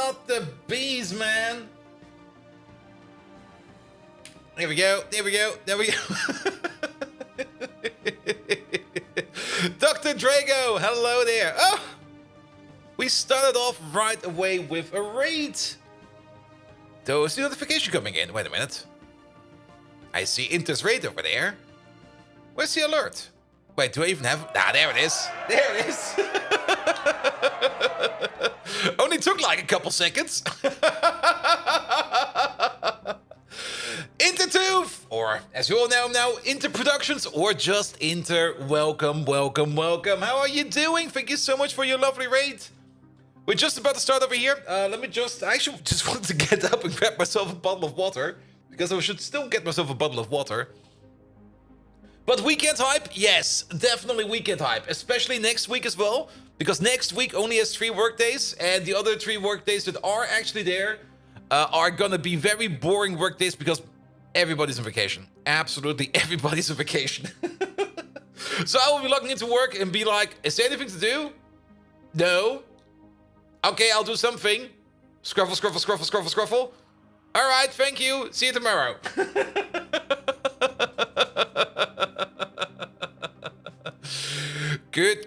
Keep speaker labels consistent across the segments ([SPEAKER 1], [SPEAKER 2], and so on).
[SPEAKER 1] not the bees, man. There we go. There we go. There we go. Dr. Drago, hello there. Oh, we started off right away with a raid. There's the notification coming in. Wait a minute. I see Inter's raid over there. Where's the alert? Wait, do I even have... Ah, there it is. There it is. Only took like a couple seconds. Intertooth, or as you all know now, Inter Productions, or just Inter. Welcome, welcome, welcome. How are you doing? Thank you so much for your lovely raid. We're just about to start over here. I actually just wanted to get up and grab myself a bottle of water, because I should still get myself a bottle of water. But weekend hype? Yes, definitely weekend hype. Especially next week as well. Because next week only has 3 workdays. And the other 3 workdays that are actually there are gonna be very boring workdays because everybody's on vacation. Absolutely everybody's on vacation. So I will be logging into work and be like, is there anything to do? No. Okay, I'll do something. Scruffle, scruffle, scruffle, scruffle, scruffle. Alright, thank you. See you tomorrow. Good.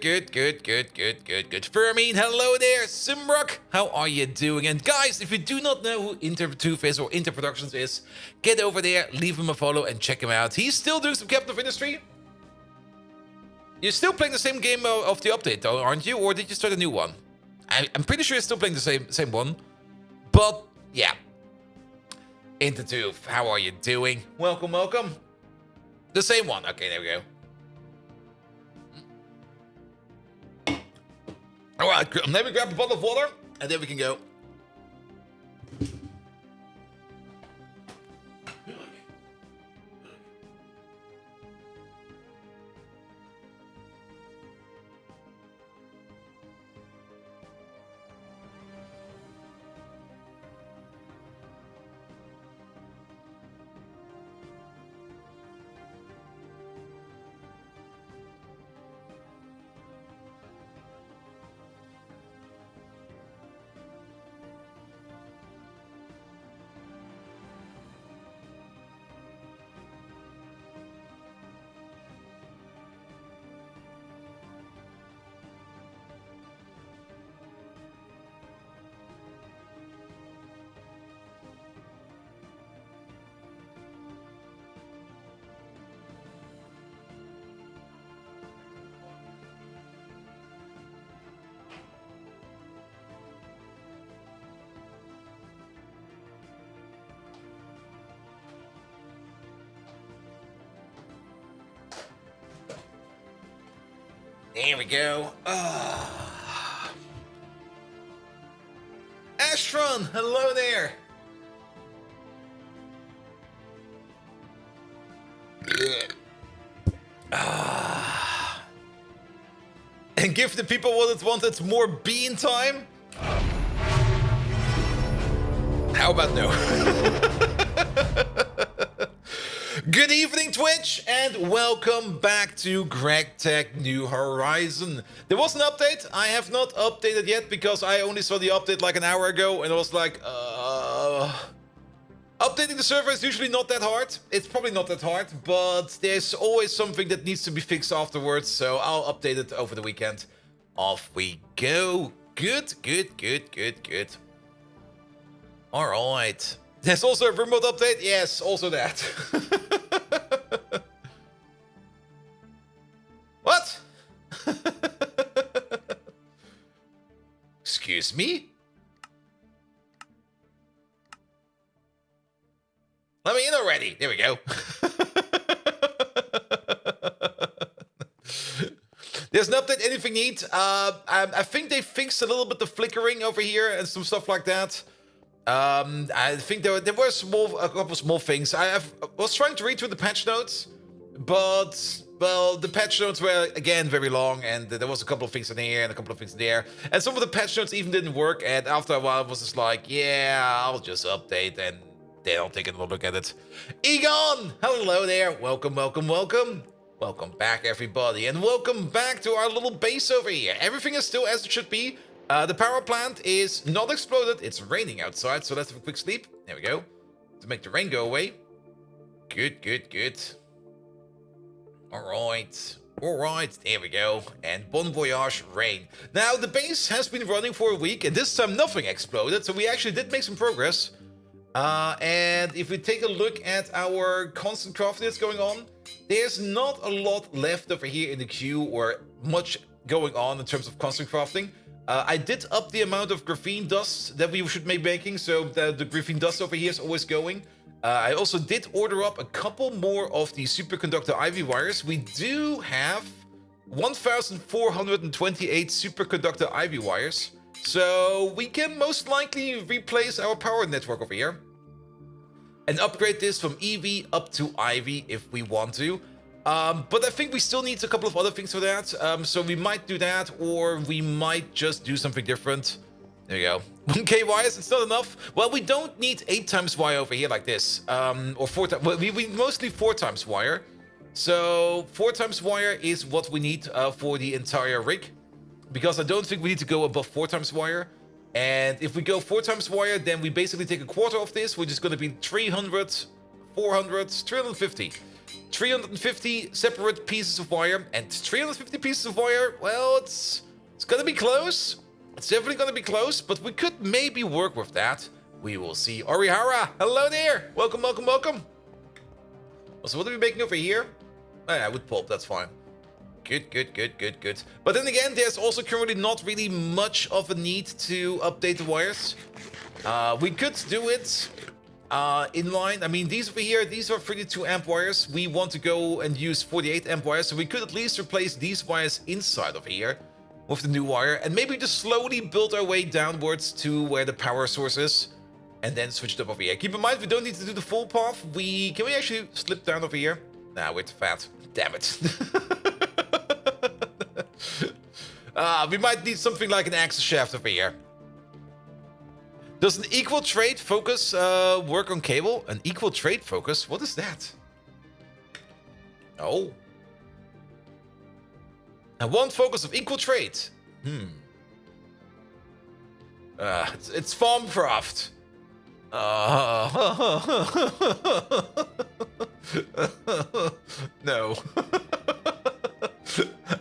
[SPEAKER 1] Fermine, hello there. Simrock, how are you doing? And guys, if you do not know who Intertooth is or Inter Productions is, get over there, leave him a follow, and check him out. He's still doing some Captain of Industry. You're still playing the same game of the update, though, aren't you? Or did you start a new one? I'm pretty sure you're still playing the same one. But, yeah. Intertooth, how are you doing? Welcome, welcome. The same one. Okay, there we go. Alright, let me grab a bottle of water, and then we can go. There we go. Astron, hello there. And give the people what it wanted, more bean time? How about no? Good evening, Twitch, and welcome back to Greg Tech New Horizon. There was an update. I have not updated yet because I only saw the update like an hour ago, and I was like, updating the server is usually not that hard. It's probably not that hard, but there's always something that needs to be fixed afterwards, so I'll update it over the weekend. Off we go. Good. All right. There's also a remote update. Yes, also that. What? Excuse me? Let me in already. There we go. There's an update, anything neat? I think they fixed a little bit the flickering over here and some stuff like that. I think there were a couple small things. I was trying to read through the patch notes, but, well, the patch notes were, again, very long, and there was a couple of things in here and a couple of things in there. And some of the patch notes even didn't work, and after a while, I was just like, yeah, I'll just update, and then I'll take a look at it. Egon! Hello there. Welcome. Welcome back, everybody, and welcome back to our little base over here. Everything is still as it should be. The power plant is not exploded. It's raining outside, so let's have a quick sleep. There we go. To make the rain go away. Good, good, good. Alright. Alright, there we go. And bon voyage, rain. Now, the base has been running for a week, and this time nothing exploded, so we actually did make some progress. And if we take a look at our constant crafting that's going on, there's not a lot left over here in the queue or much going on in terms of constant crafting. I did up the amount of graphene dust that we should be making, so the graphene dust over here is always going. I also did order up a couple more of the superconductor ivy wires. We do have 1,428 superconductor ivy wires, so we can most likely replace our power network over here and upgrade this from EV up to Ivy if we want to. But I think we still need a couple of other things for that. So we might do that, or we might just do something different. There you go. 1k wires, it's not enough. Well, we don't need 8 times wire over here like this. Or 4 times. Well, we mostly 4 times wire. So 4 times wire is what we need for the entire rig. Because I don't think we need to go above 4 times wire. And if we go 4 times wire, then we basically take a quarter of this, which is going to be 300, 400, 350. 350 separate pieces of wire, and 350 pieces of wire, well, it's going to be close. It's definitely going to be close, but we could maybe work with that. We will see. Orihara, hello there. Welcome, welcome, welcome. So what are we making over here? Oh, yeah, with pulp, that's fine. Good, good, good, good, good. But then again, there's also currently not really much of a need to update the wires. We could do it in line. I mean, these over here, these are 32 amp wires. We want to go and use 48 amp wires, so we could at least replace these wires inside of here with the new wire, and maybe just slowly build our way downwards to where the power source is, and then switch it up over here. Keep in mind, we don't need to do the full path. Can we actually slip down over here? Nah, we're too fat. Damn it. We might need something like an axle shaft over here. Does an equal trade focus work on cable? An equal trade focus? What is that? Oh. And one focus of equal trade. It's Farmcraft. No.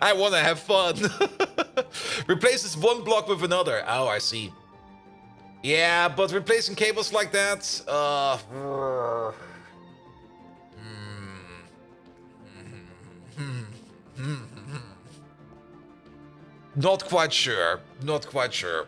[SPEAKER 1] I want to have fun. Replaces one block with another. Oh, I see. Yeah, but replacing cables like that, not quite sure. Not quite sure.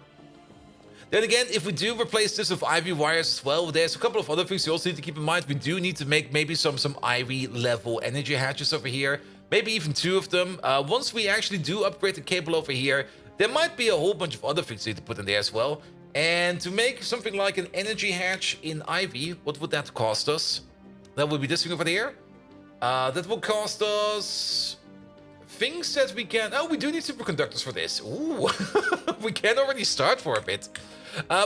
[SPEAKER 1] Then again, if we do replace this with ivy wires as well, there's a couple of other things you also need to keep in mind. We do need to make maybe some ivy level energy hatches over here. Maybe even 2 of them. Once we actually do upgrade the cable over here, there might be a whole bunch of other things we need to put in there as well. And to make something like an energy hatch in Ivy, what would that cost us? That would be this thing over there. That will cost us things that we can... Oh, we do need superconductors for this. Ooh, we can already start for a bit.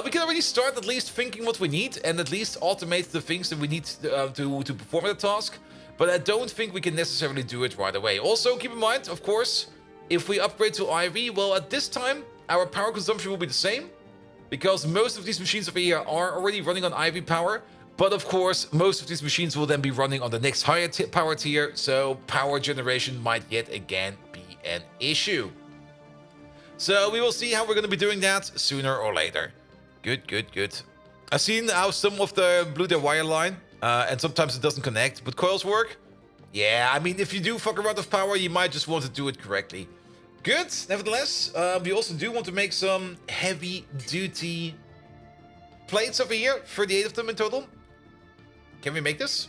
[SPEAKER 1] We can already start at least thinking what we need and at least automate the things that we need to perform the task. But I don't think we can necessarily do it right away. Also, keep in mind, of course, if we upgrade to IV, well, at this time, our power consumption will be the same. Because most of these machines over here are already running on IV power. But of course, most of these machines will then be running on the next higher power tier. So power generation might yet again be an issue. So we will see how we're going to be doing that sooner or later. Good, good, good. I've seen how some of the blew their wire line. And sometimes it doesn't connect. But coils work? Yeah, I mean, if you do fuck around with power, you might just want to do it correctly. Good. Nevertheless, we also do want to make some heavy-duty plates over here. 38 of them in total. Can we make this?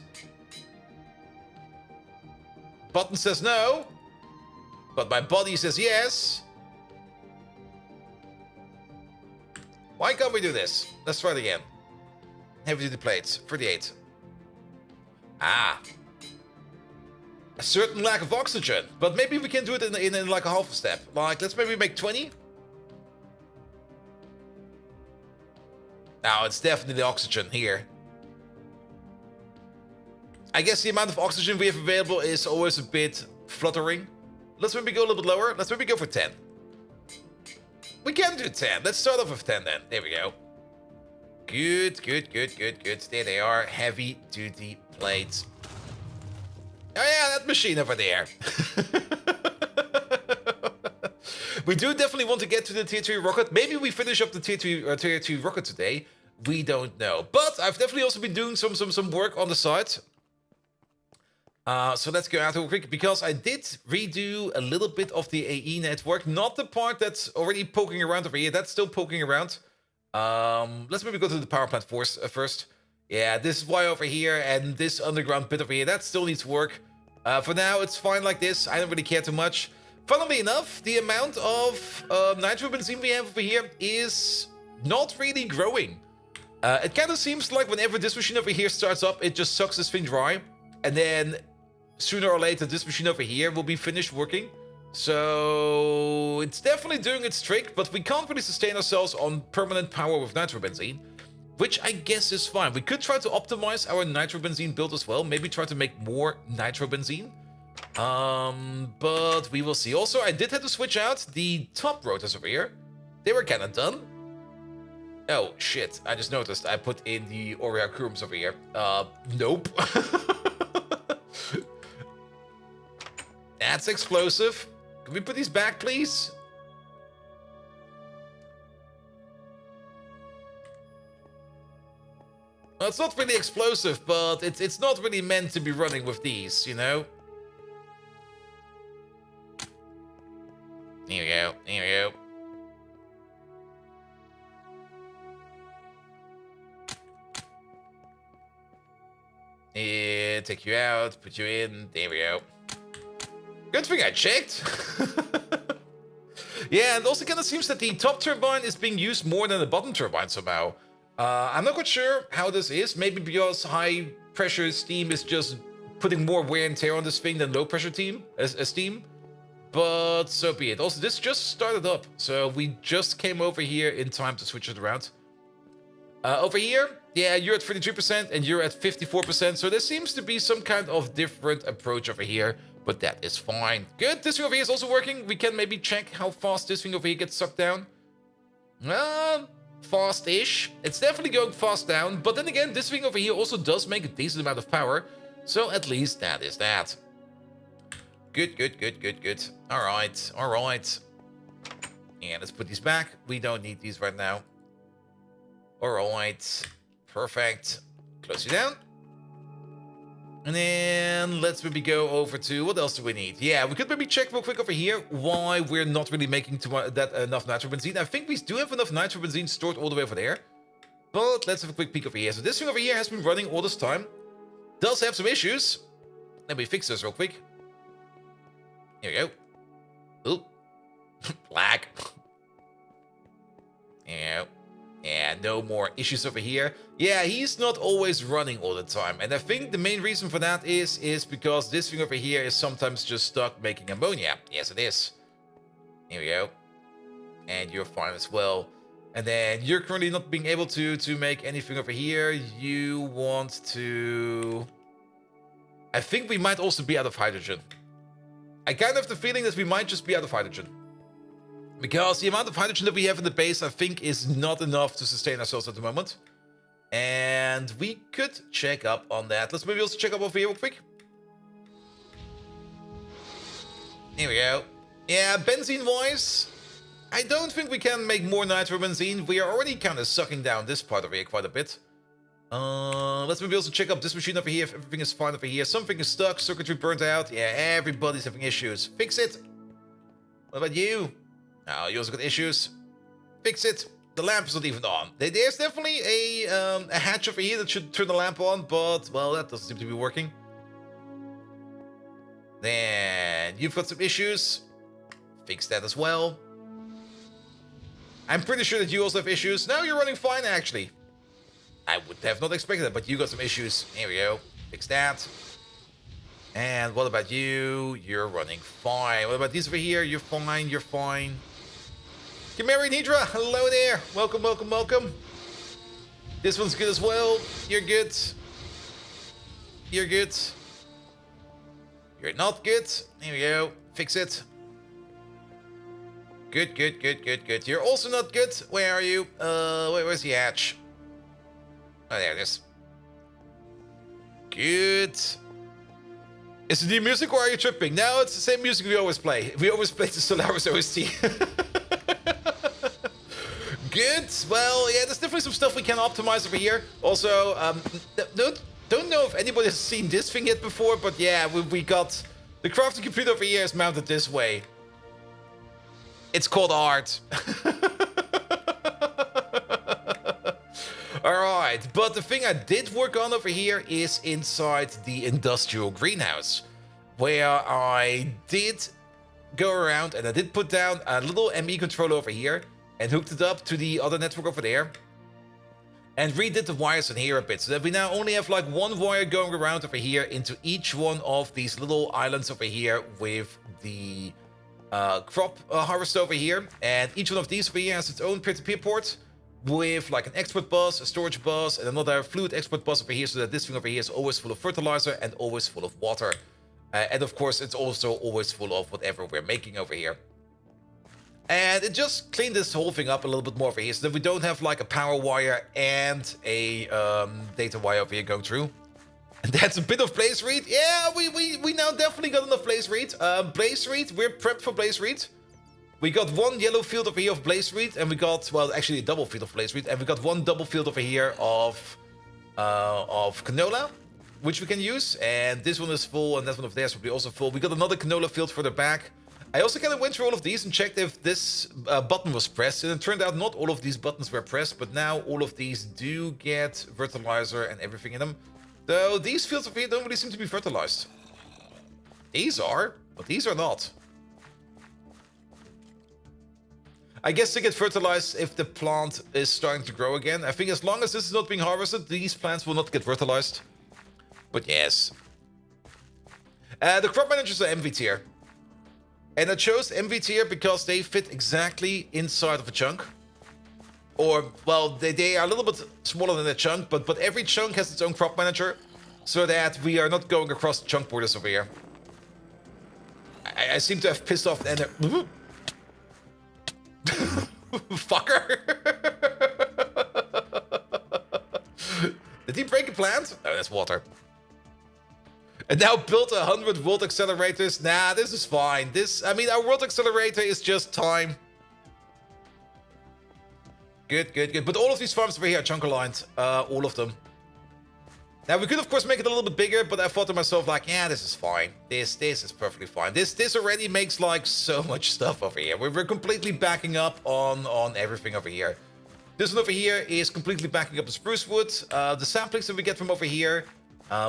[SPEAKER 1] Button says no. But my body says yes. Why can't we do this? Let's try it again. Heavy-duty plates. 38. Ah. A certain lack of oxygen, but maybe we can do it in like a half a step. Like, let's maybe make 20. Now, it's definitely the oxygen here. I guess the amount of oxygen we have available is always a bit fluttering. Let's maybe go a little bit lower. Let's maybe go for 10. We can do 10. Let's start off with 10 then. There we go. Good, good, good, good, good. There they are. Heavy duty plates. Oh yeah, that machine over there. We do definitely want to get to the tier 2 rocket. Maybe we finish up the tier 2 rocket today. We don't know. But I've definitely also been doing some work on the side. So let's go out real quick, because I did redo a little bit of the AE network. Not the part that's already poking around over here. That's still poking around. Let's maybe go to the power plant first. Yeah, this wire over here and this underground bit over here, that still needs work. For now, it's fine like this. I don't really care too much. Funnily enough, the amount of nitrobenzene we have over here is not really growing. It kind of seems like whenever this machine over here starts up, it just sucks this thing dry. And then sooner or later, this machine over here will be finished working. So it's definitely doing its trick, but we can't really sustain ourselves on permanent power with nitrobenzene, which I guess is fine. We could try to optimize our nitrobenzene build as well. Maybe try to make more nitrobenzene. But we will see. Also, I did have to switch out the top rotors over here. They were kind of done. Oh, shit. I just noticed I put in the Aurea Kurums over here. Nope. That's explosive. Can we put these back, please? Well, it's not really explosive, but it's not really meant to be running with these, you know? Here we go. Here we go. Yeah, take you out, put you in. There we go. Good thing I checked. Yeah, and also kind of seems that the top turbine is being used more than the bottom turbine somehow. I'm not quite sure how this is. Maybe because high pressure steam is just putting more wear and tear on this thing than low pressure steam. But so be it. Also, this just started up, so we just came over here in time to switch it around. Over here, yeah, you're at 33% and you're at 54%, so there seems to be some kind of different approach over here, but that is fine. Good, this thing over here is also working. We can maybe check how fast this thing over here gets sucked down. Fast-ish. It's definitely going fast down, but then again, this thing over here also does make a decent amount of power, so at least that is that. Good, good, good, good, good. All right, all right. And let's put these back. We don't need these right now. All right, perfect. Close you down. And then let's maybe go over to, what else do we need? Yeah, we could maybe check real quick over here why we're not really making enough nitrobenzene. I think we do have enough nitrobenzene stored all the way over there. But let's have a quick peek over here. So this thing over here has been running all this time. Does have some issues. Let me fix this real quick. Here we go. Oop. Black. Yeah. Yeah, no more issues over here. Yeah, he's not always running all the time. And I think the main reason for that is because this thing over here is sometimes just stuck making ammonia. Yes, it is. Here we go. And you're fine as well. And then you're currently not being able to make anything over here. You want to... I think we might also be out of hydrogen. I kind of have the feeling that we might just be out of hydrogen. Because the amount of hydrogen that we have in the base, I think, is not enough to sustain ourselves at the moment. And we could check up on that. Let's maybe also check up over here real quick. Here we go. Yeah, benzene-wise, I don't think we can make more nitrobenzene. We are already kind of sucking down this part over here quite a bit. Let's maybe also check up this machine over here if everything is fine over here. Something is stuck, circuitry burnt out. Yeah, everybody's having issues. Fix it. What about you? Oh, you also got issues. Fix it. The lamp is not even on. There's definitely a hatch over here that should turn the lamp on, but, well, that doesn't seem to be working. Then you've got some issues. Fix that as well. I'm pretty sure that you also have issues. Now you're running fine, actually. I would have not expected that, but you got some issues. Here we go. Fix that. And what about you? You're running fine. What about these over here? You're fine. You're fine. Kimeri Nidra, hello there. Welcome, welcome, welcome. This one's good as well. You're good. You're good. You're not good. Here we go. Fix it. Good, good, good, good, good. You're also not good. Where are you? Where's the hatch? Oh, there it is. Good. Is it new music or are you tripping? No, it's the same music we always play. We always play the Solaris OST. Good. Well, yeah, there's definitely some stuff we can optimize over here. Also, don't know if anybody has seen this thing yet before, but yeah, we got the crafting computer over here is mounted this way. It's called art. Alright, but the thing I did work on over here is inside the industrial greenhouse, where I did go around and I did put down a little ME controller over here and hooked it up to the other network over there and redid the wires in here a bit, so that we now only have like one wire going around over here into each one of these little islands over here with the crop harvester over here, and each one of these over here has its own peer-to-peer port with like an export bus, a storage bus, and another fluid export bus over here, so that this thing over here is always full of fertilizer and always full of water. And of course, it's also always full of whatever we're making over here. And it just cleaned this whole thing up a little bit more over here, so that we don't have like a power wire and a data wire over here going through. And that's a bit of Blaze Read. Yeah, we now definitely got enough Blaze Read. Blaze Read, we're prepped for Blaze Read. We got one yellow field over here of Blaze Read, and we got, well, actually a double field of Blaze Read, and we got one double field over here of canola, which we can use. And this one is full, and that one over there is probably also full. We got another canola field further back. I also kind of went through all of these and checked if this button was pressed, and it turned out not all of these buttons were pressed, but now all of these do get fertilizer and everything in them. Though these fields over here don't really seem to be fertilized. These are, but these are not. I guess they get fertilized if the plant is starting to grow again. I think as long as this is not being harvested, these plants will not get fertilized. But yes. The crop managers are MV tier. And I chose MV tier because they fit exactly inside of a chunk. Or, well, they are a little bit smaller than a chunk, but every chunk has its own crop manager, so that we are not going across the chunk borders over here. I seem to have pissed off the ender. Fucker! Did he break a plant? Oh, that's water. And now built 100 world accelerators. Nah, this is fine. I mean, our world accelerator is just time. Good, good, good. But all of these farms over here are chunk aligned. All of them. Now, we could, of course, make it a little bit bigger, but I thought to myself, like, yeah, this is fine. This is perfectly fine. This already makes, like, so much stuff over here. We're completely backing up on everything over here. This one over here is completely backing up the spruce wood. The saplings that we get from over here,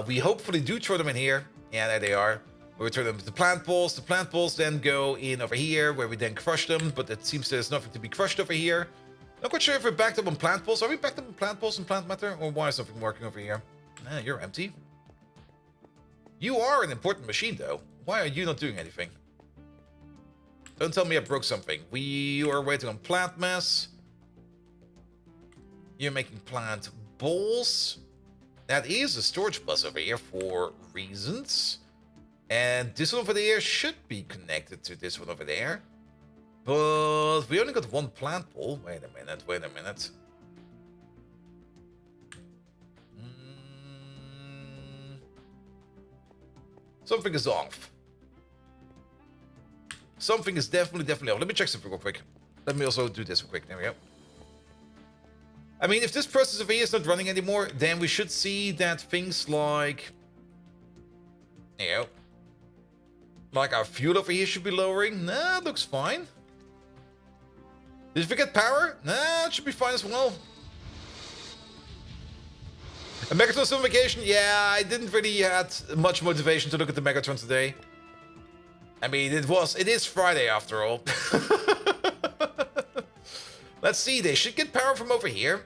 [SPEAKER 1] we hopefully do throw them in here. Yeah, there they are. We return them to the plant balls. The plant balls then go in over here, where we then crush them, but it seems there's nothing to be crushed over here. Not quite sure if we're backed up on plant balls. Are we backed up on plant balls and plant matter? Or why is something working over here? Ah, you're empty. You are an important machine, though. Why are you not doing anything? Don't tell me I broke something. We are waiting on plant mass. You're making plant balls. That is a storage bus over here for reasons. And this one over there should be connected to this one over there. But we only got one plant ball. Wait a minute, wait a minute. Something is off. Something is definitely off. Let me check something real quick. Let me also do this real quick. There we go. I mean, if this process over here is not running anymore, then we should see that things like... You know, like our fuel over here should be lowering. Nah, it looks fine. Did we get power? Nah, it should be fine as well. A Megatron still on vacation? Yeah, I didn't really have much motivation to look at the Megatron today. I mean, it is Friday after all. Let's see, they should get power from over here.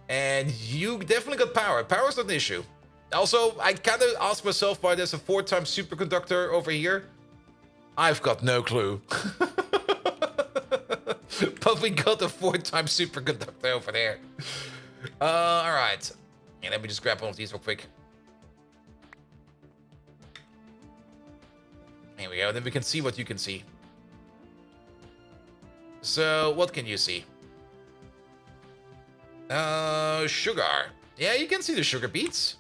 [SPEAKER 1] And you definitely got power. Power's not an issue. Also, I kind of asked myself why there's a 4-time superconductor over here. I've got no clue. But we got a 4-time superconductor over there. Alright. And let me just grab one of these real quick. Here we go. Then we can see what you can see. So, what can you see? Sugar. Yeah, you can see the sugar beets.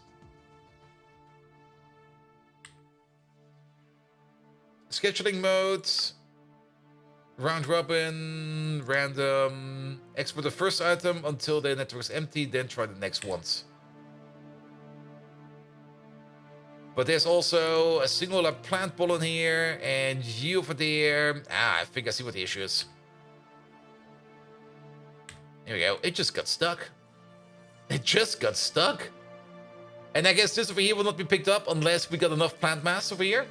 [SPEAKER 1] Scheduling modes. Round robin. Random. Export the first item until the network is empty, then try the next ones. But there's also a singular plant pollen here, and you over there. I think I see what the issue is. Here we go. It just got stuck. It just got stuck. And I guess this over here will not be picked up unless we got enough plant mass over here.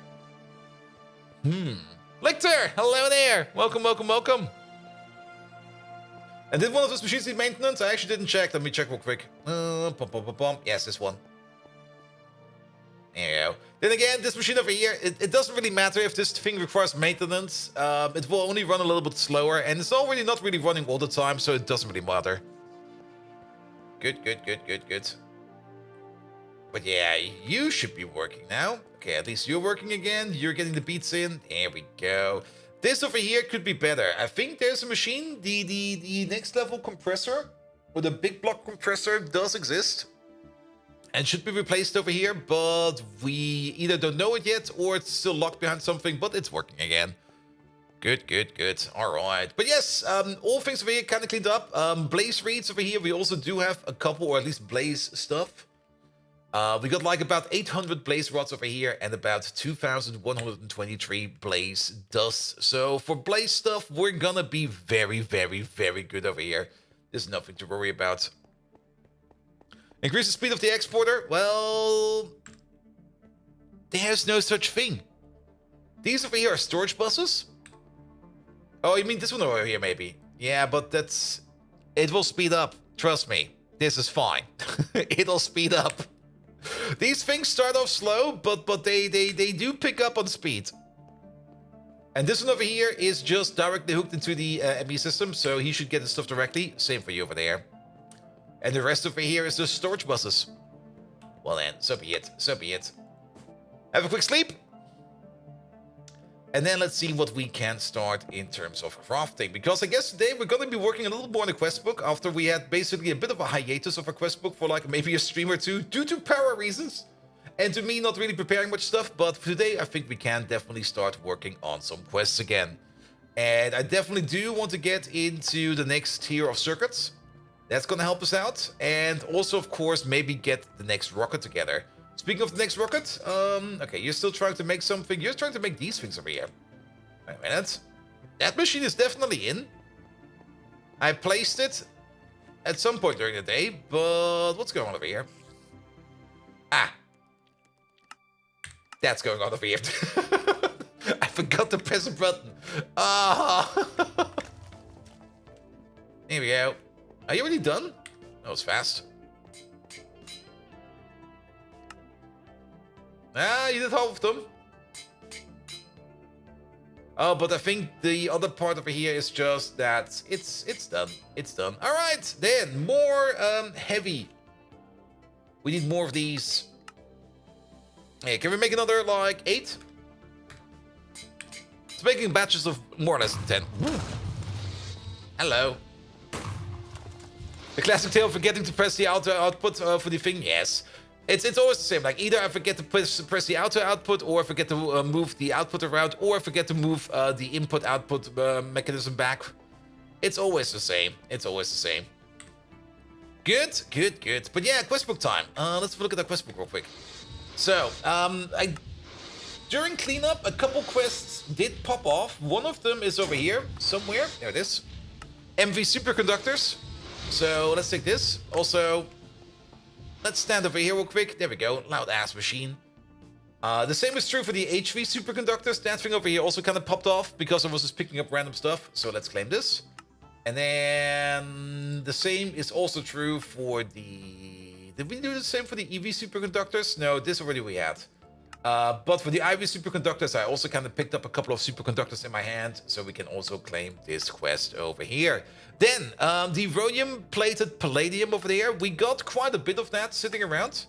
[SPEAKER 1] Lictor! Hello there! Welcome, welcome, welcome. And did one of those machines need maintenance? I actually didn't check. Let me check real quick. Yes, this one. There you go. Then again, this machine over here, it doesn't really matter if this thing requires maintenance. It will only run a little bit slower, and it's already not really running all the time, so it doesn't really matter. Good, good, good, good, good. But yeah, you should be working now. Okay, at least you're working again. You're getting the beats in. There we go. This over here could be better. I think there's a machine. The next level compressor, or the big block compressor, does exist. And should be replaced over here, but we either don't know it yet or it's still locked behind something, but it's working again. Good, good, good. All right. But yes, all things over here kind of cleaned up. Blaze reeds over here, we also do have a couple, or at least blaze stuff. We got like about 800 blaze rods over here and about 2,123 blaze dust. So for blaze stuff, we're gonna be very, very, very good over here. There's nothing to worry about. Increase the speed of the exporter? Well, there's no such thing. These over here are storage buses? Oh, you mean this one over here, maybe? Yeah, but that's... It will speed up. Trust me. This is fine. It'll speed up. These things start off slow, but they do pick up on speed. And this one over here is just directly hooked into the ME system, so he should get the stuff directly. Same for you over there. And the rest over here is the storage buses. Well then, so be it. So be it. Have a quick sleep. And then let's see what we can start in terms of crafting. Because I guess today we're going to be working a little more on the quest book after we had basically a bit of a hiatus of our quest book for like maybe a stream or two due to power reasons. And to me not really preparing much stuff. But today I think we can definitely start working on some quests again. And I definitely do want to get into the next tier of circuits. That's going to help us out. And also, of course, maybe get the next rocket together. Speaking of the next rocket, okay, you're still trying to make something. You're trying to make these things over here. Wait a minute. That machine is definitely in. I placed it at some point during the day, but what's going on over here? Ah. That's going on over here. I forgot to press a button. Ah. Here we go. Are you already done? That was fast. Ah, you did half of them. Oh, but I think the other part over here is just that it's done. It's done. All right, then more heavy. We need more of these. Hey, can we make another like 8? It's making batches of more or less than 10. Hello. The classic tale of forgetting to press the auto output for the thing. Yes. It's always the same. Like either I forget to press the auto output, or I forget to move the output around, or I forget to move the input output mechanism back. It's always the same. It's always the same. Good, good, good. But yeah, questbook time. Let's look at the questbook real quick. So, during cleanup, a couple quests did pop off. One of them is over here somewhere. There it is. MV superconductors. So let's take this. Also, let's stand over here real quick. There we go. Loud ass machine. The same is true for the HV superconductors. That thing over here also kind of popped off because I was just picking up random stuff. So let's claim this. And then the same is also true for the... Did we do the same for the EV superconductors? No, this already we had. But for the IV superconductors, I also kind of picked up a couple of superconductors in my hand, so we can also claim this quest over here. Then, the rhodium-plated palladium over there, we got quite a bit of that sitting around.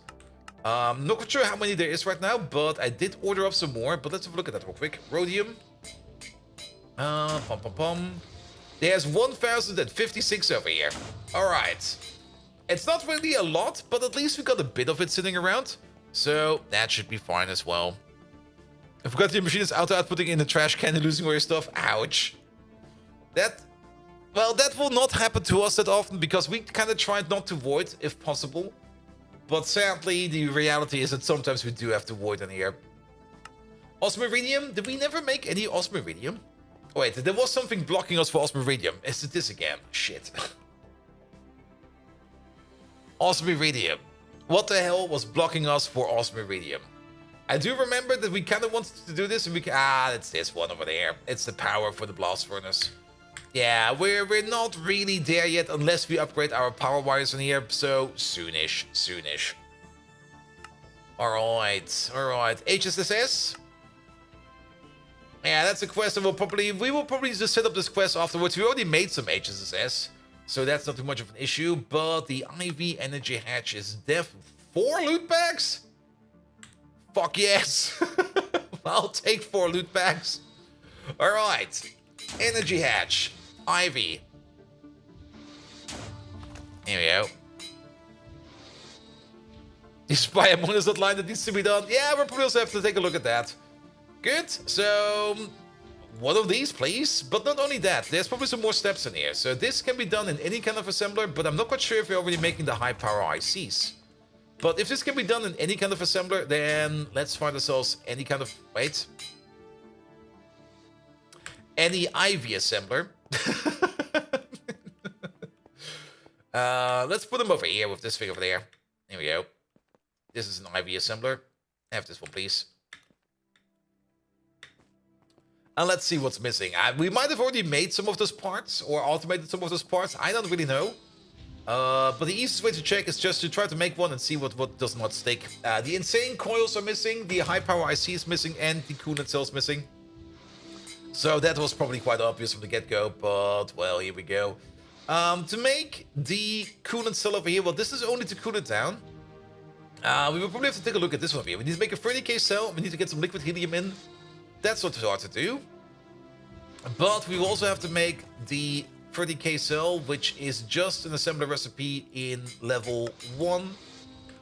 [SPEAKER 1] Not quite sure how many there is right now, but I did order up some more. But let's have a look at that real quick. Rhodium. There's 1,056 over here. All right. It's not really a lot, but at least we got a bit of it sitting around. So that should be fine as well. I forgot your machine is auto-outputting in the trash can and losing all your stuff. Ouch. Well, that will not happen to us that often because we kind of tried not to void if possible. But sadly, the reality is that sometimes we do have to void in here. Osmiridium? Did we never make any Osmiridium? Wait, there was something blocking us for Osmiridium. Is it this again? Shit. Osmiridium. What the hell was blocking us for Osmiridium? I do remember that we kind of wanted to do this and we it's this one over there. It's the power for the blast furnace. Yeah, we're not really there yet unless we upgrade our power wires in here. So soonish. Alright. HSSS? Yeah, that's a quest that we will probably just set up this quest afterwards. We already made some HSSS, so that's not too much of an issue. But the IV energy hatch is 4 loot bags? Fuck yes. I'll take 4 loot bags. Alright. Energy hatch. IV. Here we go. The spy among us that line that needs to be done. Yeah, we'll probably also have to take a look at that. Good. So, one of these, please. But not only that, there's probably some more steps in here. So this can be done in any kind of assembler, but I'm not quite sure if we're already making the high power ICs. But if this can be done in any kind of assembler, then let's find ourselves any kind of... Wait. Any IV assembler. Let's put them over here with this thing over there. Here we go. This is an IV assembler. Have this one, please. And let's see what's missing. We might have already made some of those parts or automated some of those parts. I don't really know. But the easiest way to check is just to try to make one and see what does not stick. The insane coils are missing, the high power IC is missing, and the coolant cell is missing. So that was probably quite obvious from the get-go, but well, here we go. To make the coolant cell over here, well, this is only to cool it down. We will probably have to take a look at this one over here. We need to make a 30k cell, we need to get some liquid helium in. That's not too hard to do. But we will also have to make the 30k cell, which is just an assembler recipe in level 1.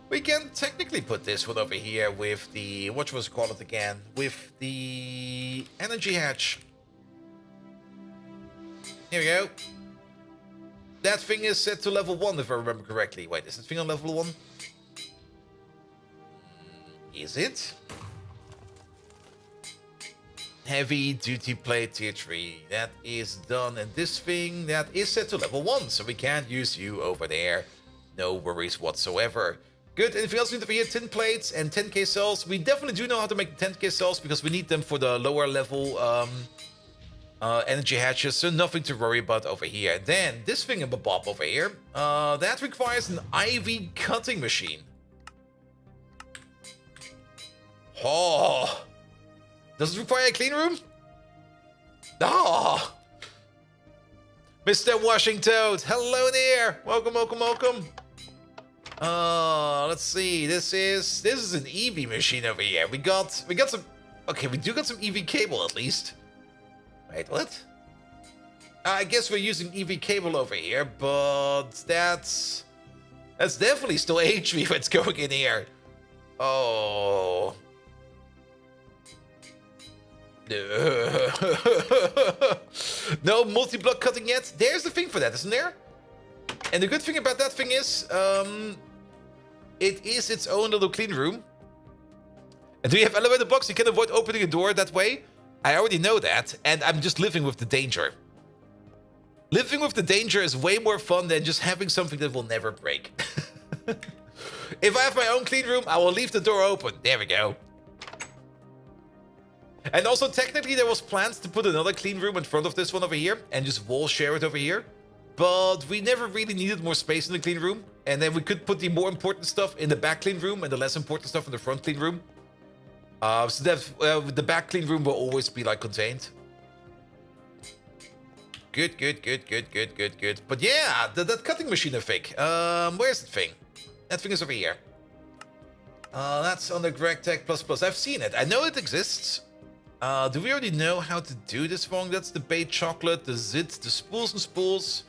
[SPEAKER 1] We can technically put this one over here with the, what was it called again? With the energy hatch. Here we go. That thing is set to level 1 if I remember correctly. Wait, is this thing on level 1? Is it? Heavy duty plate tier 3. That is done. And this thing, that is set to level 1. So we can't use you over there. No worries whatsoever. Good. Anything else we need over here? Tin plates and 10k cells. We definitely do know how to make 10k cells because we need them for the lower level energy hatches. So nothing to worry about over here. Then this thing in the bob over here. That requires an IV cutting machine. Oh. Does it require a clean room? Oh! Mr. Washington, hello there! Welcome. Let's see. This is an EV machine over here. We got some. Okay, we do got some EV cable at least. Wait, what? I guess we're using EV cable over here, but that's definitely still HV that's going in here. Oh. No multi-block cutting yet. There's the thing for that, isn't there? And the good thing about that thing is, it is its own little clean room. And do you have elevator blocks? You can avoid opening a door that way. I already know that, and I'm just living with the danger. Living with the danger is way more fun than just having something that will never break. If I have my own clean room, I will leave the door open. There we go. And also, technically, there was plans to put another clean room in front of this one over here and just wall share it over here. But we never really needed more space in the clean room. And then we could put the more important stuff in the back clean room and the less important stuff in the front clean room. So that the back clean room will always be, like, contained. Good. But yeah, that cutting machine I think. Where's the thing? That thing is over here. That's on the Greg Tech++. I've seen it. I know it exists. Do we already know how to do this one? That's the baked chocolate, the zit, the spools and spools,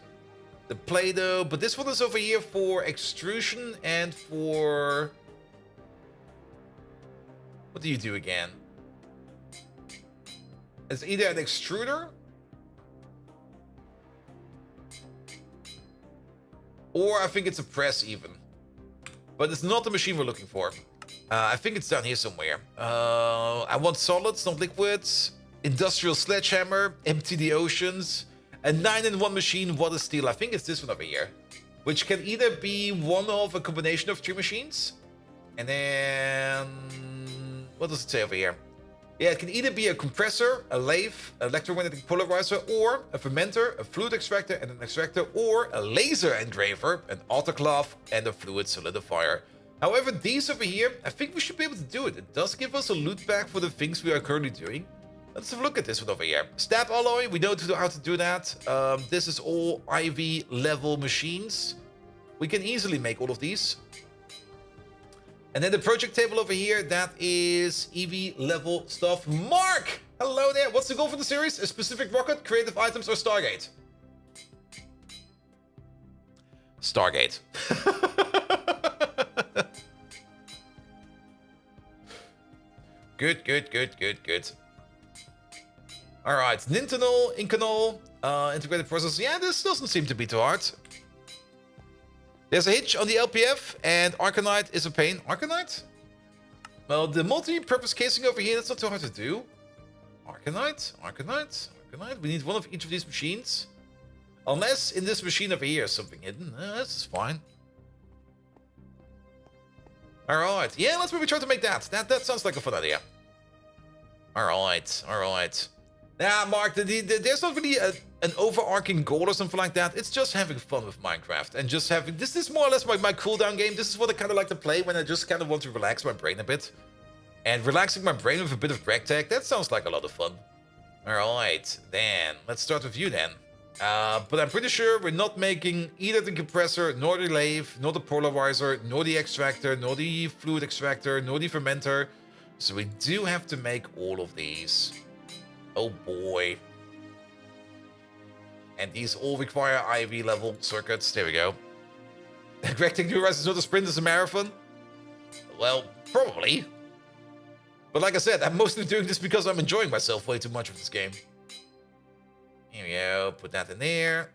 [SPEAKER 1] the Play-Doh. But this one is over here for extrusion and for... What do you do again? It's either an extruder or I think it's a press even. But it's not the machine we're looking for. I think it's down here somewhere. I want solids, not liquids. Industrial sledgehammer, empty the oceans. A 9-in-1 machine, water steel. I think it's this one over here. Which can either be one of a combination of 3 machines. And then... What does it say over here? Yeah, it can either be a compressor, a lathe, electromagnetic polarizer, or a fermenter, a fluid extractor, and an extractor, or a laser engraver, an autoclave, and a fluid solidifier. However, these over here, I think we should be able to do it. It does give us a loot bag for the things we are currently doing. Let's have a look at this one over here. Stab alloy, we know how to do that. This is all IV level machines. We can easily make all of these. And then the project table over here, that is EV level stuff. Mark! Hello there. What's the goal for the series? A specific rocket, creative items, or Stargate? Stargate. Good. Alright, Nintenol, Incanol, integrated processor. Yeah, this doesn't seem to be too hard. There's a hitch on the LPF, and Arcanite is a pain. Arcanite? Well, the multi-purpose casing over here, that's not too hard to do. Arcanite. We need one of each of these machines. Unless in this machine over here is something hidden. This is fine. Alright, yeah, let's maybe try to make that. That sounds like a fun idea. Alright. Nah, Mark, there's not really an overarching goal or something like that. It's just having fun with Minecraft. And just having... This is more or less my cooldown game. This is what I kind of like to play when I just kind of want to relax my brain a bit. And relaxing my brain with a bit of Greg Tech, that sounds like a lot of fun. Alright, then. Let's start with you then. But I'm pretty sure we're not making either the compressor, nor the lathe, nor the polarizer, nor the extractor, nor the fluid extractor, nor the fermenter. So we do have to make all of these. Oh boy. And these all require IV level circuits. There we go. Greg Tech New Rise is not a sprint, it's a marathon? Well, probably. But like I said, I'm mostly doing this because I'm enjoying myself way too much with this game. Here we go, put that in there.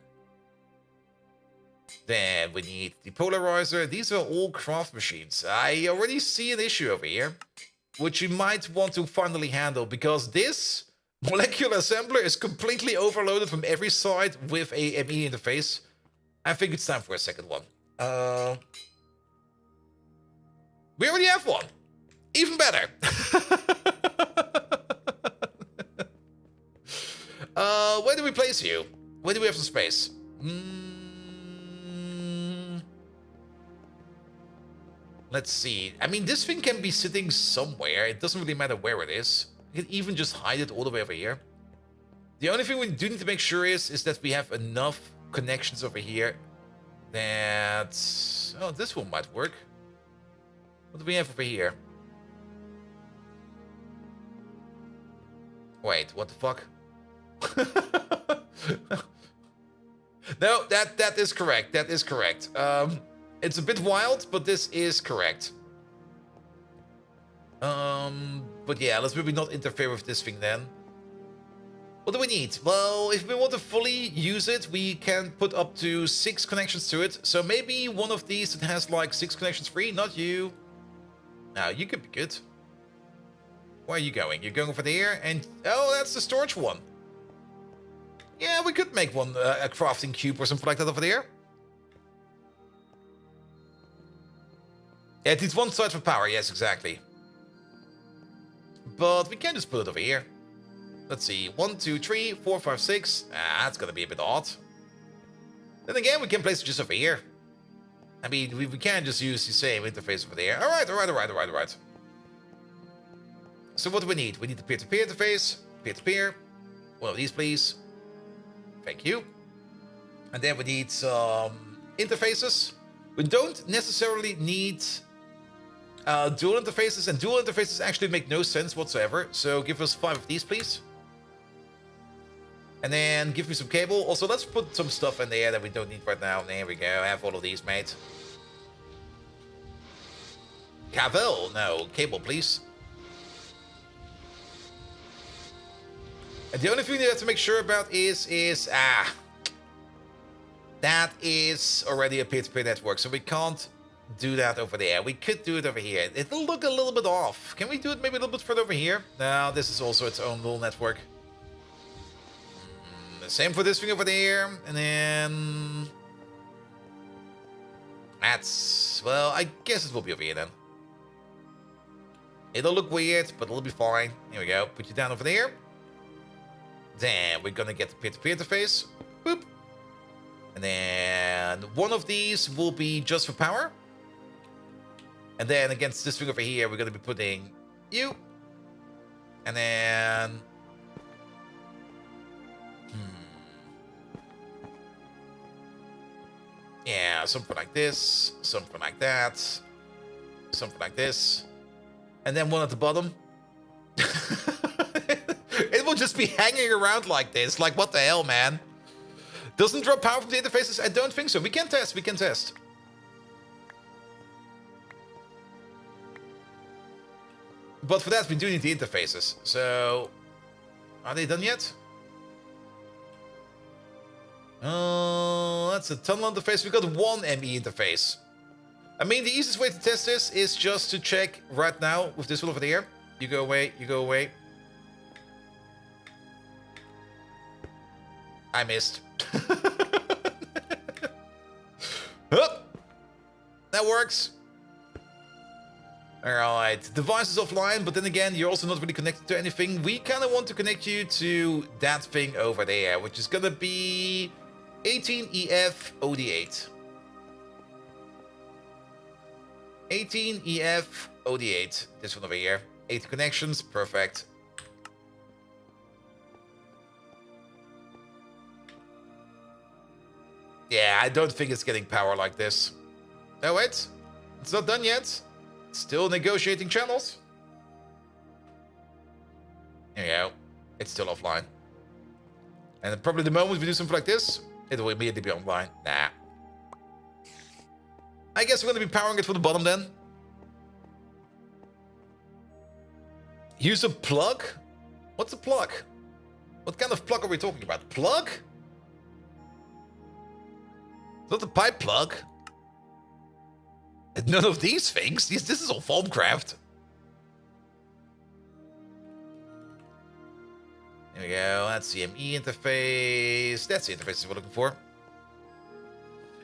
[SPEAKER 1] Then we need the polarizer. These are all craft machines. I already see an issue over here, which you might want to finally handle, because this molecular assembler is completely overloaded from every side with a ME interface. I think it's time for a second one. We already have one. Even better. Where do we place you? Where do we have some space? Let's see. I mean, this thing can be sitting somewhere. It doesn't really matter where it is. You can even just hide it all the way over here. The only thing we do need to make sure is that we have enough connections over here that... Oh, this one might work. What do we have over here? Wait, what the fuck? No, that is correct. That is correct. It's a bit wild, but this is correct. But yeah, let's maybe not interfere with this thing then. What do we need? Well, if we want to fully use it, we can put up to 6 connections to it. So maybe one of these that has like 6 connections free, not you. No, you could be good. Where are you going? You're going over there, and oh, that's the storage one. Yeah, we could make one a crafting cube or something like that over there. Yeah, it needs one side for power. Yes, exactly. But we can just put it over here. Let's see. 1, 2, 3, 4, 5, 6. Ah, that's gonna be a bit odd. Then again, we can place it just over here. I mean, we can just use the same interface over there. Alright. So what do we need? We need the peer-to-peer interface. Peer-to-peer. One of these, please. Thank you. And then we need some interfaces. We don't necessarily need Dual interfaces, and dual interfaces actually make no sense whatsoever. So give us 5 of these, please. And then give me some cable. Also, let's put some stuff in there that we don't need right now. There we go. Have all of these, mate. Cable? No, cable, please. And the only thing you have to make sure about is that is already a peer-to-peer network, so we can't do that over there. We could do it over here. It'll look a little bit off. Can we do it maybe a little bit further over here? No, this is also its own little network. Same for this thing over there, and then that's, well, I guess it will be over here then. It'll look weird, but it'll be fine. Here we go. Put you down over there. Then we're gonna get the peer-to-peer interface. Boop. And then one of these will be just for power. And then against this thing over here, we're gonna be putting you. And then yeah, something like this, something like that, something like this. And then one at the bottom. It will just be hanging around like this. Like, what the hell, man? Doesn't drop power from the interfaces? I don't think so. We can test. We can test. But for that, we do need the interfaces. So, are they done yet? That's a tunnel interface. We got one ME interface. I mean, the easiest way to test this is just to check right now with this one over there. You go away. You go away. I missed. Oh, that works. Alright, device is offline, but then again, you're also not really connected to anything. We kind of want to connect you to that thing over there, which is gonna be 18EF-OD8. 18EF-OD8. This one over here. 8 connections, perfect. Yeah, I don't think it's getting power like this. Oh, wait. It's not done yet. Still negotiating channels. There you go. It's still offline. And probably the moment we do something like this, it will immediately be online. Nah. I guess we're going to be powering it from the bottom then. Use a plug? What's a plug? What kind of plug are we talking about? Plug? It's not a pipe plug. None of these things. This is all Foamcraft. There we go. That's the ME interface. That's the interface we're looking for.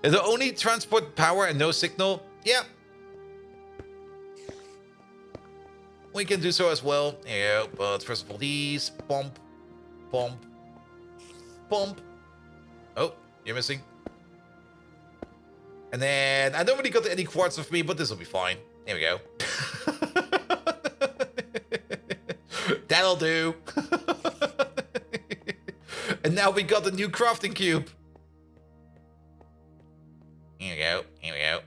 [SPEAKER 1] It'll only transport power and no signal. Yeah. We can do so as well. Yeah, but first of all, these. Pump. Pump. Pump. Oh, you're missing. And then, I don't really got any quartz with me, but this will be fine. There we go. That'll do. And now we got a new crafting cube. Here we go. Here we go.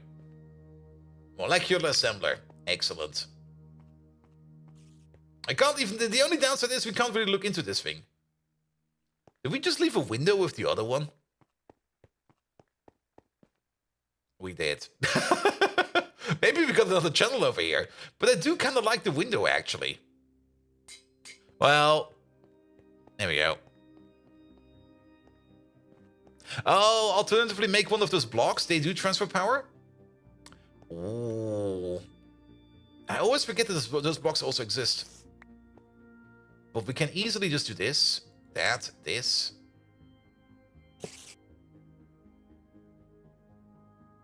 [SPEAKER 1] Molecular assembler. Excellent. I can't even... The only downside is we can't really look into this thing. Did we just leave a window with the other one? We did. Maybe we got another channel over here. But I do kind of like the window, actually. Well, there we go. Oh, alternatively, make one of those blocks. They do transfer power. Oh. I always forget that those blocks also exist. But we can easily just do this, that, this.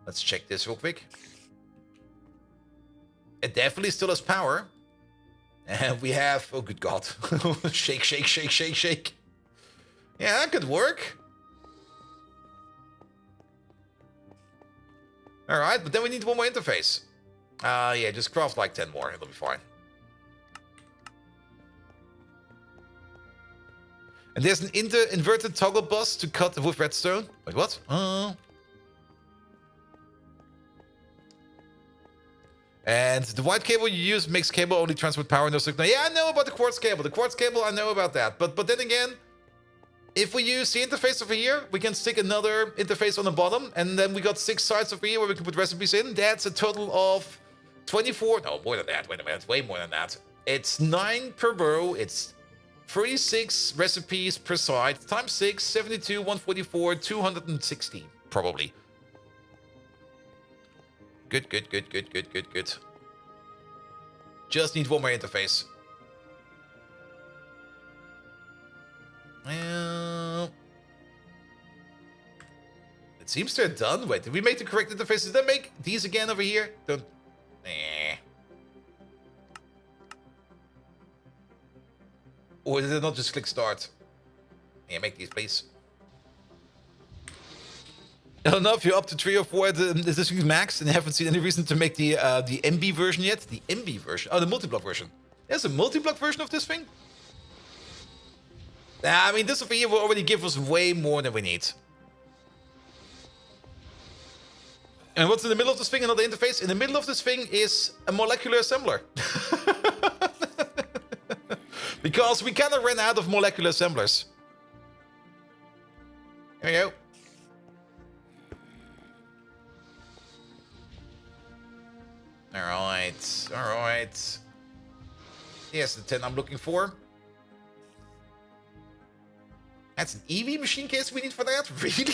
[SPEAKER 1] Let's check this real quick. It definitely still has power. And we have... Oh, good God. Shake, shake, shake, shake, shake. Yeah, that could work. Alright, but then we need one more interface. Yeah, just craft like 10 more. It'll be fine. And there's an inverted toggle bus to cut with redstone. Wait, what? And the white cable you use, mixed cable, only transmit power, no signal. Yeah, I know about the quartz cable. The quartz cable, I know about that. But then again, if we use the interface over here, we can stick another interface on the bottom. And then we got 6 sides over here where we can put recipes in. That's a total of 24. No, more than that. Wait a minute. Way more than that. It's 9 per row. It's 36 recipes per side. Times 6, 72, 144, 260. Probably. Good. Just need one more interface. It seems they're done. Wait, did we make the correct interfaces? Did I make these again over here? Don't... Or did I not just click start? Yeah, make these, please. I don't know if you're up to 3 or 4 at this week's max and haven't seen any reason to make the MB version yet. The MB version? Oh, the multi-block version. There's a multi-block version of this thing? I mean, this over here will already give us way more than we need. And what's in the middle of this thing? Another interface? In the middle of this thing is a molecular assembler. Because we kind of ran out of molecular assemblers. Here we go. Alright. Here's the 10 I'm looking for. That's an EV machine case we need for that? Really?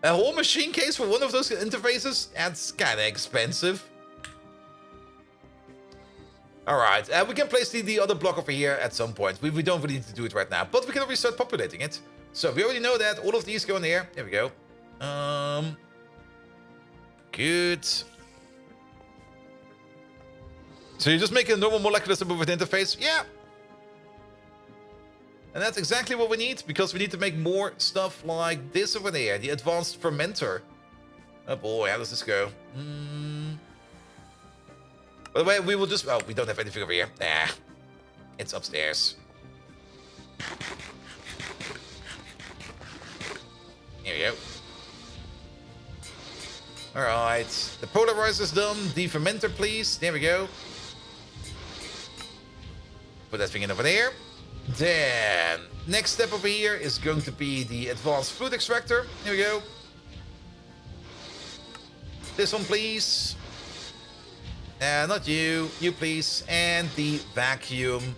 [SPEAKER 1] A whole machine case for one of those interfaces? That's kind of expensive. Alright, we can place the other block over here at some point. We don't really need to do it right now, but we can already start populating it. So we already know that all of these go in there. There we go. Good. So you just make a normal molecular symbol with the interface? Yeah. And that's exactly what we need, because we need to make more stuff like this over there. The advanced fermenter. Oh boy, how does this go? By the way, we will just... Oh, we don't have anything over here. Nah. It's upstairs. Here we go. Alright. The polerizer's done. The fermenter, please. There we go. Put that thing in over there. Then, next step over here is going to be the advanced fruit extractor. Here we go. This one, please. Not you. You, please. And the vacuum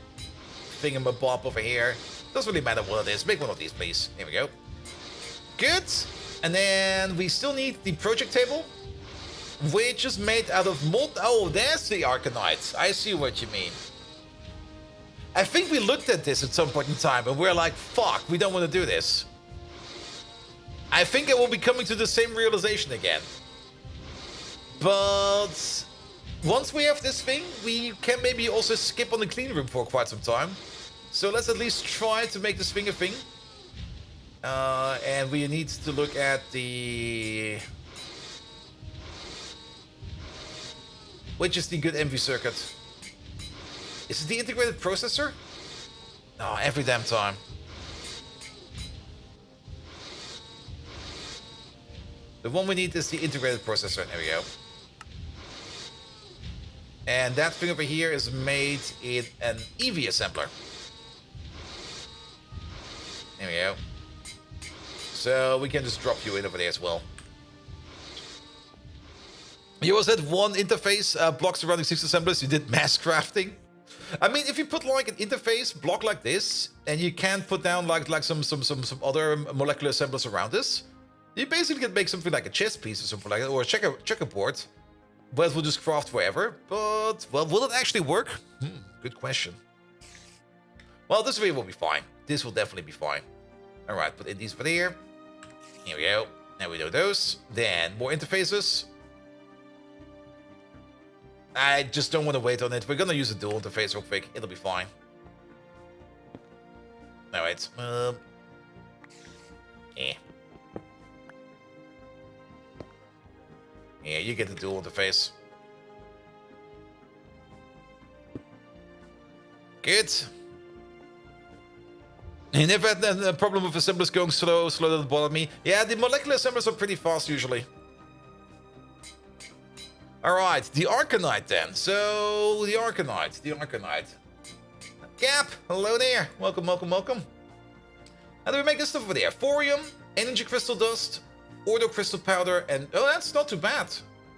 [SPEAKER 1] thingamabob over here. Doesn't really matter what it is. Make one of these, please. Here we go. Good. And then we still need the project table, which is made out of mold. Oh, there's the Arcanite. I see what you mean. I think we looked at this at some point in time and we're like, fuck, we don't want to do this. I think I will be coming to the same realization again. But once we have this thing, we can maybe also skip on the clean room for quite some time. So let's at least try to make this thing a thing. And we need to look at the... Which is the good MV circuit? Is it the integrated processor? No, every damn time. The one we need is the integrated processor. There we go. And that thing over here is made in an EV assembler. There we go. So we can just drop you in over there as well. You also had one interface block surrounding 6 assemblers. You did mass crafting. I mean, if you put like an interface block like this, and you can put down like some other molecular assemblers around this, you basically can make something like a chess piece or something like that, or a checkerboard. But it will just craft forever. But, well, will it actually work? Good question. Well, this way will be fine. This will definitely be fine. Alright, put in these over there. Here we go. Now we do those. Then, more interfaces. I just don't want to wait on it. We're gonna use a dual interface real quick. It'll be fine. Alright. Yeah. Yeah, you get the dual interface. Good. You never had a problem with assemblers going slow that bothered me. Yeah, the molecular assemblers are pretty fast usually. Alright, the Arcanite then. So, the Arcanite. Gap, hello there. Welcome, welcome, welcome. How do we make this stuff over there? Thorium, energy crystal dust, ordo crystal powder, and... Oh, that's not too bad.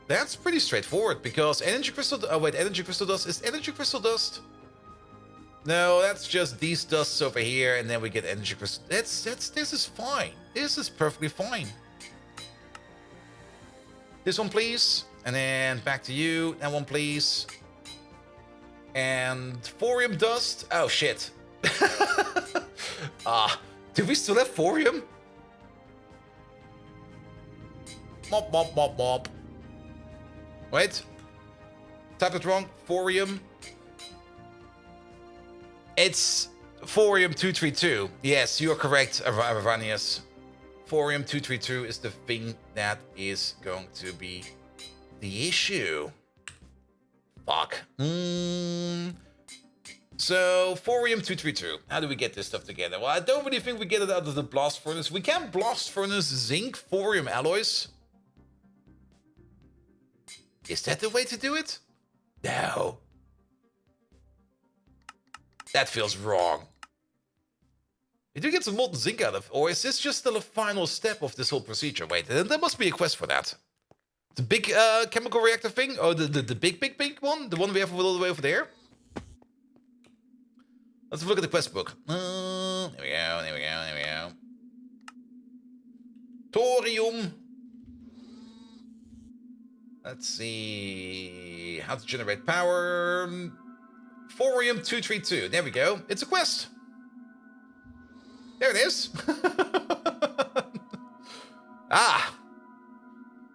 [SPEAKER 1] That's pretty straightforward, because energy crystal... Oh, wait, energy crystal dust. Is energy crystal dust? No, that's just these dusts over here, and then we get energy crystal... This is fine. This is perfectly fine. This one, please. And then back to you. That one, please. And thorium dust. Oh, shit. Do we still have thorium? Mop, mop, mop, mop. Wait. Typed it wrong. Thorium. It's thorium 232. Yes, you are correct, Avanius. Thorium 232 is the thing that is going to be the issue. Fuck. So, thorium 232. How do we get this stuff together? Well, I don't really think we get it out of the blast furnace. We can blast furnace zinc thorium alloys. Is that the way to do it? No. That feels wrong. We do get some molten zinc out of, or is this just still a final step of this whole procedure? Wait, there must be a quest for that. The big chemical reactor thing? Oh, the big one? The one we have all the way over there? Let's look at the quest book. There we go. Thorium. Let's see. How to generate power. Thorium 232. There we go. It's a quest. There it is.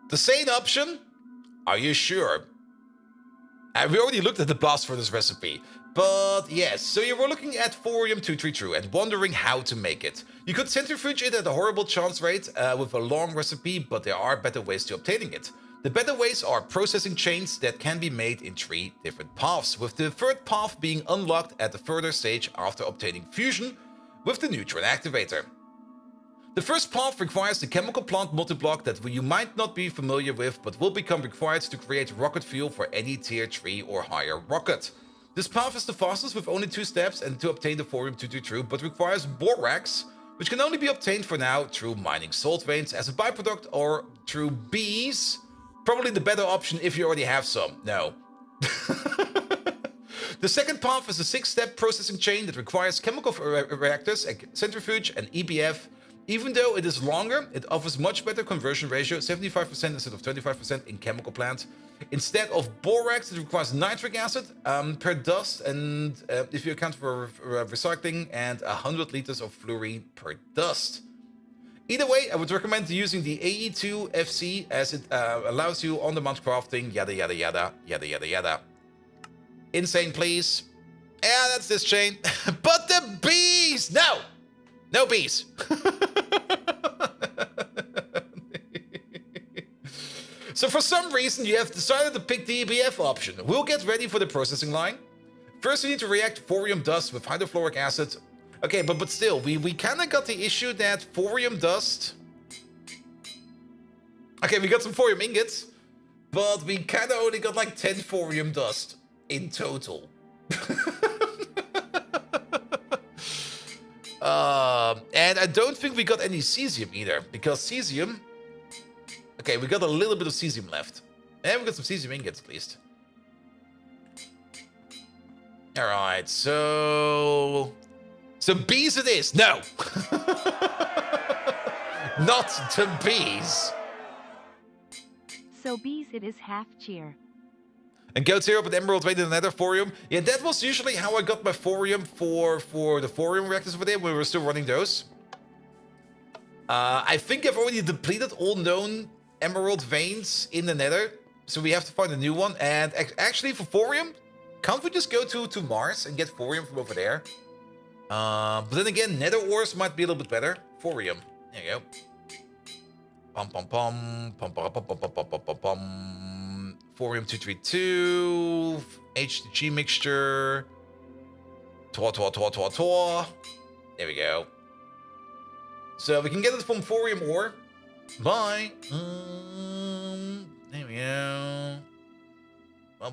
[SPEAKER 1] The same option? Are you sure? We already looked at the blast furnace recipe. But yes, so you were looking at thorium 232 and wondering how to make it. You could centrifuge it at a horrible chance rate with a long recipe, but there are better ways to obtaining it. The better ways are processing chains that can be made in 3 different paths, with the third path being unlocked at the further stage after obtaining fusion with the neutron activator. The first path requires the chemical plant multiblock that you might not be familiar with, but will become required to create rocket fuel for any tier 3 or higher rocket. This path is the fastest with only 2 steps and to obtain the thorium 232, but requires borax, which can only be obtained for now through mining salt veins as a byproduct or through bees. Probably the better option if you already have some. No. The second path is a 6-step processing chain that requires chemical reactors, a centrifuge, and EBF. Even though it is longer, it offers much better conversion ratio, 75% instead of 25% in chemical plants. Instead of borax, it requires nitric acid per dust, and if you account for recycling, and 100 liters of fluorine per dust. Either way, I would recommend using the AE2FC as it allows you on-demand crafting, yada yada yada, yada yada yada. Insane, please. Yeah, that's this chain. But the bees! No! No bees. So for some reason, you have decided to pick the EBF option. We'll get ready for the processing line. First, you need to react thorium dust with hydrofluoric acid. Okay, but still, we kind of got the issue that thorium dust... Okay, we got some thorium ingots, but we kind of only got like 10 thorium dust in total. And I don't think we got any cesium either, because cesium... Okay, we got a little bit of cesium left. And we got some cesium ingots at least. Alright, so bees it is. No! Not to bees.
[SPEAKER 2] So bees it is, half cheer.
[SPEAKER 1] And go to Europe with Emerald Vein and Nether thorium. Yeah, that was usually how I got my thorium for the thorium reactors over there when we were still running those. I think I've already depleted all known emerald veins in the Nether, so we have to find a new one. And actually, for thorium, can't we just go to Mars and get thorium from over there? But then again, Nether ores might be a little bit better. Thorium. There you go. Pum pum pum pum pum pum pum pum pum pum pum. Thorium 232, HTG mixture. Tor. There we go. So we can get it from thorium ore. Bye. There we go.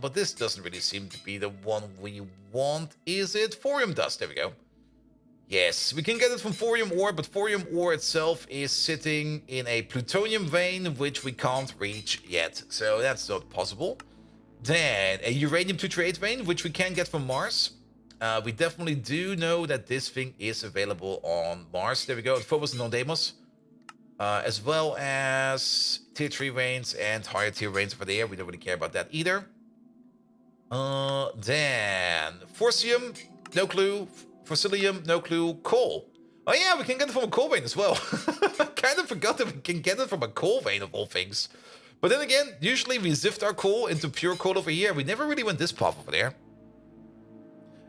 [SPEAKER 1] But this doesn't really seem to be the one we want, is it? Thorium dust, there we go. Yes, we can get it from thorium ore, but thorium ore itself is sitting in a plutonium vein, which we can't reach yet. So that's not possible. Then a uranium-238 vein, which we can get from Mars. We definitely do know that this thing is available on Mars. There we go, Phobos and on Deimos. As well as tier 3 veins and higher tier veins over there. We don't really care about that either. Then forcium, no clue. Fossilium, no clue. Coal. Oh yeah, we can get it from a coal vein as well. I kind of forgot that we can get it from a coal vein of all things. But then again, usually we zift our coal into pure coal over here. We never really went this path over there.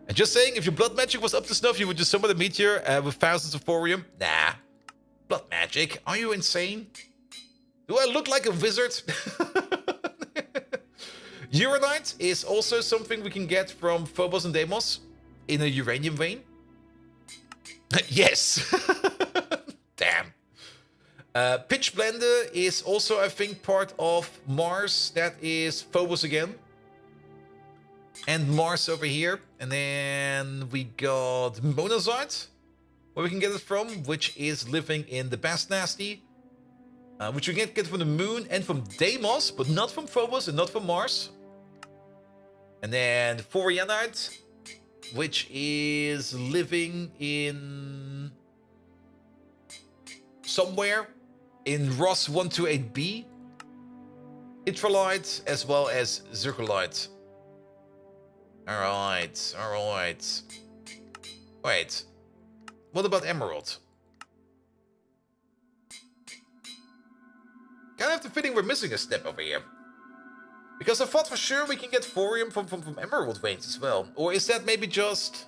[SPEAKER 1] And just saying, if your blood magic was up to snuff, you would just summon a meteor with thousands of thorium. Nah. Blood magic? Are you insane? Do I look like a wizard? Uranite is also something we can get from Phobos and Deimos in a uranium vein. Yes. Damn. Pitch Blender is also, I think, part of Mars. That is Phobos again. And Mars over here. And then we got Monazite, where we can get it from, which is living in the Bast Nasty. Which we can get from the Moon and from Deimos, but not from Phobos and not from Mars. And then Thorianite, which is living in somewhere in Ross 128b. Itrolite as well as Zircolite. Alright, alright. Wait. What about Emerald? Kind of have the feeling we're missing a step over here. Because I thought for sure we can get thorium from emerald veins as well. Or is that maybe just...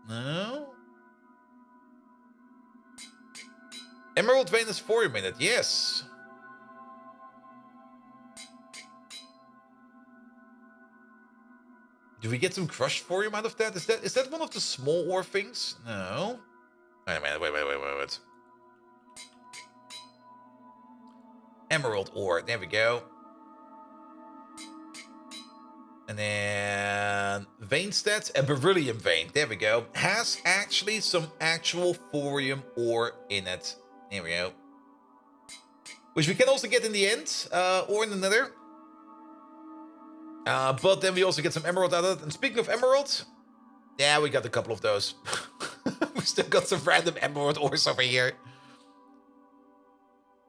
[SPEAKER 1] No? Emerald vein has thorium in it, yes. Do we get some crushed thorium out of that? Is that one of the small ore things? No. Wait a minute, wait. Emerald ore, there we go. And then vein stats, a beryllium vein, there we go. Has actually some actual thorium ore in it. There we go. Which we can also get in the end, or in the nether. But then we also get some emerald out of it. And speaking of emerald, yeah, we got a couple of those. We still got some random emerald ores over here.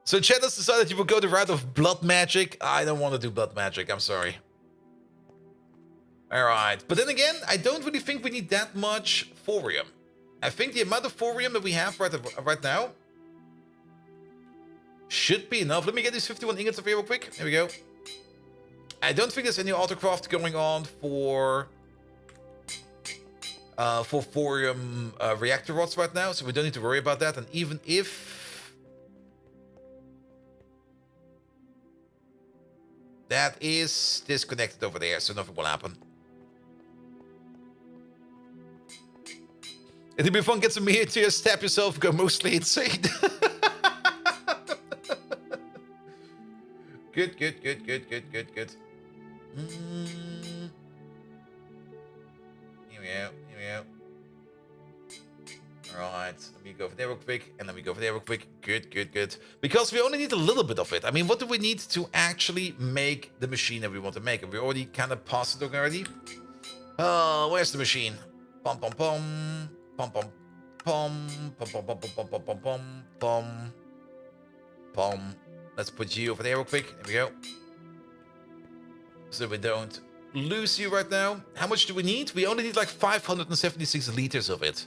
[SPEAKER 1] So Chad has decided you will go the route of blood magic. I don't want to do blood magic, I'm sorry. Alright, but then again, I don't really think we need that much thorium. I think the amount of thorium that we have right now should be enough. Let me get these 51 ingots over here real quick. There we go. I don't think there's any autocraft going on for thorium reactor rods right now, so we don't need to worry about that. And even if that is disconnected over there, so nothing will happen. It'll be fun, get some here to stab yourself, go mostly insane. Good. Here we go. Alright, let me go over there real quick, and then we go over there real quick. Good. Because we only need a little bit of it. I mean, what do we need to actually make the machine that we want to make? And we already kind of passed it already. Oh, where's the machine? Pom. Let's put you over there real quick. There we go. So we don't lose you right now. How much do we need? We only need like 576 liters of it.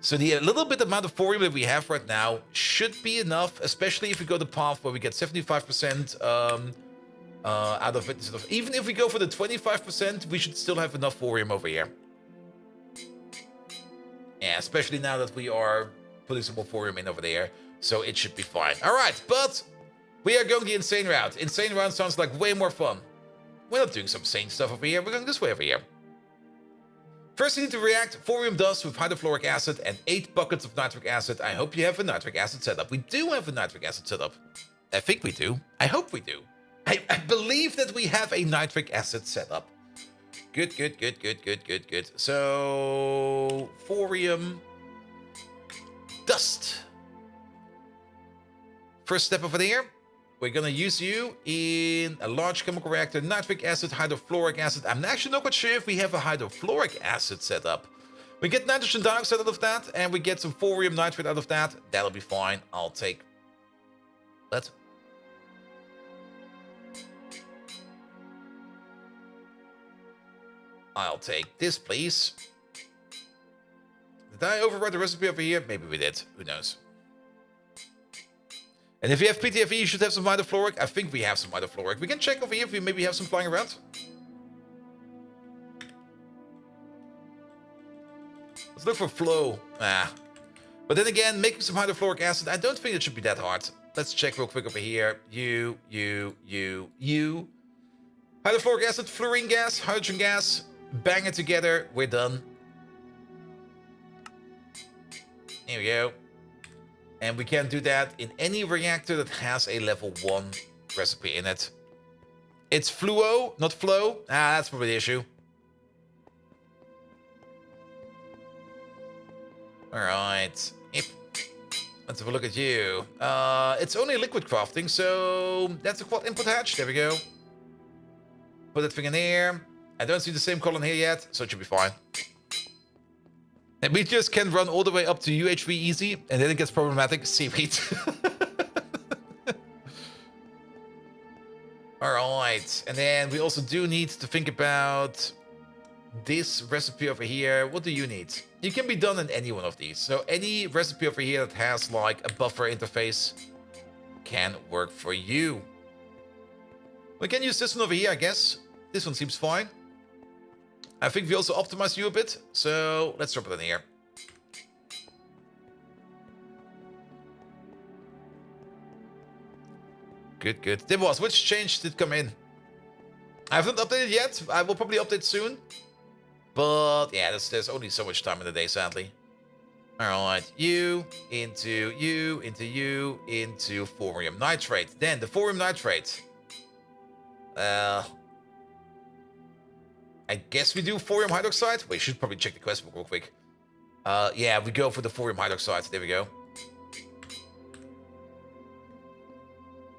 [SPEAKER 1] So the little bit amount of thorium that we have right now should be enough, especially if we go the path where we get 75% out of it. Even if we go for the 25%, we should still have enough thorium over here. Yeah, especially now that we are putting some more thorium in over there. So it should be fine. All right, but we are going the insane route. Insane route sounds like way more fun. We're not doing some insane stuff over here. We're going this way over here. First, you need to react thorium dust with hydrofluoric acid and 8 buckets of nitric acid. I hope you have a nitric acid setup. We do have a nitric acid setup. I think we do. I hope we do. I believe that we have a nitric acid setup. Good. So, thorium dust. First step over there. We're gonna use you in a large chemical reactor, nitric acid, hydrofluoric acid. I'm actually not quite sure if we have a hydrofluoric acid set up. We get nitrogen dioxide out of that, and we get some thorium nitrate out of that. That'll be fine. I'll take that. I'll take this, please. Did I overwrite the recipe over here? Maybe we did. Who knows? And if you have PTFE, you should have some hydrofluoric. I think we have some hydrofluoric. We can check over here if we maybe have some flying around. Let's look for flow. But then again, making some hydrofluoric acid, I don't think it should be that hard. Let's check real quick over here. You. Hydrofluoric acid, fluorine gas, hydrogen gas. Bang it together. We're done. Here we go. And we can do that in any reactor that has a level 1 recipe in it. It's fluo, not flow. That's probably the issue. Alright. Yep. Let's have a look at you. It's only liquid crafting, so that's a quad input hatch. There we go. Put that thing in there. I don't see the same column here yet, so it should be fine. And we just can run all the way up to UHV easy, and then it gets problematic. Seaweed. Alright, and then we also do need to think about this recipe over here. What do you need? You can be done in any one of these. So any recipe over here that has like a buffer interface can work for you. We can use this one over here, I guess. This one seems fine. I think we also optimized you a bit, so let's drop it in here. Good. There was. Which change did come in? I haven't updated yet. I will probably update soon. But yeah, there's only so much time in the day, sadly. Alright, you, into thorium nitrate. Then the thorium nitrate. I guess we do thorium hydroxide. We should probably check the quest book real quick. Yeah, we go for the thorium hydroxide. There we go.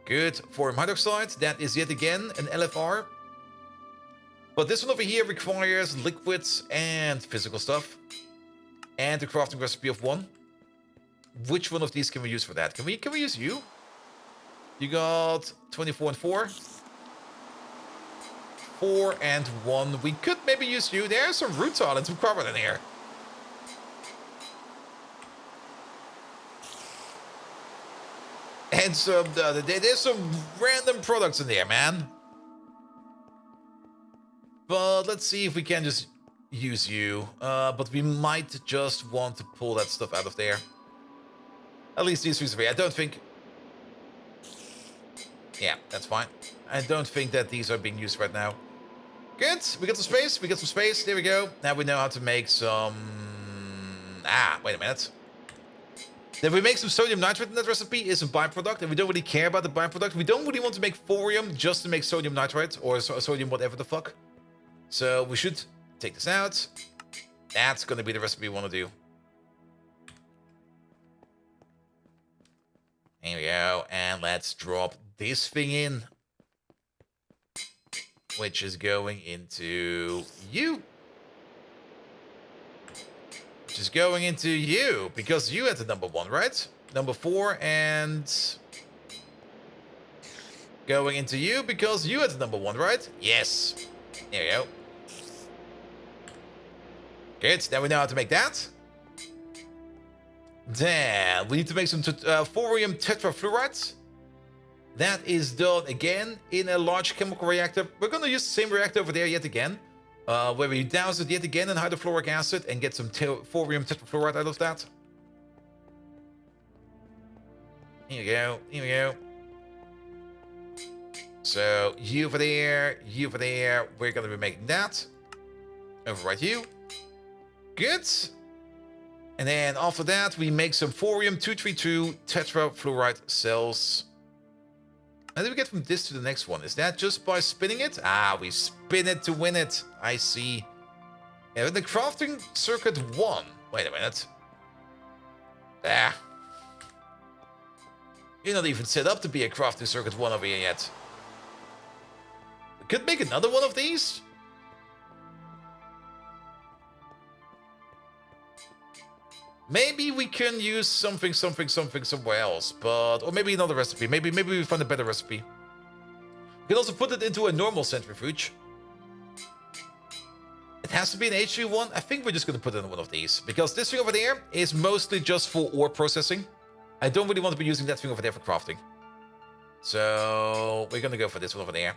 [SPEAKER 1] Good. Thorium hydroxide. That is yet again an LFR. But this one over here requires liquids and physical stuff. And the crafting recipe of 1. Which one of these can we use for that? Can we use you? You got 24 and 4. 4 and 1. We could maybe use you. There's some rutile and some carbon in here. And some there's some random products in there, man. But let's see if we can just use you. But we might just want to pull that stuff out of there. At least these things. I don't think... Yeah, that's fine. I don't think that these are being used right now. Good. We got some space. There we go. Now we know how to make some... wait a minute. Then we make some sodium nitrate in that recipe is a byproduct, and we don't really care about the byproduct. We don't really want to make thorium just to make sodium nitrate, or sodium whatever the fuck. So we should take this out. That's going to be the recipe we want to do. Here we go. And let's drop this thing in. Which is going into you. Which is going into you. Because you had the number 1, right? Number 4 and... Going into you because you had the number 1, right? Yes. There we go. Good. Now we know how to make that. Then we need to make some thorium tetrafluoride. That is done again in a large chemical reactor. We're going to use the same reactor over there yet again. Where we douse it yet again in hydrofluoric acid and get some thorium tetrafluoride out of that. Here we go. So, you over there. We're going to be making that. Overwrite you. Good. And then after that, we make some thorium 232 tetrafluoride cells. How do we get from this to the next one? Is that just by spinning it? Ah, we spin it to win it. I see. Yeah, the crafting circuit 1. Wait a minute. Ah. You're not even set up to be a crafting circuit 1 over here yet. We could make another one of these. Maybe we can use something somewhere else, but or maybe another recipe. Maybe we find a better recipe. We can also put it into a normal centrifuge. It has to be an HV one. I think we're just going to put it in one of these because this thing over there is mostly just for ore processing. I don't really want to be using that thing over there for crafting. So we're going to go for this one over there.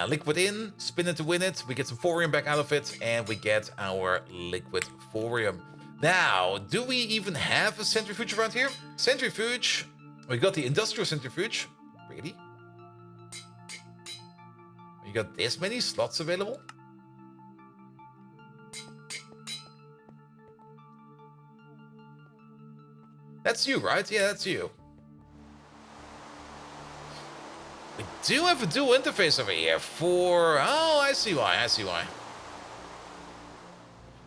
[SPEAKER 1] Liquid in, spin it to win it. We get some thorium back out of it, and we get our liquid thorium. Now, do we even have a centrifuge around here? Centrifuge. We got the industrial centrifuge. Really? You got this many slots available? That's you, right? Yeah, that's you. We do have a dual interface over here for... Oh, I see why, I see why.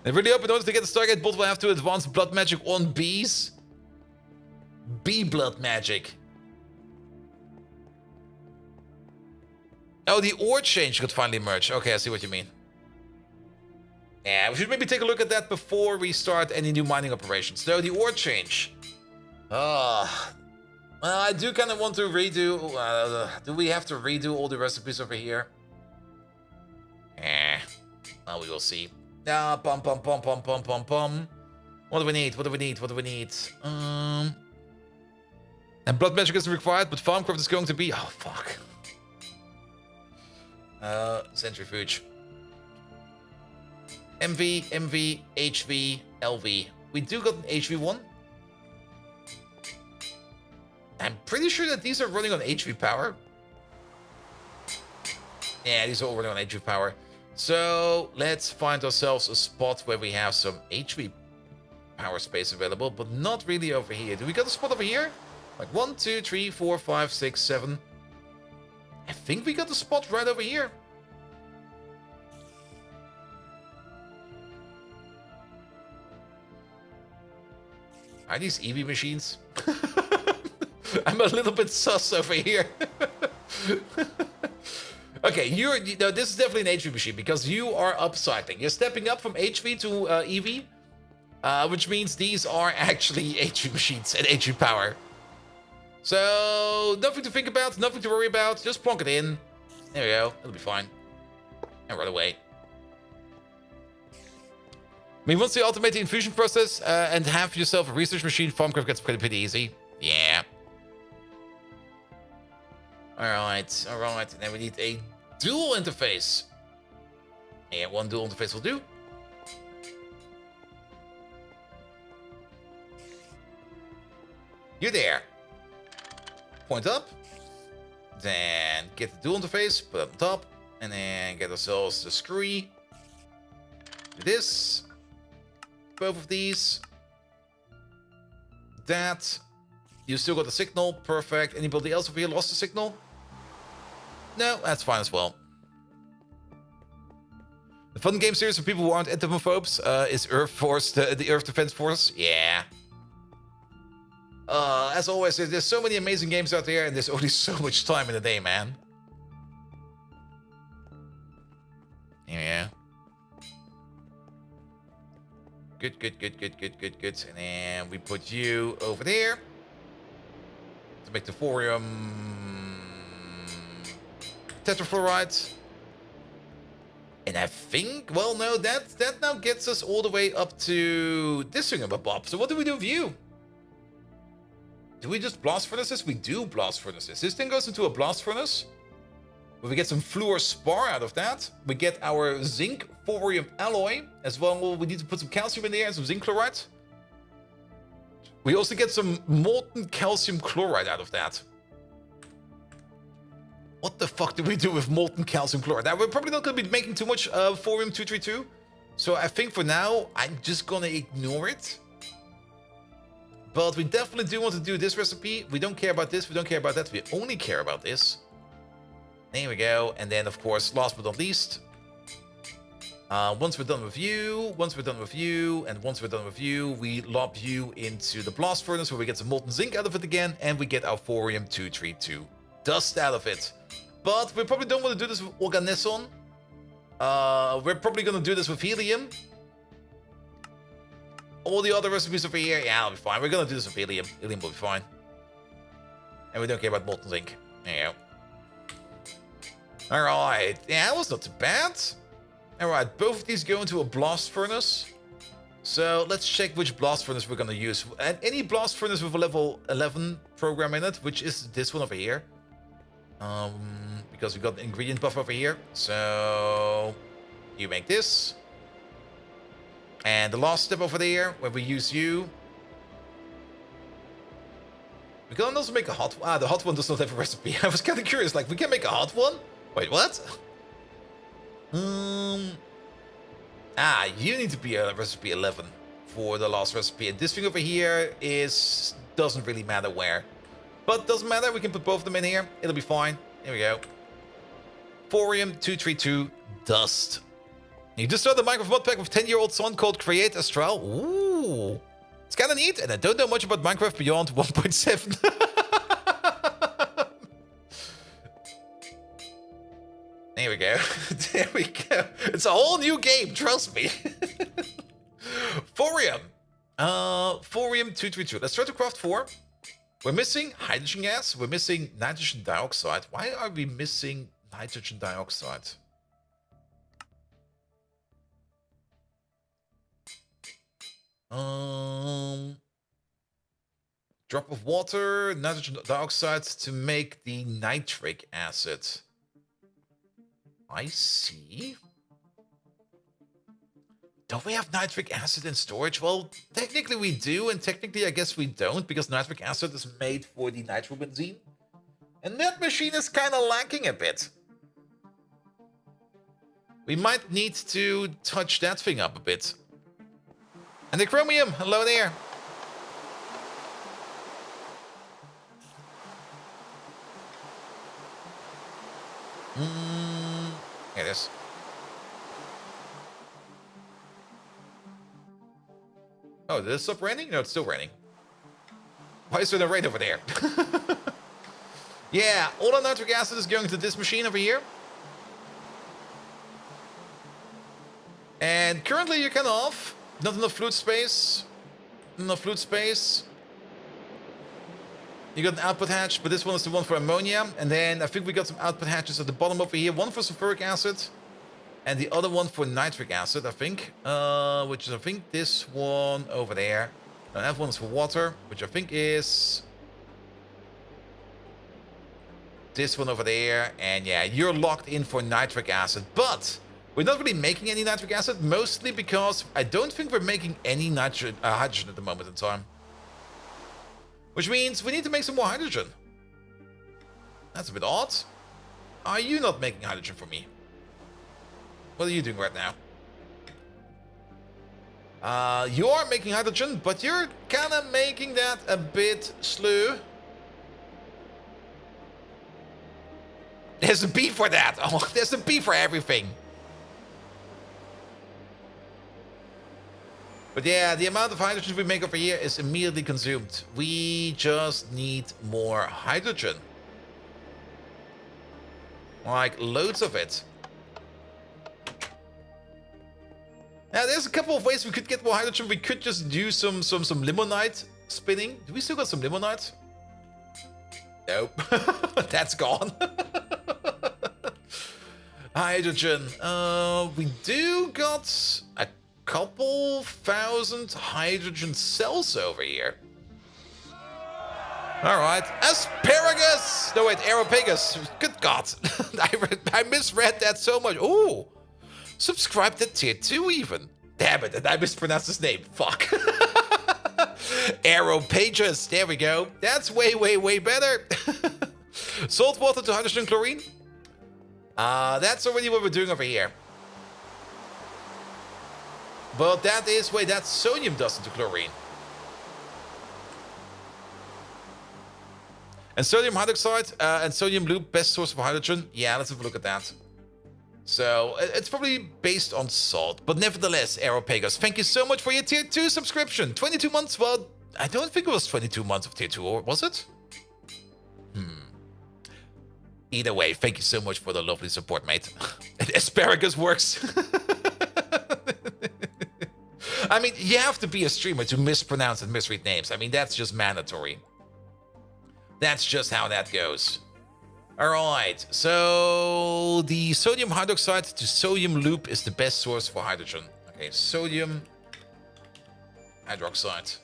[SPEAKER 1] I really hope in order to get the Stargate bot, we'll have to advance blood magic on bees. Bee blood magic. Oh, the ore change could finally merge. Okay, I see what you mean. Yeah, we should maybe take a look at that before we start any new mining operations. So, the ore change. Well, I do kind of want to redo... do we have to redo all the recipes over here? Well, we will see. Pum. What do we need? And blood magic isn't required, but farmcraft is going to be... Oh, fuck. Centrifuge. MV, HV, LV. We do got an HV one. I'm pretty sure that these are running on HV power. Yeah, these are all running on HV power. So let's find ourselves a spot where we have some HV power space available, but not really over here. Do we got a spot over here? Like 1, 2, 3, 4, 5, 6, 7. I think we got a spot right over here. Are these EV machines? I'm a little bit sus over here. Okay, this is definitely an HV machine because you are upcycling. You're stepping up from HV to EV, which means these are actually HV machines at HV power. So, nothing to think about, nothing to worry about. Just plonk it in. There we go. It'll be fine. And run away. I mean, once you automate the infusion process and have yourself a research machine, farmcraft gets pretty easy. Yeah. Alright. And then we need a dual interface. Yeah, one dual interface will do. You're there. Point up. Then get the dual interface, put it on top. And then get ourselves the screw. Do this. Both of these. That. You still got the signal. Perfect. Anybody else over here lost the signal? No, that's fine as well. The fun game series for people who aren't entomophobes is Earth Force, the Earth Defense Force. Yeah. As always, there's so many amazing games out there, and there's only so much time in the day, man. Yeah. Good. And then we put you over there to make the thorium tetrafluoride. And I think, well, no, that now gets us all the way up to this thingamabob. So what do we do with you? Do we just blast furnaces? We do blast furnaces. This thing goes into a blast furnace. We get some fluor spar out of that. We get our zinc thorium alloy as well. We need to put some calcium in there and some zinc chloride. We also get some molten calcium chloride out of that. What the fuck do we do with molten calcium chloride? Now, we're probably not going to be making too much thorium 232. So I think for now, I'm just going to ignore it. But we definitely do want to do this recipe. We don't care about this. We don't care about that. We only care about this. There we go. And then, of course, last but not least, once we're done with you, once we're done with you, and once we're done with you, we lob you into the blast furnace where we get some molten zinc out of it again, and we get our thorium-232 dust out of it. But we probably don't want to do this with Organesson. We're probably going to do this with helium. All the other recipes over here, yeah, it'll be fine. We're going to do this with helium. Helium will be fine. And we don't care about molten zinc. There you go. Alright, yeah, that was not too bad. Alright, both of these go into a blast furnace. So let's check which blast furnace we're going to use. And any blast furnace with a level 11 program in it, which is this one over here. Because we got the ingredient buff over here. So you make this. And the last step over there, where we use you. We can also make a hot one. The hot one does not have a recipe. I was kind of curious, like, we can make a hot one? Wait, what? You need to be a recipe 11 for the last recipe. And this thing over here doesn't really matter where. But doesn't matter, we can put both of them in here. It'll be fine. Here we go. Thorium-232 dust. You just started the Minecraft mod pack with 10-year-old son called Create Astral. Ooh. It's kind of neat, and I don't know much about Minecraft beyond 1.7. There we go. There we go. It's a whole new game, trust me. Thorium. Thorium-232. Let's try to craft 4. We're missing hydrogen gas. We're missing nitrogen dioxide. Why are we missing nitrogen dioxide? Drop of water, nitrogen dioxide to make the nitric acid. I see. Don't we have nitric acid in storage? Well, technically we do, and technically I guess we don't, because nitric acid is made for the nitrobenzene. And that machine is kind of lacking a bit. We might need to touch that thing up a bit. And the chromium, hello there. Here it is. Oh, did it stop raining? No, it's still raining. Why is there no rain over there? Yeah, all the nitric acid is going to this machine over here. And currently you're kind of off. Not enough fluid space. Not enough fluid space. You got an output hatch, but this one is the one for ammonia. And then I think we got some output hatches at the bottom over here. One for sulfuric acid. And the other one for nitric acid, I think. Which is, I think, this one over there. And that one is for water, which I think is this one over there. And yeah, you're locked in for nitric acid. But we're not really making any nitric acid, mostly because I don't think we're making any hydrogen at the moment in time. Which means we need to make some more hydrogen. That's a bit odd. Are you not making hydrogen for me? What are you doing right now? You are making hydrogen, but you're kind of making that a bit slow. There's a B for that. Oh, there's a B for everything. But yeah, the amount of hydrogen we make over here is immediately consumed. We just need more hydrogen. Like, loads of it. Now, there's a couple of ways we could get more hydrogen. We could just do some limonite spinning. Do we still got some limonite? Nope. That's gone. Hydrogen. We do got a couple thousand hydrogen cells over here. Alright. Asparagus! No, wait, Aeropagus. Good God. I misread that so much. Ooh. Subscribe to tier 2 even. Damn it, and I mispronounced his name. Fuck. Aeropagus. There we go. That's way, way, way better. Salt water to hydrogen chlorine. That's already what we're doing over here. But that is, wait, that's sodium dust into chlorine. And sodium hydroxide and sodium loop, best source of hydrogen. Yeah, let's have a look at that. So it's probably based on salt, but nevertheless, Aeropagos, thank you so much for your tier 2 subscription. 22 months. Well, I don't think it was 22 months of tier 2, or was it? Either way, thank you so much for the lovely support, mate. Asparagus works. I mean, you have to be a streamer to mispronounce and misread names. I mean, that's just mandatory. That's just how that goes. Alright, so the sodium hydroxide to sodium loop is the best source for hydrogen. Okay, sodium hydroxide.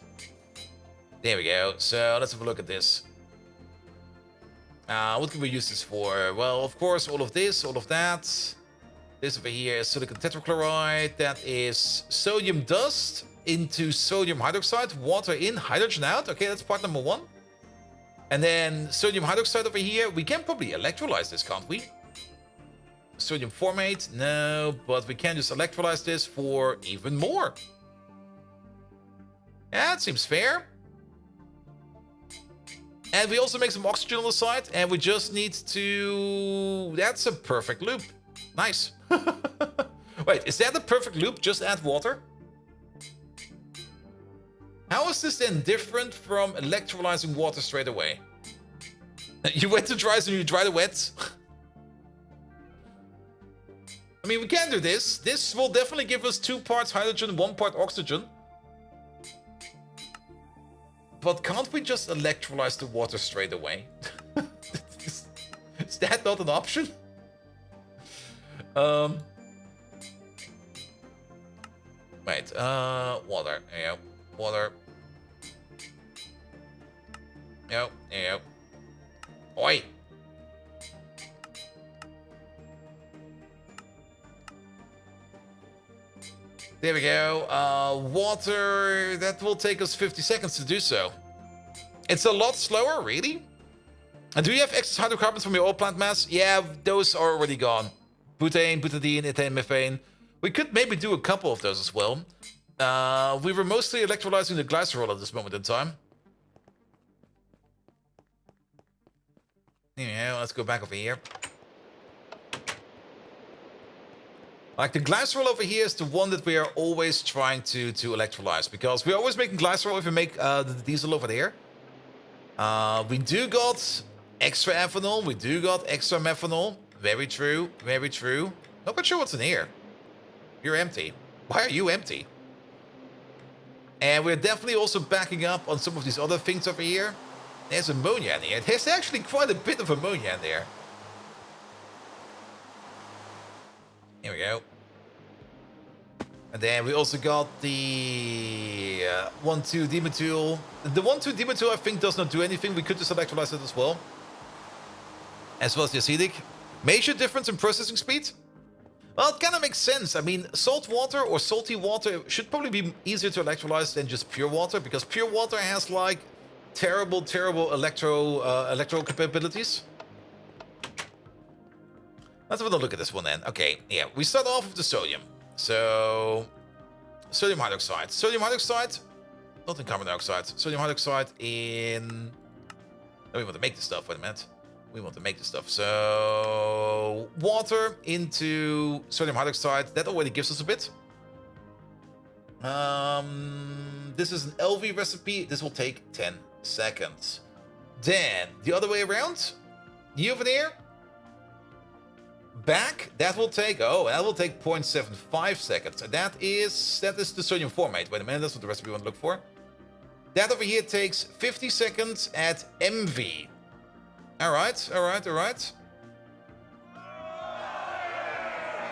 [SPEAKER 1] There we go. So let's have a look at this. What can we use this for? Well, of course, all of this, all of that. This over here is silicon tetrachloride. That is sodium dust into sodium hydroxide. Water in, hydrogen out. Okay, that's part number 1. And then sodium hydroxide over here. We can probably electrolyze this, can't we? Sodium formate? No, but we can just electrolyze this for even more. Yeah, that seems fair. And we also make some oxygen on the side, and we just need to... That's a perfect loop. Nice. Wait, is that a perfect loop? Just add water? How is this then different from electrolyzing water straight away? You wet the dries and you dry the wets? I mean, we can do this. This will definitely give us 2 parts hydrogen, 1 part oxygen. But can't we just electrolyze the water straight away? Is that not an option? Wait, water. There you go. Water. There you go. Oi! There we go. Water, that will take us 50 seconds to do so. It's a lot slower, really? And do you have excess hydrocarbons from your oil plant mass? Yeah, those are already gone. Butane, butadiene, ethane, methane. We could maybe do a couple of those as well. We were mostly electrolyzing the glycerol at this moment in time. Yeah, let's go back over here. Like, the glycerol over here is the one that we are always trying to electrolyze, because we're always making glycerol if we make the diesel over there. We do got extra ethanol, we do got extra methanol. Very true, very true. Not quite sure what's in here. You're empty. Why are you empty? And we're definitely also backing up on some of these other things over here. There's ammonia in here. There's actually quite a bit of ammonia in there. Here we go. And then we also got the 1,2-dimethyl. The 1,2-dimethyl, I think, does not do anything. We could just electrolyze it as well. As well as the acetic. Major difference in processing speed? Well, it kind of makes sense. I mean, salt water or salty water should probably be easier to electrolyze than just pure water, because pure water has, like, terrible electro capabilities. Let's have a look at this one then. Okay, yeah, we start off with the sodium. So, sodium hydroxide. Sodium hydroxide, not in carbon dioxide. Sodium hydroxide in... Oh, we want to make this stuff. Wait a minute. We want to make this stuff. So, water into sodium hydroxide. That already gives us a bit. This is an LV recipe. This will take 10 seconds. Then, the other way around. You over there. Back, that will take 0.75 seconds. And that is the sodium formate. Wait a minute, that's what the recipe we want to look for. That over here takes 50 seconds at MV. Alright.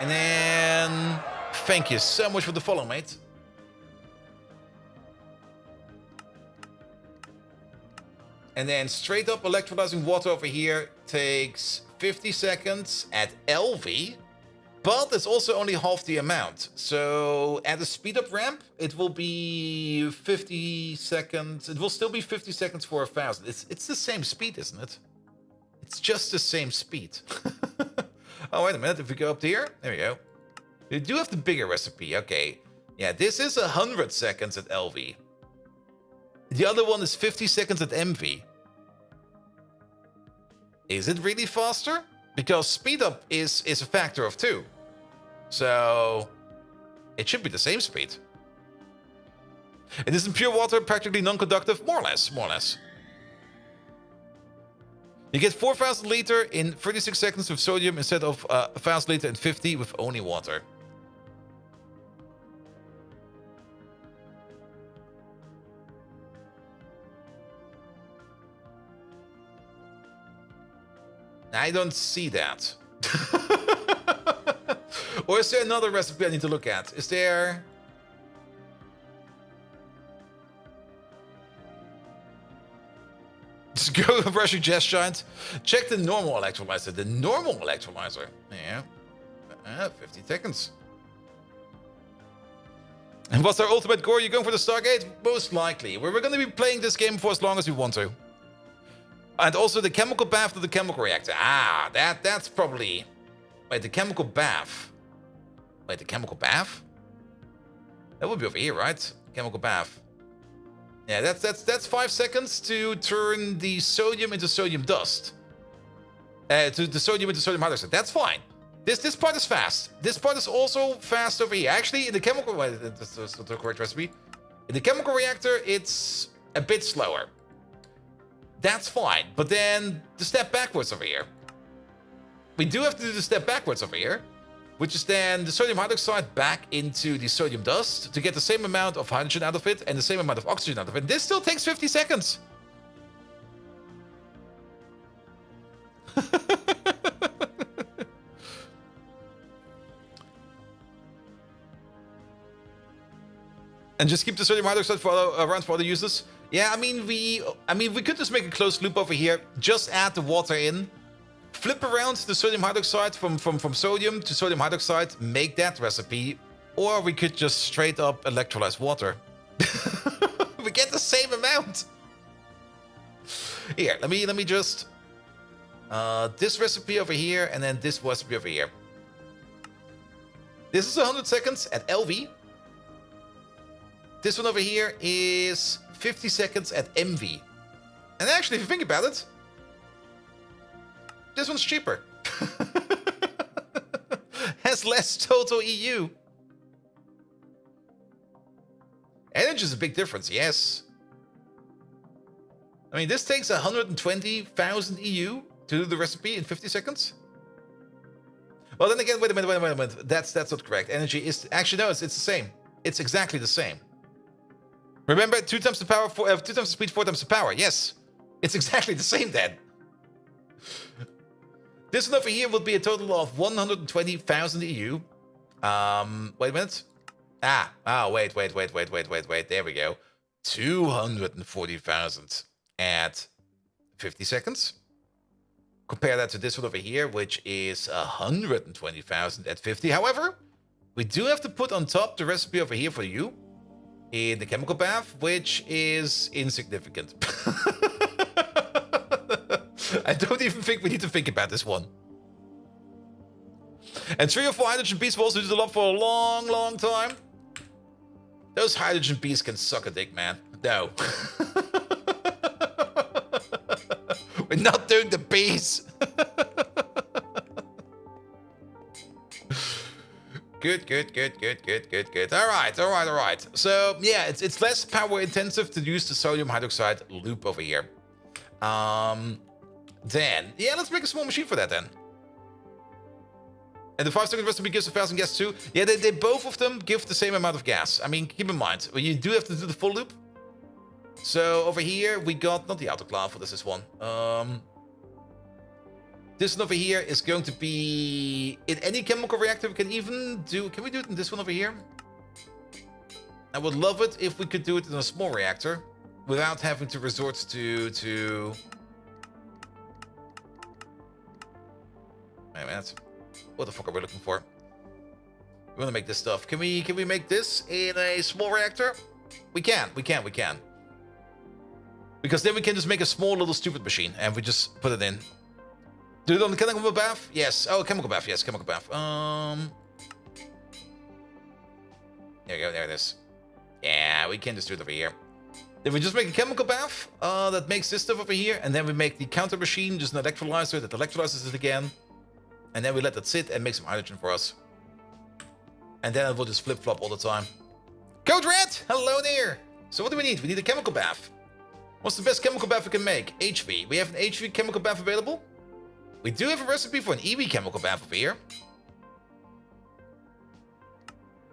[SPEAKER 1] And then, thank you so much for the follow, mate. And then straight up electrolyzing water over here takes 50 seconds at LV, but it's also only half the amount. So at a speed up ramp, it will be 50 seconds. It will still be 50 seconds for 1,000. It's the same speed, isn't it? It's just the same speed. Oh, wait a minute. If we go up here, there we go. We do have the bigger recipe. Okay. Yeah, this is 100 seconds at LV. The other one is 50 seconds at MV. Is it really faster? Because speed up is a factor of 2. So it should be the same speed. It is in pure water, practically non-conductive, more or less, more or less. You get 4,000 liter in 36 seconds with sodium instead of 1,000 liter in 50 with only water. I don't see that. Or is there another recipe I need to look at? Is there... Just go to Russian Jazz Giant. Check the normal electrolyzer. The normal electrolyzer. Yeah. 50 seconds. And what's our ultimate goal? You're going for the Stargate? Most likely. We're going to be playing this game for as long as we want to. And also the chemical bath to the chemical reactor. Ah, that's probably... Wait, the chemical bath. Wait, the chemical bath? That would be over here, right? Chemical bath. Yeah, that's 5 seconds to turn the sodium into sodium dust. To the sodium into sodium hydroxide. That's fine. This part is fast. This part is also fast over here. Actually, in the chemical... Wait, that's the correct recipe. In the chemical reactor, it's a bit slower. That's fine. But then the step backwards over here. We do have to do the step backwards over here, which is then the sodium hydroxide back into the sodium dust to get the same amount of hydrogen out of it and the same amount of oxygen out of it. This still takes 50 seconds. And just keep the sodium hydroxide for around for other uses. Yeah, I mean we could just make a closed loop over here. Just add the water in. Flip around the sodium hydroxide from sodium to sodium hydroxide, make that recipe, or we could just straight up electrolyze water. We get the same amount. Here, let me just this recipe over here and then this recipe over here. This is 100 seconds at LV. This one over here is 50 seconds at MV. And actually, if you think about it, this one's cheaper. Has less total EU. Energy is a big difference, yes. I mean, this takes 120,000 EU to do the recipe in 50 seconds. Well, then again, wait a minute. That's not correct. Energy is... Actually, no, it's the same. It's exactly the same. Remember, 2 times the power, 2 times the speed, 4 times the power. Yes. It's exactly the same then. This one over here would be a total of 120,000 EU. Wait a minute. Wait. There we go. 240,000 at 50 seconds. Compare that to this one over here, which is 120,000 at 50. However, we do have to put on top the recipe over here for you in the chemical bath, which is insignificant. I don't even think we need to think about this one. And 3 or 4 hydrogen bees will also do the lot for a long, long time. Those hydrogen bees can suck a dick, man. No. We're not doing the bees. Good. All right. So, yeah, it's less power intensive to use the sodium hydroxide loop over here. Then, yeah, let's make a small machine for that then. And the 5-second recipe gives 1,000 gas too. Yeah, they both of them give the same amount of gas. I mean, keep in mind, you do have to do the full loop. So over here, we got, not the autoclave, what is this one? This one over here is going to be in any chemical reactor. We can even do, can we do it in this one over here? I would love it if we could do it in a small reactor without having to resort to... Wait a minute. What the fuck are we looking for? We want to make this stuff. Can we make this in a small reactor? We can. Because then we can just make a small little stupid machine and we just put it in. Do it on the chemical bath? Yes. Oh, chemical bath. Yes, chemical bath. There we go. There it is. Yeah, we can just do it over here. Then we just make a chemical bath that makes this stuff over here. And then we make the counter machine, just an electrolyzer that electrolyzes it again. And then we let that sit and make some hydrogen for us. And then it will just flip-flop all the time. Code Red! Hello there! So what do we need? We need a chemical bath. What's the best chemical bath we can make? HV. We have an HV chemical bath available. We do have a recipe for an EV chemical bath over here.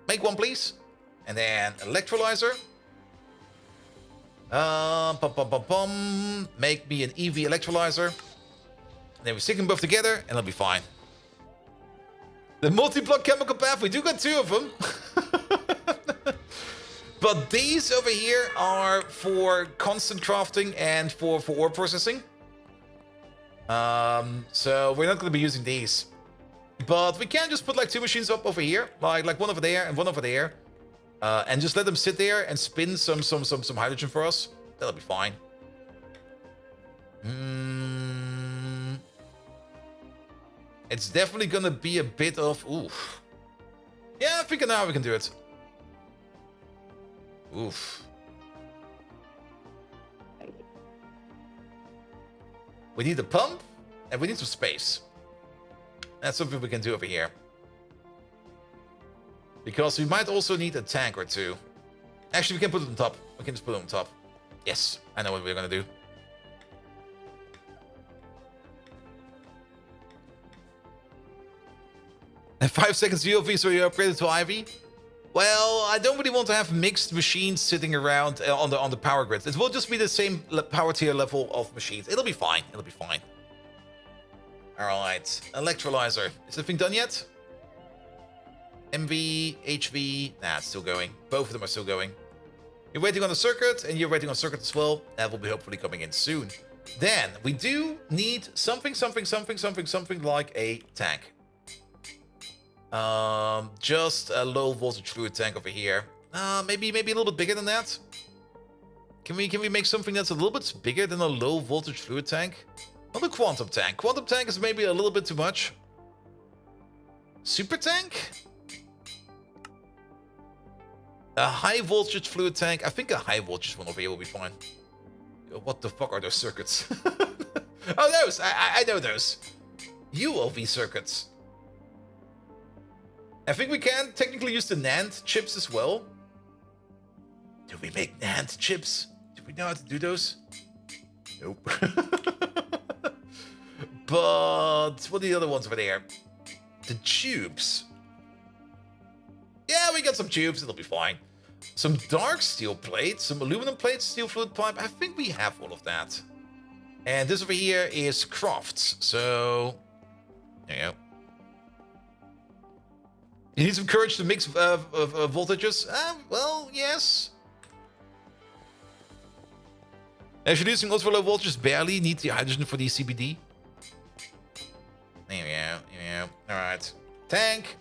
[SPEAKER 1] Make one, please. And then electrolyzer. Make me an EV electrolyzer. And then we stick them both together and it'll be fine. The multi-block chemical bath, we do got 2 of them. But these over here are for constant crafting and for ore processing. So we're not going to be using these. But we can just put like 2 machines up over here. Like one over there and one over there. And just let them sit there and spin some hydrogen for us. That'll be fine. It's definitely gonna be a bit of oof. Yeah, I think I know how we can do it. Oof. We need a pump and we need some space. That's something we can do over here. Because we might also need a tank or 2. Actually, we can put it on top. We can just put it on top. Yes, I know what we're gonna do. And 5 seconds ULV, so you upgraded to Ivy? Well, I don't really want to have mixed machines sitting around on the power grid. It will just be the same power tier level of machines. It'll be fine. It'll be fine. All right, electrolyzer. Is the thing done yet? MV, HV. Nah, it's still going. Both of them are still going. You're waiting on the circuit, and you're waiting on circuit as well. That will be hopefully coming in soon. Then we do need something like a tank. Just a low voltage fluid tank over here. Maybe a little bit bigger than that. Can we make something that's a little bit bigger than a low voltage fluid tank? Not a quantum tank. Quantum tank is maybe a little bit too much. Super tank? A high voltage fluid tank. I think a high voltage one over here will be fine. What the fuck are those circuits? Oh, those! I know those. ULV circuits. I think we can technically use the NAND chips as well. Do we make NAND chips? Do we know how to do those? Nope. But what are the other ones over there? The tubes. Yeah, we got some tubes. It'll be fine. Some dark steel plates, some aluminum plates, steel fluid pipe. I think we have all of that. And this over here is crafts. So, there you go. You need some courage to mix voltages? Well, yes. Introducing ultra low voltages barely need the hydrogen for the CBD. There we go. Alright. Tank.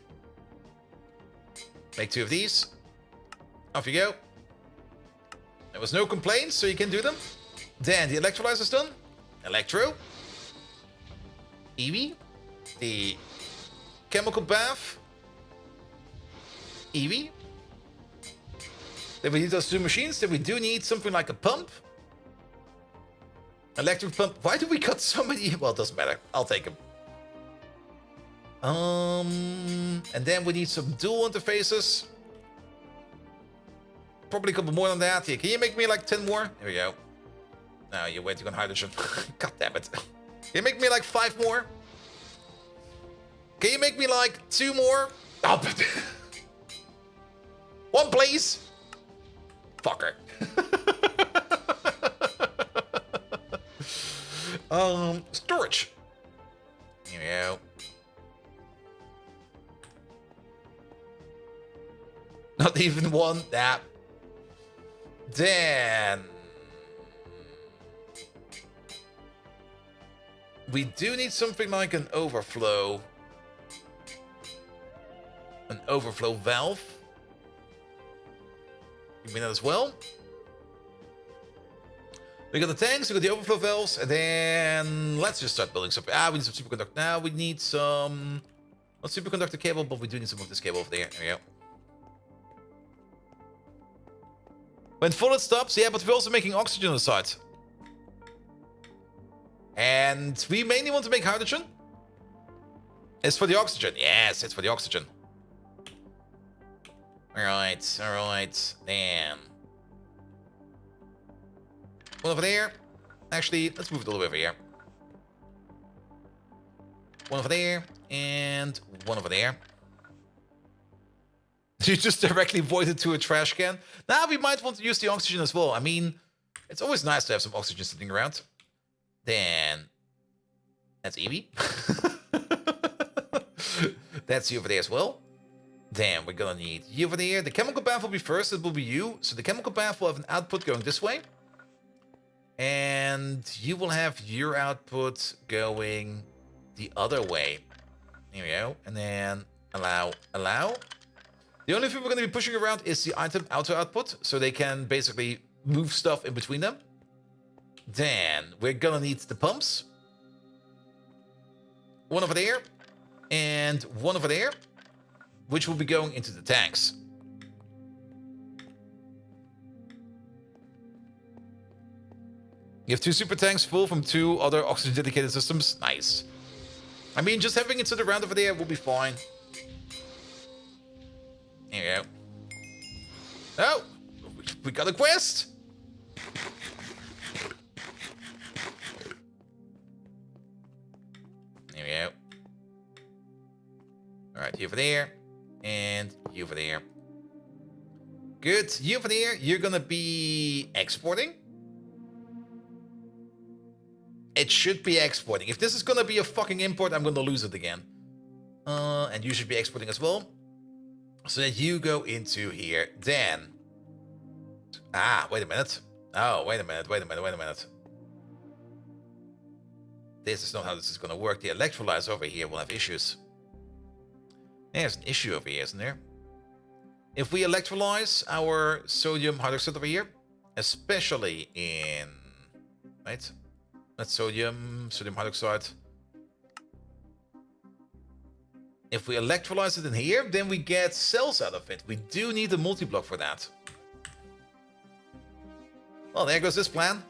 [SPEAKER 1] Make 2 of these. Off you go. There was no complaints, so you can do them. Then the electrolyzer's done. Electro. Eevee. The chemical bath. Eevee. Then we need those 2 machines. Then we do need something like a pump. Electric pump. Why do we cut so many? Well, it doesn't matter. I'll take them. And then we need some dual interfaces. Probably a couple more than that. Here, can you make me like 10 more? There we go. No, you're waiting on hydrogen. God damn it. Can you make me like 5 more? Can you make me like 2 more? Oh, but 1, please. Fucker. Storage. Here we go. Not even 1. That. Then we do need something like an overflow. An overflow valve. Give me that as well. We got the tanks, we got the overflow valves, and then let's just start building something. We need some superconductor. Now we need some not superconductor cable, but we do need some of this cable over there. There we go. When full, it stops. Yeah, but we're also making oxygen on the side. And we mainly want to make hydrogen. It's for the oxygen. Yes, it's for the oxygen. Alright, alright. Damn. One over there. Actually, let's move it all the way over here. One over there. And one over there. You just directly voided to a trash can. Now we might want to use the oxygen as well. I mean, it's always nice to have some oxygen sitting around. Then that's Evie. That's you over there as well. Then we're gonna need you over there. The chemical bath will be first. It will be you. So the chemical bath will have an output going this way. And you will have your output going the other way. Here we go. And then allow. The only thing we're going to be pushing around is the item auto output. So they can basically move stuff in between them. Then we're going to need the pumps. One over there. And one over there. Which will be going into the tanks. You have 2 super tanks full from 2 other oxygen dedicated systems. Nice. I mean, just having it sit around over there will be fine. Here we go. Oh! We got a quest! There we go. Alright, you over there. And you over there. Good. You over there, you're gonna be exporting. It should be exporting. If this is gonna be a fucking import, I'm gonna lose it again. And you should be exporting as well. So that you go into here. Then. Ah, wait a minute. Oh, wait a minute. This is not how this is gonna work. The electrolyzer over here will have issues. There's an issue over here, isn't there? If we electrolyze our sodium hydroxide over here, especially in... Right? That's sodium hydroxide. If we electrolyze it in here, then we get cells out of it. We do need a multi-block for that. Well, there goes this plan.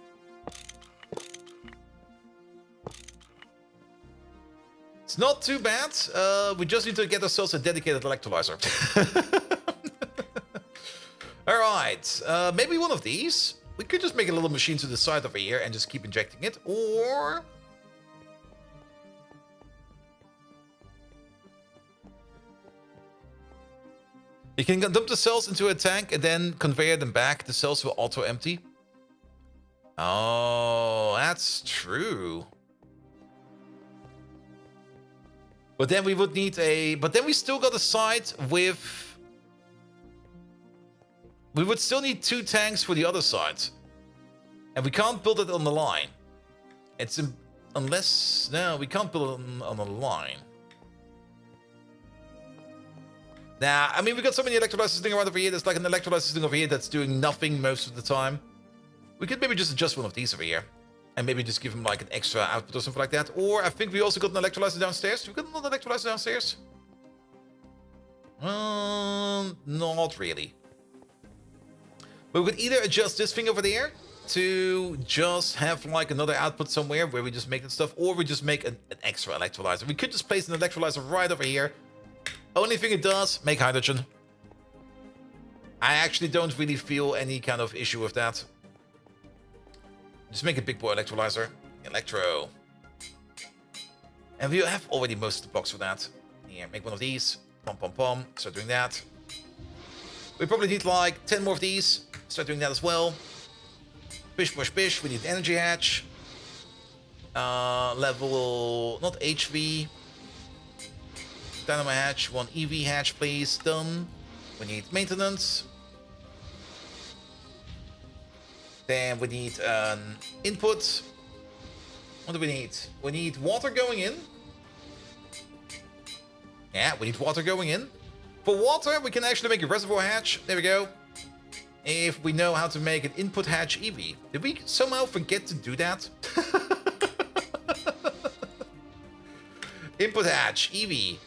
[SPEAKER 1] It's not too bad. We just need to get ourselves a dedicated electrolyzer. Alright, maybe one of these. We could just make a little machine to the side over here and just keep injecting it. Or... you can dump the cells into a tank and then conveyor them back. The cells will auto-empty. Oh, that's true. But then we would need a... but then we still got a site with... we would still need 2 tanks for the other side. And we can't build it on the line. It's... unless... no, we can't build it on the line. Nah, I mean, we got so many electrolyzers sitting around over here. There's like an electrolyzer sitting over here that's doing nothing most of the time. We could maybe just adjust one of these over here. And maybe just give him like an extra output or something like that. Or I think we also got an electrolyzer downstairs. We got another electrolyzer downstairs? Not really. But we could either adjust this thing over there to just have like another output somewhere where we just make that stuff. Or we just make an extra electrolyzer. We could just place an electrolyzer right over here. Only thing it does, make hydrogen. I actually don't really feel any kind of issue with that. Just make a big boy electrolyzer. Electro. And we have already most of the blocks for that. Here, make one of these. Pom pom pom. Start doing that. We probably need like 10 more of these. Start doing that as well. Bish, bush, bish. We need energy hatch. Level... not HV. Dynamo hatch. 1 EV hatch, please. Done. We need maintenance. Then we need an input. What do we need? We need water going in. Yeah, we need water going in. For water, we can actually make a reservoir hatch. There we go. If we know how to make an input hatch EV. Did we somehow forget to do that? Input hatch EV.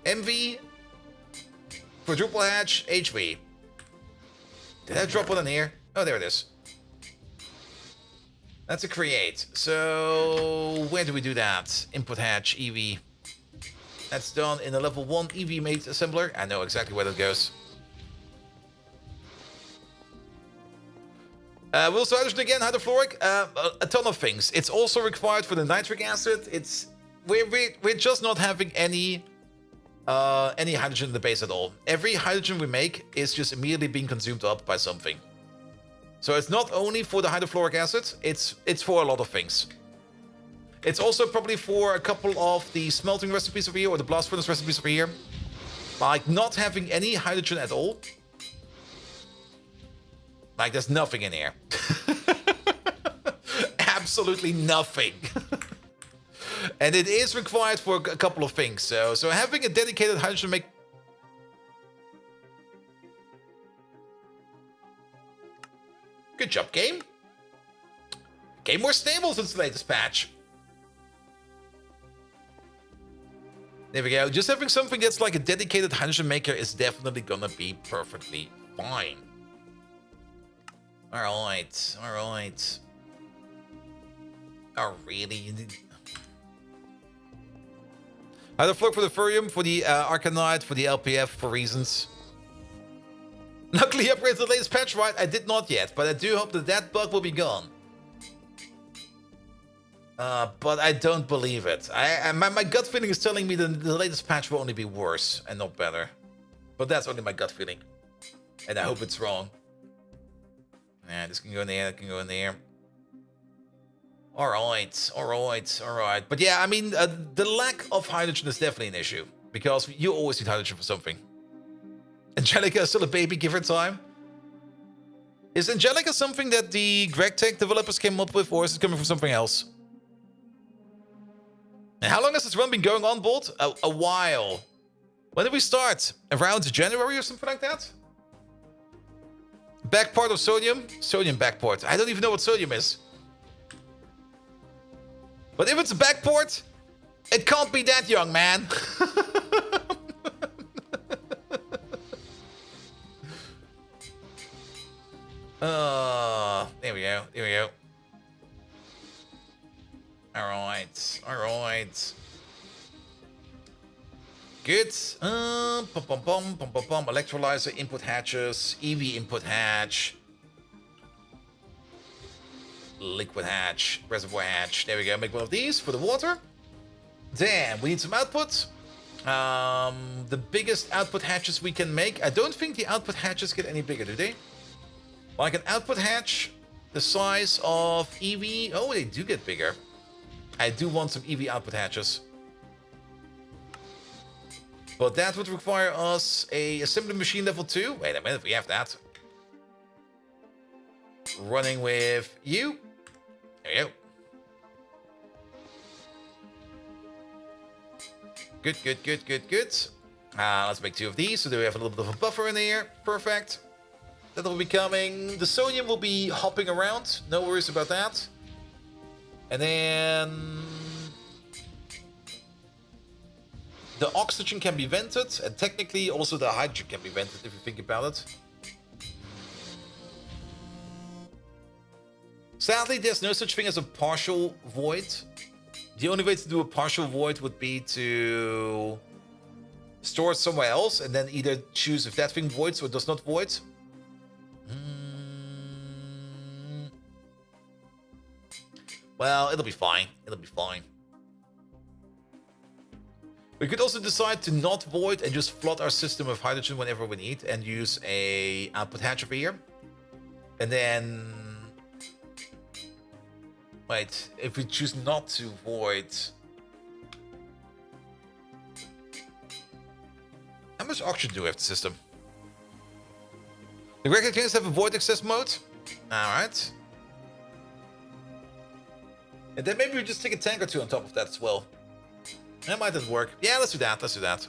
[SPEAKER 1] MV. Quadruple hatch HV. Did I drop one in here? Oh, there it is. That's a create. So where do we do that? Input hatch, EV. That's done in a level 1 EV mate assembler. I know exactly where that goes. Will hydrogen again, hydrofluoric? A ton of things. It's also required for the nitric acid. We're just not having any hydrogen in the base at all. Every hydrogen we make is just immediately being consumed up by something. So it's not only for the hydrofluoric acid, it's for a lot of things. It's also probably for a couple of the smelting recipes over here, or the blast furnace recipes over here. Like, not having any hydrogen at all. Like, there's nothing in here. Absolutely nothing. And it is required for a couple of things. So having a dedicated hydrogen make... Good job, game. Game more stable since the latest patch. There we go. Just having something that's like a dedicated hydrogen maker is definitely gonna be perfectly fine. Alright, alright. Oh, really? Hydrofluoric for the Furium, for the Arcanite, for the LPF, for reasons. Luckily upgraded to the latest patch, right? I did not yet, but I do hope that that bug will be gone. But I don't believe it. My gut feeling is telling me that the latest patch will only be worse and not better. But that's only my gut feeling. And I hope it's wrong. Yeah, this can go in there, that can go in there. Alright, alright, alright. But yeah, I mean, the lack of hydrogen is definitely an issue. Because you always need hydrogen for something. Angelica is still a baby, give her time. Is Angelica something that the GregTech developers came up with, or is it coming from something else? And how long has this run been going on, Bolt? A while. When did we start? Around January or something like that? Backport of sodium? Sodium backport. I don't even know what sodium is. But if it's a backport, it can't be that young, man. There we go. There we go. Alright. Alright. Good. Electrolyzer input hatches. EV input hatch. Liquid hatch. Reservoir hatch. There we go. Make one of these for the water. Damn, we need some output. The biggest output hatches we can make. I don't think the output hatches get any bigger, do they? Like an output hatch the size of EV. Oh, they do get bigger. I do want some EV output hatches. But that would require us a assembly machine level 2. Wait a minute, we have that. Running with you. There you go. Good, good, good, good, good. Let's make 2 of these, so that we have a little bit of a buffer in here. Perfect. That will be coming. The sodium will be hopping around. No worries about that. And then... the oxygen can be vented, and technically also the hydrogen can be vented if you think about it. Sadly, there's no such thing as a partial void. The only way to do a partial void would be to store it somewhere else and then either choose if that thing voids or does not void. Well, it'll be fine. It'll be fine. We could also decide to not void and just flood our system with hydrogen whenever we need and use a output hatch over here. And then... wait, if we choose not to void... how much oxygen do we have in the system? The regular cans have a void access mode. Alright. And then maybe we just take a tank or 2 on top of that as well. That might not work. Yeah, let's do that. Let's do that.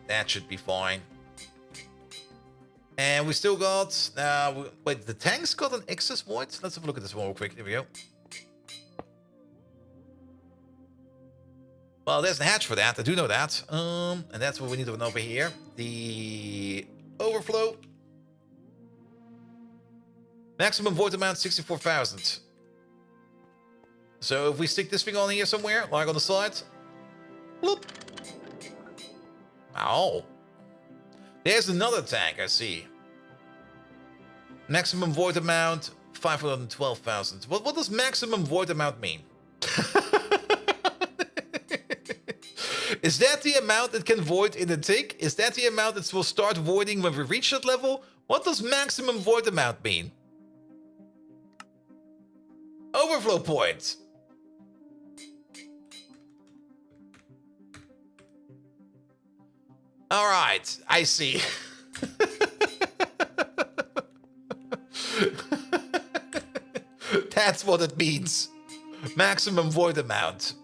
[SPEAKER 1] That should be fine. And we still got... wait, the tank's got an excess void? Let's have a look at this one real quick. Here we go. Well, there's a hatch for that. I do know that. And that's what we need to run over here. The overflow. Maximum void amount 64,000. So if we stick this thing on here somewhere, like on the side. Bloop. Ow. There's another tank, I see. Maximum void amount 512,000. What does maximum void amount mean? Is that the amount it can void in a tick? Is that the amount it will start voiding when we reach that level? What does maximum void amount mean? Overflow point. Alright, I see. That's what it means. Maximum void amount.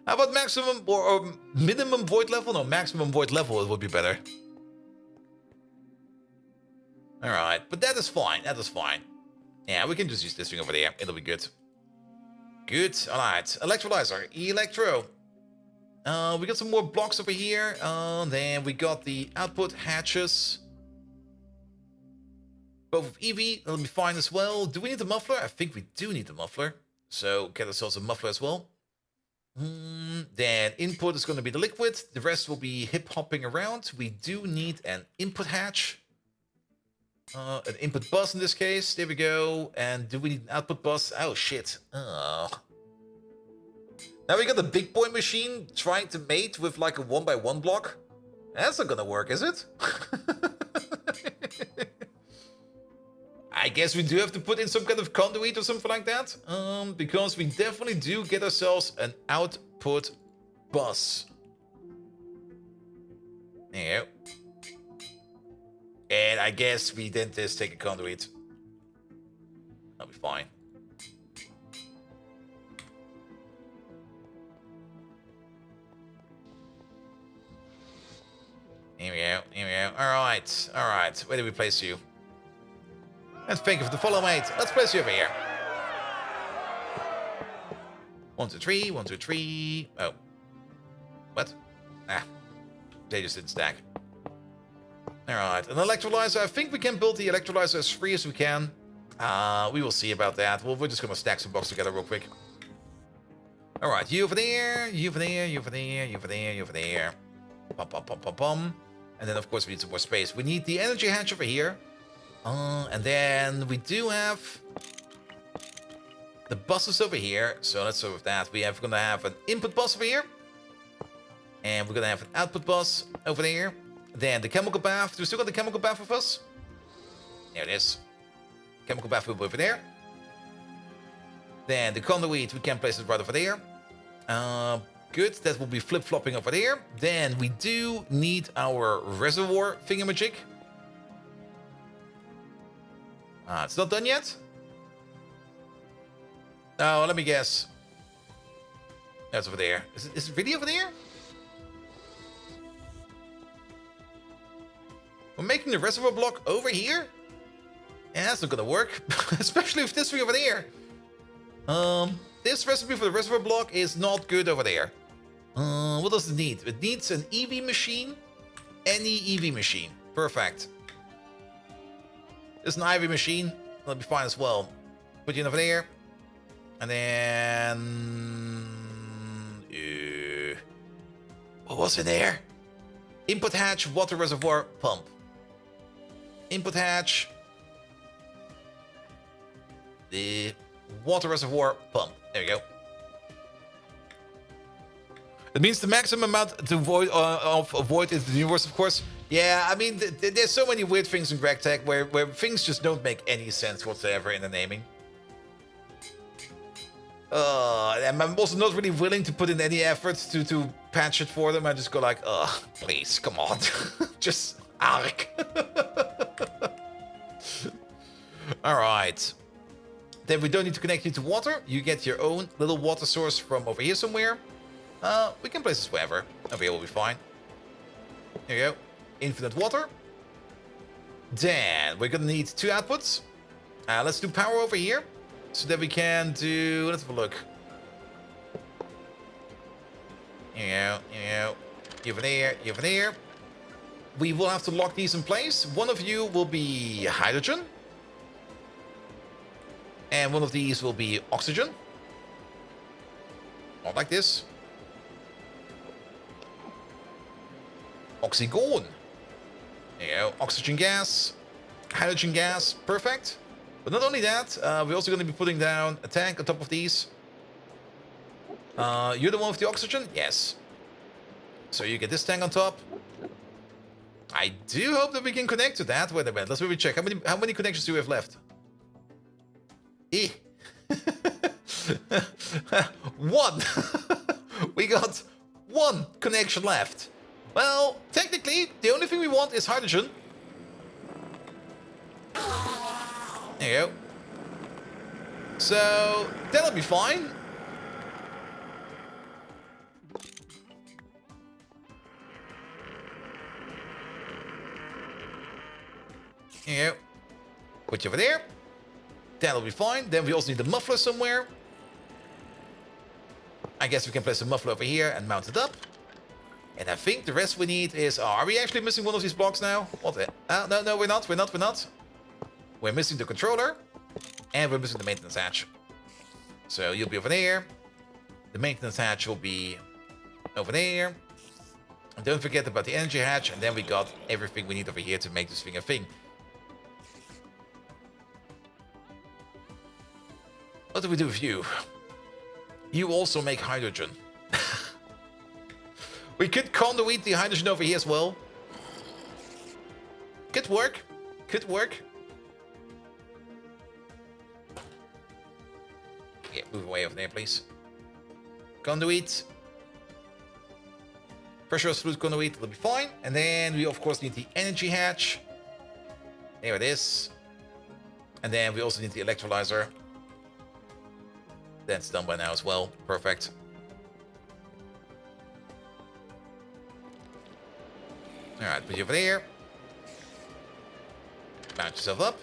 [SPEAKER 1] How about maximum or minimum void level? No, maximum void level, it would be better. Alright, but that is fine. That is fine. Yeah, we can just use this thing over there. It'll be good. Good. Alright. Electrolyzer. Electro. We got some more blocks over here. Then we got the output hatches. Both of EV. That'll be fine as well. Do we need the muffler? I think we do need the muffler. So get ourselves a muffler as well. Then input is going to be the liquid. The rest will be hip-hopping around. We do need an input hatch. An input bus in this case. There we go. And do we need an output bus? Oh, shit. Oh. Now we got the big boy machine trying to mate with like a 1x1 block. That's not gonna work, is it? I guess we do have to put in some kind of conduit or something like that. Because we definitely do get ourselves an output bus. There you go. And I guess we then just take a conduit. That'll be fine. Here we go, here we go. Alright, alright. Where do we place you? Let's think of the follow, mate. Let's place you over here. 1, 2, 3, 1, 2, 3. Oh. What? Ah. They just didn't stack. Alright, an electrolyzer. I think we can build the electrolyzer as free as we can. We will see about that. Well, we're just gonna stack some blocks together real quick. Alright, you over there, you over there, you over there, you over there, you over there. Pum, pum, pum, pum, pum. And then, of course, we need some more space. We need the energy hatch over here. And then we do have the buses over here. So let's start with that. We're going to have an input bus over here. And we're going to have an output bus over there. Then the chemical bath. Do we still got the chemical bath with us? There it is. Chemical bath will be over there. Then the conduit, we can place it right over there. Good, that will be flip-flopping over there. Then we do need our reservoir thingamajig. It's not done yet? Oh, let me guess. That's over there. Is it really over there? We're making the reservoir block over here? Yeah, that's not gonna work. Especially with this thing over there. This recipe for the reservoir block is not good over there. What does it need? It needs an EV machine. Any EV machine. Perfect. There's an IV machine. That'll be fine as well. Put you in over there. And then... what was in there? Input hatch, water reservoir, pump. Input hatch. The water reservoir, pump. There you go. That means the maximum amount to void of void into the universe, of course. Yeah, I mean, there's so many weird things in GregTech where things just don't make any sense whatsoever in the naming. And I'm also not really willing to put in any efforts to patch it for them. I just go like, please, come on. Just arc. Alright. Then we don't need to connect you to water. You get your own little water source from over here somewhere. We can place this wherever. Over here will be fine. There you go. Infinite water. Then we're gonna need 2 outputs. Let's do power over here. So that we can do... let's have a look. You over there, you over there. We will have to lock these in place. One of you will be hydrogen. And one of these will be oxygen. Not like this. Oxygon. There you go. Oxygen gas. Hydrogen gas. Perfect. But not only that, we're also going to be putting down a tank on top of these. You're the one with the oxygen? Yes. So you get this tank on top. I do hope that we can connect to that. Wait a minute. Let's maybe check. How many connections do we have left? One. We got one connection left. Well, technically, the only thing we want is hydrogen. There you go. So, that'll be fine. There you go. Put you over there. That'll be fine. Then we also need the muffler somewhere. I guess we can place a muffler over here and mount it up. And I think the rest we need is... Oh, are we actually missing one of these blocks now? What the... no, we're not. We're not. We're missing the controller. And we're missing the maintenance hatch. So you'll be over there. The maintenance hatch will be over there. And don't forget about the energy hatch. And then we got everything we need over here to make this thing a thing. What do we do with you? You also make hydrogen. We could conduit the hydrogen over here as well. Could work. Could work. Yeah, move away over there, please. Conduit. Pressurized fluid conduit will be fine. And then we, of course, need the energy hatch. There it is. And then we also need the electrolyzer. That's done by now as well. Perfect. Alright, put you over there. Mount yourself up.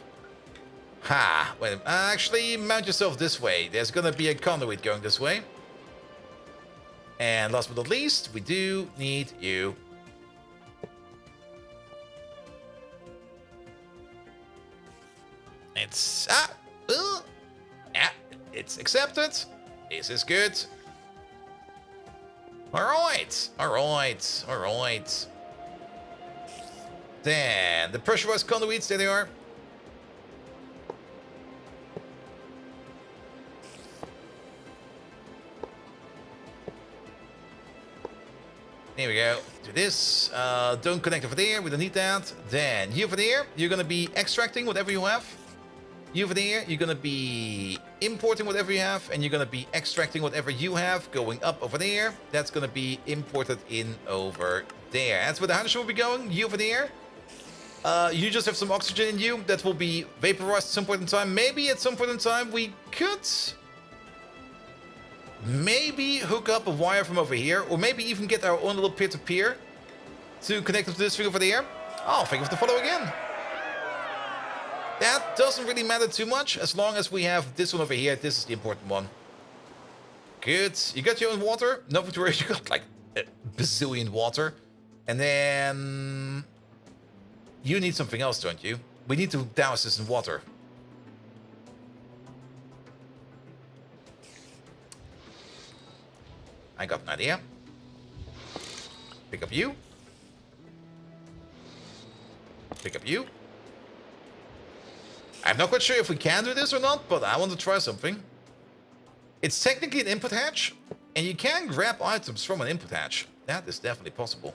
[SPEAKER 1] Ha! Wait a minute. Actually, mount yourself this way. There's gonna be a conduit going this way. And last but not least, we do need you. It's... yeah, it's accepted. This is good. Alright. Then, the pressurized conduits, there they are. There we go. Do this. Don't connect over there. We don't need that. Then, you over there, you're going to be extracting whatever you have. You over there, you're going to be importing whatever you have. And you're going to be extracting whatever you have. Going up over there. That's going to be imported in over there. That's where the hydrogen will be going. You over there. You just have some oxygen in you that will be vaporized at some point in time. Maybe at some point in time we could maybe hook up a wire from over here, or maybe even get our own little peer-to-peer to connect up to this thing over there. Oh, think of the follow again. That doesn't really matter too much as long as we have this one over here. This is the important one. Good. You got your own water. Nothing to worry. You got like a bazillion water. And then you need something else, don't you? We need to douse this in water. I got an idea. Pick up you. Pick up you. I'm not quite sure if we can do this or not, but I want to try something. It's technically an input hatch, and you can grab items from an input hatch. That is definitely possible.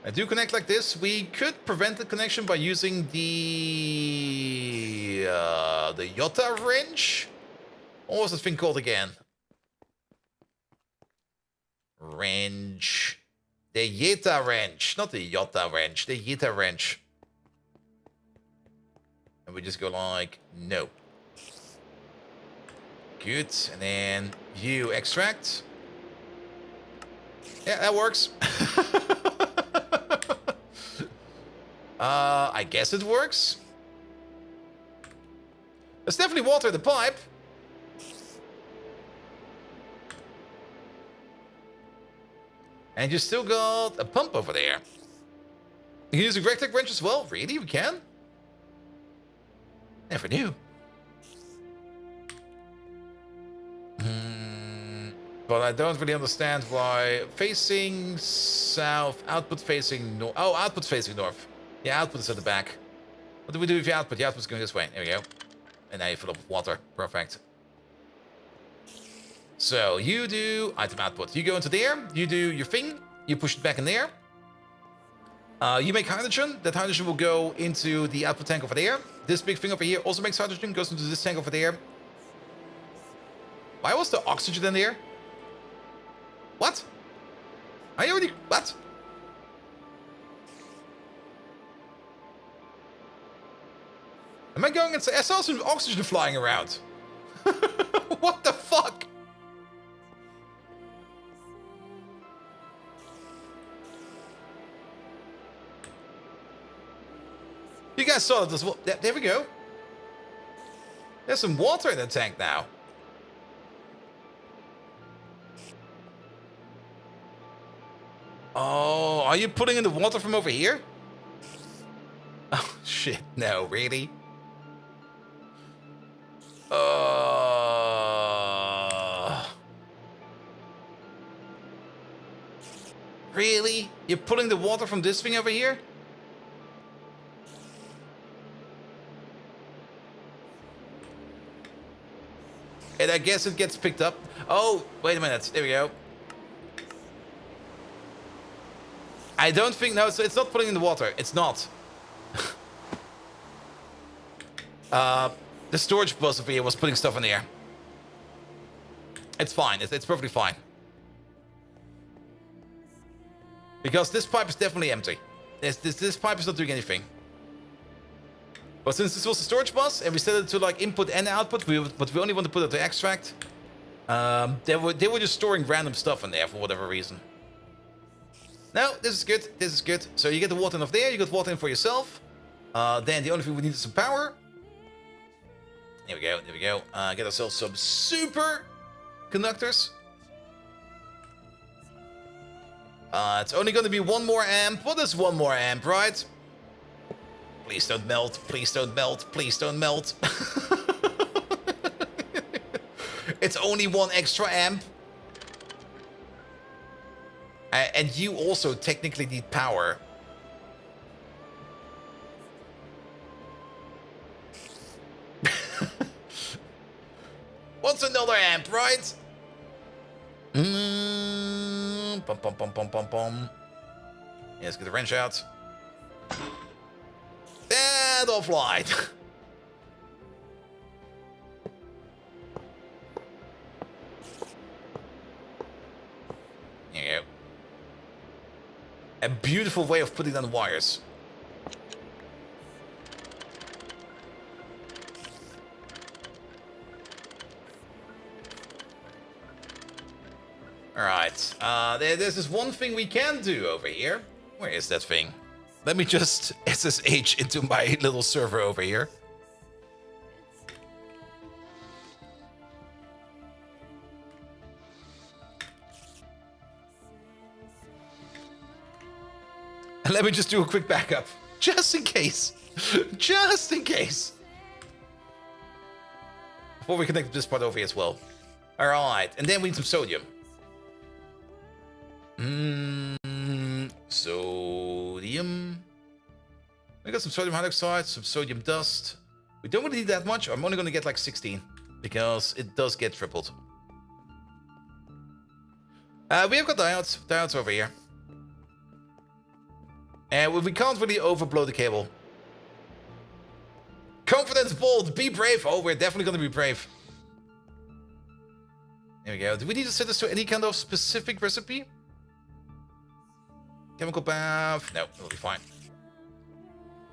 [SPEAKER 1] I do connect like this. We could prevent the connection by using the Yotta wrench. What was this thing called again? Wrench. The Yeta wrench. Not the Yotta wrench. The Yeta wrench. And we just go like, no. Good. And then you extract. Yeah, that works. I guess it works. There's definitely water in the pipe. And you still got a pump over there. You can use a Rectech wrench as well? Really? We can? Never knew. But I don't really understand why. Facing south, output facing north. Oh, output facing north. Yeah, output is at the back. What do we do with your output? Your output's going this way. There we go. And now you fill up with water. Perfect. So you do item output. You go into there. You do your thing. You push it back in there. You make hydrogen. That hydrogen will go into the output tank over there. This big thing over here also makes hydrogen. Goes into this tank over there. Why was the oxygen in there? What? I already... What? Am I going inside? I saw some oxygen flying around. What the fuck? You guys saw it as well. There we go. There's some water in the tank now. Oh, are you putting in the water from over here? Oh, shit. No, really? Really? You're pulling the water from this thing over here? And I guess it gets picked up. Oh, wait a minute. There we go. I don't think... No, it's not putting in the water. It's not. The storage bus over here was putting stuff in the air. It's fine. It's perfectly fine. Because this pipe is definitely empty. This pipe is not doing anything. But since this was a storage bus, and we set it to like input and output, but we only want to put it to extract, they were just storing random stuff in there for whatever reason. No, this is good. This is good. So you get the water in off there. You got water in for yourself. Then the only thing we need is some power. There we go. There we go. Get ourselves some super conductors. It's only going to be one more amp. What is one more amp, right? Please don't melt. Please don't melt. Please don't melt. It's only one extra amp. And you also technically need power. What's another amp, right? Pum, pum, pum, pum, pum, pum. Yeah, let's get the wrench out. And offline. There you go. A beautiful way of putting down wires. Alright, there's this one thing we can do over here. Where is that thing? Let me just SSH into my little server over here. And let me just do a quick backup. Just in case. Just in case. Before we connect this part over here as well. Alright, and then we need some sodium. Sodium. We got some sodium hydroxide, some sodium dust. We don't really need that much. I'm only going to get like 16 because it does get tripled. We have got diodes over here. And we can't really overblow the cable. Confidence, bold, be brave. Oh, we're definitely going to be brave. There we go. Do we need to set this to any kind of specific recipe? Chemical bath. No, it'll be fine.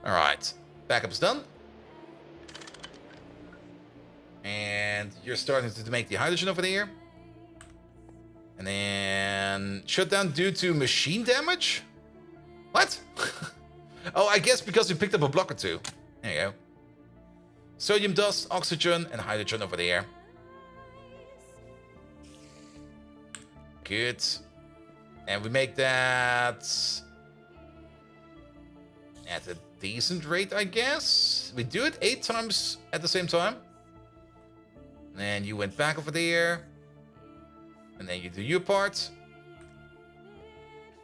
[SPEAKER 1] Alright. Backup's done. And you're starting to make the hydrogen over there. And then shut down due to machine damage? What? Oh, I guess because we picked up a block or two. There you go. Sodium dust, oxygen, and hydrogen over there. Good. And we make that at a decent rate, I guess. We do it 8 times at the same time. And then you went back over there. And then you do your part.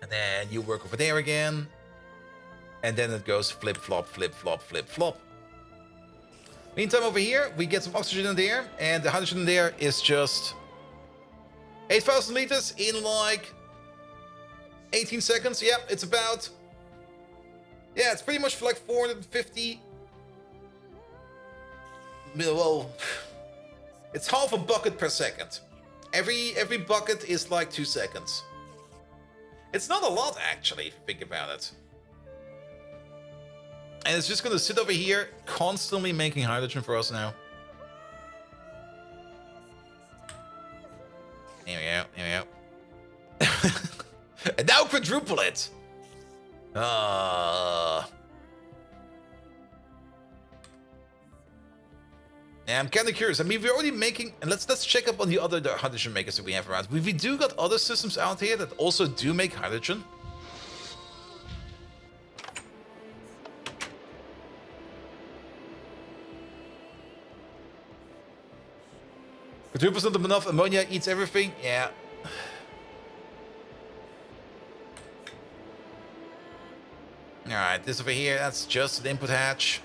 [SPEAKER 1] And then you work over there again. And then it goes flip, flop, flip, flop, flip, flop. Meantime, over here, we get some oxygen in there. And the hydrogen in there is just 8,000 liters in like 18 seconds. Yeah, it's about... Yeah, it's pretty much like 450... Well, it's half a bucket per second. Every bucket is like 2 seconds. It's not a lot, actually, if you think about it. And it's just going to sit over here, constantly making hydrogen for us now. Here we go, here we go. And now quadruple it! Yeah, I'm kind of curious. I mean, we're already making... And let's check up on the other hydrogen makers that we have around. We do got other systems out here that also do make hydrogen. For 2% of enough ammonia eats everything. Yeah. Alright, this over here, that's just an input hatch.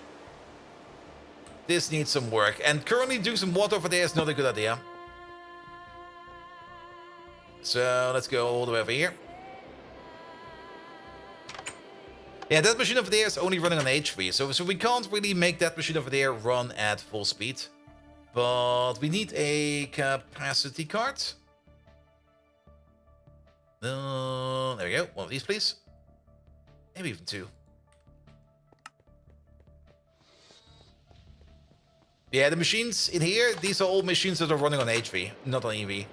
[SPEAKER 1] This needs some work. And currently doing some water over there is not a good idea. So let's go all the way over here. Yeah, that machine over there is only running on H3. So we can't really make that machine over there run at full speed. But we need a capacity card. There we go. One of these, please. Maybe even 2. Yeah, the machines in here, these are all machines that are running on HV, not on EV.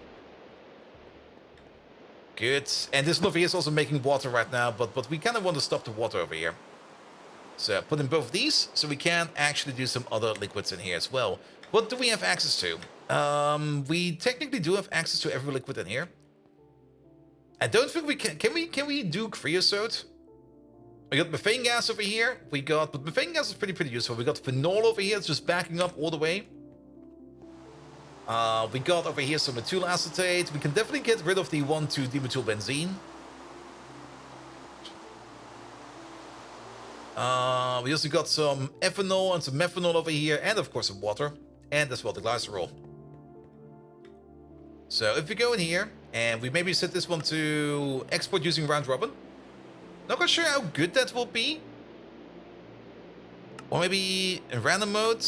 [SPEAKER 1] Good. And this one over here is also making water right now, but we kind of want to stop the water over here. So put in both of these, so we can actually do some other liquids in here as well. What do we have access to? We technically do have access to every liquid in here. I don't think we can. Can we do creosote? We got methane gas over here. But methane gas is pretty useful. We got phenol over here. It's just backing up all the way. We got over here some methyl acetate. We can definitely get rid of the 1,2-dimethylbenzene. We also got some ethanol and some methanol over here, and of course some water, and as well the glycerol. So if we go in here and we maybe set this one to export using round robin. Not quite sure how good that will be. Or maybe in random mode.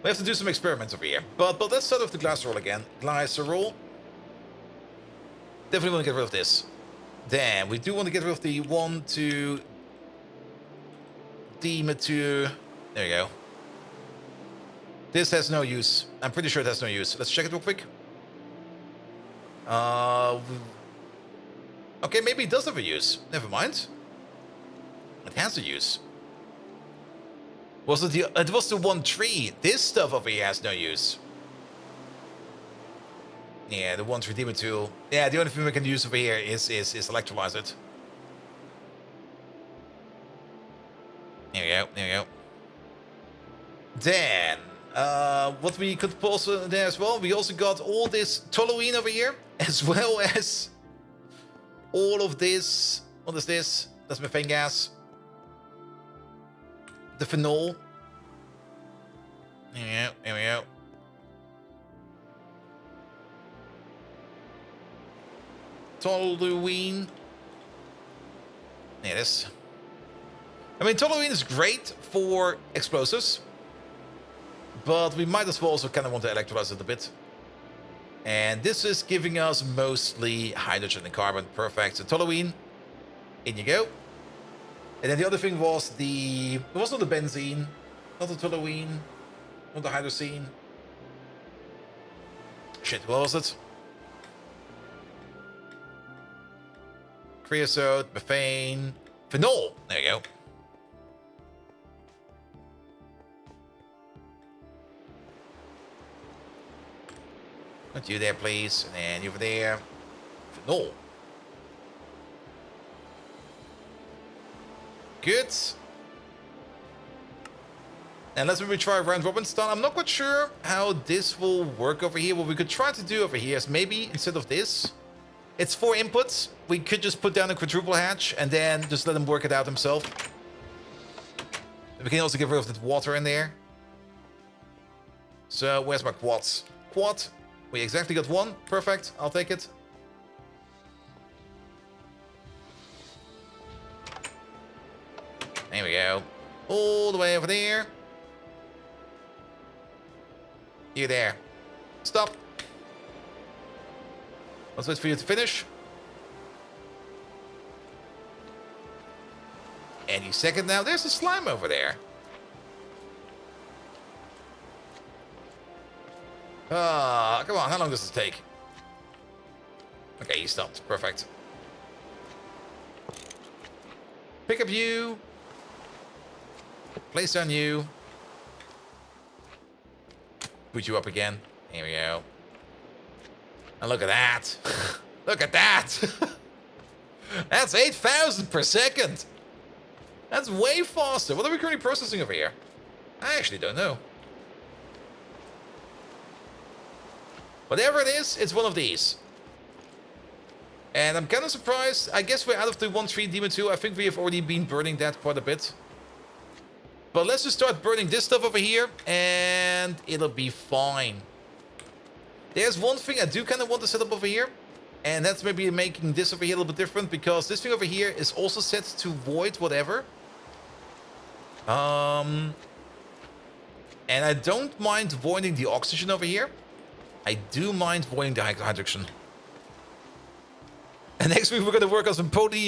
[SPEAKER 1] We have to do some experiments over here. But let's start with the glycerol again. Glycerol. Definitely want to get rid of this. Then we do want to get rid of the 1,2-dimethyl. There you go. This has no use. I'm pretty sure it has no use. Let's check it real quick. Okay, maybe it does have a use. Never mind. It has a use. Was it the... It was the 1,3. This stuff over here has no use. Yeah, the 1,3-dimethyl. Yeah, the only thing we can use over here is electrolyze it. There we go, there we go. Then, what we could also there as well, we also got all this toluene over here, as well as all of this. What is this? That's methane gas. The phenol. There we go, there we go. Toluene. There it is. I mean, toluene is great for explosives, but we might as well also kind of want to electrolyze it a bit. And this is giving us mostly hydrogen and carbon. Perfect. So toluene, in you go. And then the other thing was it was not the benzene, not the toluene, not the hydrocene. Shit, what was it? Creosote, methane, phenol. There you go. Not you there, please. And then you over there. No. Good. And let's maybe try round robin style. I'm not quite sure how this will work over here. What we could try to do over here is maybe instead of this, it's 4 inputs. We could just put down a quadruple hatch and then just let him work it out himself. We can also get rid of that water in there. So where's my quads? Quad. We exactly got 1. Perfect. I'll take it. There we go. All the way over there. You there. Stop. Let's wait for you to finish. Any second now. There's a slime over there. Ah, come on. How long does this take? Okay, he stopped. Perfect. Pick up you. Place on you. Put you up again. Here we go. And look at that. Look at that. That's 8,000 per second. That's way faster. What are we currently processing over here? I actually don't know. Whatever it is, it's one of these. And I'm kind of surprised. I guess we're out of the 1-3 Demon 2. I think we have already been burning that quite a bit. But let's just start burning this stuff over here, and it'll be fine. There's one thing I do kind of want to set up over here, and that's maybe making this over here a little bit different, because this thing over here is also set to void whatever. And I don't mind voiding the oxygen over here. I do mind voiding the hydrogen. And next week we're going to work on some benzene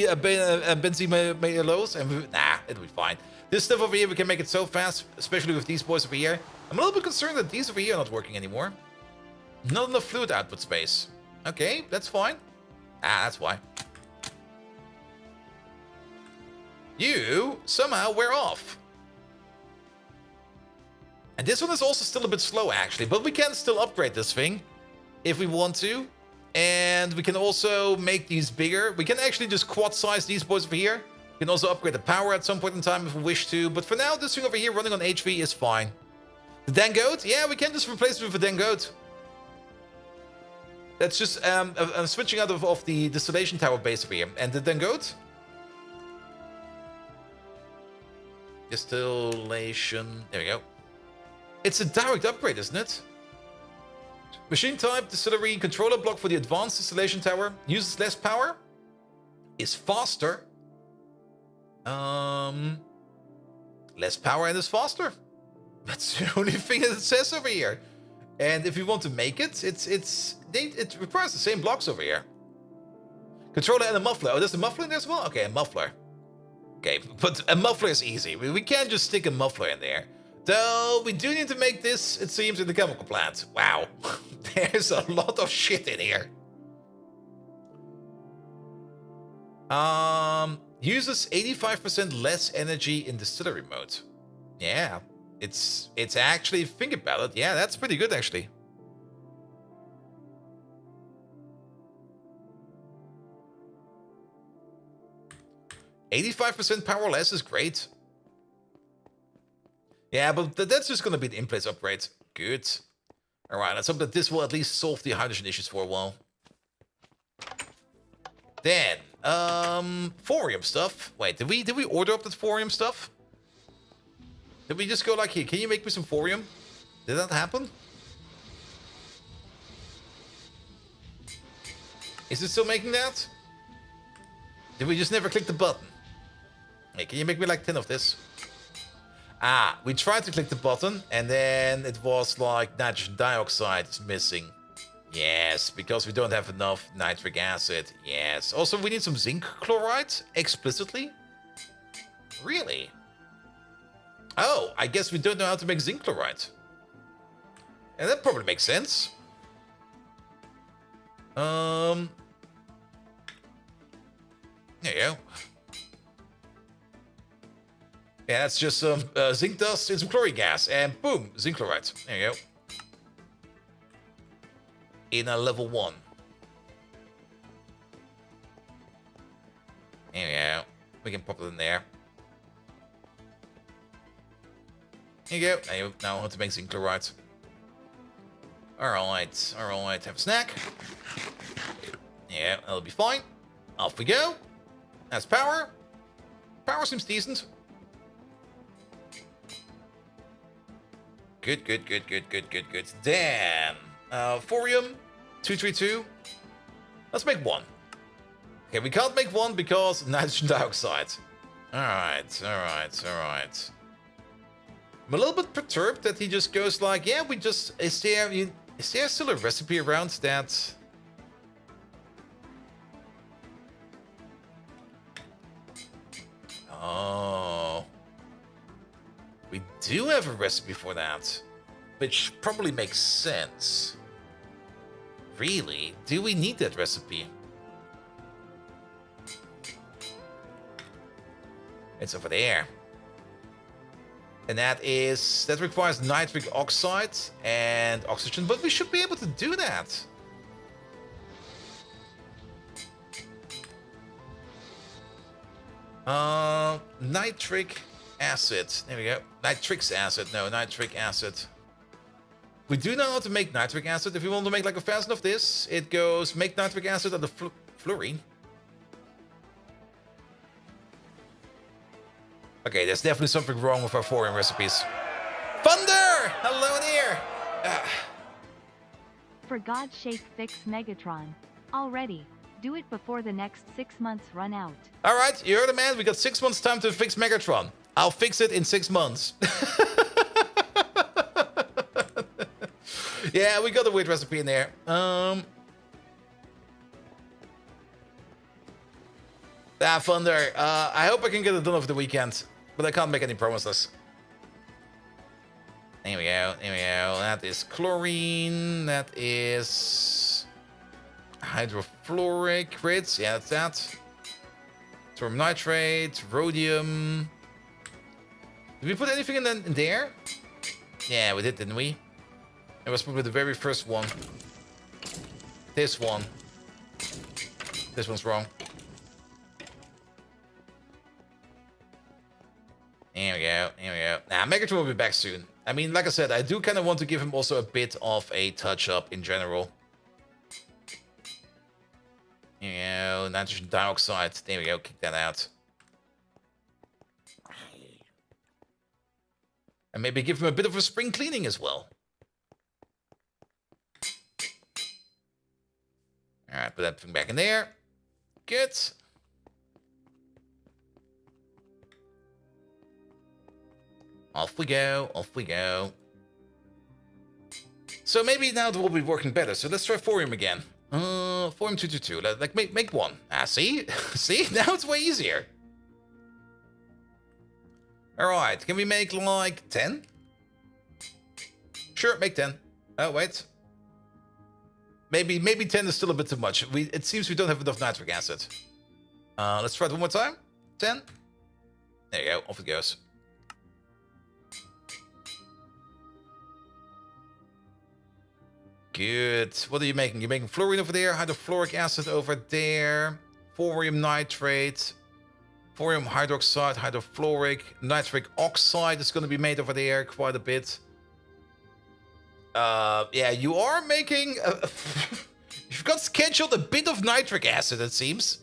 [SPEAKER 1] lows, and nah, it'll be fine. This stuff over here, we can make it so fast, especially with these boys over here. I'm a little bit concerned that these over here are not working anymore. Not enough fluid output space. Okay, that's fine. Ah, that's why. You somehow wear off. And this one is also still a bit slow, actually. But we can still upgrade this thing if we want to. And we can also make these bigger. We can actually just quad size these boys over here. We can also upgrade the power at some point in time if we wish to. But for now, this thing over here running on HV is fine. The Dangote? Yeah, we can just replace it with a Dangote. That's just switching out of the distillation tower base over here. And the Dangote? Distillation. There we go. It's a direct upgrade, isn't it? Machine type, distillery, controller block for the advanced distillation tower. Uses less power. Is faster. Less power and is faster. That's the only thing that it says over here. And if you want to make it, it requires the same blocks over here. Controller and a muffler. Oh, there's a muffler in there as well? Okay, a muffler. Okay, but a muffler is easy. We can't just stick a muffler in there. So we do need to make this, it seems, in the chemical plant. Wow. There's a lot of shit in here. Uses 85% less energy in distillery mode. Yeah. It's actually, think about it. Yeah, that's pretty good, actually. $85% power less is great. Yeah, but that's just going to be the in-place upgrade. Good. All right, let's hope that this will at least solve the hydrogen issues for a while. Then, thorium stuff. Wait, did we order up that thorium stuff? Did we just go like, here, can you make me some thorium? Did that happen? Is it still making that? Did we just never click the button? Hey, can you make me like 10 of this? Ah, we tried to click the button, and then it was like nitrogen dioxide is missing. Yes, because we don't have enough nitric acid. Yes. Also, we need some zinc chloride, explicitly. Really? Oh, I guess we don't know how to make zinc chloride. And that probably makes sense. There you go. Yeah, that's just some zinc dust and some chlorine gas. And boom, zinc chloride. There you go. in a level 1. There we go. We can pop it in there. There you go. Now you know how to make zinc chloride. Alright, alright. Have a snack. Yeah, that'll be fine. Off we go. That's power. Power seems decent. Good, good, good, good, good, good, good. Then, thorium, 232. Let's make 1. Okay, we can't make 1 because nitrogen dioxide. Alright, alright, alright. I'm a little bit perturbed that he just goes like, yeah, we just... Is there still a recipe around that... Oh... We do have a recipe for that, which probably makes sense. Really? Do we need that recipe? It's over there. And that requires nitric oxide and oxygen, but we should be able to do that. Nitric acid. There we go. Nitric acid. No, nitric acid. We do know how to make nitric acid. If you want to make like a fast enough this, it goes make nitric acid out of fluorine. Okay, there's definitely something wrong with our thorium recipes. Thunder! Hello there!
[SPEAKER 2] For God's sake, fix Megatron. Already. Do it before the next 6 months run out.
[SPEAKER 1] Alright, you heard the man. We got 6 months time to fix Megatron. I'll fix it in 6 months. Yeah, we got a weird recipe in there. Thunder. I hope I can get it done over the weekend, but I can't make any promises. There we go. There we go. That is chlorine. That is hydrofluoric grids. Yeah, that's that. Thorium nitrate, rhodium. Did we put anything in there? Yeah, we did, didn't we? It was probably the very first one. This one. This one's wrong. There we go. There we go. Nah, Megatron will be back soon. I mean, like I said, I do kind of want to give him also a bit of a touch-up in general. There we go. Nitrogen dioxide. There we go. Kick that out. And maybe give him a bit of a spring cleaning as well. Alright, put that thing back in there. Good. Off we go, off we go. So maybe now it will be working better. So let's try thorium again. Thorium 222. Like make 1. Ah, see? See? Now it's way easier. Alright, can we make like 10? Sure, make 10. Oh, wait. Maybe 10 is still a bit too much. It seems we don't have enough nitric acid. Let's try it one more time. 10. There you go. Off it goes. Good. What are you making? You're making fluorine over there, hydrofluoric acid over there, thorium nitrate, thorium hydroxide, hydrofluoric, nitric oxide is going to be made over there quite a bit. Yeah, you are making... You've got scheduled a bit of nitric acid, it seems.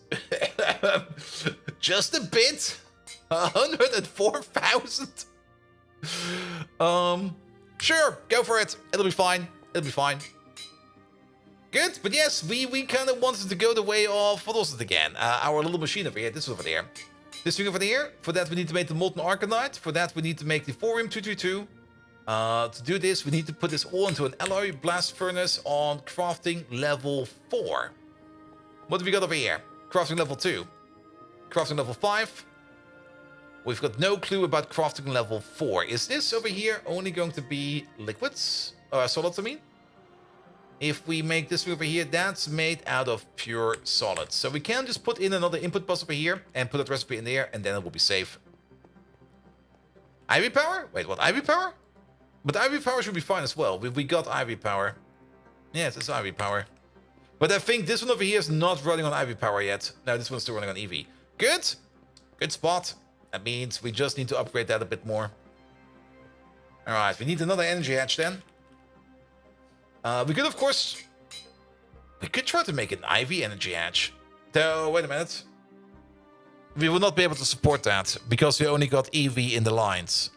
[SPEAKER 1] Just a bit. 104,000. Sure, go for it. It'll be fine. It'll be fine. Good, but yes, we kind of wanted to go the way of... What was it again? Our little machine over here. This is over there. This thing over there. For that, we need to make the molten arcanite. For that, we need to make the thorium 232. To do this, we need to put this all into an alloy blast furnace on crafting level 4. What have we got over here? Crafting level 2. Crafting level 5. We've got no clue about crafting level 4. Is this over here only going to be liquids? Solids, I mean? If we make this over here, that's made out of pure solids. So we can just put in another input bus over here and put that recipe in there, and then it will be safe. Ivy power? Wait, what? Ivy power? But Ivy power should be fine as well. We got Ivy power. Yes, it's IV power. But I think this one over here is not running on IV power yet. No, this one's still running on EV. Good. Good spot. That means we just need to upgrade that a bit more. Alright, we need another energy hatch then. We could, of course... We could try to make an IV energy hatch. Though, wait a minute. We will not be able to support that, because we only got EV in the lines.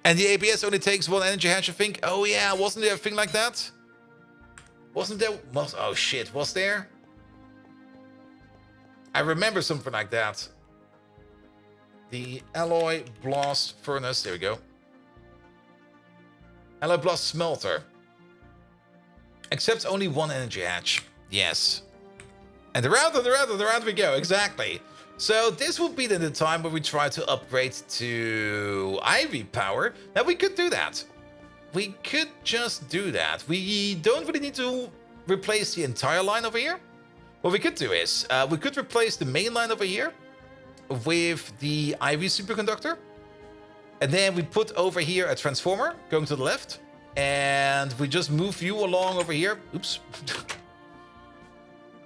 [SPEAKER 1] And the ABS only takes one energy hatch, I think. Oh yeah, wasn't there a thing like that? Wasn't there... oh shit, was there? I remember something like that. The alloy blast furnace, there we go. Alloy blast smelter. Accepts only one energy hatch. Yes. And around we go, exactly. So this will be then the time where we try to upgrade to IV power. Now we could do that. We could just do that. We don't really need to replace the entire line over here. What we could do is, we could replace the main line over here with the IV superconductor. And then we put over here a transformer going to the left. And we just move you along over here. Oops.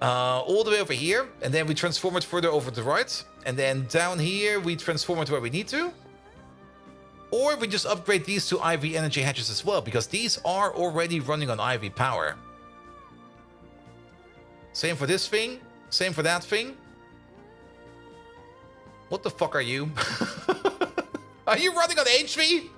[SPEAKER 1] All the way over here. And then we transform it further over to the right. And then down here, we transform it where we need to. Or we just upgrade these to IV energy hatches as well, because these are already running on IV power. Same for this thing. Same for that thing. What the fuck are you? Are you running on HV?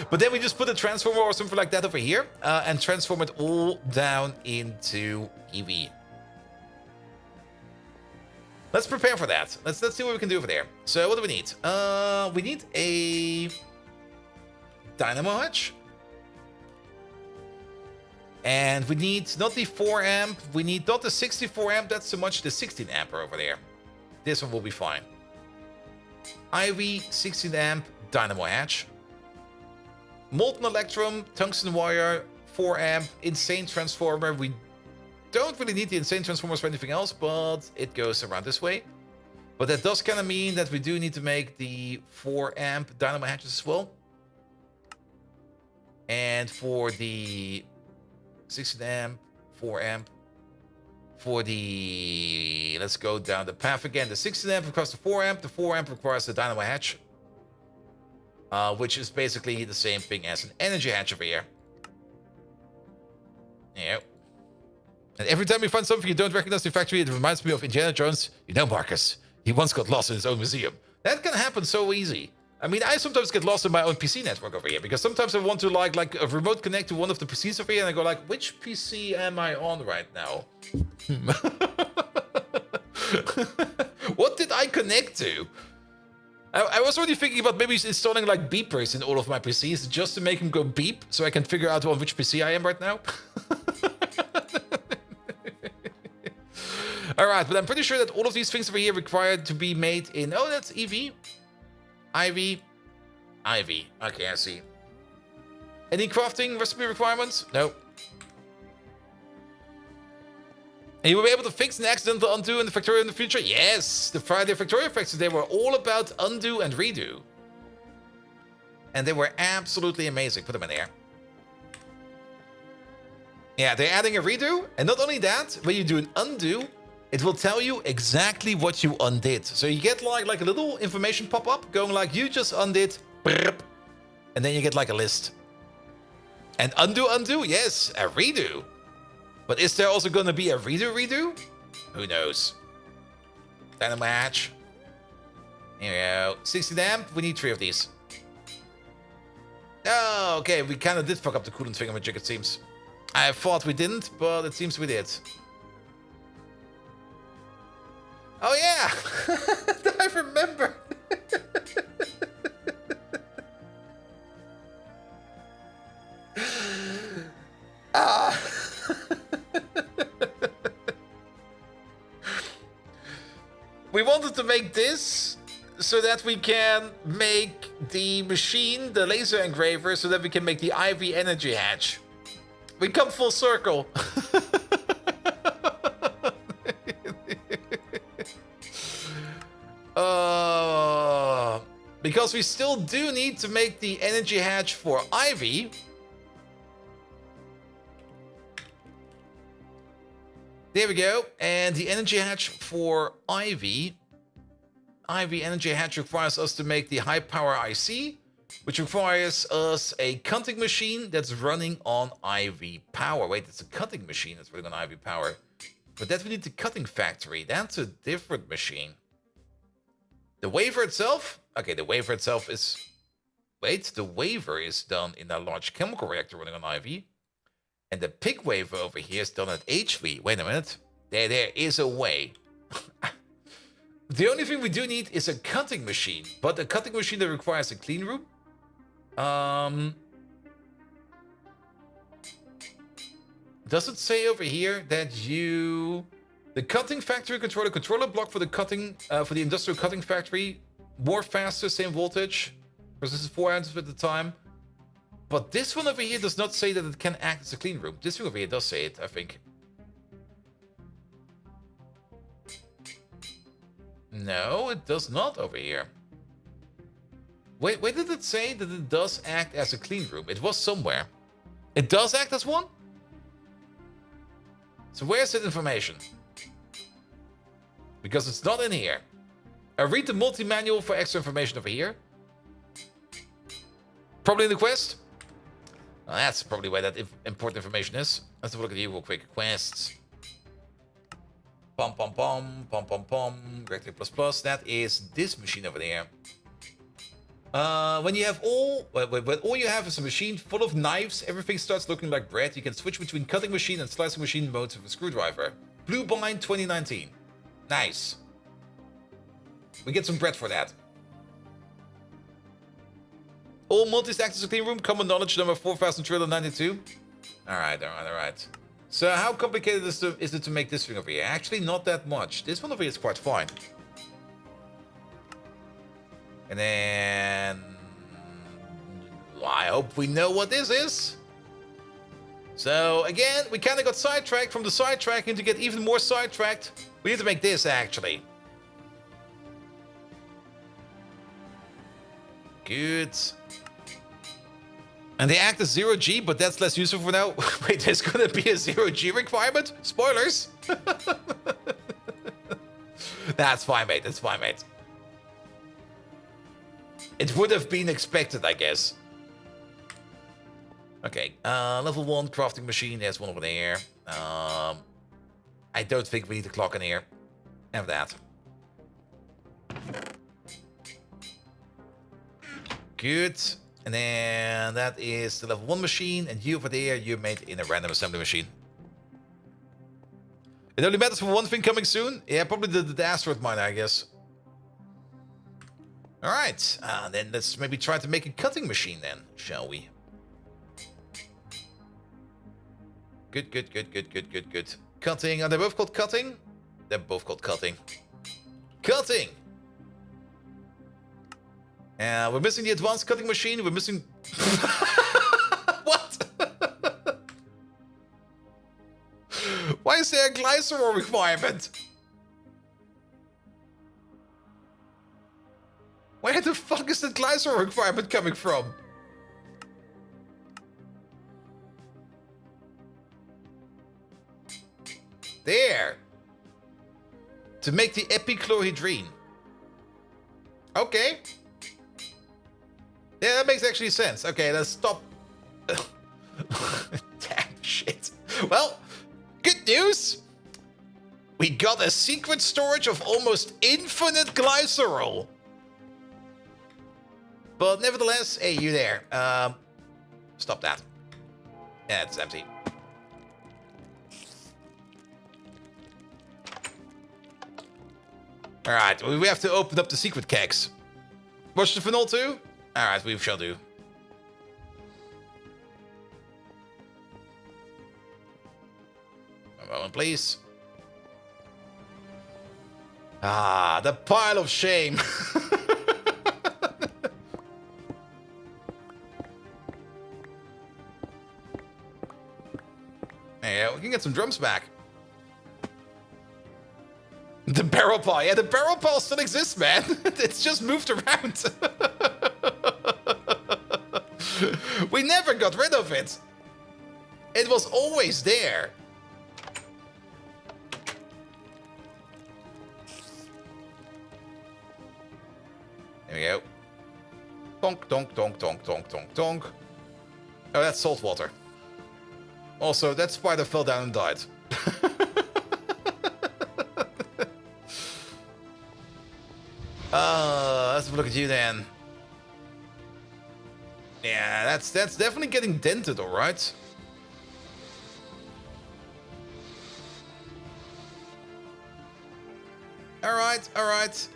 [SPEAKER 1] But then we just put a transformer or something like that over here and transform it all down into EV. Let's prepare for that. Let's see what we can do over there. So what do we need? We need a dynamo hatch. And we need not the 4 amp. We need not the 64 amp. That's too much. The 16 ampere over there. This one will be fine. IV 16 amp dynamo hatch. Molten electrum, tungsten wire, 4 amp, insane transformer. We don't really need the insane transformers for anything else, but it goes around this way. But that does kind of mean that we do need to make the 4 amp dynamo hatches as well. And for the 16 amp, 4 amp, for the... Let's go down the path again. The 16 amp requires the 4 amp. The 4 amp requires the dynamo hatch. Which is basically the same thing as an energy hatch over here. Yep. And every time you find something you don't recognize in the factory, it reminds me of Indiana Jones. You know, Marcus, he once got lost in his own museum. That can happen so easy. I mean, I sometimes get lost in my own PC network over here, because sometimes I want to like a remote connect to one of the PCs over here, and I go like, which PC am I on right now? What did I connect to? I was already thinking about maybe installing like beepers in all of my PCs just to make them go beep so I can figure out on which PC I am right now. Alright, but I'm pretty sure that all of these things over here require to be made in... Oh, that's EV. IV. IV. Okay, I see. Any crafting recipe requirements? No. And you will be able to fix an accidental undo in the Factorio in the future? Yes! The Friday Factorio effects, they were all about undo and redo. And they were absolutely amazing. Put them in there. Yeah, they're adding a redo. And not only that, when you do an undo, it will tell you exactly what you undid. So you get like a little information pop-up going like, you just undid, and then you get like a list. And undo, yes, a redo. But is there also going to be a redo? Who knows? Dynamo hatch. Here we go. 60 amp. We need 3 of these. Oh, okay. We kind of did fuck up the coolant thingamajig, it seems. I thought we didn't, but it seems we did. Oh, yeah. I remember. We wanted to make this so that we can make the machine, the laser engraver, so that we can make the IV energy hatch. We come full circle. Because we still do need to make the energy hatch for IV. There we go. And the energy hatch for Ivy. Ivy energy hatch requires us to make the high power IC, which requires us a cutting machine that's running on Ivy power. Wait, it's a cutting machine that's running on Ivy power. For that, we need the cutting factory. That's a different machine. The wafer itself? Okay, the wafer itself is... Wait, the wafer is done in a large chemical reactor running on Ivy. And the pig wafer over here is done at HV. Wait a minute. There is a way. The only thing we do need is a cutting machine. But a cutting machine that requires a clean room. Does it say over here that you... The cutting factory controller block for the cutting, for the industrial cutting factory. More faster, same voltage. Because this is 4 amps at the time. But this one over here does not say that it can act as a clean room. This one over here does say it, I think. No, it does not over here. Wait, did it say that it does act as a clean room? It was somewhere. It does act as one? So where's that information? Because it's not in here. I read the multi-manual for extra information over here. Probably in the quest. Well, that's probably where that important information is. Let's have a look at you real quick. Quests. Pom pom pom, pom pom pom. Directory plus plus. That is this machine over there. When you have when all you have is a machine full of knives, everything starts looking like bread. You can switch between cutting machine and slicing machine modes with a screwdriver. Blue Bind 2019. Nice. We get some bread for that. All multis act as a clean room. Common knowledge number 4392. Alright. So how complicated is it to make this thing over here? Actually, not that much. This one over here is quite fine. And then... I hope we know what this is. So, again, we kind of got sidetracked from the sidetracking to get even more sidetracked. We need to make this, actually. Good. And they act as 0G, but that's less useful for now. Wait, there's gonna be a 0G requirement? Spoilers! That's fine, mate. That's fine, mate. It would have been expected, I guess. Okay, level 1 crafting machine. There's one over there. I don't think we need a clock in here. Have that. Good. And then that is the level 1 machine. And you over there, you made in a random assembly machine. It only matters for one thing coming soon. Yeah, probably the asteroid miner, I guess. Alright, then let's maybe try to make a cutting machine then, shall we? Good. Cutting, are they both called cutting? They're both called cutting. Cutting! We're missing the advanced cutting machine, we're missing... What? Why is there a glycerol requirement? Where the fuck is that glycerol requirement coming from? There. To make the epichlorhydrine. Okay. Yeah, that makes actually sense. Okay, let's stop. Damn shit. Well, good news. We got a secret storage of almost infinite glycerol. But nevertheless, hey, you there. Stop that. Yeah, it's empty. Alright, we have to open up the secret kegs. Watch the funnel too? Alright, we shall do. A moment, please. Ah, the pile of shame. Yeah, we can get some drums back. The barrel pile. Yeah, the barrel pile still exists, man. It's just moved around. We never got rid of it. It was always there. There we go. Donk, donk, donk, donk, donk, donk, donk. Oh, that's salt water. Also, that spider fell down and died. Let's have a look at you then. Yeah, that's definitely getting dented, alright. Alright, alright.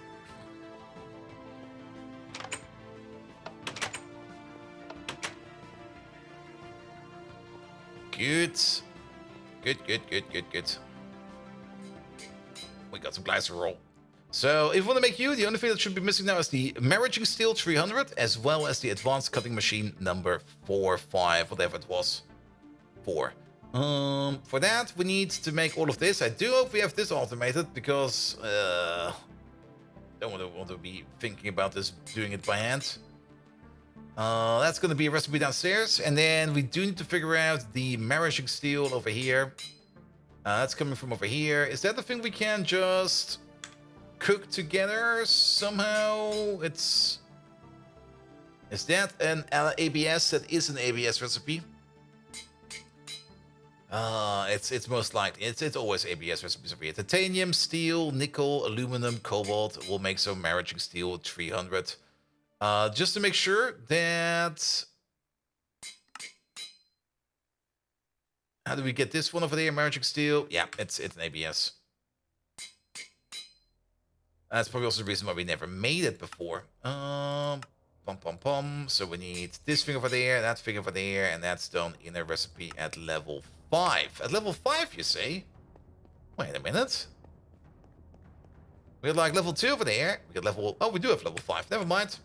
[SPEAKER 1] Good. Good, good, good, good, good. We got some glycerol. So, if we want to make you, the only thing that should be missing now is the Marriaging Steel 300, as well as the Advanced Cutting Machine number 4, 5, whatever it was. 4. For that, we need to make all of this. I do hope we have this automated, because don't want to be thinking about this, doing it by hand. That's going to be a recipe downstairs, and then we do need to figure out the Marriaging Steel over here. That's coming from over here. Is that the thing we can just cook together somehow? Is that an ABS? That is an ABS recipe. It's most likely. It's always ABS recipes over here. Titanium, steel, nickel, aluminum, cobalt. We'll make some Marriaging Steel 300. Just to make sure that... How do we get this one over there? Marriaging Steel? Yeah, it's an ABS. That's probably also the reason why we never made it before. Pum pum pum. So we need this thing over there, that thing over there, and that's done in a recipe at level 5. At level 5, you say? Wait a minute. We had like level 2 over there. We got level... Oh, we do have level 5. Never mind.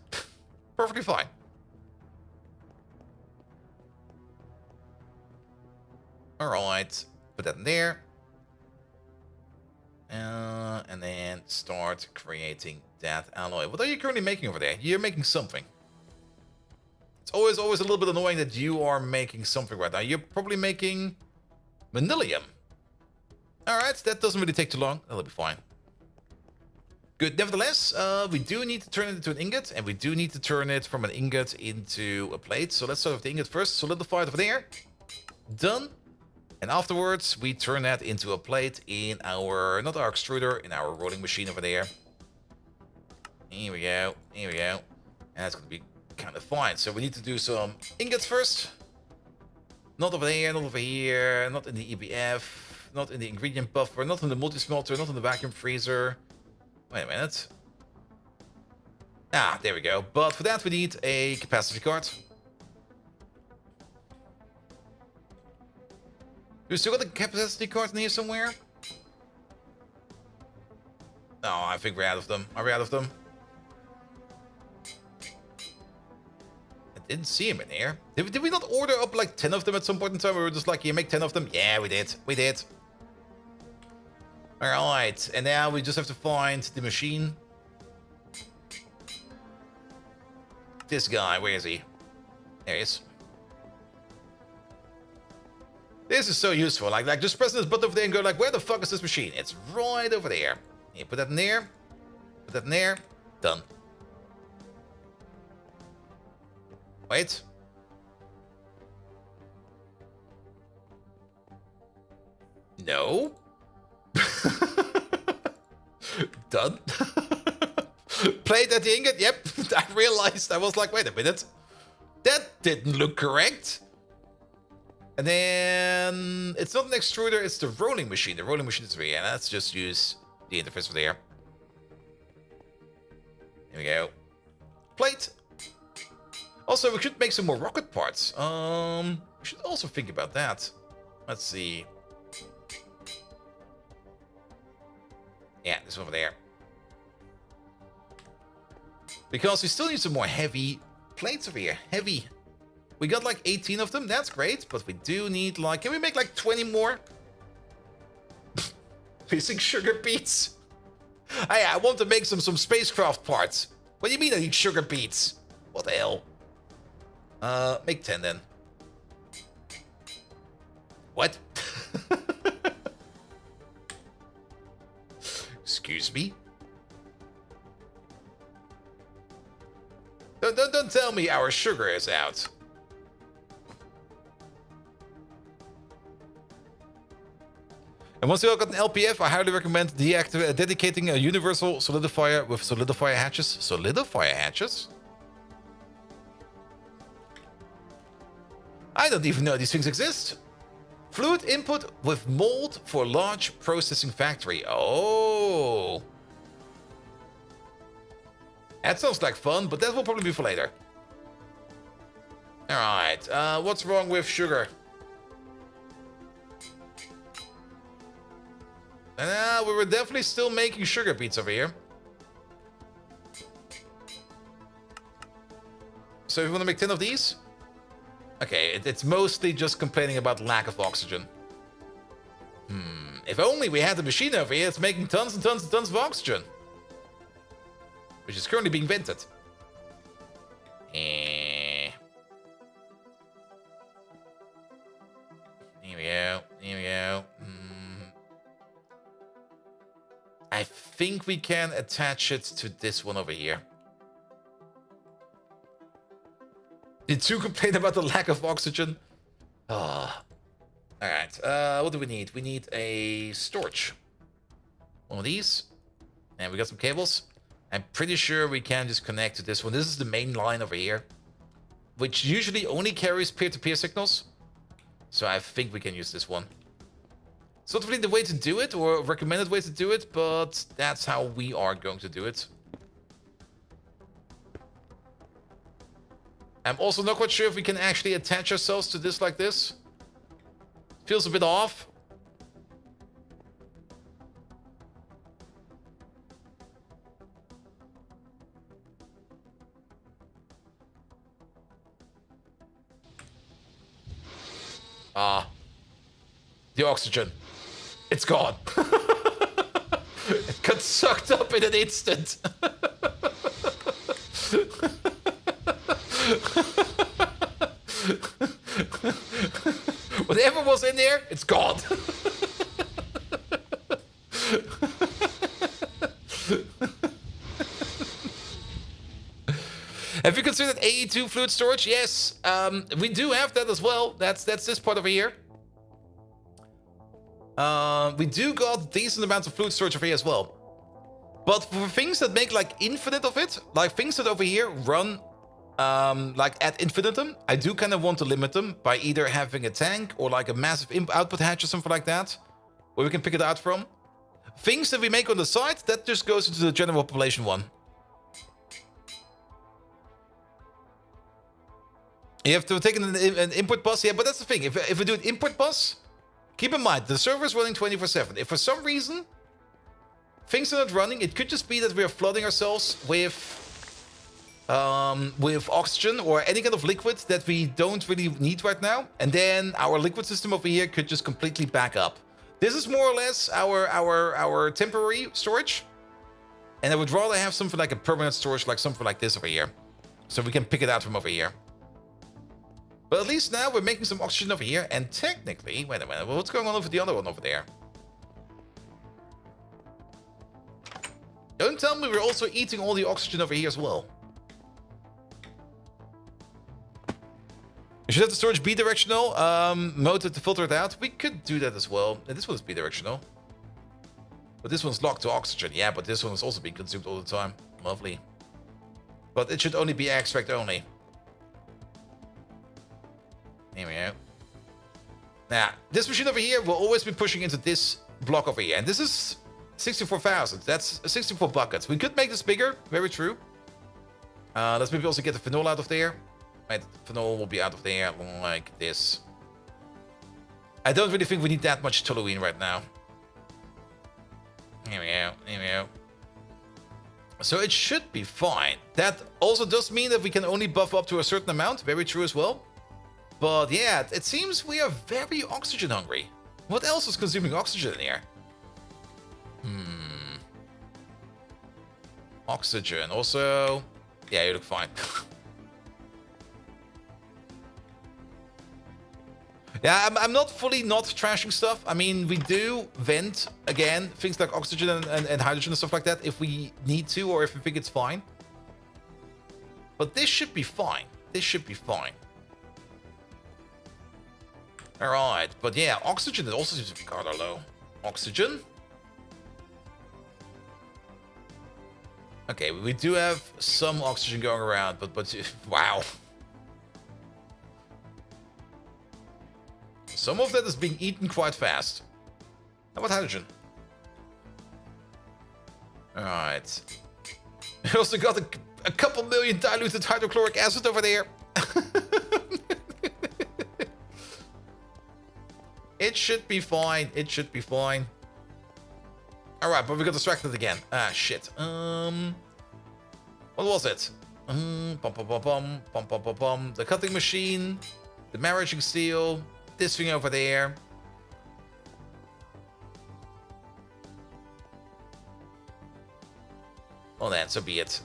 [SPEAKER 1] Perfectly fine. Alright. Put that in there. And then start creating that alloy. What are you currently making over there? You're making something. It's always a little bit annoying that you are making something right now. You're probably making vanillium. Alright, that doesn't really take too long. That'll be fine. Good. Nevertheless, we do need to turn it into an ingot, and we do need to turn it from an ingot into a plate. So let's start with the ingot first. Solidify it over there. Done. And afterwards, we turn that into a plate in our, not our extruder, in our rolling machine over there. Here we go. Here we go. And that's going to be kind of fine. So we need to do some ingots first. Not over there, not over here, not in the EBF, not in the ingredient buffer, not in the multi-smelter, not in the vacuum freezer. Wait a minute. Ah, there we go. But for that, we need a capacity card. Do we still got the capacity card in here somewhere? No, I think we're out of them. Are we out of them? I didn't see him in here. Did we not order up like 10 of them at some point in time? We were just like, you make 10 of them? Yeah, we did. We did. Alright, and now we just have to find the machine. This guy, where is he? There he is. This is so useful. Like just press this button over there and go like, where the fuck is this machine? It's right over there. You put that in there. Put that in there. Done. Wait. No. Done. Played at the ingot. Yep. I realized. I was like, wait a minute. That didn't look correct. And then it's not an extruder, it's the rolling machine. The rolling machine is here. And let's just use the interface over there. Here we go. Plate. Also, we should make some more rocket parts. We should also think about that. Let's see. Yeah, this over there. Because we still need some more heavy plates over here. Heavy. We got like 18 of them. That's great. But we do need like... Can we make like 20 more? Missing sugar beets. I want to make some spacecraft parts. What do you mean I need sugar beets? What the hell? Make 10 then. What? Excuse me? Don't tell me our sugar is out. And once you all got an LPF, I highly recommend dedicating a universal solidifier with solidifier hatches. Solidifier hatches? I don't even know these things exist. Fluid input with mold for large processing factory. Oh. That sounds like fun, but that will probably be for later. Alright, what's wrong with sugar? We were definitely still making sugar beets over here. So you want to make 10 of these? Okay, it's mostly just complaining about lack of oxygen. If only we had the machine over here that's making tons and tons and tons of oxygen. Which is currently being vented. Here we go. Here we go. I think we can attach it to this one over here. Did you complain about the lack of oxygen? Ah. Alright, what do we need? We need a storage. One of these. And we got some cables. I'm pretty sure we can just connect to this one. This is the main line over here, which usually only carries peer-to-peer signals. So I think we can use this one. It's not really the way to do it, or recommended way to do it, but that's how we are going to do it. I'm also not quite sure if we can actually attach ourselves to this like this. Feels a bit off. The oxygen. It's gone. It got sucked up in an instant. Whatever was in there, it's gone. Have you considered AE2 fluid storage? Yes, we do have that as well. That's this part over here. We do got decent amounts of fluid storage over here as well. But for things that make like infinite of it, like things that over here run like ad infinitum, I do kind of want to limit them by either having a tank or like a massive output hatch or something like that, where we can pick it out from. Things that we make on the side, that just goes into the general population one. You have to take an input bus, yeah, but that's the thing. If we do an input bus, keep in mind, the server is running 24/7. If for some reason things are not running, it could just be that we are flooding ourselves with oxygen or any kind of liquid that we don't really need right now. And then our liquid system over here could just completely back up. This is more or less our temporary storage. And I would rather have something like a permanent storage, like something like this over here. So we can pick it out from over here. But at least now we're making some oxygen over here. And technically, wait a minute, what's going on with the other one over there? Don't tell me we're also eating all the oxygen over here as well. We should have the storage bidirectional mode to filter it out. We could do that as well. And this one's bidirectional. But this one's locked to oxygen. Yeah, but this one is also being consumed all the time. Lovely. But it should only be extract only. Here we go. Now, this machine over here will always be pushing into this block over here. And this is 64,000. That's 64 buckets. We could make this bigger. Very true. Let's maybe also get the phenol out of there. Right, the phenol will be out of there like this. I don't really think we need that much toluene right now. Here we go. Here we go. So it should be fine. That also does mean that we can only buff up to a certain amount. Very true as well. But yeah, it seems we are very oxygen hungry. What else is consuming oxygen in here? Oxygen. Also, yeah, you look fine. Yeah, I'm not fully not trashing stuff. I mean, we do vent, again, things like oxygen and hydrogen and stuff like that if we need to or if we think it's fine. But this should be fine. This should be fine. Alright, but yeah, oxygen also seems to be rather low. Oxygen. Okay, we do have some oxygen going around, but wow. Some of that is being eaten quite fast. How about hydrogen? Alright. We also got a couple million diluted hydrochloric acid over there. It should be fine. It should be fine. Alright, but we got distracted again. Ah, shit. What was it? The cutting machine. The marriaging steel. This thing over there. Well then, so be it.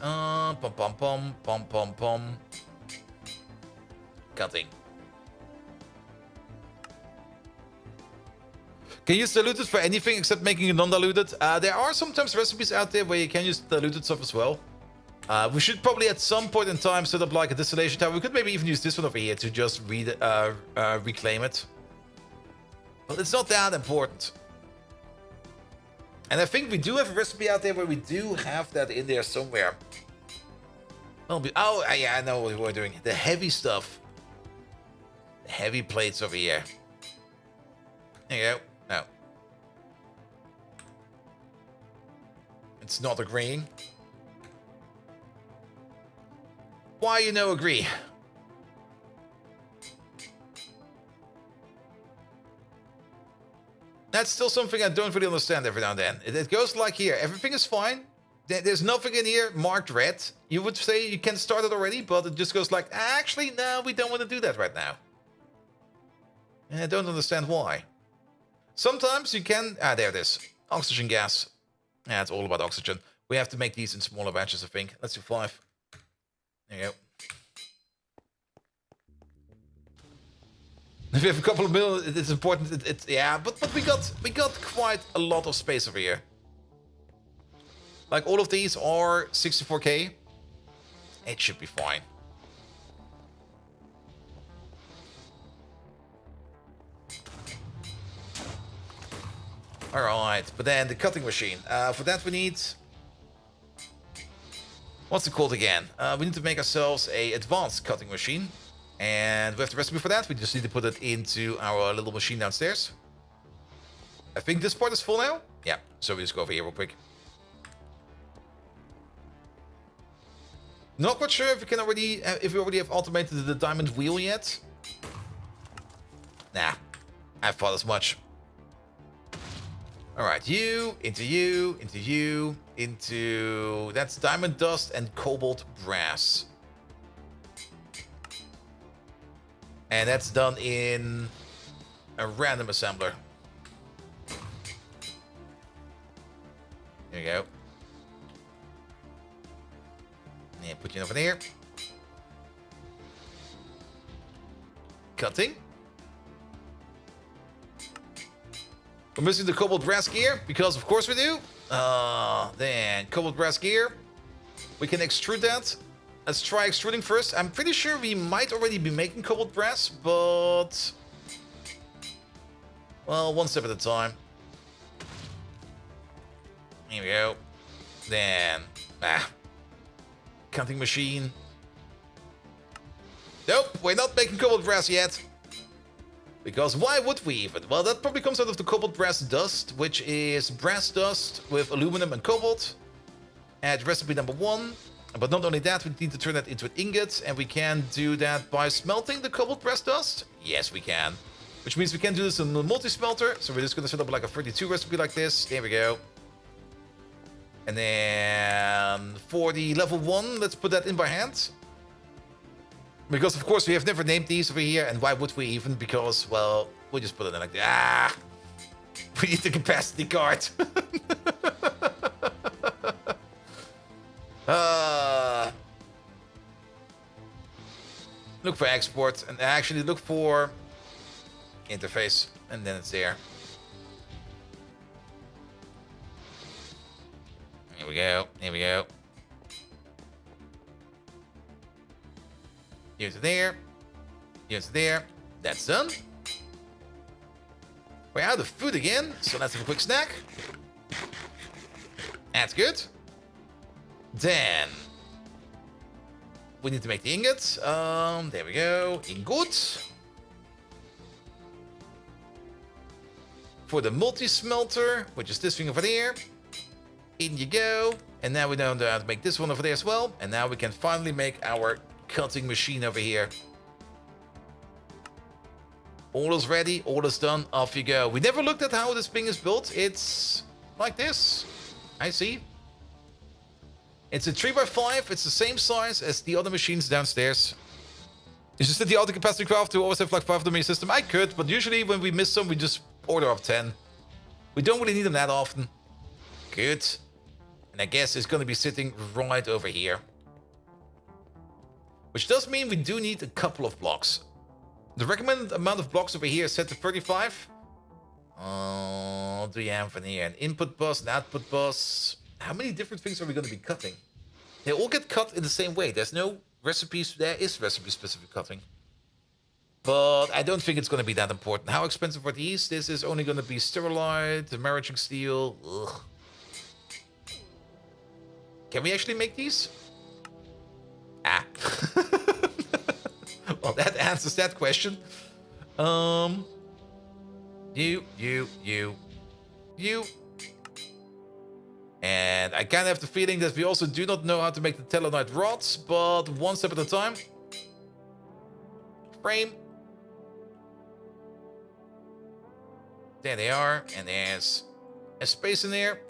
[SPEAKER 1] Cutting. Can you use diluted for anything except making it non-diluted? There are sometimes recipes out there where you can use diluted stuff as well. We should probably at some point in time set up like a distillation tower. We could maybe even use this one over here to just reclaim it. But it's not that important. And I think we do have a recipe out there where we do have that in there somewhere. Oh yeah, I know what we're doing. The heavy stuff. The heavy plates over here. There you go. No. It's not agreeing. Why you no agree? That's still something I don't really understand every now and then. It goes like here. Everything is fine. There's nothing in here marked red. You would say you can start it already, but it just goes like, actually, no, we don't want to do that right now. And I don't understand why. Sometimes you can... Ah, there it is. Oxygen gas. Yeah, it's all about oxygen. We have to make these in smaller batches, I think. Let's do 5. There you go. If we have a couple of mil, it's important. Yeah, but we got quite a lot of space over here. Like all of these are 64k. It should be fine. Alright, but then the cutting machine. For that we need... What's it called again? We need to make ourselves a advanced cutting machine. And we have the recipe for that. We just need to put it into our little machine downstairs. I think this part is full now. Yeah, so we just go over here real quick. Not quite sure if we can already, if we already have automated the diamond wheel yet. Nah, I thought as much. All right, you, into you, into you, into... That's diamond dust and cobalt brass. And that's done in a random assembler. There you go. And put you over there. Cutting. We're missing the cobalt brass gear, because of course we do. Then cobalt brass gear. We can extrude that. Let's try extruding first. I'm pretty sure we might already be making cobalt brass, but... Well, one step at a time. Here we go. Then... Cutting machine. Nope, we're not making cobalt brass yet. Because why would we even? Well, that probably comes out of the cobalt brass dust, which is brass dust with aluminum and cobalt. Add recipe number 1. But not only that, we need to turn that into an ingot, and we can do that by smelting the cobalt brass dust. Yes, we can. Which means we can do this in the multi-smelter. So we're just going to set up like a 32 recipe like this. There we go. And then for the level 1, let's put that in by hand. Because, of course, we have never named these over here. And why would we even? Because, well, we'll just put it in like that. We need the capacity card. Look for export and actually look for interface, and then it's there. Here we go. Here we go. Here to there. Here to there. That's done. We're out of food again, so let's have a quick snack. That's good. Then we need to make the ingots. There we go. Ingot. For the multi-smelter, which is this thing over there. In you go. And now we know how to make this one over there as well. And now we can finally make our cutting machine over here. All is ready, all is done, off you go. We never looked at how this thing is built. It's like this. I see. It's a 3x5. It's the same size as the other machines downstairs. Is just that the auto capacity craft to always have like 5 of them in your system? I could, but usually when we miss some, we just order up 10. We don't really need them that often. Good. And I guess it's going to be sitting right over here. Which does mean we do need a couple of blocks. The recommended amount of blocks over here is set to 35. What do we have in here? An input bus, an output bus. How many different things are we going to be cutting? They all get cut in the same way. There's no recipes. There is recipe-specific cutting. But I don't think it's going to be that important. How expensive are these? This is only going to be sterilite, the maraging steel. Ugh. Can we actually make these? Ah. Well, that answers that question. You. And I kind of have the feeling that we also do not know how to make the telonite rods, but one step at a time. Frame. There they are, and there's a space in there.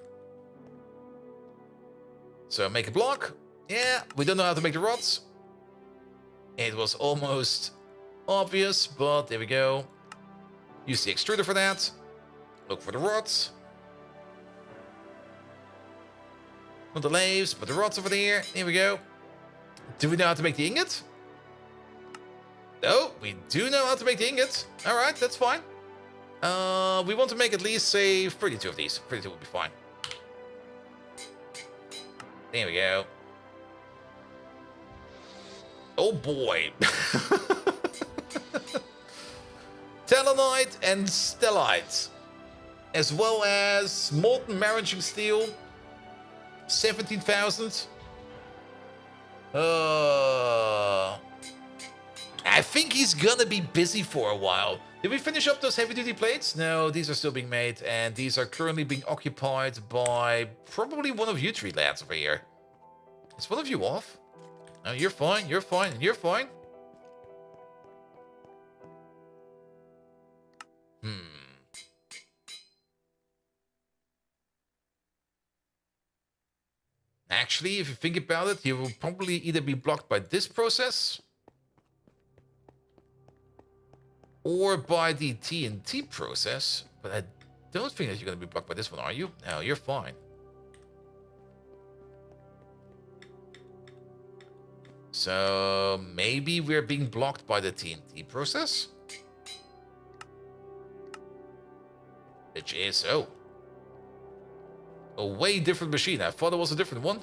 [SPEAKER 1] So make a block. Yeah, we don't know how to make the rods. It was almost obvious, but there we go. Use the extruder for that. Look for the rods. Not the lathes, but the rods over there. Here we go. Do we know how to make the ingot? No, we do know how to make the ingot. All right, that's fine. We want to make at least, say, 32 of these. 32 will be fine. There we go. Oh boy. Telonite and stellite. As well as molten maraging steel. 17,000. I think he's gonna be busy for a while. Did we finish up those heavy-duty plates? No, these are still being made, and these are currently being occupied by probably one of you three lads over here. Is one of you off? No, you're fine, you're fine, and you're fine. Actually, if you think about it, you will probably either be blocked by this process or by the TNT process, but I don't think that you're going to be blocked by this one, are you? No, you're fine. So maybe we're being blocked by the TNT process? Which is, oh, a way different machine. I thought it was a different one.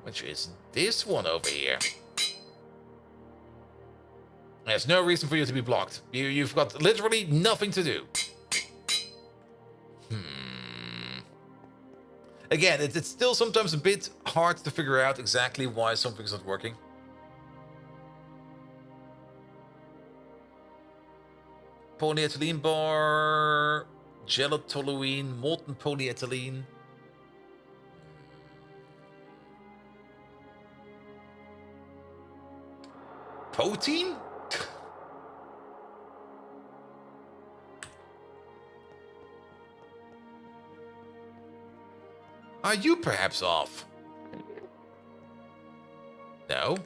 [SPEAKER 1] Which is this one over here. There's no reason for you to be blocked. You've got literally nothing to do. Again, it's still sometimes a bit hard to figure out exactly why something's not working. Polyethylene bar, gelatoluene, molten polyethylene. Protein? Are you perhaps off? No.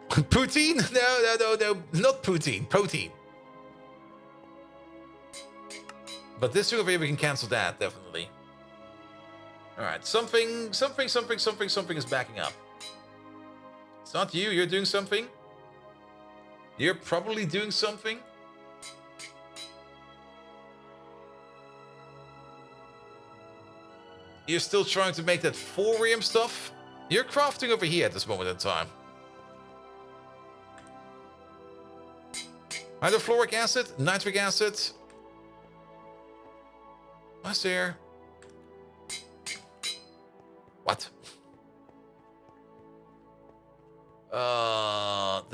[SPEAKER 1] Poutine? No, not poutine. Protein. But this over here, we can cancel that, definitely. Alright, something is backing up. It's not you, you're doing something. You're probably doing something. You're still trying to make that thorium stuff? You're crafting over here at this moment in time. Hydrofluoric acid, nitric acid. What's there? What?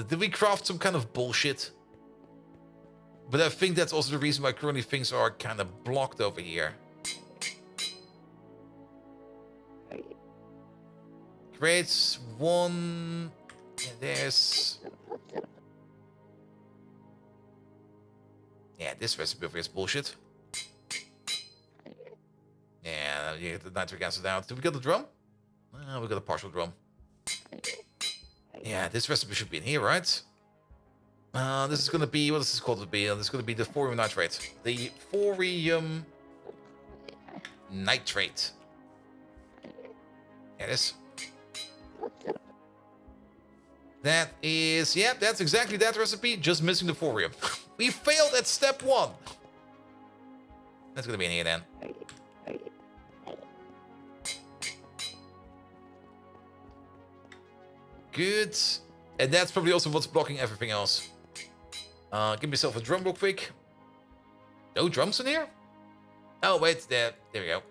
[SPEAKER 1] Did we craft some kind of bullshit? But I think that's also the reason why currently things are kind of blocked over here. Creates one. And there's. Yeah, this recipe over here is bullshit. Yeah, you get the nitric acid out. Did we get the drum? We got a partial drum. Yeah, this recipe should be in here, right? This is gonna be, what is this called to be? This is gonna be the thorium nitrate. The thorium nitrate. Yeah, this. That is, yeah, that's exactly that recipe, just missing the thorium. We failed at step 1. That's gonna be in here then. Good. And that's probably also what's blocking everything else. Give myself a drum real quick. No drums in here? Oh, wait, there we go.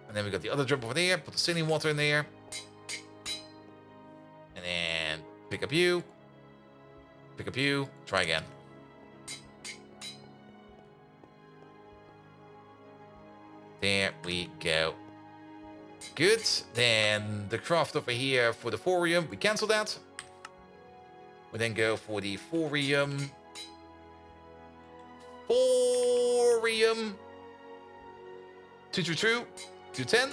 [SPEAKER 1] And then we got the other drum over there. Put the saline water in there. And then pick up you. Pick up you. Try again. There we go. Good. Then the craft over here for the thorium. We cancel that. We then go for the thorium. Thorium. 222. 210.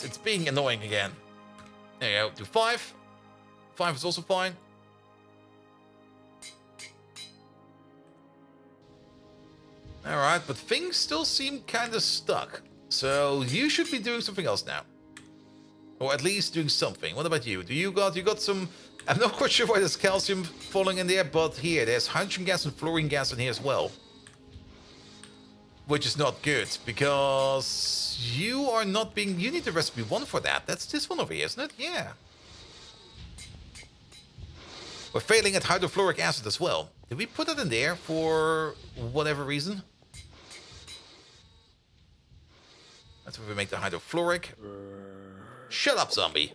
[SPEAKER 1] It's being annoying again. There you go. Do 5. 5 is also fine. Alright, but things still seem kind of stuck. So you should be doing something else now. Or at least doing something. What about you? You got some... I'm not quite sure why there's calcium falling in there, but here, there's hydrogen gas and fluorine gas in here as well. Which is not good, because you are not being... You need the recipe 1 for that. That's this one over here, isn't it? Yeah. We're failing at hydrofluoric acid as well. Did we put it in there for whatever reason? That's where we make the hydrofluoric. Shut up, zombie.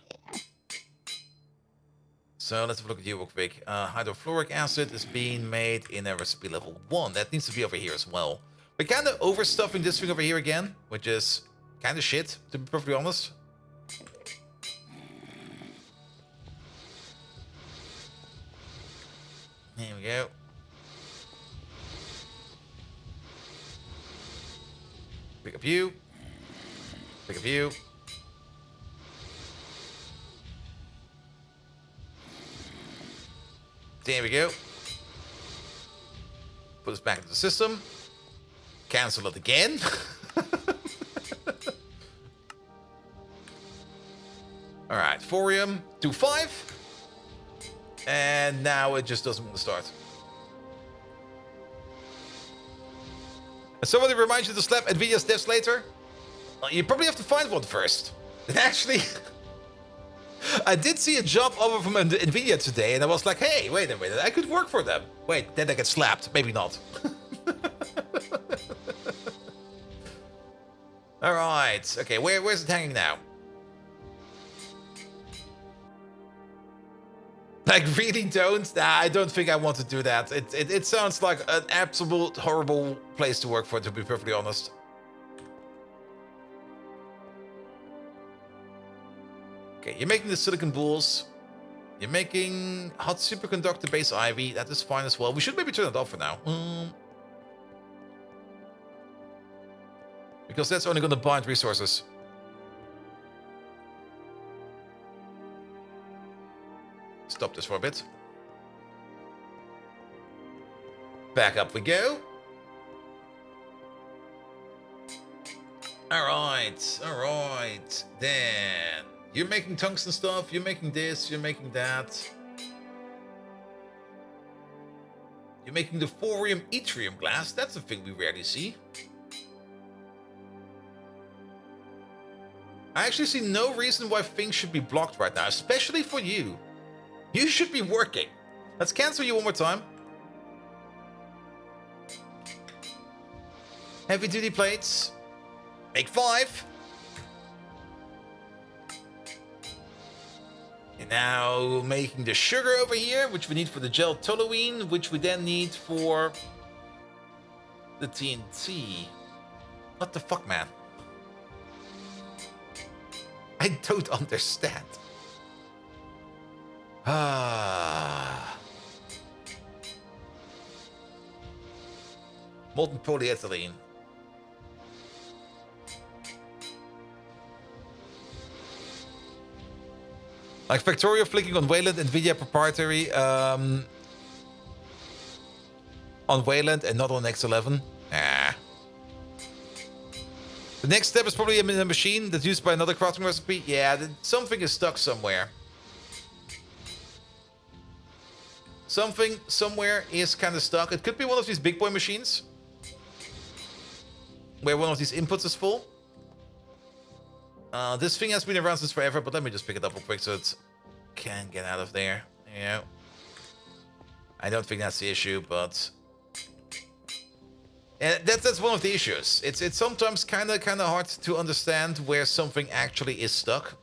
[SPEAKER 1] So let's have a look at you real quick. Hydrofluoric acid is being made in a recipe level 1. That needs to be over here as well. We're kind of overstuffing this thing over here again, which is kind of shit, to be perfectly honest. There we go. Pick up you. Pick up you. There we go. Put this back into the system. Cancel it again. Alright, thorium. Do 5. And now it just doesn't want to start. And somebody reminds you to slap Nvidia's devs later? Well, you probably have to find one first. And actually, I did see a job offer from Nvidia today, and I was like, hey, wait a minute, I could work for them. Wait, then I get slapped. Maybe not. Alright, okay, where's it hanging now? Like, really don't? Nah, I don't think I want to do that. It sounds like an absolute horrible place to work for, to be perfectly honest. Okay, you're making the silicon balls. You're making hot superconductor base ivy. That is fine as well. We should maybe turn it off for now. Because that's only going to bind resources. Stop this for a bit. Back up we go. Alright, alright. Then you're making tungsten stuff, you're making this, you're making that. You're making the thorium yttrium glass. That's a thing we rarely see. I actually see no reason why things should be blocked right now, especially for you. You should be working. Let's cancel you one more time. Heavy duty plates. Make 5. And now making the sugar over here, which we need for the gel toluene, which we then need for the TNT. What the fuck, man? I don't understand. Molten polyethylene. Like Factorio flicking on Wayland, NVIDIA proprietary on Wayland and not on X11. The next step is probably in a machine that's used by another crafting recipe. Yeah, something is stuck somewhere. Something somewhere is kind of stuck. It could be one of these big boy machines, where one of these inputs is full. This thing has been around since forever, but let me just pick it up real quick so it can get out of there. Yeah. I don't think that's the issue, but that's one of the issues. It's sometimes kind of hard to understand where something actually is stuck.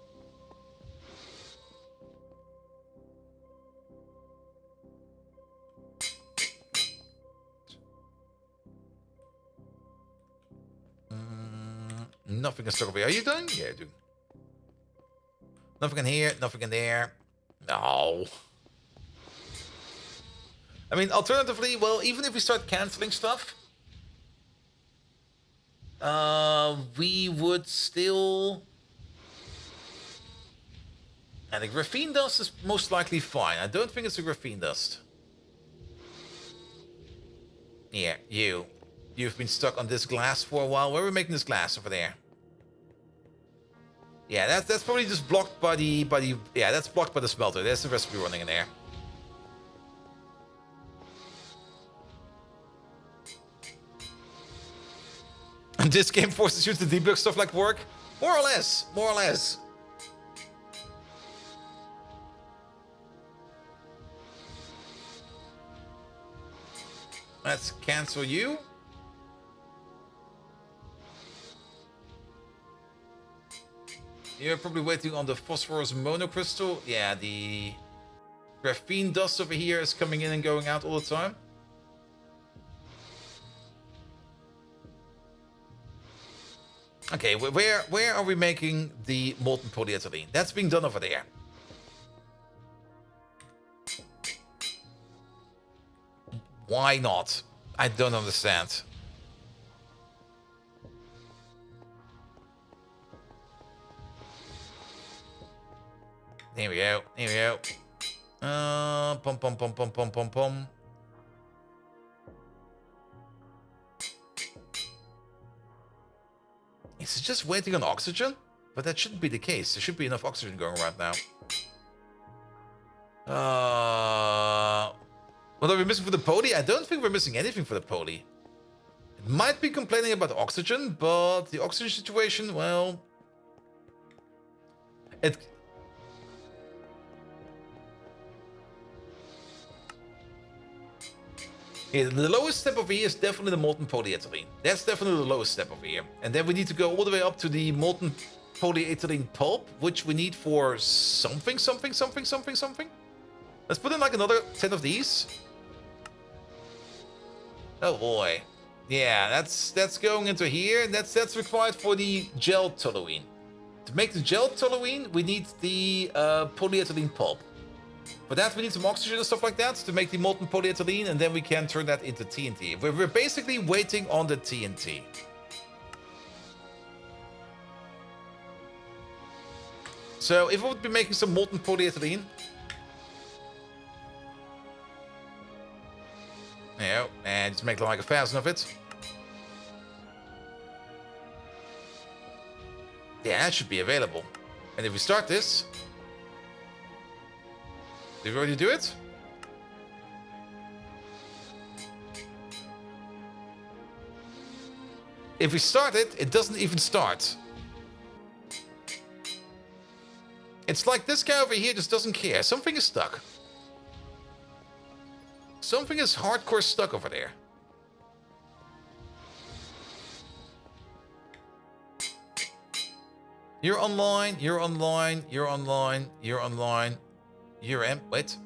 [SPEAKER 1] Nothing is stuck over here. Are you done? Yeah, dude. Nothing in here, nothing in there. No. I mean, alternatively, well, even if we start canceling stuff, we would still... And the graphene dust is most likely fine. I don't think it's a graphene dust. Yeah, You've been stuck on this glass for a while. Where are we making this glass? Over there. Yeah, that's probably just blocked by the yeah, that's blocked by the smelter. There's the recipe running in there. And this game forces you to debug stuff like work? More or less. More or less. Let's cancel you. You're probably waiting on the phosphorus monocrystal. Yeah, the graphene dust over here is coming in and going out all the time. Okay, where are we making the molten polyethylene? That's being done over there. Why not? I don't understand. Here we go. Here we go. Pum pum pum pum pum pum pum. Is it just waiting on oxygen? But that shouldn't be the case. There should be enough oxygen going around now. What are we missing for the poly? I don't think we're missing anything for the poly. It might be complaining about oxygen, but the oxygen situation, well... Yeah, the lowest step over here is definitely the molten polyethylene. That's definitely the lowest step over here. And then we need to go all the way up to the molten polyethylene pulp, which we need for something. Let's put in like another 10 of these. Oh boy. Yeah, that's going into here. That's required for the gel toluene. To make the gel toluene, we need the polyethylene pulp. For that, we need some oxygen and stuff like that to make the molten polyethylene, and then we can turn that into TNT. We're basically waiting on the TNT. So if we would be making some molten polyethylene... Yeah, and just make like 1,000 of it. Yeah, that should be available. And if we start this... Did we already do it? If we start it, it doesn't even start. It's like this guy over here just doesn't care. Something is stuck. Something is hardcore stuck over there. You're online, you're online, you're online, you're online. You're wait.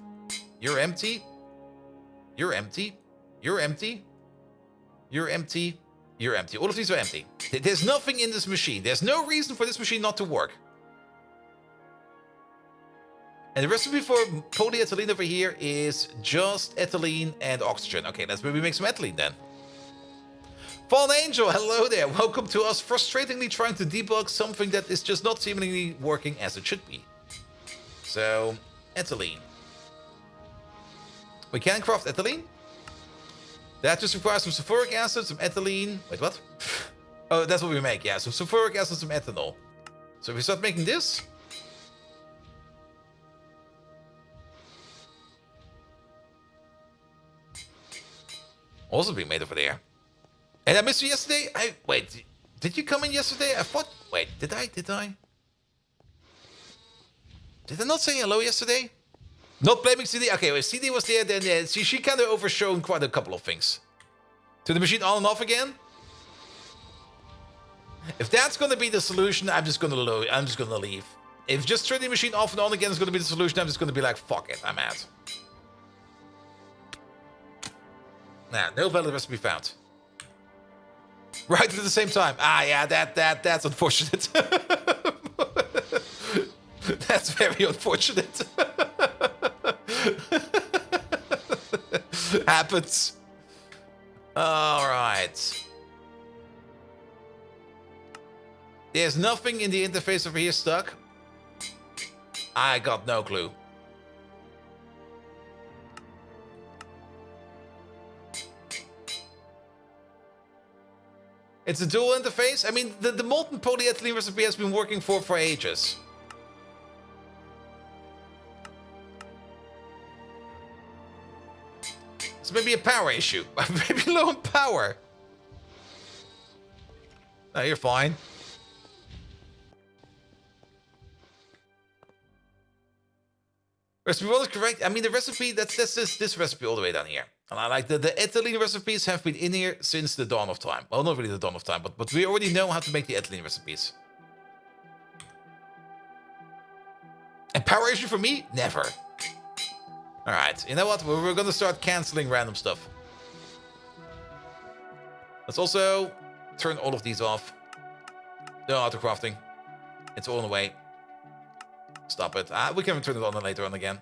[SPEAKER 1] You're empty. You're empty. You're empty. You're empty. You're empty. All of these are empty. There's nothing in this machine. There's no reason for this machine not to work. And the recipe for polyethylene over here is just ethylene and oxygen. Okay, let's maybe make some ethylene then. Fallen Angel, hello there. Welcome to us frustratingly trying to debug something that is just not seemingly working as it should be. So, ethylene. We can craft ethylene. That just requires some sulfuric acid, some ethylene. Wait, what? Oh, that's what we make, yeah. Some sulfuric acid, some ethanol. So if we start making this... Also being made over there. And I missed you yesterday? Wait, did you come in yesterday? I thought... Wait, did I? Did I not say hello yesterday? Not blaming CD. Okay, well, if CD was there, then she kind of overshone quite a couple of things. Turn the machine on and off again? If that's going to be the solution, I'm just going to leave. If just turning the machine off and on again is going to be the solution, I'm just going to be like, fuck it, I'm out. Nah, no valid recipe found. Right at the same time. Ah, yeah, that's unfortunate. That's very unfortunate. Happens. Alright. There's nothing in the interface over here stuck. I got no clue. It's a dual interface. I mean, the molten polyethylene recipe has been working for ages. It's maybe a power issue. Maybe low on power. No, you're fine. Recipe 1 is correct. I mean, the recipe, that's this recipe all the way down here. And I like the ethylene recipes have been in here since the dawn of time. Well, not really the dawn of time, but we already know how to make the ethylene recipes. And power issue for me? Never. Alright, you know what? We're gonna start canceling random stuff. Let's also turn all of these off. No auto-crafting. It's all in the way. Stop it. We can turn it on later on again.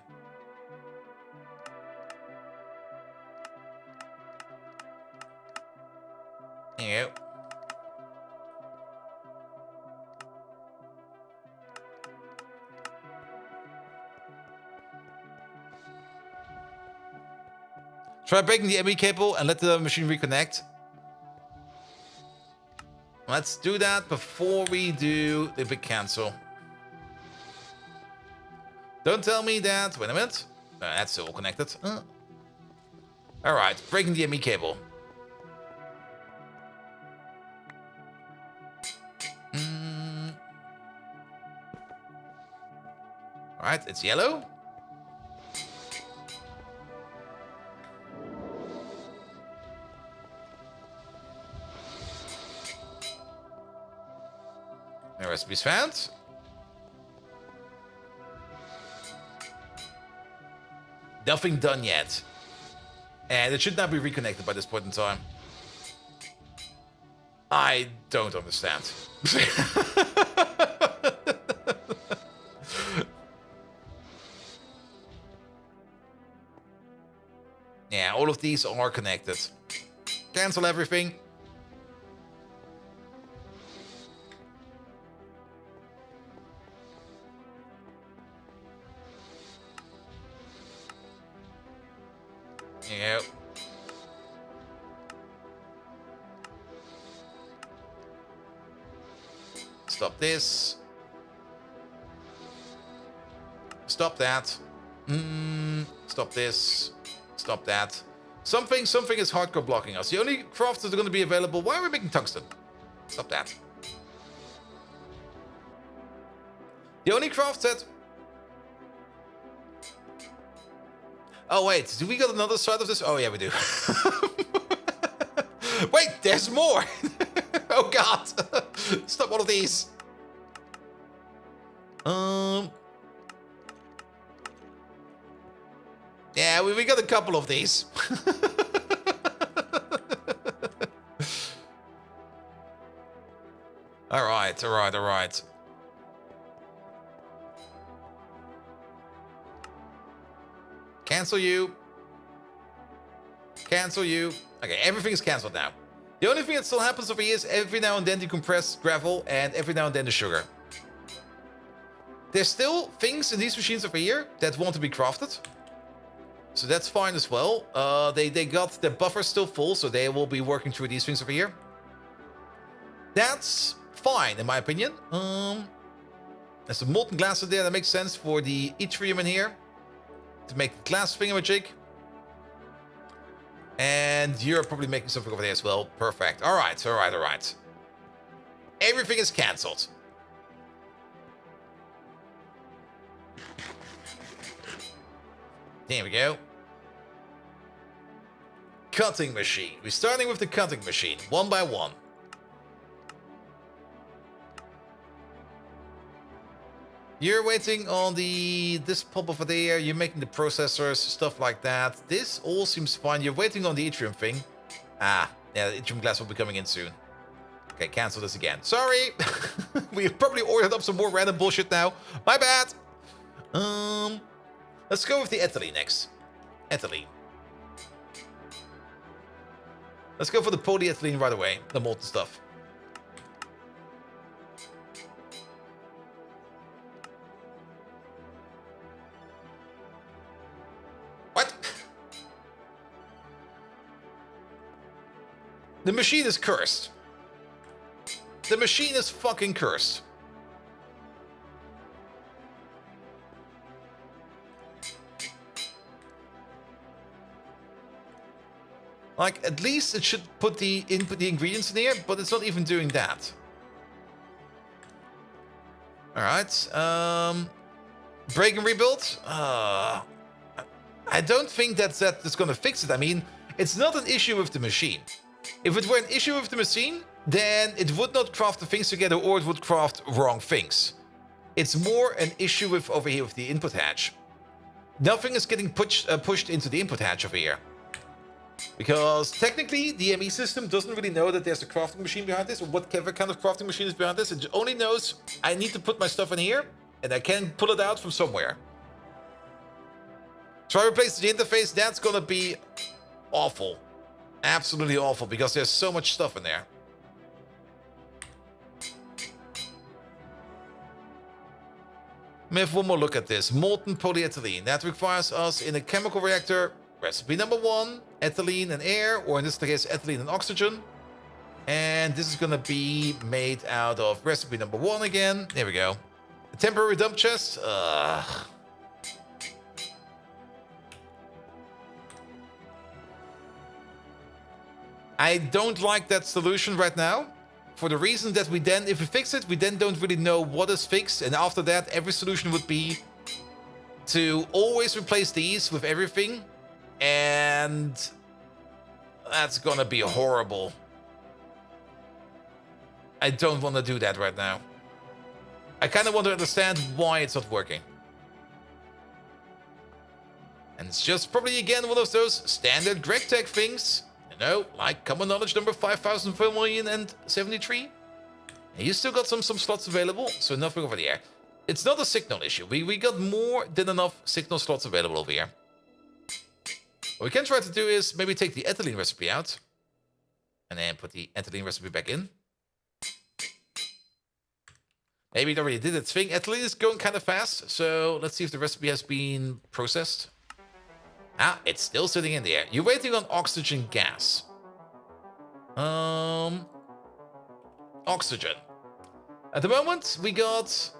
[SPEAKER 1] There you go. Try breaking the ME cable and let the machine reconnect. Let's do that before we do the big cancel. Don't tell me that. Wait a minute. No, that's still connected. Alright, breaking the ME cable. Alright, it's yellow. No recipes found. Nothing done yet. And it should not be reconnected by this point in time. I don't understand. Yeah, all of these are connected. Cancel everything. Yep. Stop this. Stop that. Stop this. Stop that. Something is hardcore blocking us. The only crafts that are going to be available... Why are we making tungsten? Stop that. The only craft set... Oh, wait. Do we got another side of this? Oh, yeah, we do. Wait, there's more. Oh, God. Stop all of these. Yeah, we got a couple of these. All right. Cancel you. Cancel you. Okay, everything's canceled now. The only thing that still happens over here is every now and then the compressed gravel and every now and then the sugar. There's still things in these machines over here that want to be crafted. So that's fine as well. They got the buffer still full, so they will be working through these things over here. That's fine, in my opinion. There's some molten glass in there. That makes sense for the yttrium in here. To make the glass thingamajig. And you're probably making something over there as well. Perfect. All right. Everything is cancelled. There we go. Cutting machine. We're starting with the cutting machine, one by one. You're waiting on this pump over there. You're making the processors, stuff like that. This all seems fine. You're waiting on the yttrium thing. Ah, yeah, the yttrium glass will be coming in soon. Okay, cancel this again. Sorry. We've probably ordered up some more random bullshit now. My bad. Let's go with the ethylene next. Ethylene. Let's go for the polyethylene right away. The molten stuff. What? The machine is cursed. The machine is fucking cursed. Like, at least it should put the ingredients in here, but it's not even doing that. Alright. Break and rebuild? I don't think that's going to fix it. I mean, it's not an issue with the machine. If it were an issue with the machine, then it would not craft the things together, or it would craft wrong things. It's more an issue with over here with the input hatch. Nothing is getting pushed into the input hatch over here. Because technically, the ME system doesn't really know that there's a crafting machine behind this, or whatever kind of crafting machine is behind this. It only knows I need to put my stuff in here, and I can pull it out from somewhere. Try to replace the interface, that's gonna be awful. Absolutely awful, because there's so much stuff in there. Let me have one more look at this. Molten polyethylene. That requires us in a chemical reactor. Recipe number 1, ethylene and air, or in this case, ethylene and oxygen. And this is gonna be made out of recipe number 1 again. There we go. A temporary dump chest. I don't like that solution right now. For the reason that we then, if we fix it, we then don't really know what is fixed. And after that, every solution would be to always replace these with everything. And that's gonna be horrible. I don't want to do that right now. I kind of want to understand why it's not working. And it's just probably again one of those standard GregTech things. You know, like common knowledge number 5004,073. And you still got some slots available, so nothing over there. It's not a signal issue. We got more than enough signal slots available over here. What we can try to do is maybe take the ethylene recipe out. And then put the ethylene recipe back in. Maybe it already did its thing. Ethylene is going kind of fast. So let's see if the recipe has been processed. Ah, it's still sitting in there. You're waiting on oxygen gas. Oxygen. At the moment, we got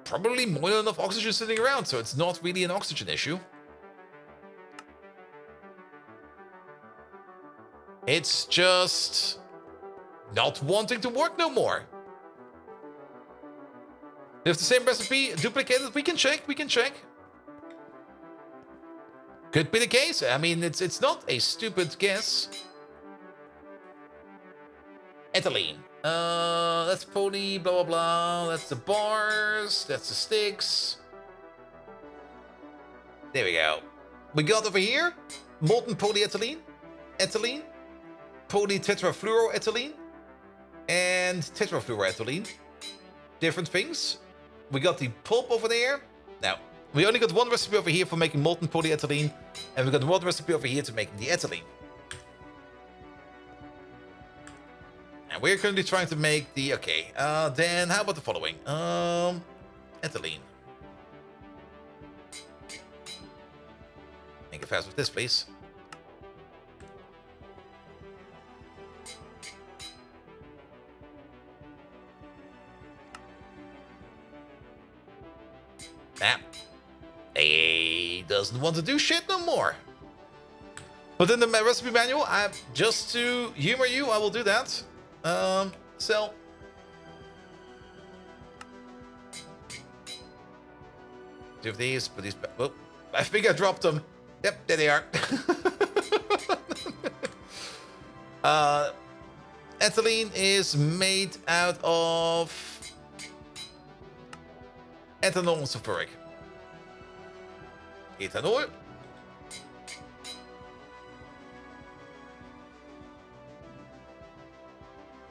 [SPEAKER 1] probably more than enough oxygen sitting around. So it's not really an oxygen issue. It's just not wanting to work no more. If the same recipe duplicated, we can check, Could be the case. I mean, it's not a stupid guess. Ethylene. That's poly, blah, blah, blah. That's the bars. That's the sticks. There we go. We got over here molten polyethylene, ethylene, polytetrafluoroethylene, and tetrafluoroethylene. Different things. We got the pulp over there. Now, we only got one recipe over here for making molten polyethylene, and we got one recipe over here to making the ethylene. And we're currently trying to make the... Okay, then how about the following? Ethylene. Make it fast with this, please. He doesn't want to do shit no more. But in the recipe manual, just to humor you, I will do that. Sell. Two of these, put these back. Oh, I think I dropped them. Yep, there they are. Ethylene is made out of ethanol and sulfuric. Ethanol.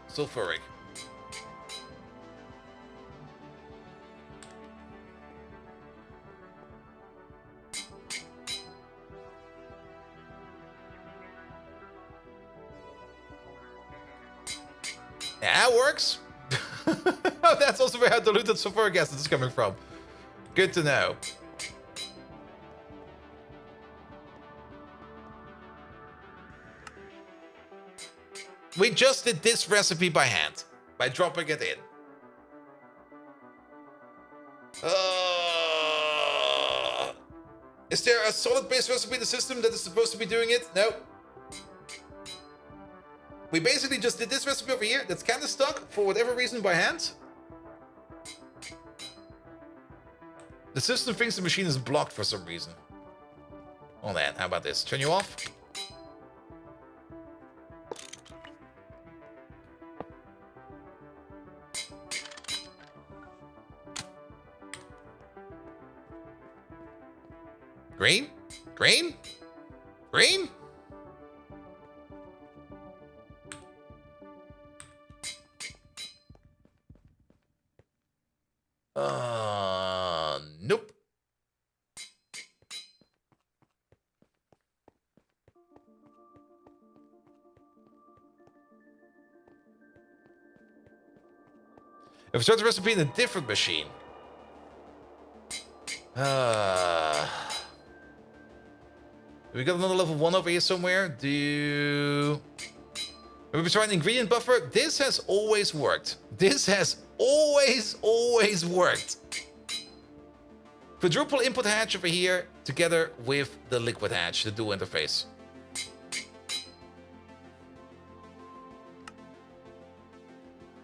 [SPEAKER 1] Sulfuric. Yeah, that works. That's also where diluted sulfuric acid is coming from. Good to know. We just did this recipe by hand, by dropping it in. Is there a solid base recipe in the system that is supposed to be doing it? No. We basically just did this recipe over here that's kind of stuck for whatever reason by hand. The system thinks the machine is blocked for some reason. Hold on, how about this? Turn you off. Green? Green? Green? Nope. If we start the recipe in a different machine. We got another level 1 over here somewhere. We've been trying ingredient buffer. This has always worked. This has always worked. Quadruple input hatch over here together with the liquid hatch, the dual interface.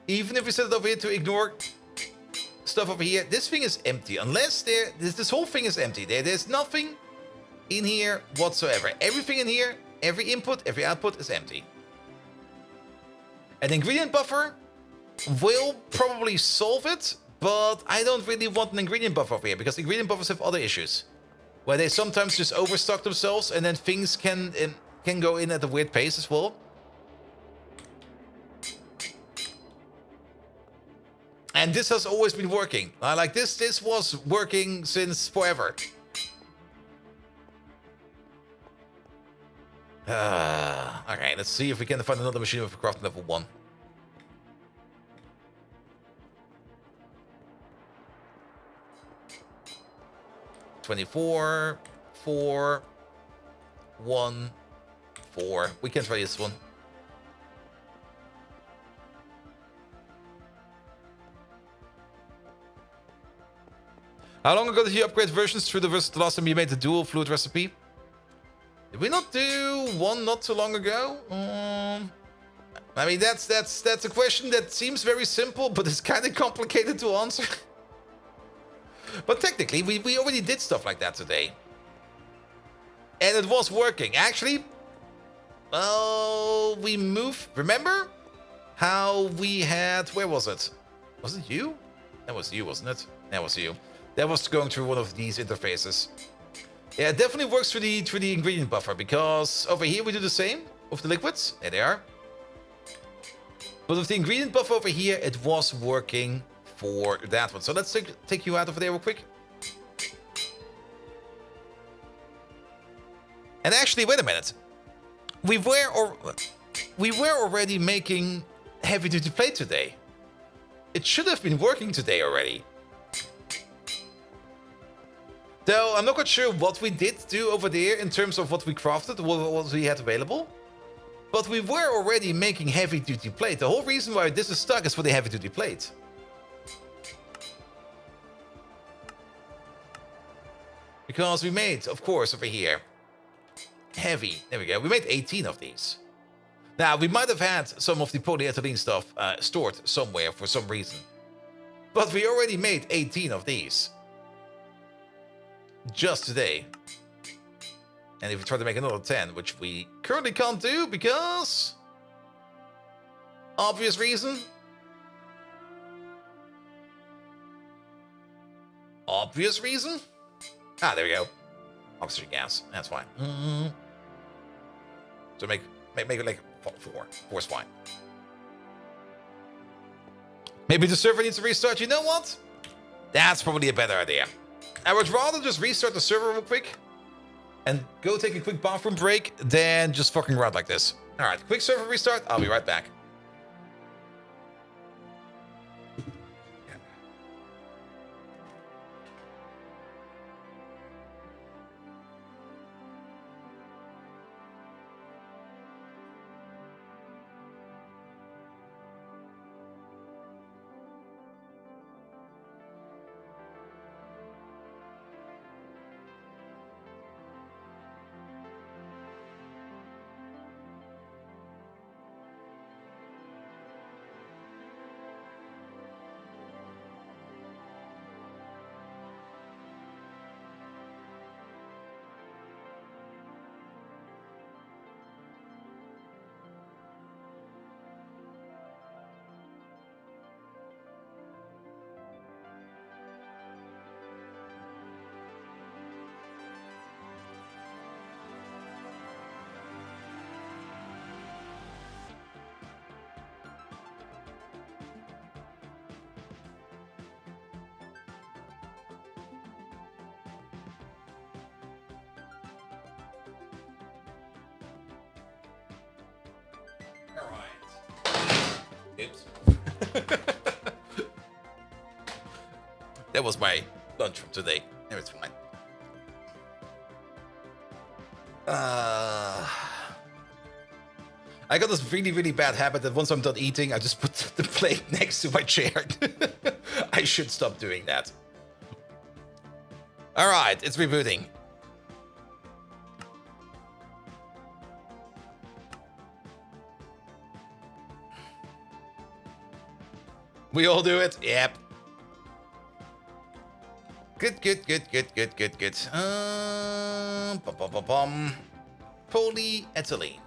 [SPEAKER 1] Even if we set it over here to ignore stuff over here, this thing is empty. Unless this whole thing is empty. There's nothing in here whatsoever. Everything in here, every input, every output is empty. An ingredient buffer will probably solve it, but I don't really want an ingredient buffer over here because ingredient buffers have other issues where they sometimes just overstock themselves and then things can go in at a weird pace as well. And this has always been working. Like this was working since forever. Okay, let's see if we can find another machine with a craft level 1. $24, 4, 1, 4. We can try this one. How long ago did you upgrade versions through the last time you made the dual fluid recipe? Did we not do one not too long ago? I mean, that's a question that seems very simple, but it's kind of complicated to answer. But technically, we already did stuff like that today. And it was working. Actually, well, we moved. Remember how we had... Where was it? Was it you? That was you, wasn't it? That was you. That was going through one of these interfaces. Yeah, it definitely works through the ingredient buffer, because over here we do the same with the liquids. There they are. But with the ingredient buffer over here, it was working for that one. So let's take you out over there real quick. And actually, wait a minute. We were already making heavy-duty plate today. It should have been working today already. Though I'm not quite sure what we did do over there in terms of what we crafted, what we had available. But we were already making heavy-duty plate. The whole reason why this is stuck is for the heavy-duty plate. Because we made, of course, over here, heavy. There we go. We made 18 of these. Now, we might have had some of the polyethylene stuff stored somewhere for some reason. But we already made 18 of these. Just today. And if we try to make another 10, which we currently can't do because... Obvious reason. Obvious reason? Ah, there we go. Oxygen gas. That's fine. So make it like 4. 4 is fine. Maybe the server needs to restart. You know what? That's probably a better idea. I would rather just restart the server real quick and go take a quick bathroom break than just fucking around like this. All right, quick server restart. I'll be right back. Oops. That was my lunch from today. No, it's fine. I got this really, really bad habit that once I'm done eating, I just put the plate next to my chair. I should stop doing that. All right, it's rebooting. We all do it. Yep. Good. Polyethylene.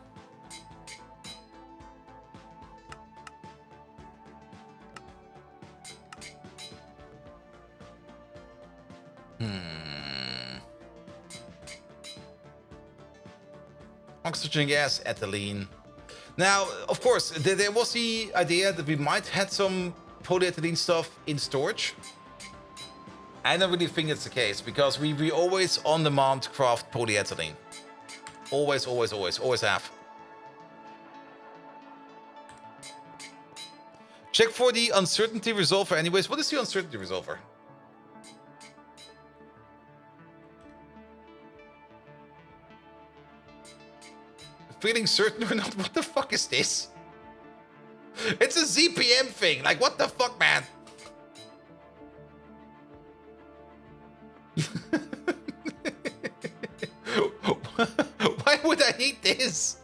[SPEAKER 1] Oxygen gas, ethylene. Now, of course, there was the idea that we might had some polyethylene stuff in storage. I don't really think it's the case because we always on demand craft polyethylene. Always have. Check for the uncertainty resolver anyways. What is the uncertainty resolver? Feeling certain or not? What the fuck is this? It's a ZPM thing. Like, what the fuck, man? Why would I need this?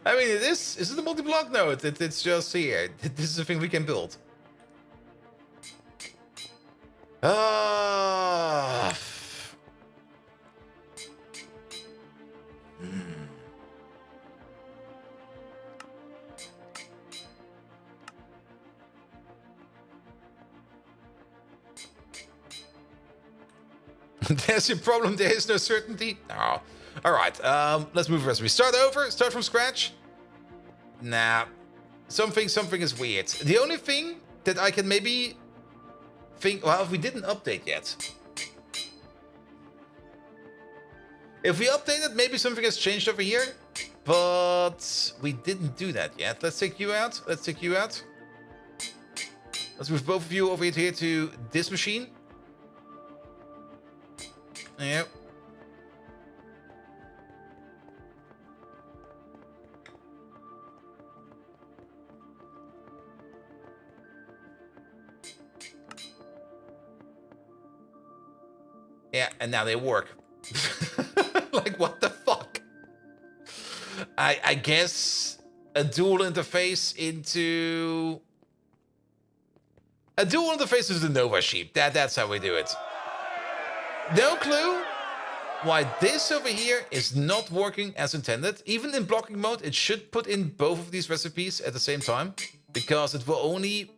[SPEAKER 1] I mean, it is. Is it a multi-block? No, it's just here. This is a thing we can build. Ah. There's your problem. There is no certainty. Oh. All right. Let's move the rest. We start over. Start from scratch. Nah. Something is weird. The only thing that I can maybe think... Well, we didn't update yet. If we update it, maybe something has changed over here. But we didn't do that yet. Let's take you out. Let's take you out. Let's move both of you over here to this machine. Yep. Yeah, and now they work. Like, what the fuck? I guess a dual interface into... A dual interface is the Nova sheep. That's how we do it. No clue why this over here is not working as intended. Even in blocking mode, it should put in both of these recipes at the same time. Because it will only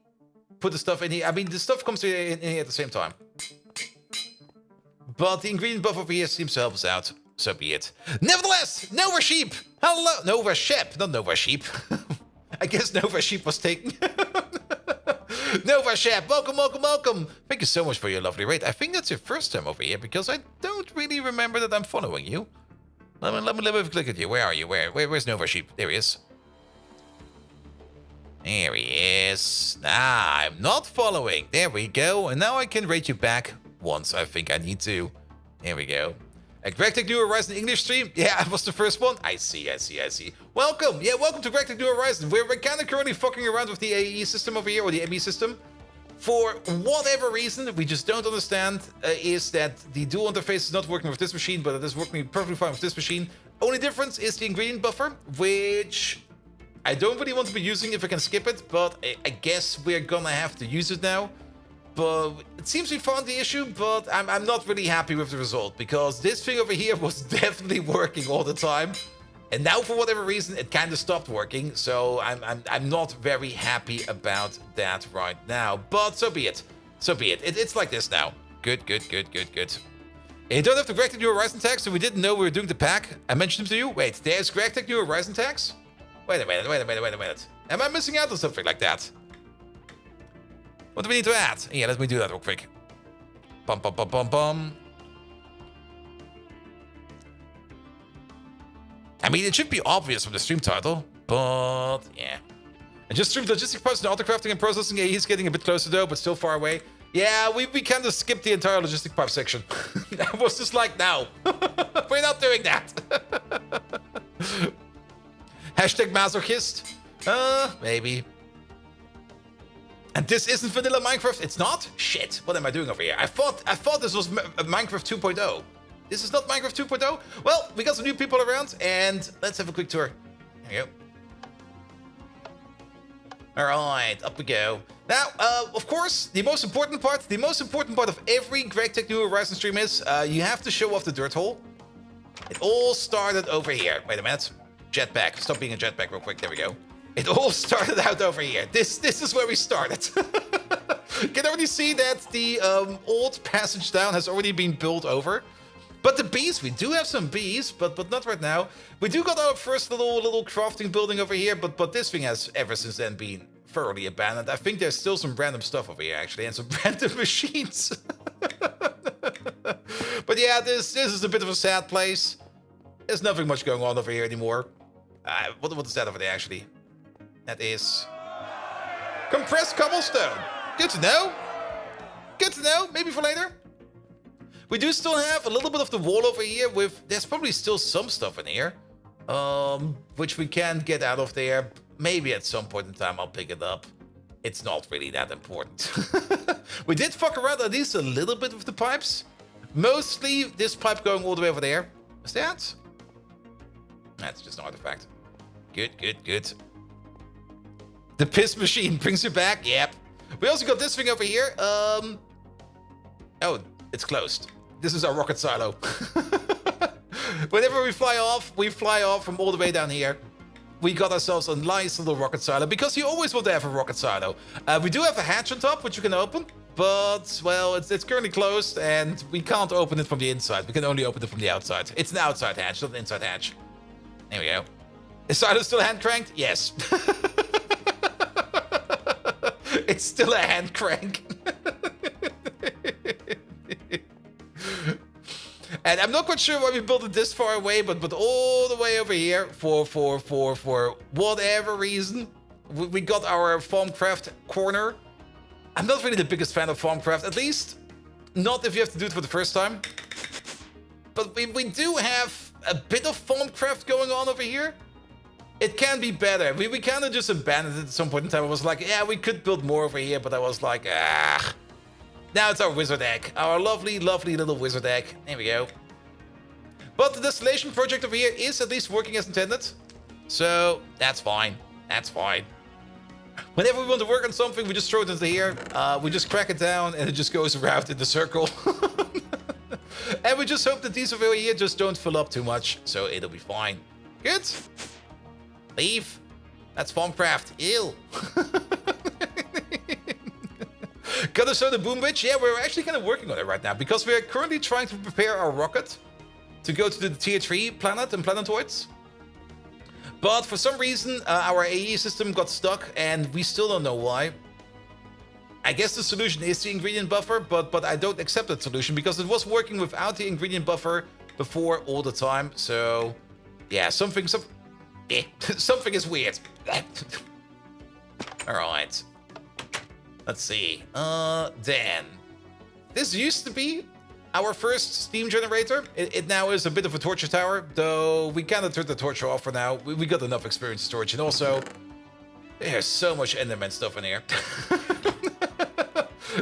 [SPEAKER 1] put the stuff in here. I mean, the stuff comes in here at the same time. But the ingredient buff over here seems to help us out. So be it. Nevertheless, Nova Sheep! Hello! Nova Shep, not Nova Sheep. I guess Nova Sheep was taken. Nova Shep, welcome, welcome, welcome! Thank you so much for your lovely raid. I think that's your first time over here, because I don't really remember that I'm following you. Let me click at you. Where are you? Where's Nova Sheep? There he is. There he is. Ah, I'm not following. There we go. And now I can rate you back once I think I need to. There we go. GregTech New Horizon English stream? Yeah, I was the first one. I see. Welcome! Yeah, welcome to GregTech New Horizon. We're kind of currently fucking around with the AE system over here, or the ME system. For whatever reason, we just don't understand, is that the dual interface is not working with this machine, but it is working perfectly fine with this machine. Only difference is the ingredient buffer, which I don't really want to be using if I can skip it, but I guess we're gonna have to use it now. But it seems we found the issue, but I'm not really happy with the result, because this thing over here was definitely working all the time. And now, for whatever reason, it kind of stopped working, so I'm not very happy about that right now. But so be it. So be it. It's like this now. Good. You don't have the GregTech New Horizon tags, so we didn't know we were doing the pack. I mentioned them to you. Wait, there's GregTech New Horizon tags? Wait a minute. Am I missing out on something like that? What do we need to add? Yeah, let me do that real quick. Bum. I mean, it should be obvious from the stream title, but yeah. I just streamed logistic parts and autocrafting and processing. Yeah, he's getting a bit closer though, but still far away. Yeah, we kind of skipped the entire logistic pipe section. I was just like, no, we're not doing that. Hashtag masochist? Maybe. And this isn't vanilla Minecraft? It's not? Shit, what am I doing over here? I thought this was Minecraft 2.0. This is not Minecraft 2.0? Well, we got some new people around, and let's have a quick tour. There we go. Alright, up we go. Now, of course, the most important part of every GregTech New Horizon stream is you have to show off the dirt hole. It all started over here. Wait a minute. Jetpack. Stop being a jetpack real quick. There we go. It all started out over here. This is where we started. You can already see that the old passage down has already been built over. But the bees, we do have some bees, but not right now. We do got our first little crafting building over here, but this thing has ever since then been thoroughly abandoned. I think there's still some random stuff over here actually, and some random machines. But yeah, this is a bit of a sad place. There's nothing much going on over here anymore. What is that over there actually? That is compressed cobblestone. Good to know. Good to know. Maybe for later. We do still have a little bit of the wall over here with... There's probably still some stuff in here. Which we can get out of there. Maybe at some point in time I'll pick it up. It's not really that important. We did fuck around at least a little bit with the pipes. Mostly this pipe going all the way over there. Is that? That's just an artifact. Good, good, good. The piss machine brings you back. Yep. We also got this thing over here. Oh, it's closed. This is our rocket silo. Whenever we fly off from all the way down here. We got ourselves a nice little rocket silo, because you always want to have a rocket silo. We do have a hatch on top, which you can open, but, well, it's currently closed, and we can't open it from the inside. We can only open it from the outside. It's an outside hatch, not an inside hatch. There we go. Is silo still hand cranked? Yes. It's still a hand crank. And I'm not quite sure why we built it this far away, but all the way over here for whatever reason, we got our Farmcraft corner. I'm not really the biggest fan of Farmcraft, at least not if you have to do it for the first time. But we do have a bit of Farmcraft going on over here. It can be better. We kind of just abandoned it at some point in time. I was like, yeah, we could build more over here, but I was like, ah. Now it's our wizard egg. Our lovely, lovely little wizard egg. There we go. But the distillation project over here is at least working as intended. So, that's fine. That's fine. Whenever we want to work on something, we just throw it into here. We just crack it down and it just goes around in the circle. And we just hope that these over here just don't fill up too much. So, it'll be fine. Good. Leave. That's Farmcraft. Ew. Gotta show the boom bitch. Yeah, we're actually kind of working on it right now, because we're currently trying to prepare our rocket to go to the tier 3 planet and planetoids. But for some reason, our AE system got stuck, and we still don't know why. I guess the solution is the ingredient buffer, but I don't accept that solution, because it was working without the ingredient buffer before all the time. So, yeah, something is weird. All right. Let's see. Dan. This used to be our first steam generator. It now is a bit of a torture tower, though we kind of turned the torture off for now. We got enough experience storage, and also, there's so much Enderman stuff in here.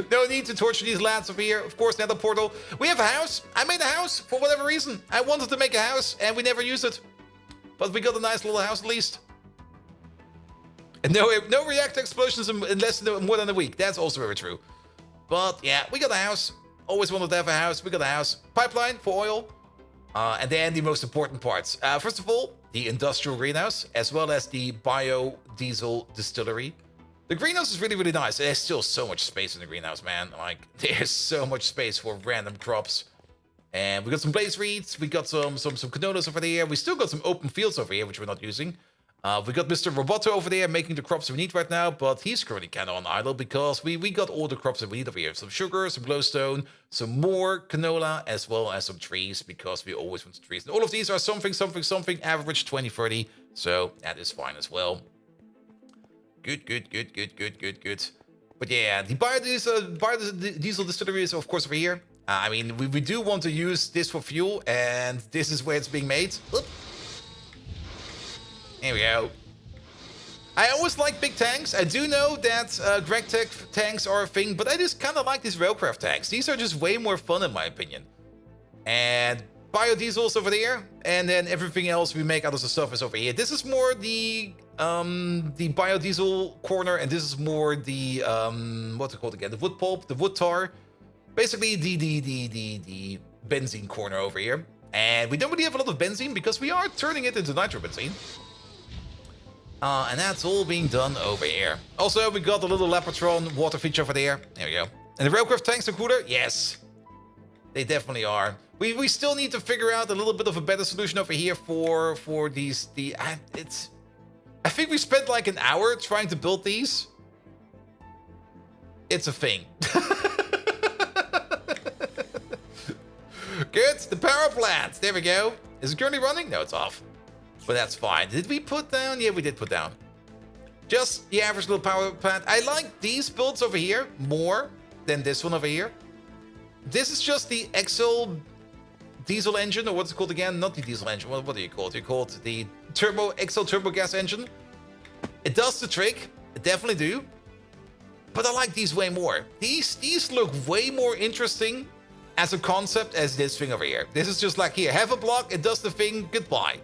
[SPEAKER 1] No need to torture these lads over here. Of course, nether portal. We have a house. I made a house for whatever reason. I wanted to make a house, and we never used it. But we got a nice little house at least. And no reactor explosions in less than more than a week. That's also very true. But yeah, we got a house. Always wanted to have a house. We got a house. Pipeline for oil. And then the most important parts. First of all, the industrial greenhouse, as well as the biodiesel distillery. The greenhouse is really, really nice. There's still so much space in the greenhouse, man. Like, there's so much space for random crops. And we got some blaze reeds. We got some canolas over there. We still got some open fields over here, which we're not using. We got Mr. Roboto over there making the crops we need right now, but he's currently kind of on idle, because we got all the crops that we need over here. Some sugar, some glowstone, some more canola, as well as some trees, because we always want some trees. And all of these are something, average 20-30, so that is fine as well. Good. But yeah, the biodiesel distillery is, of course, over here. I mean, we do want to use this for fuel, and this is where it's being made. Oop. Here we go. I always like big tanks. I do know that Greg Tech tanks are a thing, but I just kind of like these Railcraft tanks. These are just way more fun, in my opinion. And biodiesel's over there, and then everything else we make out of the stuff is over here. This is more the biodiesel corner, and this is more the what's it called again? The wood pulp, the wood tar. Basically, the benzene corner over here. And we don't really have a lot of benzene, because we are turning it into nitrobenzene. And that's all being done over here. Also, we got a little Lapatron water feature over there. There we go. And the Railcraft tanks are cooler? Yes. They definitely are. We still need to figure out a little bit of a better solution over here for these. I think we spent like an hour trying to build these. It's a thing. Good. The power plant. There we go. Is it currently running? No, it's off. But that's fine. Did we put down? Yeah, we did put down. Just the average little power plant. I like these builds over here more than this one over here. This is just the Excel diesel engine, or what's it called again? Not the diesel engine. What do you call it? You call it the Excel turbo gas engine. It does the trick. It definitely do. But I like these way more. These look way more interesting as a concept as this thing over here. This is just like, here, have a block. It does the thing. Goodbye.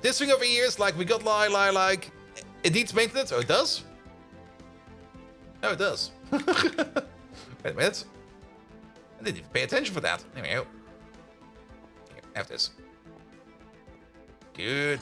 [SPEAKER 1] This thing over here is like, we got like, it needs maintenance. Oh, it does? No, it does. Wait a minute. I didn't even pay attention for that. There we go. Here, have this. Good.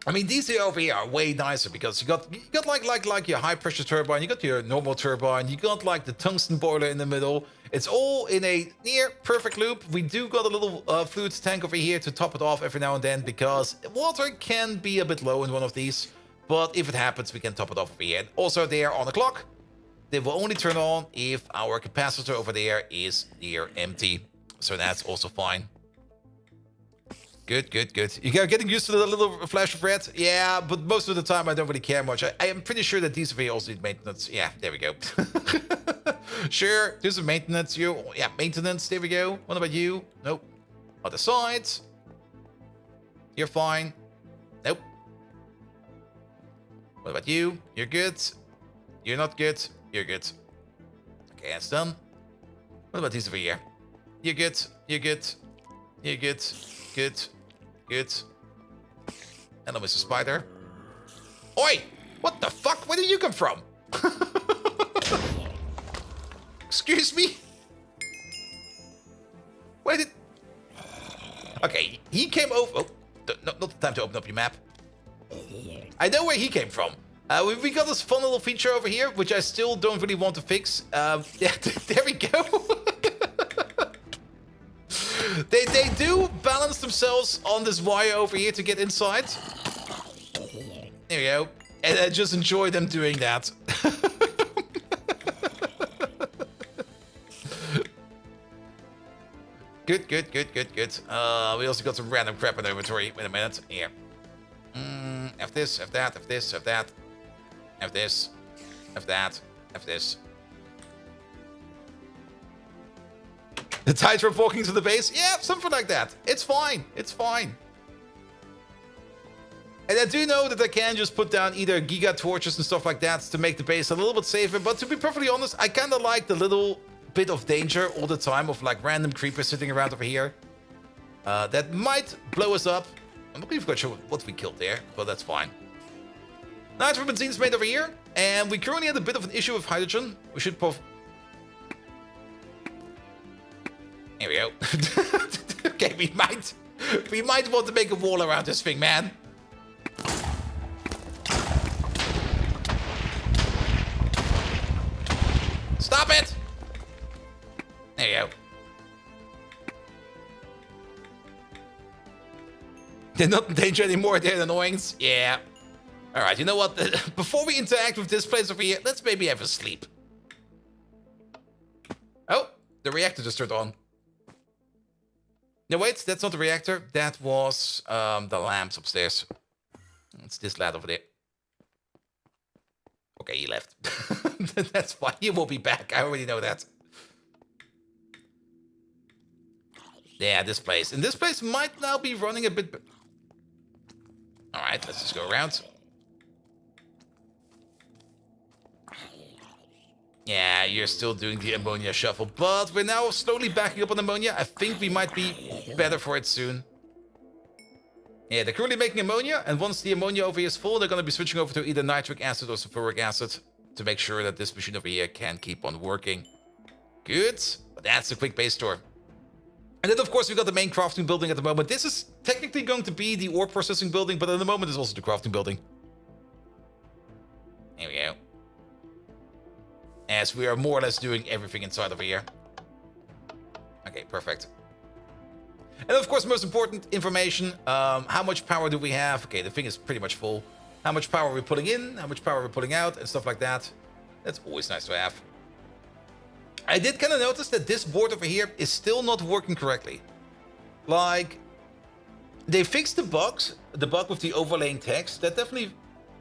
[SPEAKER 1] I mean, these over here are way nicer because you got like your high pressure turbine, you got your normal turbine, you got like the tungsten boiler in the middle. It's all in a near perfect loop. We do got a little fluid tank over here to top it off every now and then because water can be a bit low in one of these. But if it happens, we can top it off over here. And also there on the clock, they will only turn on if our capacitor over there is near empty. So that's also fine. Good, good, good. You're getting used to the little flash of red? Yeah, but most of the time I don't really care much. I am pretty sure that these over also need maintenance. Yeah, there we go. Sure, do some maintenance. Yeah, maintenance. There we go. What about you? Nope. Other side. You're fine. Nope. What about you? You're good. You're not good. You're good. Okay, that's done. What about these over here? You're good. You're good. You're good. Good. Good. Hello, Mr. Spider. Oi! What the fuck? Where did you come from? Excuse me? Where did... Okay, he came over... Oh, not the time to open up your map. I know where he came from. We got this fun little feature over here, which I still don't really want to fix. Yeah, there we go. They do balance themselves on this wire over here to get inside. There we go. And I just enjoy them doing that. Good, good, good, good, good. We also got some random crap in the inventory. Wait a minute. Here. Have this, have that, have this, have that. Have this, have that, have this. The tightrope walking to the base? Yeah, something like that. It's fine. It's fine. And I do know that I can just put down either giga torches and stuff like that to make the base a little bit safer. But to be perfectly honest, I kind of like the little bit of danger all the time of like random creepers sitting around over here. That might blow us up. I'm not even quite sure what we killed there, but that's fine. Nitrogen benzene is made over here. And we currently had a bit of an issue with hydrogen. We should Here we go. Okay, we might want to make a wall around this thing, man. Stop it! There you go. They're not in danger anymore, they're an annoyance. Yeah. Alright, you know what? Before we interact with this place over here, let's maybe have a sleep. Oh, the reactor just turned on. No, wait, that's not the reactor. That was the lamps upstairs. It's this lad over there. Okay, he left. That's fine. He will be back. I already know that. Yeah, this place. And this place might now be running a bit... Alright, let's just go around. Yeah, you're still doing the ammonia shuffle, but we're now slowly backing up on ammonia. I think we might be better for it soon. Yeah, they're currently making ammonia, and once the ammonia over here is full, they're going to be switching over to either nitric acid or sulfuric acid to make sure that this machine over here can keep on working. Good, but that's a quick base store. And then, of course, we've got the main crafting building at the moment. This is technically going to be the ore processing building, but at the moment it's also the crafting building. There we go. As we are more or less doing everything inside over here. Okay, perfect. And of course, most important information, how much power do we have? Okay, the thing is pretty much full. How much power are we putting in? How much power are we putting out? And stuff like that. That's always nice to have. I did kind of notice that this board over here is still not working correctly. Like, they fixed the bugs. The bug with the overlaying text. That definitely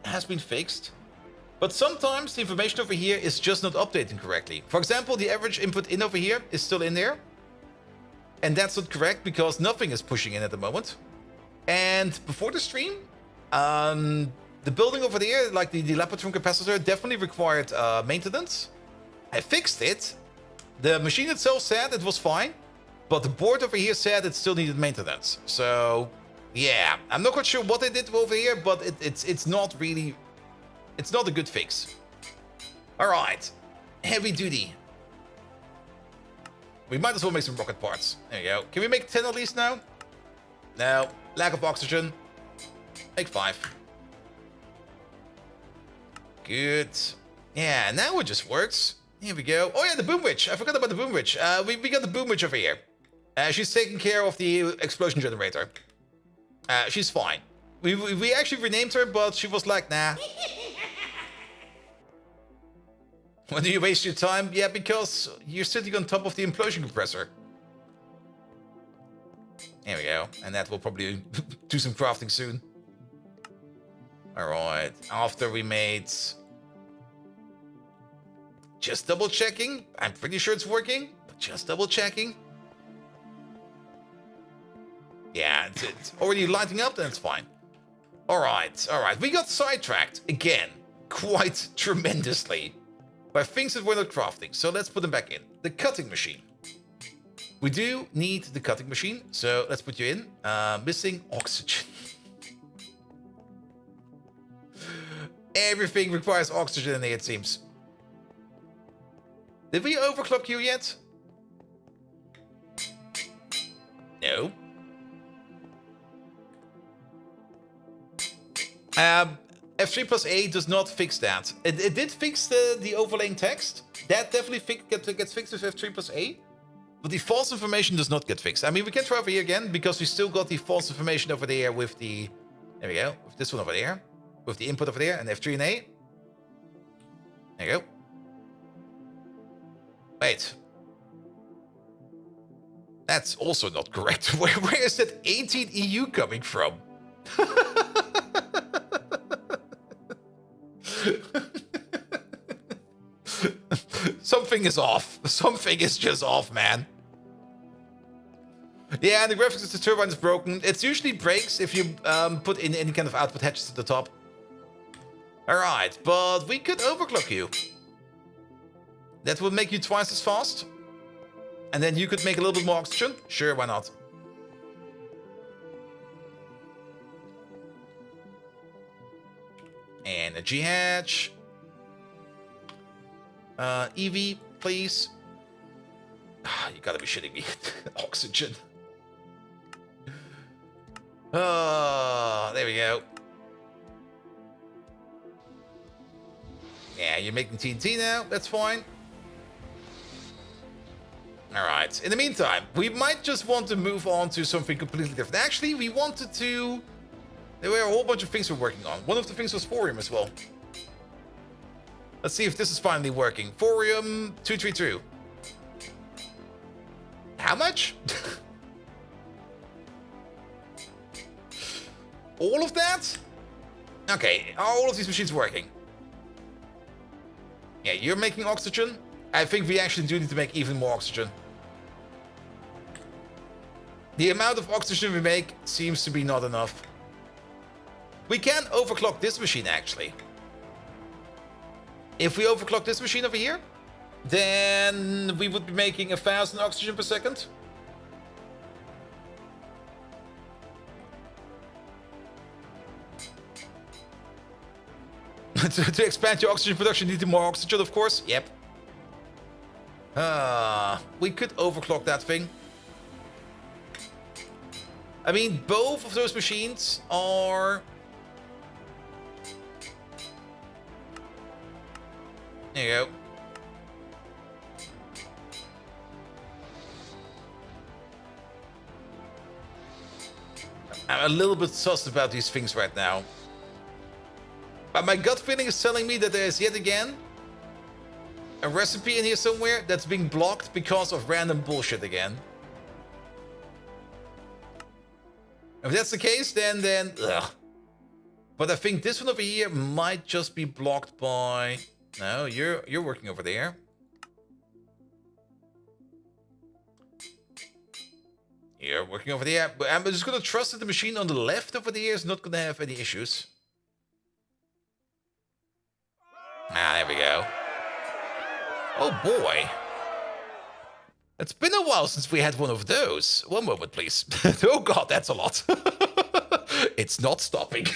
[SPEAKER 1] has been fixed. But sometimes the information over here is just not updating correctly. For example, the average input in over here is still in there. And that's not correct because nothing is pushing in at the moment. And before the stream, the building over there, like the Lapatron capacitor, definitely required maintenance. I fixed it. The machine itself said it was fine. But the board over here said it still needed maintenance. So Yeah, I'm not quite sure what they did over here, but it's not really... It's not a good fix. Alright. Heavy duty. We might as well make some rocket parts. There you go. Can we make 10 at least now? No. Lack of oxygen. Make 5. Good. Yeah, now it just works. Here we go. Oh yeah, the boom witch. I forgot about the boom witch. We got the boom witch over here. She's taking care of the explosion generator. She's fine. We actually renamed her, but she was like, nah. When do you waste your time? Yeah, because you're sitting on top of the implosion compressor. There we go. And that will probably do some crafting soon. Alright. After we made... Just double checking. I'm pretty sure it's working, but just double checking. Yeah, it's already lighting up, then it's fine. Alright, alright. We got sidetracked again. Quite tremendously. By things that we're not crafting. So let's put them back in. The cutting machine. We do need the cutting machine. So let's put you in. Missing oxygen. Everything requires oxygen in here, it seems. Did we overclock you yet? No. F3 plus A does not fix that. It did fix the overlaying text. That definitely gets fixed with F3 plus A. But the false information does not get fixed. I mean, we can try over here again, because we still got the false information over there with the... There we go. With this one over there. With the input over there, and F3 and A. There you go. Wait. That's also not correct. Where is that 18 EU coming from? Something is off. Something is just off, man. Yeah, and the graphics of the turbine is broken. It usually breaks if you put in any kind of output hatches at the top. Alright, but we could overclock you. That would make you twice as fast. And then you could make a little bit more oxygen. Sure, why not? Energy hatch. EV, please. You gotta be shitting me. Oxygen. There we go. Yeah, you're making TNT now. That's fine. Alright. In the meantime, we might just want to move on to something completely different. Actually, we wanted to... There were a whole bunch of things we're working on. One of the things was Thorium as well. Let's see if this is finally working. Thorium 232. How much? All of that? Okay, are all of these machines working? Yeah, you're making oxygen. I think we actually do need to make even more oxygen. The amount of oxygen we make seems to be not enough. We can overclock this machine, actually. If we overclock this machine over here, then we would be making 1,000 oxygen per second. to expand your oxygen production, you need more oxygen, of course. Yep. We could overclock that thing. I mean, both of those machines are... There you go. I'm a little bit sussed about these things right now. But my gut feeling is telling me that there's yet again a recipe in here somewhere that's being blocked because of random bullshit again. If that's the case, then ugh. But I think this one over here might just be blocked by... No, you're working over there. You're working over there. But I'm just gonna trust that the machine on the left over there is not gonna have any issues. Ah, there we go. Oh boy. It's been a while since we had one of those. One moment, please. Oh god, that's a lot. It's not stopping.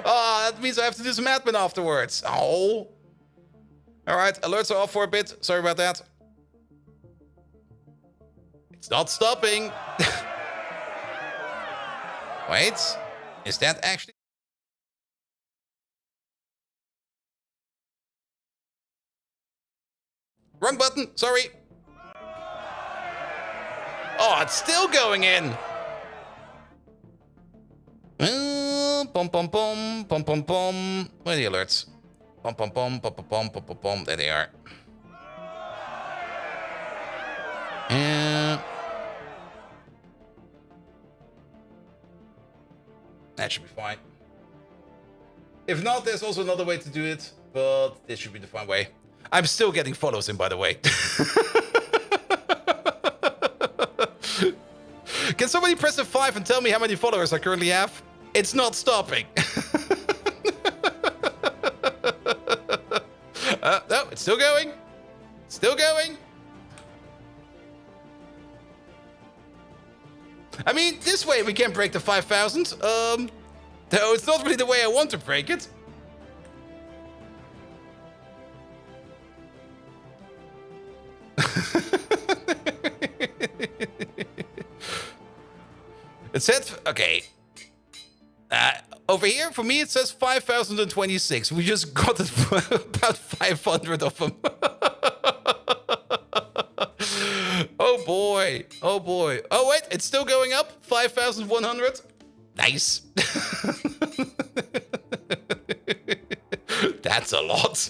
[SPEAKER 1] Oh, that means I have to do some admin afterwards. Oh. Alright, alerts are off for a bit. Sorry about that. It's not stopping. Wait. Is that actually... Wrong button. Sorry. Oh, it's still going in. Pom pom pom pom pom pom. Where are the alerts? Pom pom pom pom pom pom pom pom pom. There they are. That should be fine. If not, there's also another way to do it, but this should be the fine way. I'm still getting follows in, by the way. Can somebody press F5 and tell me how many followers I currently have? It's not stopping. No, it's still going. Still going. I mean, this way we can break the 5,000. Though it's not really the way I want to break it. It said, okay. Over here, for me, it says 5,026. We just got about 500 of them. Oh boy. Oh boy. Oh wait, it's still going up. 5,100. Nice. That's a lot.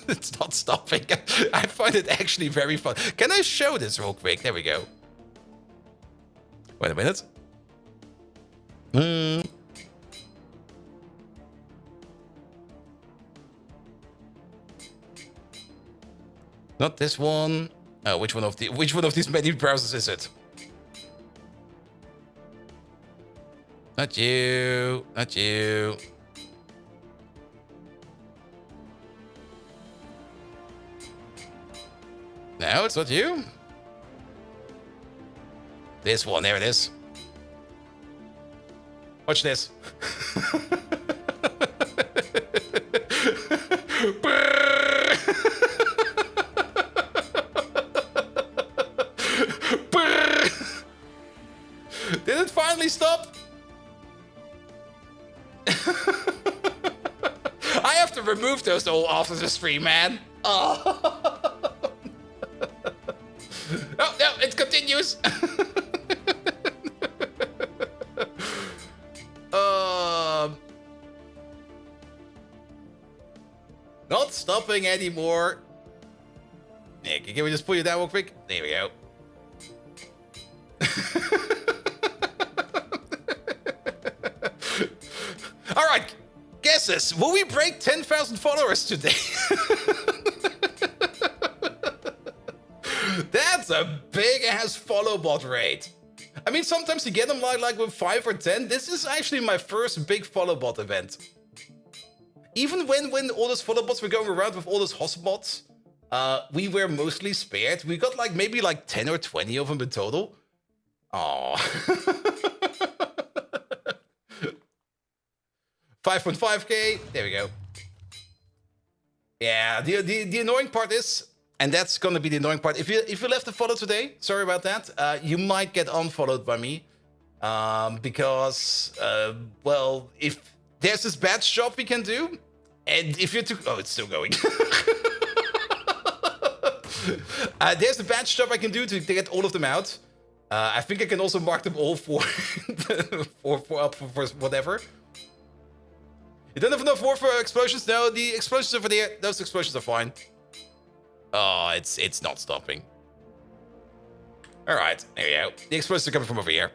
[SPEAKER 1] It's not stopping. I find it actually very fun. Can I show this real quick? There we go. Wait a minute. Not this one. Oh, which one of these many browsers is it? Not you. Not you. No, it's not you. This one, there it is. Watch this. Did it finally stop? I have to remove those all after the stream, man. Oh, oh no, it continues. Not stopping anymore. Yeah, can we just pull you down real quick? There we go. All right, guesses. Will we break 10,000 followers today? That's a big ass follow bot rate. I mean, sometimes you get them like with 5 or 10. This is actually my first big follow bot event. Even when all those follow bots were going around with all those hotspots, we were mostly spared. We got like maybe like 10 or 20 of them in total. Aww. 5.5k. There we go. Yeah, the annoying part is, and that's gonna be the annoying part. If you left a follow today, sorry about that. You might get unfollowed by me, because well, if there's this badge job we can do, and if you're too, oh, it's still going. There's the badge job I can do to get all of them out. I think I can also mark them all for for whatever. You don't have enough war for explosions? No, the explosions over there, those explosions are fine. Oh, it's not stopping. All right, there you go. The explosions are coming from over here.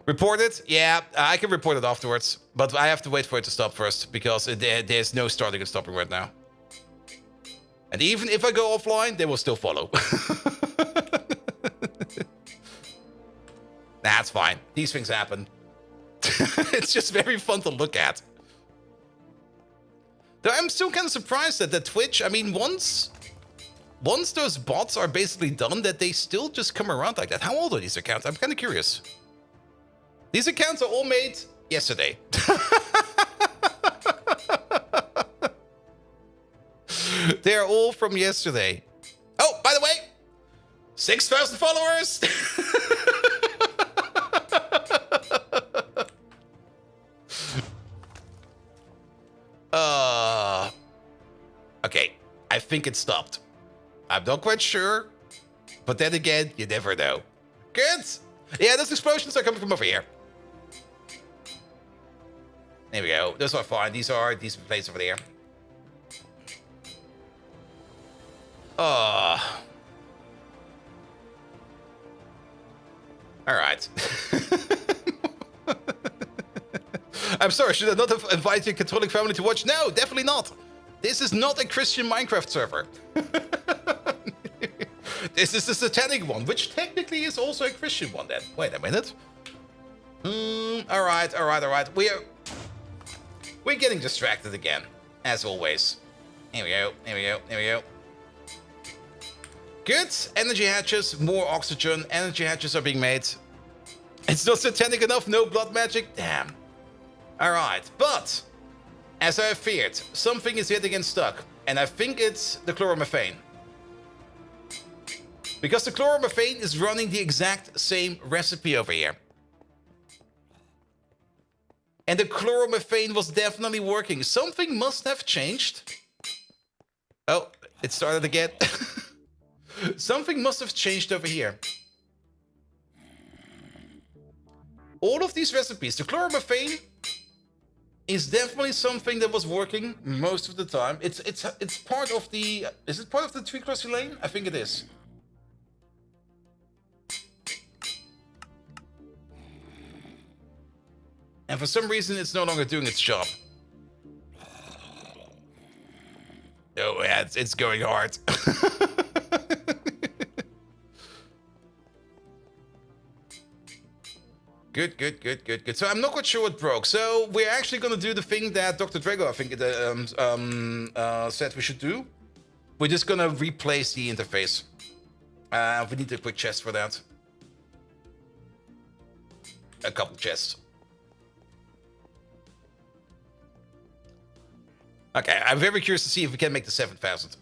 [SPEAKER 1] Report it? Yeah, I can report it afterwards. But I have to wait for it to stop first, because there's no starting and stopping right now. And even if I go offline, they will still follow. That's fine. These things happen. It's just very fun to look at. Though I'm still kind of surprised that the Twitch, I mean, once once those bots are basically done, that they still just come around like that. How old are these accounts? I'm kind of curious. These accounts are all made yesterday. They're all from yesterday. Oh, by the way, 6,000 followers. Okay, I think it stopped. I'm not quite sure, but then again, you never know. Good. Yeah, those explosions are coming from over here. There we go. Those are fine. These are decent places over there. All right. I'm sorry, should I not have invited your Catholic family to watch? No, definitely not. This is not a Christian Minecraft server. This is a satanic one, which technically is also a Christian one then. Wait a minute. All right. We're getting distracted again, as always. Here we go. Good. Energy hatches, more oxygen. Energy hatches are being made. It's not satanic enough, no blood magic. Damn. All right, but as I feared, something is yet again stuck, and I think it's the chloromethane. Because the chloromethane is running the exact same recipe over here. And the chloromethane was definitely working. Something must have changed. Oh, it started again. Something must have changed over here. All of these recipes, the chloromethane is definitely something that was working most of the time. It's part of the... Is it part of the tree crossing lane? I think it is. And for some reason, it's no longer doing its job. Oh, yeah, it's going hard. Good. So I'm not quite sure what broke. So we're actually going to do the thing that Dr. Drago, I think, said we should do. We're just going to replace the interface. We need a quick chest for that. A couple chests. Okay, I'm very curious to see if we can make the 7,000.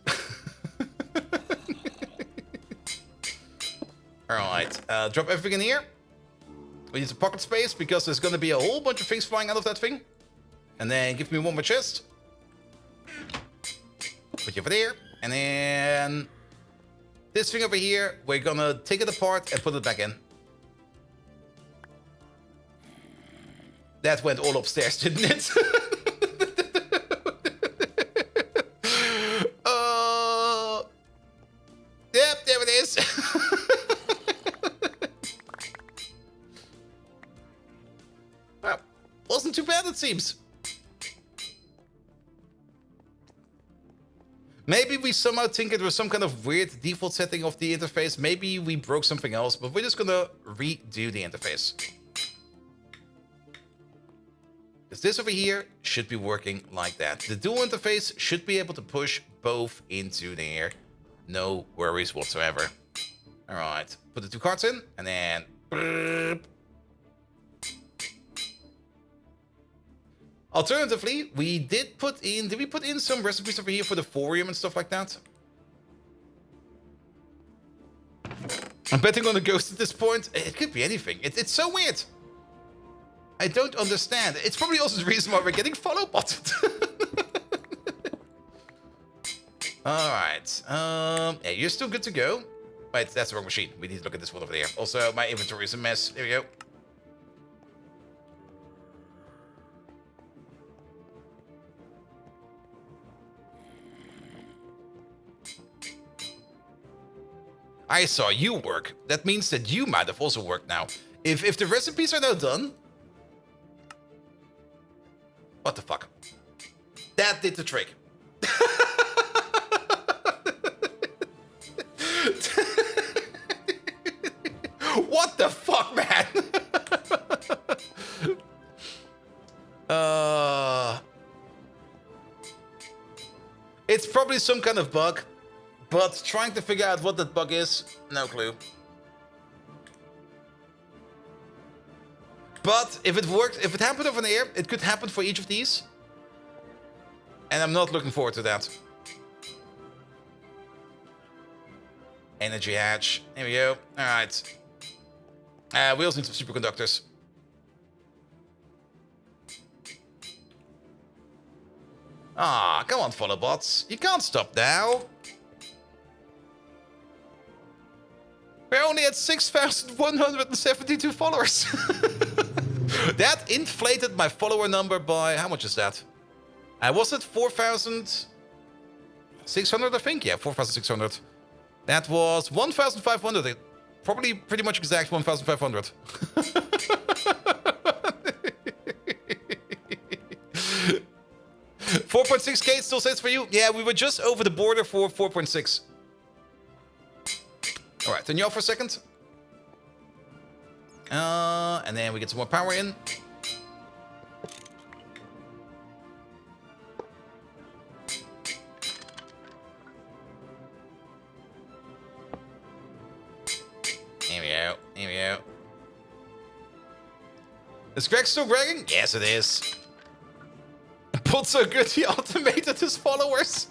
[SPEAKER 1] Alright, drop everything in here. We need some pocket space because there's going to be a whole bunch of things flying out of that thing. And then give me one more chest. Put you over there. And then this thing over here, we're going to take it apart and put it back in. That went all upstairs, didn't it? Yep, there it is. Well, wasn't too bad, it seems. Maybe we somehow tinkered with some kind of weird default setting of the interface. Maybe we broke something else, but we're just gonna redo the interface. Because this over here should be working like that. The dual interface should be able to push both into there. No worries whatsoever. All right, put the two cards in, and then... Alternatively, we did put in... Did we put in some recipes over here for the thorium and stuff like that? I'm betting on a ghost at this point. It could be anything. It's so weird. I don't understand. It's probably also the reason why we're getting follow-botted. Alright. Yeah, you're still good to go. Wait, that's the wrong machine. We need to look at this one over there. Also, my inventory is a mess. There we go. I saw you work. That means that you might have also worked now. If the recipes are now done... What the fuck? That did the trick. What the fuck, man? It's probably some kind of bug, But trying to figure out what that bug is, no clue. But if it worked, if it happened over the air, it could happen for each of these. And I'm not looking forward to that. Energy hatch. Here we go. Alright. We also need some superconductors. Ah, come on, follow bots. You can't stop now. We're only at 6,172 followers. That inflated my follower number by... How much is that? Was it 4,600, I think? Yeah, 4,600. That was 1,500. Probably pretty much exact 1,500. 4.6k still says for you? Yeah, we were just over the border for 4.6. Alright, turn you off for a second. And then we get some more power in. Here we go. Here we go. Is Greg still bragging? Yes, it is. Pulled so good he automated his followers.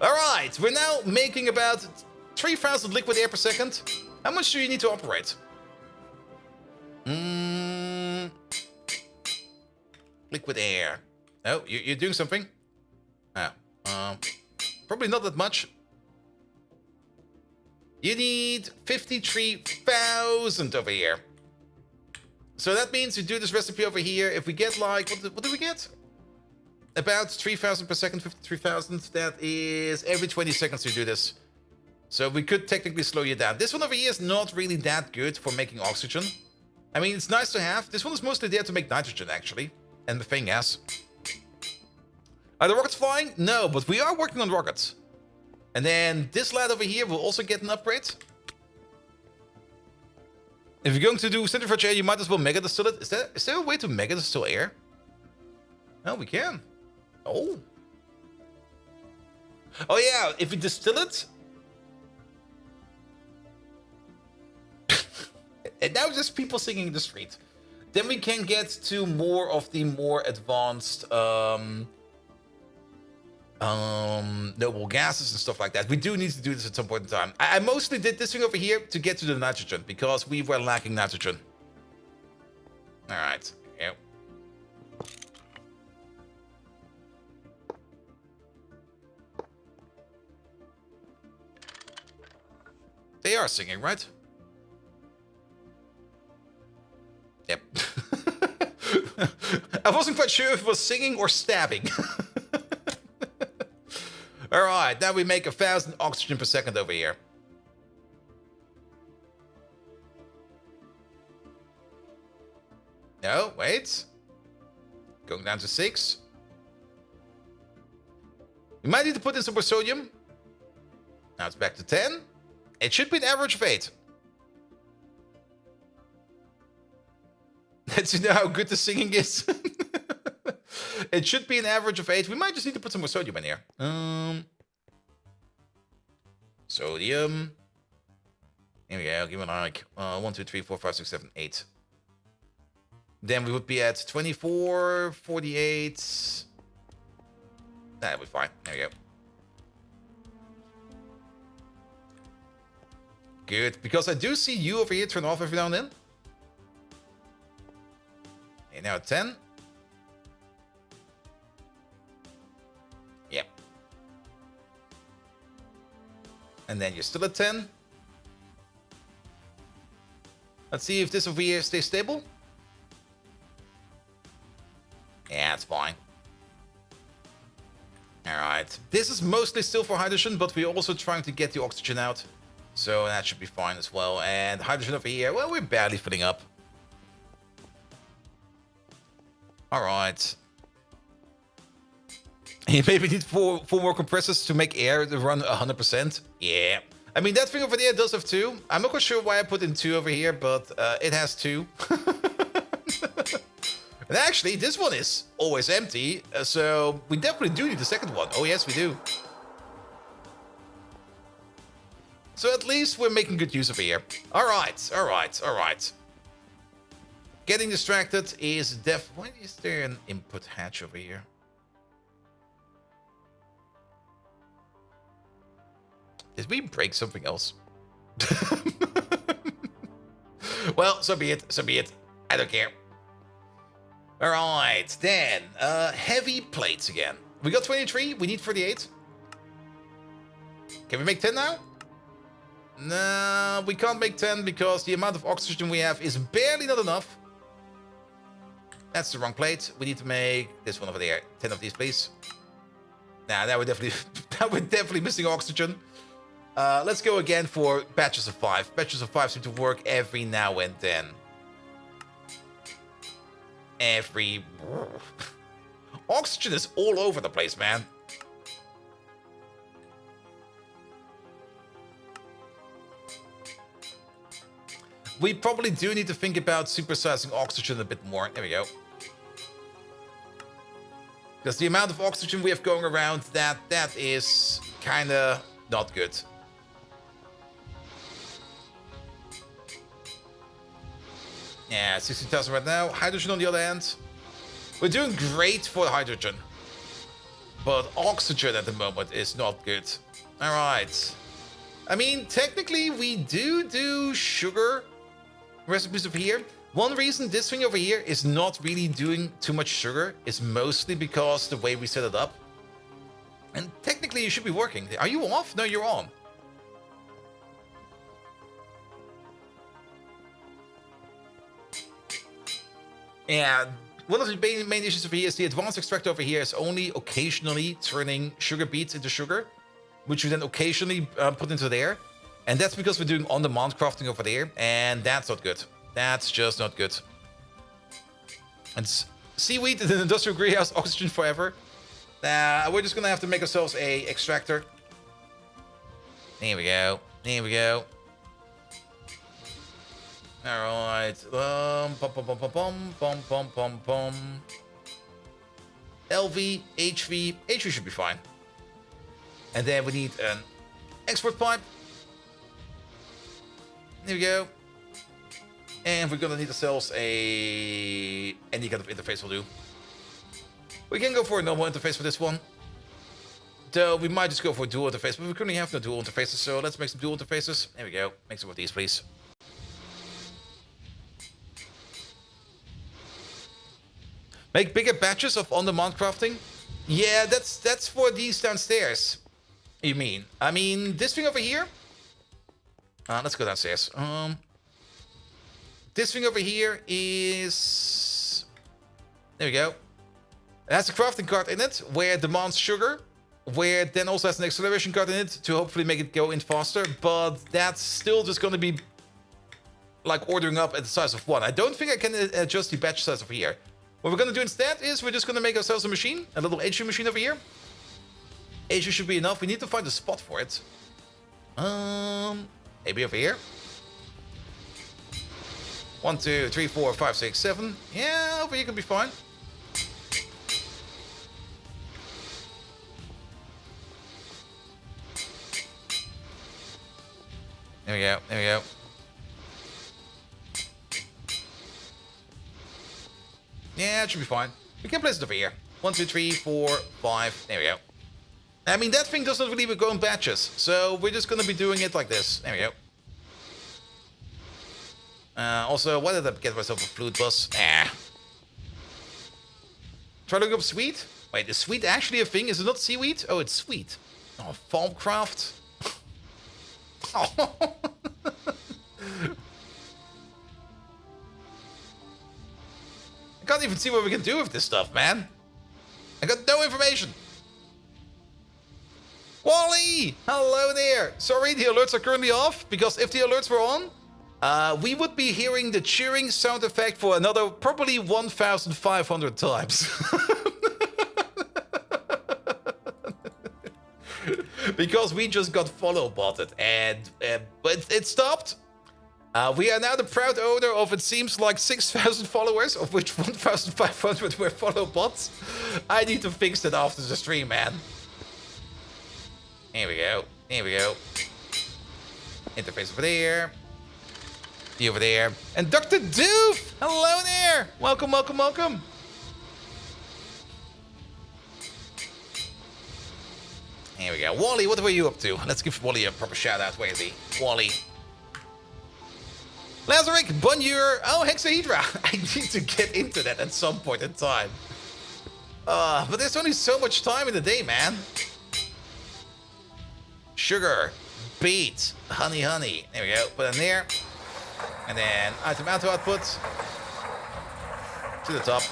[SPEAKER 1] Alright, we're now making about 3,000 liquid air per second. How much do you need to operate? Liquid air. Oh, you're doing something? Oh, probably not that much. You need 53,000 over here. So that means you do this recipe over here. If we get like, what do we get? About 3,000 per second, 53,000. That is every 20 seconds you do this. So we could technically slow you down. This one over here is not really that good for making oxygen. I mean, it's nice to have. This one is mostly there to make nitrogen, actually. And methane gas. Are the rockets flying? No, but we are working on rockets. And then this lad over here will also get an upgrade. If you're going to do centrifuge air, you might as well mega distill it. Is there a way to mega distill air? Oh, we can. Oh. Oh yeah, if we distill it. And now just people singing in the street. Then we can get to more of the more advanced noble gases and stuff like that. We do need to do this at some point in time. I mostly did this thing over here to get to the nitrogen because we were lacking nitrogen. All right. Yep. They are singing, right? Yep. I wasn't quite sure if it was singing or stabbing. Alright, now we make 1,000 oxygen per second over here. No, wait. Going down to 6. We might need to put in some more sodium. Now it's back to 10. It should be an average of 8. Let's know how good the singing is. It should be an average of 8. We might just need to put some more sodium in here. Sodium. Here we go. Give it like 1, 2, 3, 4, 5, 6, 7, 8. Then we would be at 24, 48. That'll be fine. There we go. Good. Because I do see you over here turn off every now and then. Okay, now at 10. Yep. And then you're still at 10. Let's see if this over here stays stable. Yeah, it's fine. Alright. This is mostly still for hydrogen, but we're also trying to get the oxygen out. So that should be fine as well. And hydrogen over here, well, we're barely filling up. Alright. You maybe need four more compressors to make air to run 100%. Yeah. I mean, that thing over there does have 2. I'm not quite sure why I put in 2 over here, but it has 2. And actually, this one is always empty. So we definitely do need the second one. Oh, yes, we do. So at least we're making good use of it here. Alright, alright, alright. Getting distracted is why is there an input hatch over here? Did we break something else? Well, so be it, so be it. I don't care. Alright, then, heavy plates again. We got 23, we need 48. Can we make 10 now? No, we can't make 10 because the amount of oxygen we have is barely not enough. That's the wrong plate. We need to make this one over there. 10 of these, please. Nah, that we're definitely missing oxygen. Let's go again for batches of 5. Batches of 5 seem to work every now and then. Oxygen is all over the place, man. We probably do need to think about supersizing oxygen a bit more. There we go. Because the amount of oxygen we have going around, that is kind of not good. Yeah, 16,000 right now. Hydrogen on the other hand. We're doing great for hydrogen. But oxygen at the moment is not good. Alright. I mean, technically we do sugar recipes over here. One reason this thing over here is not really doing too much sugar is mostly because the way we set it up. And technically you should be working. Are you off? No, you're on. Yeah, one of the main issues over here is the advanced extractor over here is only occasionally turning sugar beets into sugar, which we then occasionally put into there. And that's because we're doing on-demand crafting over there, and that's not good. That's just not good. And seaweed in an industrial greenhouse, oxygen forever. We're just gonna have to make ourselves a extractor. There we go. There we go. Alright. LV, HV. HV should be fine. And then we need an export pipe. There we go. And we're gonna need ourselves any kind of interface will do. We can go for a normal interface for this one. Though we might just go for a dual interface, but we currently have no dual interfaces, so let's make some dual interfaces. There we go. Make some of these, please. Make bigger batches of on-demand crafting? Yeah, that's for these downstairs. You mean? I mean, this thing over here? Let's go downstairs. This thing over here is... There we go. It has a crafting card in it, where it demands sugar. Where it then also has an acceleration card in it to hopefully make it go in faster. But that's still just going to be like ordering up at the size of 1. I don't think I can adjust the batch size over here. What we're going to do instead is we're just going to make ourselves a machine. A little HU machine over here. HU should be enough. We need to find a spot for it. Maybe over here. 1, 2, 3, 4, 5, 6, 7. Yeah, over here can be fine. There we go. There we go. Yeah, it should be fine. We can place it over here. 1, 2, 3, 4, 5. There we go. I mean, that thing doesn't really go in batches. So we're just going to be doing it like this. There we go. Also, why did I get myself a flute bus? Try looking up sweet? Wait, is sweet actually a thing? Is it not seaweed? Oh, it's sweet. Oh, Farmcraft. Oh. I can't even see what we can do with this stuff, man. I got no information. Wally! Hello there. Sorry, the alerts are currently off, because if the alerts were on, we would be hearing the cheering sound effect for another probably 1,500 times. Because we just got follow botted, and but it stopped. We are now the proud owner of, it seems like, 6,000 followers, of which 1,500 were follow bots. I need to fix that after the stream, man. Here we go. Here we go. Interface over there. You over there. And Dr. Doof! Hello there! Welcome, welcome, welcome. Here we go. Wally, what were you up to? Let's give Wally a proper shout out. Where is he? Wally. Lazaric, Bunyer. Oh, Hexahedra. I need to get into that at some point in time. But there's only so much time in the day, man. Sugar. Beet. Honey, honey. There we go. Put in there. And then item auto output. To the top.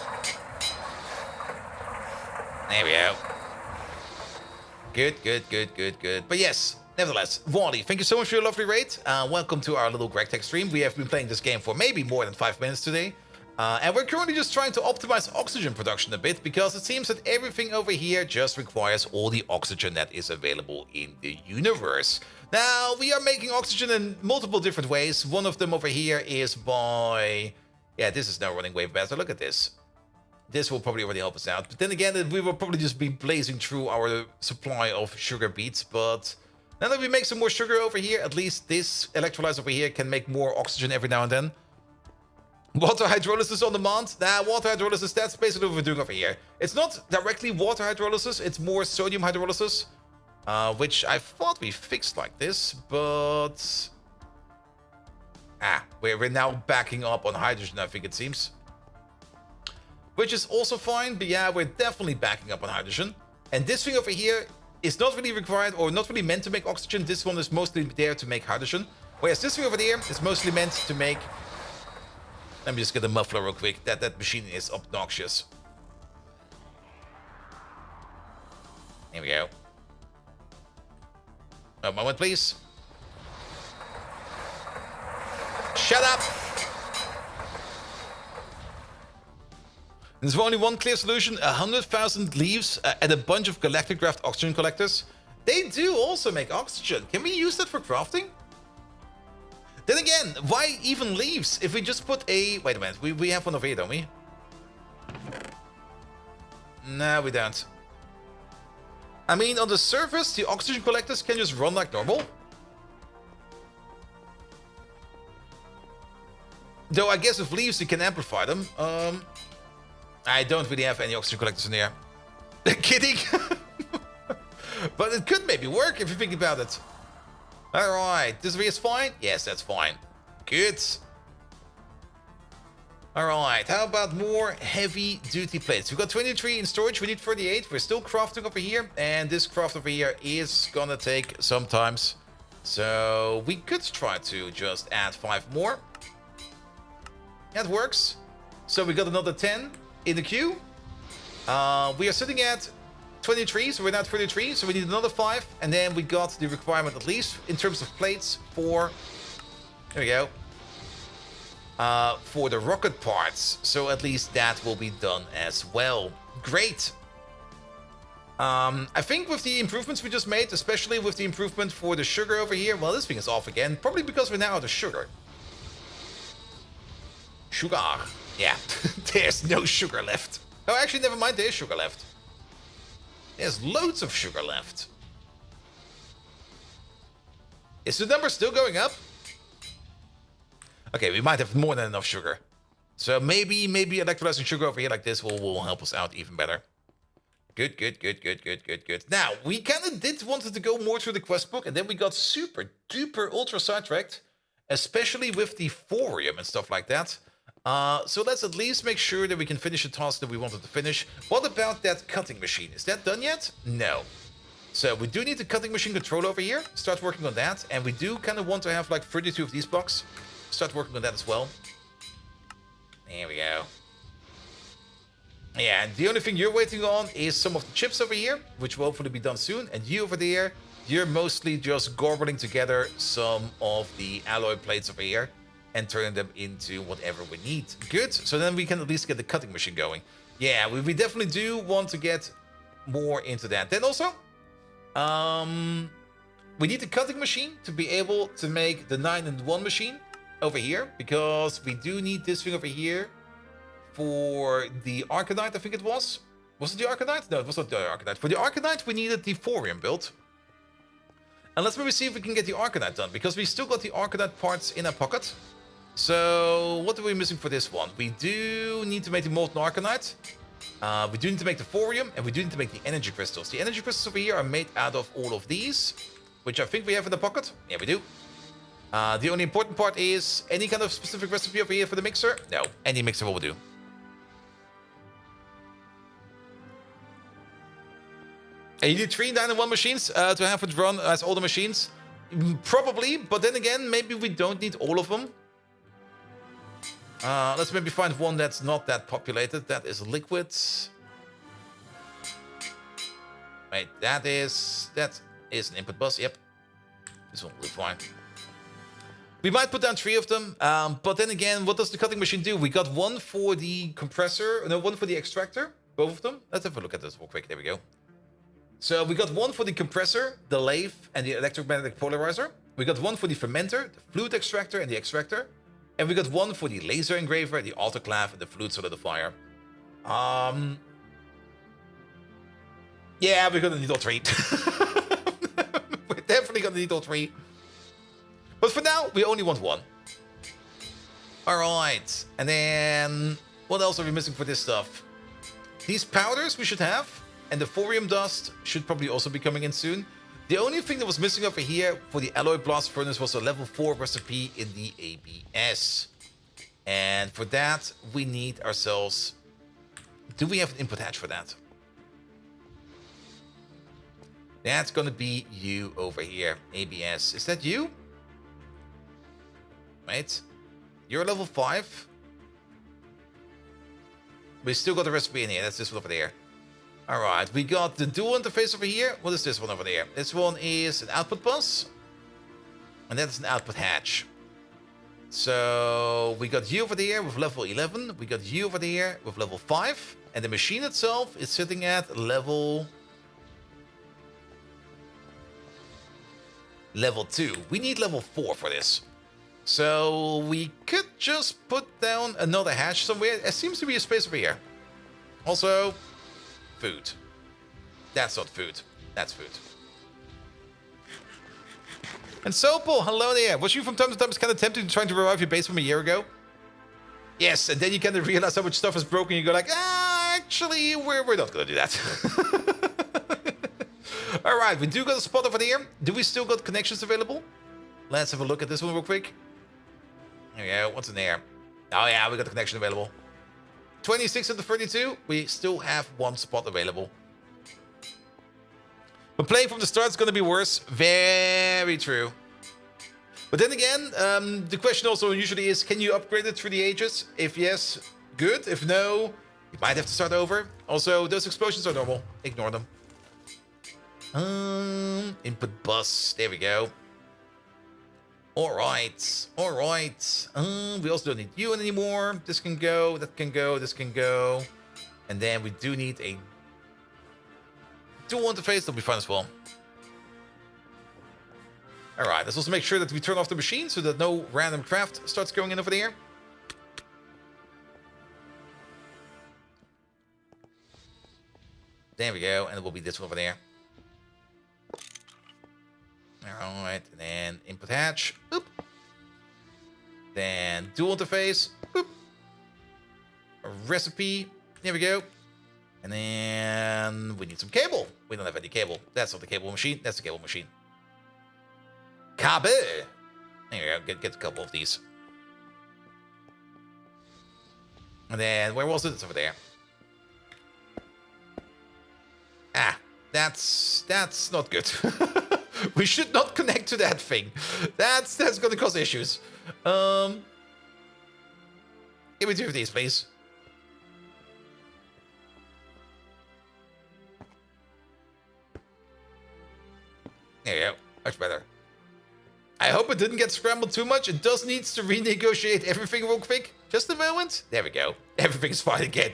[SPEAKER 1] There we go. Good, good, good, good, good. But yes, nevertheless, Wally, thank you so much for your lovely raid. Welcome to our little Greg Tech stream. We have been playing this game for maybe more than 5 minutes today. And we're currently just trying to optimize oxygen production a bit, because it seems that everything over here just requires all the oxygen that is available in the universe. Now, we are making oxygen in multiple different ways. One of them over here is by... Yeah, this is now running way better. Look at this. This will probably already help us out. But then again, we will probably just be blazing through our supply of sugar beets. But now that we make some more sugar over here, at least this electrolyzer over here can make more oxygen every now and then. Water hydrolysis on demand. Nah, water hydrolysis, that's basically what we're doing over here. It's not directly water hydrolysis, it's more sodium hydrolysis. Which I thought we fixed like this, but... we're now backing up on hydrogen, I think it seems. Which is also fine, but yeah, we're definitely backing up on hydrogen. And this thing over here is not really required, or not really meant to make oxygen. This one is mostly there to make hydrogen. Whereas this thing over there is mostly meant to make... Let me just get a muffler real quick. That machine is obnoxious. Here we go. A moment, please. Shut up! There's only one clear solution: 100,000 leaves and a bunch of galactic graft oxygen collectors. They do also make oxygen. Can we use that for crafting? Then again, why even leaves? If we just put a... Wait a minute, we have one over here, don't we? No, we don't. I mean, on the surface, the oxygen collectors can just run like normal. Though I guess with leaves you can amplify them. I don't really have any oxygen collectors in here. Kidding! But it could maybe work if you think about it. Alright, this is fine? Yes, that's fine. Good. Alright, how about more heavy duty plates? We've got 23 in storage, we need 38. We're still crafting over here, and this craft over here is gonna take some time. So we could try to just add 5 more. That works. So we got another 10 in the queue. We are sitting at 23, so we're now at 33, so we need another 5, and then we got the requirement, at least in terms of plates, for... There we go. For the rocket parts, so at least that will be done as well. Great! I think with the improvements we just made, especially with the improvement for the sugar over here, well, this thing is off again, probably because we're now out of sugar. Sugar. Yeah, there's no sugar left. Oh, actually, never mind, there is sugar left. There's loads of sugar left. Is the number still going up? Okay, we might have more than enough sugar. So maybe electrolyzing sugar over here like this will help us out even better. Good, good, good, good, good, good, good. Now, we kind of did wanted to go more through the quest book, and then we got super duper ultra sidetracked, especially with the thorium and stuff like that. So let's at least make sure that we can finish the task that we wanted to finish. What about that cutting machine? Is that done yet? No. So we do need the cutting machine control over here. Start working on that. And we do kind of want to have like 32 of these blocks. Start working on that as well. There we go. Yeah, and the only thing you're waiting on is some of the chips over here, which will hopefully be done soon. And you over there, you're mostly just gobbling together some of the alloy plates over here and turning them into whatever we need. Good. So then we can at least get the cutting machine going. Yeah, we definitely do want to get more into that. Then also, we need the cutting machine to be able to make the 9-in-1 machine over here, because we do need this thing over here for the Arcanite, I think it was. Was it the Arcanite? No, it was not the Arcanite. For the Arcanite, we needed the thorium build. And let's maybe see if we can get the Arcanite done, because we still got the Arcanite parts in our pocket. So what are we missing for this one? We do need to make the Molten Arcanite. We do need to make the Thorium, and we do need to make the Energy Crystals. The Energy Crystals over here are made out of all of these, which I think we have in the pocket. Yeah, we do. The only important part is any kind of specific recipe over here for the mixer? No, any mixer will do. And you need 3 9-in-1 machines to have it run as all the machines? Probably, but then again, maybe we don't need all of them. Let's maybe find one that's not that populated. That is liquid. Wait, that is an input bus. Yep, this one will be fine. We might put down 3 of them, but then again, what does the cutting machine do? We got one for the compressor, no, one for the extractor, both of them. Let's have a look at this real quick. There we go. So we got one for the compressor, the lathe, and the electromagnetic polarizer. We got one for the fermenter, the fluid extractor, and the extractor. And we got one for the laser engraver, the autoclave, and the fluid solidifier. Yeah, we're gonna need all 3. We're definitely gonna need all 3. But for now, we only want 1. Alright, and then what else are we missing for this stuff? These powders we should have. And the thorium dust should probably also be coming in soon. The only thing that was missing over here for the alloy blast furnace was a level 4 recipe in the ABS. And for that, we need ourselves... Do we have an input hatch for that? That's going to be you over here, ABS. Is that you? Right. You're level 5. We still got the recipe in here. That's this one over there. Alright, we got the dual interface over here. What is this one over there? This one is an output bus. And that's an output hatch. So we got you over there with level 11. We got you over there with level 5. And the machine itself is sitting at level 2. We need level 4 for this. So we could just put down another hatch somewhere. There seems to be a space over here. Also... food. That's not food. That's food. And Sopal, hello there. Was you from time to time kind of tempted to trying to revive your base from a year ago? Yes, and then you kind of realize how much stuff is broken. You go like, actually, we're not going to do that. All right, we do got a spot over there. Do we still got connections available? Let's have a look at this one real quick. There we go. What's in there? Oh yeah, we got the connection available. 26 of the 32, we still have 1 spot available. But playing from the start is going to be worse. Very true. But then again, the question also usually is, can you upgrade it through the ages? If yes, good. If no, you might have to start over. Also, those explosions are normal. Ignore them. Input bus. There we go. Alright, alright. We also don't need you anymore. This can go, that can go, this can go. And then we do need a dual interface, that'll be fun as well. Alright, let's also make sure that we turn off the machine so that no random craft starts going in over there. There we go, and it will be this one over there. Alright, and then input hatch. Boop. Then dual interface. Boop. A recipe. There we go. And then we need some cable. We don't have any cable. That's not the cable machine. That's the cable machine. Cable. There we go. Get a couple of these. And then where was it? It's over there. Ah, that's not good. We should not connect to that thing. That's going to cause issues. Give me 2 of these, please. There you go. Much better. I hope it didn't get scrambled too much. It does need to renegotiate everything real quick. Just a moment. There we go. Everything's fine again.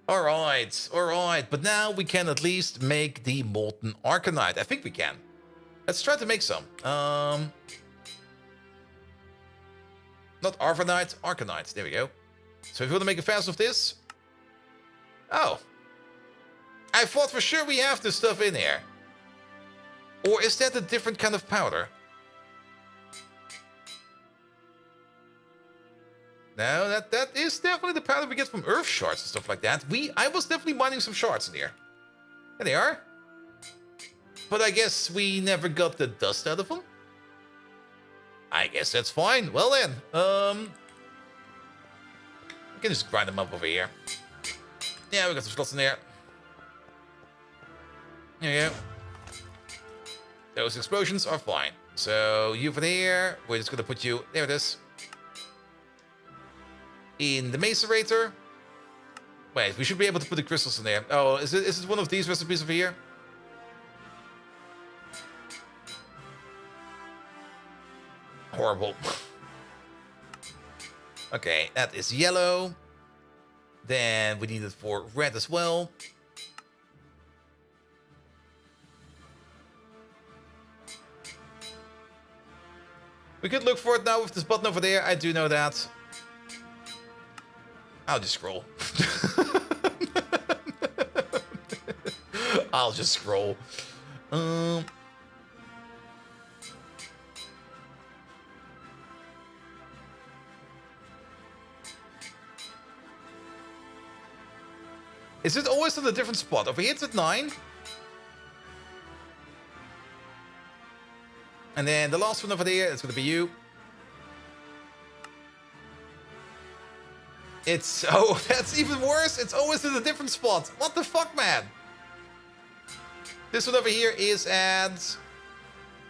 [SPEAKER 1] Alright. But now we can at least make the Molten Arcanite. I think we can. Let's try to make some. Not Arvanite, Arcanite. There we go. So if you want to make a fast of this, Oh. I thought for sure we have this stuff in here. Or is that a different kind of powder? No, that is definitely the powder we get from earth shards and stuff like that. I was definitely mining some shards in here. There they are. But I guess we never got the dust out of them. I guess that's fine. Well then, we can just grind them up over here. Yeah, we got some slots in there. There you go. Those explosions are fine. So you over there, we're just gonna put you, there it is. In the macerator. Wait, we should be able to put the crystals in there. Oh, is it one of these recipes over here? Horrible. Okay, that is yellow. Then we need it for red as well. We could look for it now with this button over there. I do know that. I'll just scroll. I'll just scroll. Is it always at a different spot? Over here it's at 9. And then the last one over there is going to be you. It's... Oh, that's even worse. It's always in a different spot. What the fuck, man? This one over here is at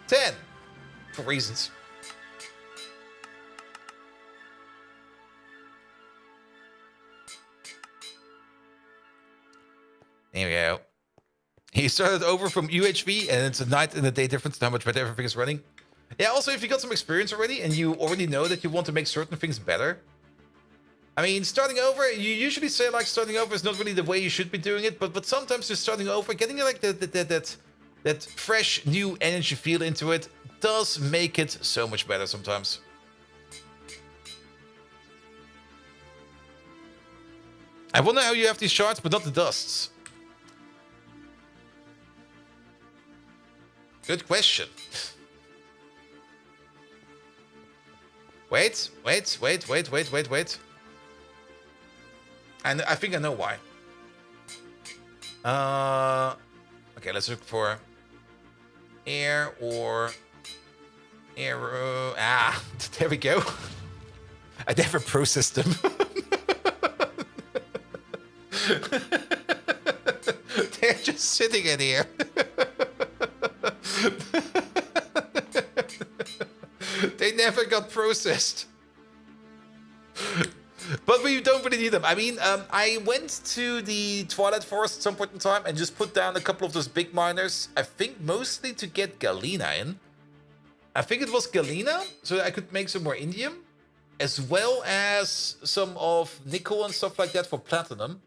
[SPEAKER 1] 10. For reasons. There we go. He started over from UHV, and it's a night and a day difference in how much better everything is running. Yeah, also, if you got some experience already, and you already know that you want to make certain things better. I mean, starting over, you usually say, like, starting over is not really the way you should be doing it, but sometimes just starting over, getting, like, that fresh, new energy feel into it does make it so much better sometimes. I wonder how you have these shards, but not the dusts. Good question. Wait. And I think I know why. Okay, let's look for air or arrow. Ah, there we go. I never processed them. They're just sitting in here. They never got processed. But we don't really need them. I mean, I went to the Twilight Forest at some point in time and just put down a couple of those big miners. I think mostly to get Galena in. I think it was Galena, so I could make some more indium. As well as some of nickel and stuff like that for platinum.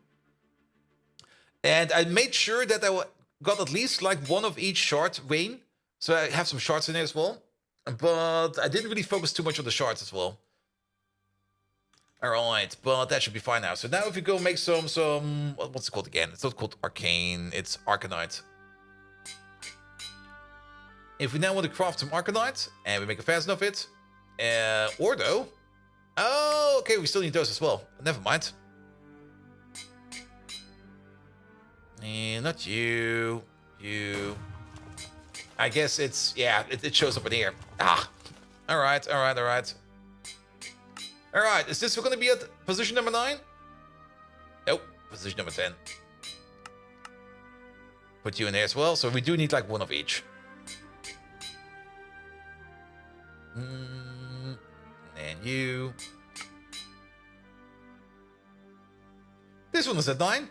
[SPEAKER 1] And I made sure that I got at least like one of each shard vein. So I have some shards in there as well. But I didn't really focus too much on the shards as well. Alright, but that should be fine now. So now if you go make some what's it called again? It's not called Arcane, it's Arcanite. If we now want to craft some Arcanite, and we make a fast of it, Ordo. Oh, okay, we still need those as well. Never mind. And not you. You. I guess it's, yeah, it shows up in here. Ah. Alright. Alright, is this going to be at position number 9? Nope, position number 10. Put you in there as well, so we do need like one of each. And you. This one is at 9.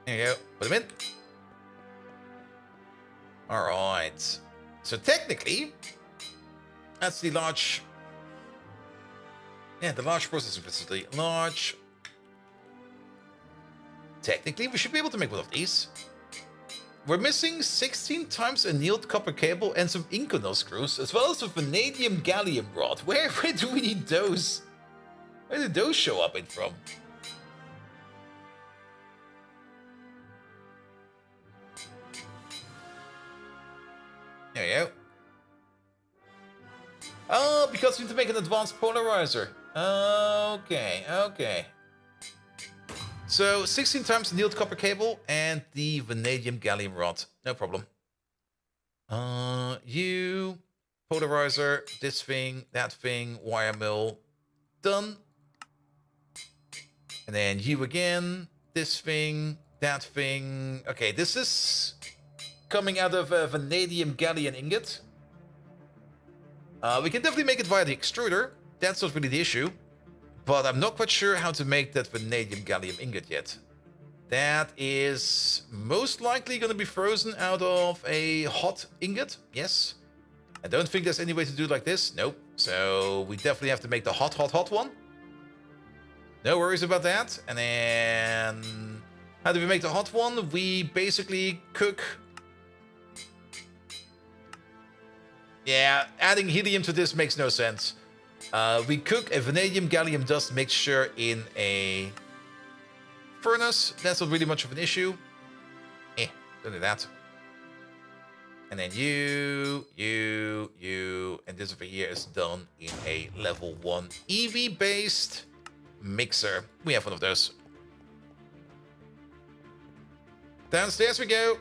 [SPEAKER 1] There you go, put them in. Alright. So technically, that's the large... Yeah, the large processing facility. Large... Technically, we should be able to make one of these. we're missing 16 times annealed copper cable and some Inconel screws, as well as a vanadium gallium rod. Where do we need those? Where did those show up in from? There you go. Oh, because we need to make an advanced polarizer. Okay. So 16 times annealed copper cable and the vanadium gallium rod. No problem. You polarizer, this thing, that thing, wire mill, done. And then you again, this thing, that thing. Okay, this is coming out of a vanadium gallium ingot. We can definitely make it via the extruder. That's not really the issue. But I'm not quite sure how to make that vanadium gallium ingot yet. That is most likely going to be frozen out of a hot ingot. Yes. I don't think there's any way to do it like this. Nope. So we definitely have to make the hot one. No worries about that. And then how do we make the hot one? We basically cook. Yeah, adding helium to this makes no sense. We cook a vanadium gallium dust mixture in a furnace. That's not really much of an issue. Don't do that. And then you, and this over here is done in a level 1 EV-based mixer. We have one of those. Downstairs we go.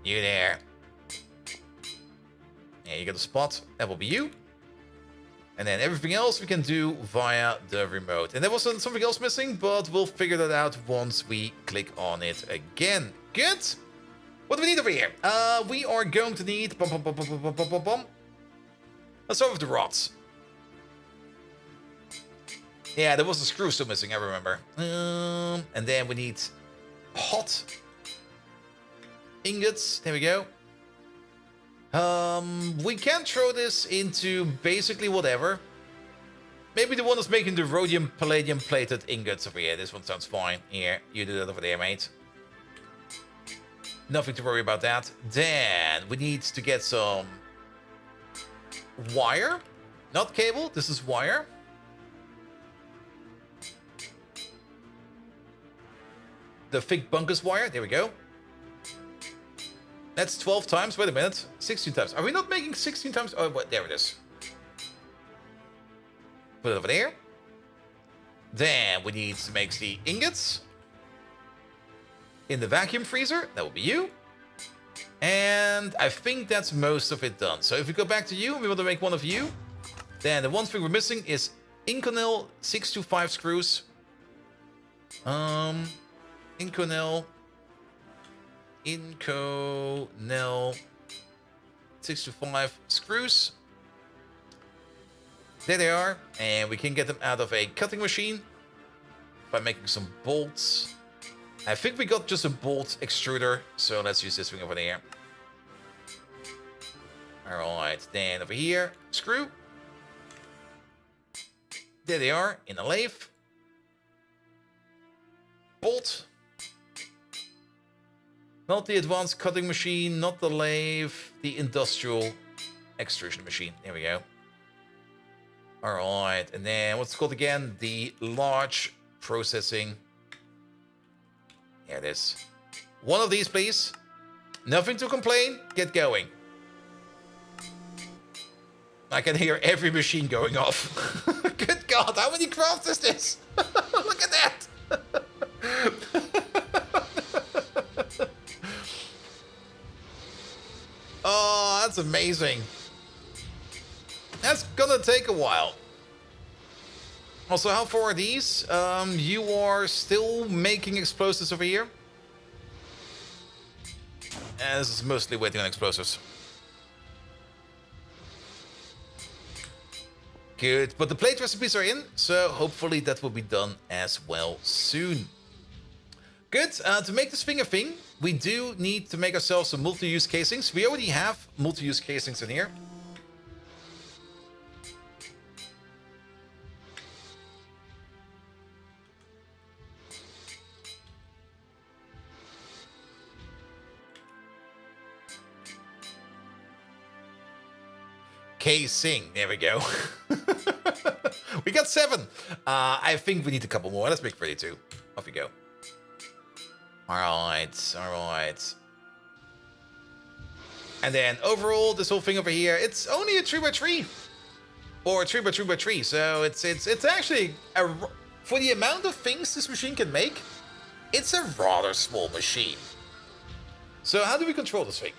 [SPEAKER 1] You there. Yeah, you got a spot. That will be you. And then everything else we can do via the remote. And there was something else missing, but we'll figure that out once we click on it again. Good. What do we need over here? We are going to need... Let's start with the rods. Yeah, there was a screw still missing, I remember. And then we need hot ingots. There we go. We can throw this into basically whatever. Maybe the one that's making the rhodium palladium plated ingots over here. This one sounds fine. Here, you do that over there, mate. Nothing to worry about that. Then we need to get some wire. Not cable, this is wire. The thick bunkus wire, there we go. That's 12 times. Wait a minute. 16 times. Are we not making 16 times? Oh, what? There it is. Put it over there. Then we need to make the ingots. In the vacuum freezer. That will be you. And I think that's most of it done. So if we go back to you, we want to make one of you. Then the one thing we're missing is Inconel 625 screws. Inconel 625 screws. There they are. And we can get them out of a cutting machine by making some bolts. I think we got just a bolt extruder, so let's use this thing over there. Alright, then over here, screw. There they are, in a lathe. Bolt. Not the advanced cutting machine, not the lathe, the industrial extrusion machine. There we go. Alright, and then what's it called again? The large processing. There it is. One of these, please. Nothing to complain. Get going. I can hear every machine going off. Good God, how many crafts is this? Look at that. Oh, that's amazing. That's gonna take a while. Also, how far are these? You are still making explosives over here. And this is mostly waiting on explosives. Good, but the plate recipes are in, so hopefully that will be done as well soon. Good, to make this thing a thing, we do need to make ourselves some multi-use casings. We already have multi-use casings in here. casing. There we go. We got 7. I think we need a couple more. Let's make 32. Off you go. Alright, alright. And then overall, this whole thing over here, it's only a 3x3. Or a 3x3x3. So it's actually, for the amount of things this machine can make, it's a rather small machine. So how do we control this thing?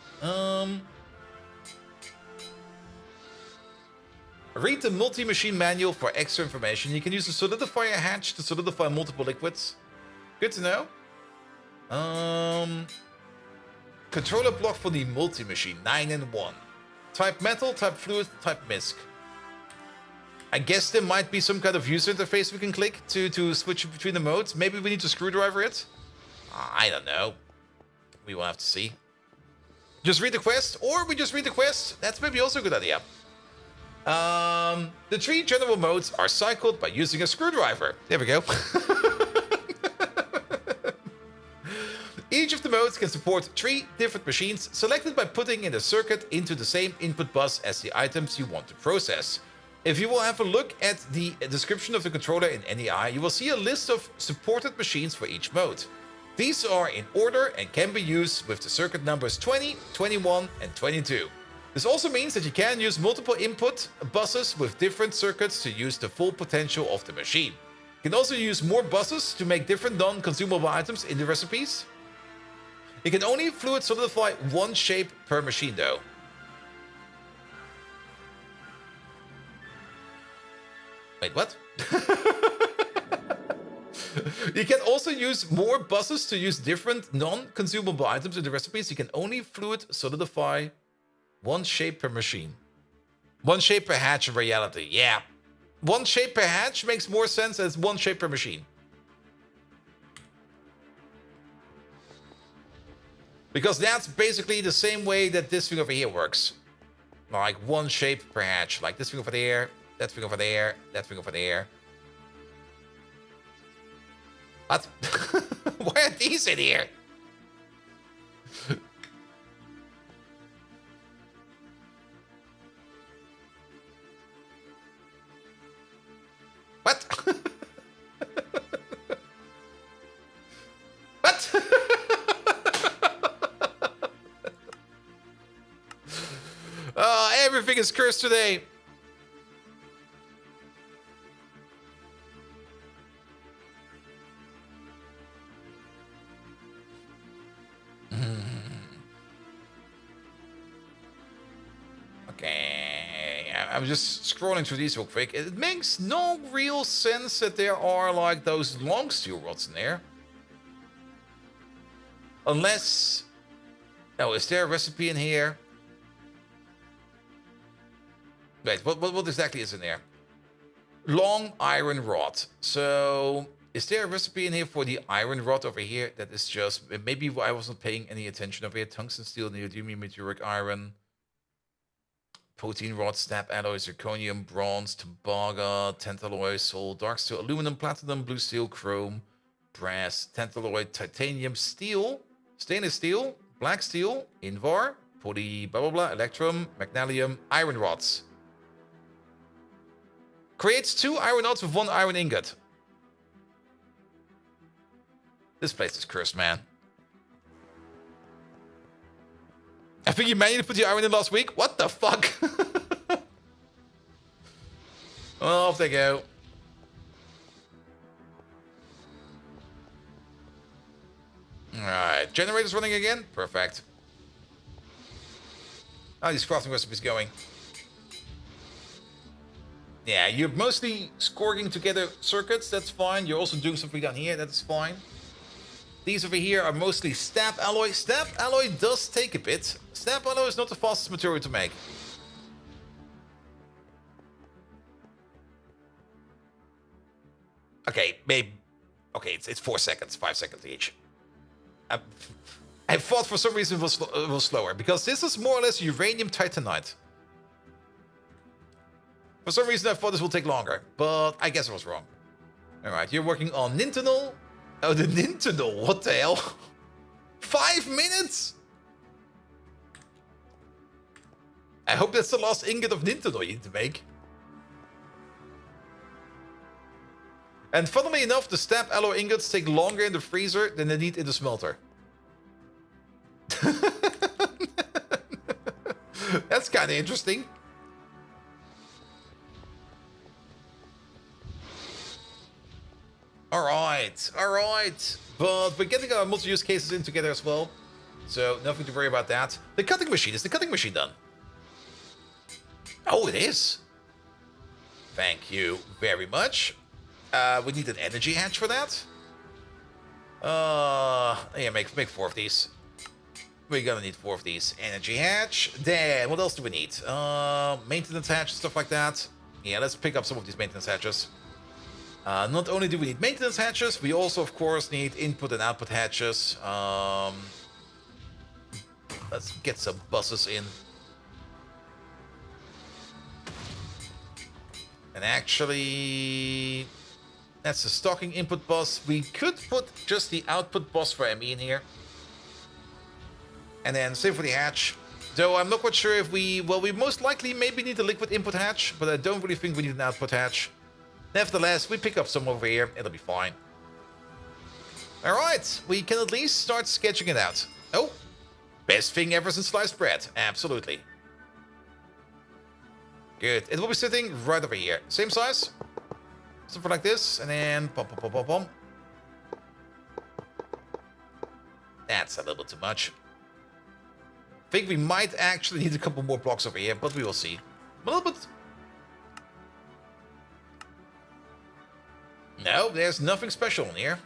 [SPEAKER 1] Read the multi-machine manual for extra information. You can use the solidifier hatch to solidify multiple liquids. Good to know. Controller block for the multi-machine, 9 and 1. Type metal, type fluid, type misc. I guess there might be some kind of user interface we can click to switch between the modes. Maybe we need to screwdriver it. I don't know. We will have to see. Just read the quest, or we just read the quest. That's maybe also a good idea. The 3 general modes are cycled by using a screwdriver. There we go. Each of the modes can support 3 different machines selected by putting in the circuit into the same input bus as the items you want to process. If you will have a look at the description of the controller in NEI, you will see a list of supported machines for each mode. These are in order and can be used with the circuit numbers 20, 21, and 22. This also means that you can use multiple input buses with different circuits to use the full potential of the machine. You can also use more buses to make different non-consumable items in the recipes. You can only fluid solidify 1 shape per machine though. Wait, what? You can also use more buses to use different non-consumable items in the recipes. You can only fluid solidify 1 shape per machine. 1 shape per hatch in reality. Yeah. 1 shape per hatch makes more sense as 1 shape per machine. Because that's basically the same way that this thing over here works. Like 1 shape per hatch. Like this thing over there, that thing over there, that thing over there. What? Why are these in here? What? What? Oh, everything is cursed today. Okay, I'm just scrolling through these real quick. It makes no real sense that there are like those long steel rods in there. Unless... Oh, is there a recipe in here? Wait, what exactly is in there? Long iron rod. So, is there a recipe in here for the iron rod over here? That is just... Maybe I wasn't paying any attention over here. Tungsten steel, neodymium, meteoric iron. Protein rod, snap alloy, zirconium, bronze, tembaga, tantalloy, soul, dark steel, aluminum, platinum, blue steel, chrome, brass, tantalloy, titanium, steel, stainless steel, black steel, invar, poly, blah blah blah, electrum, magnesium, iron rods. Creates 2 iron rods with 1 iron ingot. This place is cursed, man. I think you manually put the iron in last week. What the fuck? Well, off they go. Alright, generators running again? Perfect. How are these crafting recipes going? Yeah, you're mostly scoring together circuits, that's fine. You're also doing something down here, that's fine. These over here are mostly stab alloy. Stab alloy does take a bit. Stab alloy is not the fastest material to make. Okay, maybe... Okay, it's 4 seconds, 5 seconds each. I thought for some reason it was slower, because this is more or less uranium titanite. For some reason I thought this will take longer, but I guess I was wrong. Alright, you're working on Nintenol. Oh, the Nintenol, what the hell? 5 minutes? I hope that's the last ingot of Nintendo you need to make. And funnily enough, the stab alloy ingots take longer in the freezer than they need in the smelter. That's kind of interesting. Alright, alright. But we're getting our multi-use cases in together as well. So nothing to worry about that. The cutting machine, is the cutting machine done? Oh, it is. Thank you very much. We need an energy hatch for that. Yeah, make 4 of these. We're gonna need 4 of these. Energy hatch. Then, what else do we need? Maintenance hatch, stuff like that. Yeah, let's pick up some of these maintenance hatches. Not only do we need maintenance hatches, we also, of course, need input and output hatches. Let's get some buses in. And actually, that's the stocking input bus. We could put just the output bus for ME in here. And then same for the hatch. Though I'm not quite sure if we... Well, we most likely maybe need a liquid input hatch, but I don't really think we need an output hatch. Nevertheless, we pick up some over here. It'll be fine. Alright, we can at least start sketching it out. Oh, best thing ever since sliced bread. Absolutely. Good. It will be sitting right over here. Same size. Something like this. And then... Pom, pom, pom, pom, pom. That's a little bit too much. I think we might actually need a couple more blocks over here, but we will see. A little bit... No, there's nothing special in here.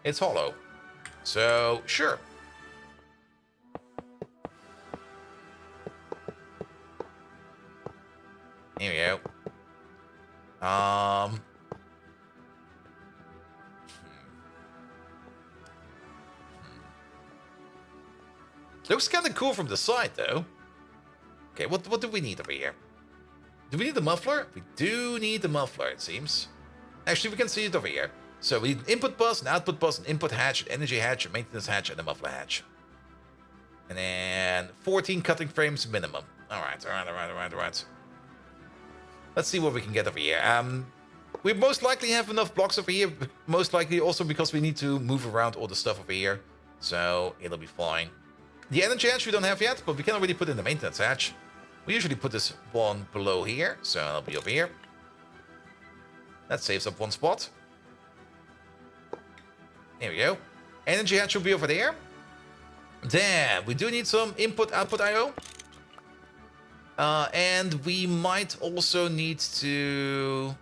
[SPEAKER 1] It's hollow. So, sure. Here we go. Looks kind of cool from the side, though. Okay, what do we need over here? Do we need the muffler? We do need the muffler, it seems. Actually, we can see it over here. So we need an input bus, an output bus, an input hatch, an energy hatch, a maintenance hatch, and a muffler hatch. And then 14 cutting frames minimum. Alright. Let's see what we can get over here. We most likely have enough blocks over here. Most likely also because we need to move around all the stuff over here. So it'll be fine. The energy hatch we don't have yet, but we can already put in the maintenance hatch. We usually put this one below here, so it'll be over here. That saves up one spot. There we go. Energy hatch will be over there. Then we do need some input-output I/O. And we might also need to...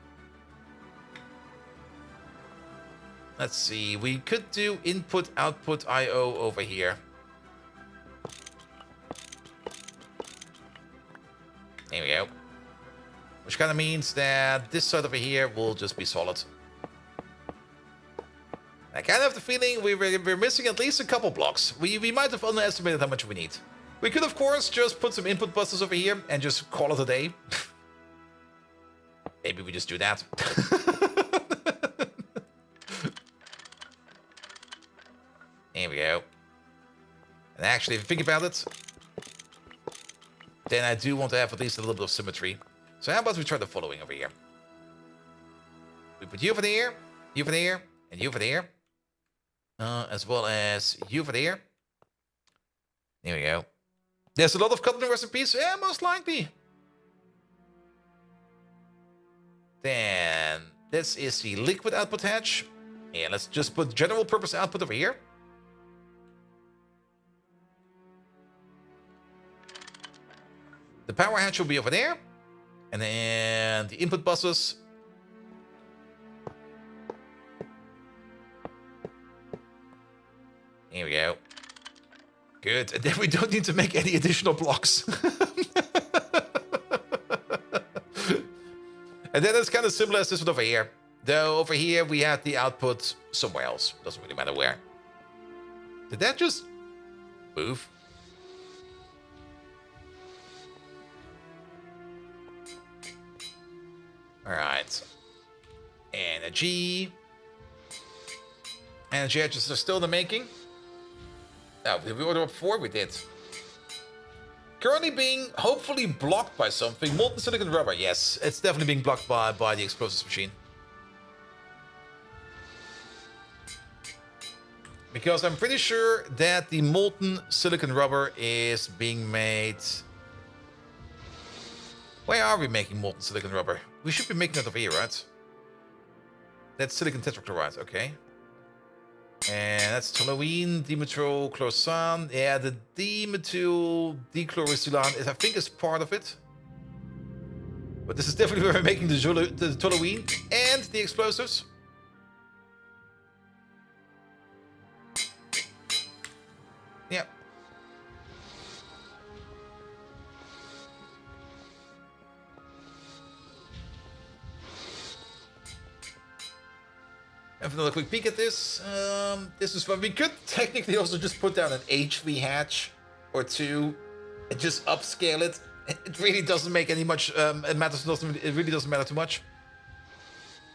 [SPEAKER 1] Let's see, we could do input-output I/O over here. There we go. Which kind of means that this side over here will just be solid. I kind of have the feeling we're missing at least a couple blocks. We might have underestimated how much we need. We could, of course, just put some input buses over here and just call it a day. Maybe we just do that. There we go. And actually, if you think about it, then I do want to have at least a little bit of symmetry. So how about we try the following over here? We put you over there, you over there, and you over there. As well as you over there. There we go. There's a lot of cutting recipes. Yeah, most likely. Then this is the liquid output hatch. Yeah, let's just put general purpose output over here. The power hatch will be over there. And then the input buses. Here we go. Good. And then we don't need to make any additional blocks. And then it's kind of similar as this one over here. Though over here we have the output somewhere else. Doesn't really matter where. Did that just move? Alright. Energy. Energy hatches are still in the making. Oh, did we order up 4? We did. Currently being hopefully blocked by something. Molten silicon rubber. Yes, it's definitely being blocked by the explosives machine. Because I'm pretty sure that the molten silicon rubber is being made... Where are we making molten silicon rubber? We should be making it over here, right? That's silicon tetrachloride, okay. And that's toluene, dimethyl chlorosan. Yeah, the dimethyl dichlorosilane is, I think, is part of it. But this is definitely where we're making the toluene and the explosives. Yeah. Have another quick peek at this. This is fun. We could technically also just put down an HV hatch or two and just upscale it. It really doesn't make any much. It really doesn't matter too much.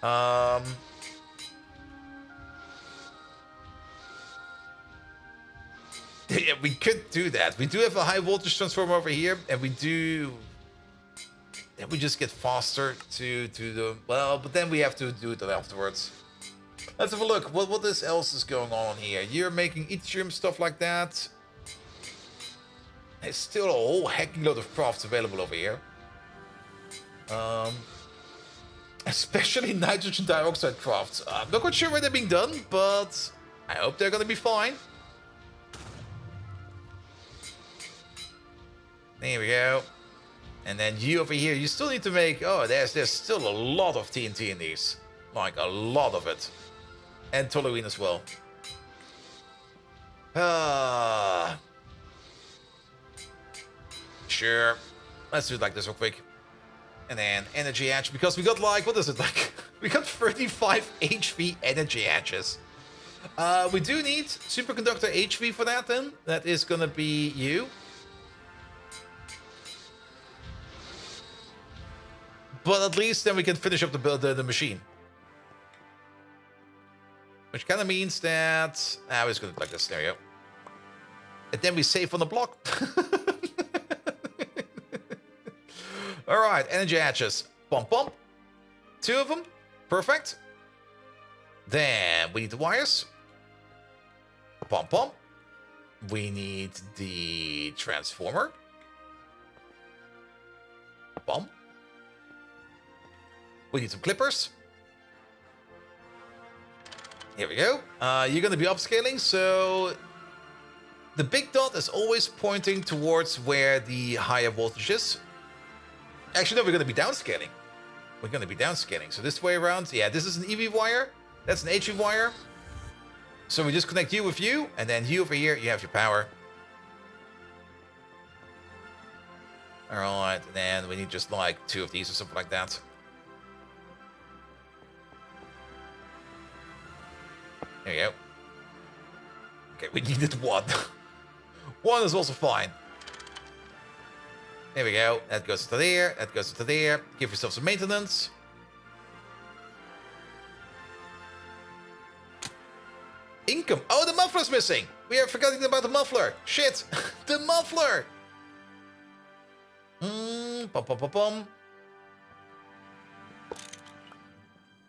[SPEAKER 1] Yeah, we could do that. We do have a high voltage transformer over here, and we do. Then we just get faster to the but then we have to do it afterwards. Let's have a look. What else is going on here? You're making yttrium, stuff like that. There's still a whole hecking load of crafts available over here. Especially nitrogen dioxide crafts. I'm not quite sure where they're being done, but I hope they're gonna be fine. There we go. And then you over here, you still need to make... Oh, there's still a lot of TNT in these. Like, a lot of it. And toluene as well. Sure. Let's do it like this real quick. And then energy hatch, because we got like, what is it like? We got 35 HV energy hatches. We do need superconductor HV for that then. That is gonna be you. But at least then we can finish up the machine. Which kind of means that... I was going to like this scenario. And then we save on the block. Alright, energy hatches. Pump, pump. 2 of them. Perfect. Then we need the wires. Pump, pump. We need the transformer. Pump. We need some clippers. Here we go. You're going to be upscaling, so the big dot is always pointing towards where the higher voltage is. Actually, no, we're going to be downscaling. We're going to be downscaling. So this way around, yeah, this is an EV wire. That's an HV wire. So we just connect you with you, and then you over here, you have your power. All right, and then we need just like 2 of these or something like that. There you go. Okay, we needed 1. 1 is also fine. There we go. That goes to there. That goes to there. Give yourself some maintenance. Income. Oh, the muffler's missing. We are forgetting about the muffler. Shit. The muffler. Pum, pum, pum, pum.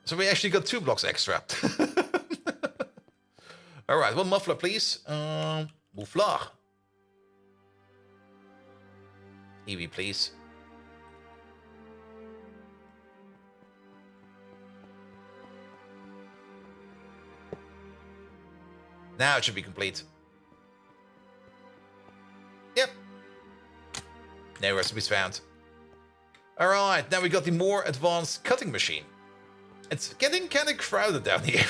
[SPEAKER 1] So we actually got 2 blocks extra. All right, 1 muffler, please. Muffler. EV, please. Now it should be complete. Yep. No recipes found. All right, now we got the more advanced cutting machine. It's getting kind of crowded down here.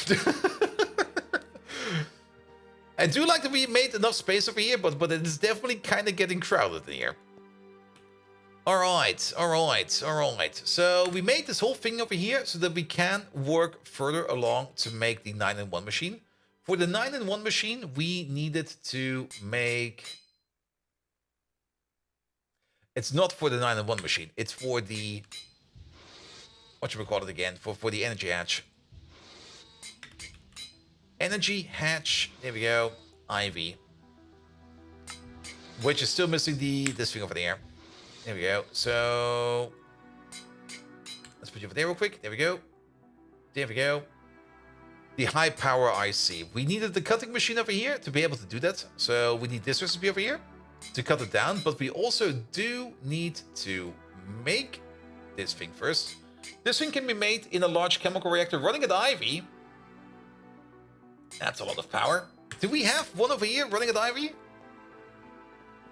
[SPEAKER 1] I do like that we made enough space over here, but it is definitely kind of getting crowded in here. Alright. So we made this whole thing over here so that we can work further along to make the 9-in-1 machine. For the 9-in-1 machine, we needed to make... It's not for the 9-in-1 machine. It's for the... What should we call it again? For the energy hatch. Energy hatch, there we go, IV. which is still missing this thing over there. There we go. So let's put you over there real quick. There we go. There we go. The high power IC. We needed the cutting machine over here to be able to do that. So we need this recipe over here to cut it down. But we also do need to make this thing first. This thing can be made in a large chemical reactor running at Ivy. That's a lot of power. Do we have one over here running at Ivy?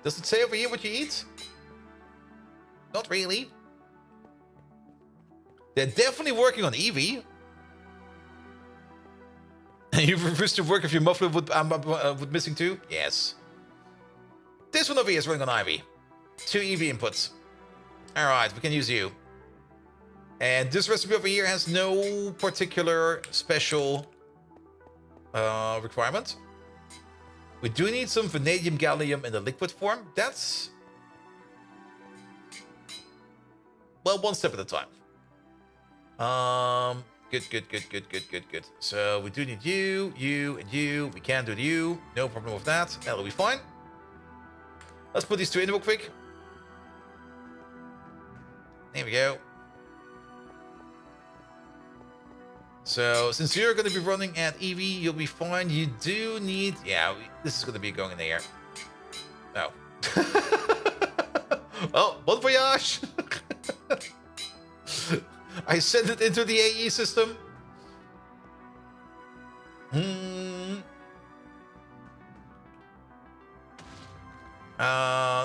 [SPEAKER 1] Does it say over here what you eat? Not really. They're definitely working on Eevee. You refuse to work if your muffler would missing too? Yes. This one over here is running on Ivy. 2 Eevee inputs. Alright, we can use you. And this recipe over here has no particular special requirement. We do need some vanadium gallium in the liquid form. That's... well, one step at a time. Good. So we do need you, and you. We can do you. No problem with that. That'll be fine. Let's put these 2 in real quick. There we go. So, since you're going to be running at Eevee, you'll be fine. You do need... yeah, this is going to be going in the air. Oh. Oh, bon voyage! I sent it into the AE system.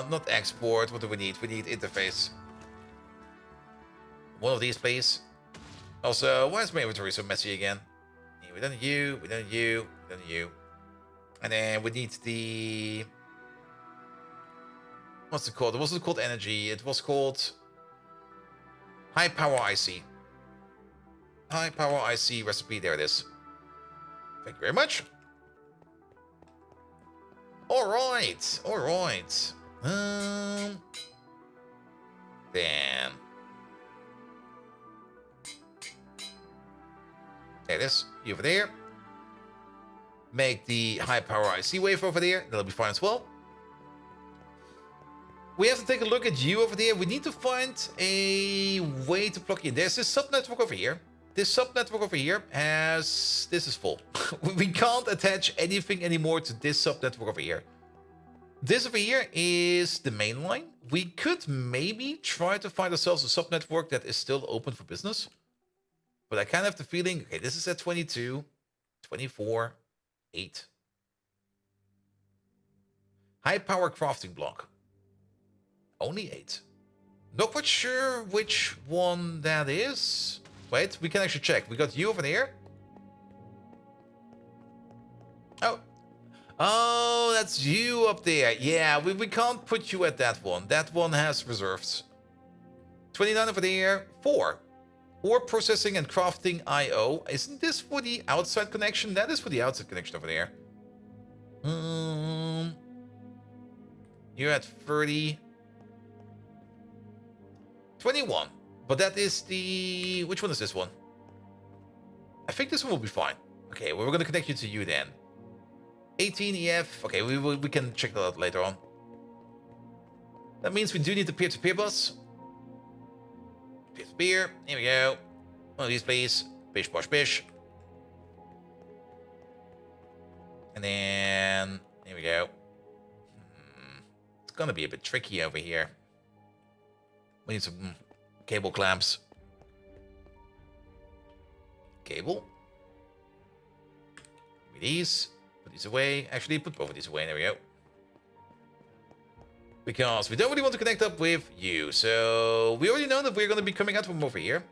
[SPEAKER 1] Not export. What do we need? We need interface. One of these, please. Also, why is my inventory so messy again? Yeah, we done you, we done you, we done you. And then we need the... what's it called? It wasn't called energy. It was called... high power IC. High power IC recipe. There it is. Thank you very much. Alright. Alright. Then... there it is. You over there. Make the high power IC wave over there. That'll be fine as well. We have to take a look at you over there. We need to find a way to plug in. There's this subnetwork over here. This subnetwork over here has... this is full. We can't attach anything anymore to this subnetwork over here. This over here is the main line. We could maybe try to find ourselves a subnetwork that is still open for business. But I kind of have the feeling, okay, this is at 22, 24, 8. High power crafting block. Only 8. Not quite sure which one that is. Wait, we can actually check. We got you over there. Oh. Oh, that's you up there. Yeah, we can't put you at that one. That one has reserves. 29 over there. 4. Ore processing and crafting IO. Isn't this for the outside connection? That is for the outside connection over there. You're at 30. 21. But that is the... which one is this one? I think this one will be fine. Okay, well, we're going to connect you to you then. 18 EF. Okay, we can check that out later on. That means we do need the peer-to-peer bus. Peer-to-peer. Here we go. One of these, please. Bish, bosh, bish. And then... here we go. It's going to be a bit tricky over here. We need some cable clamps. Cable. Give me these. Put these away. Actually, put both of these away. There we go. Because we don't really want to connect up with you. So we already know that we're going to be coming out from over here.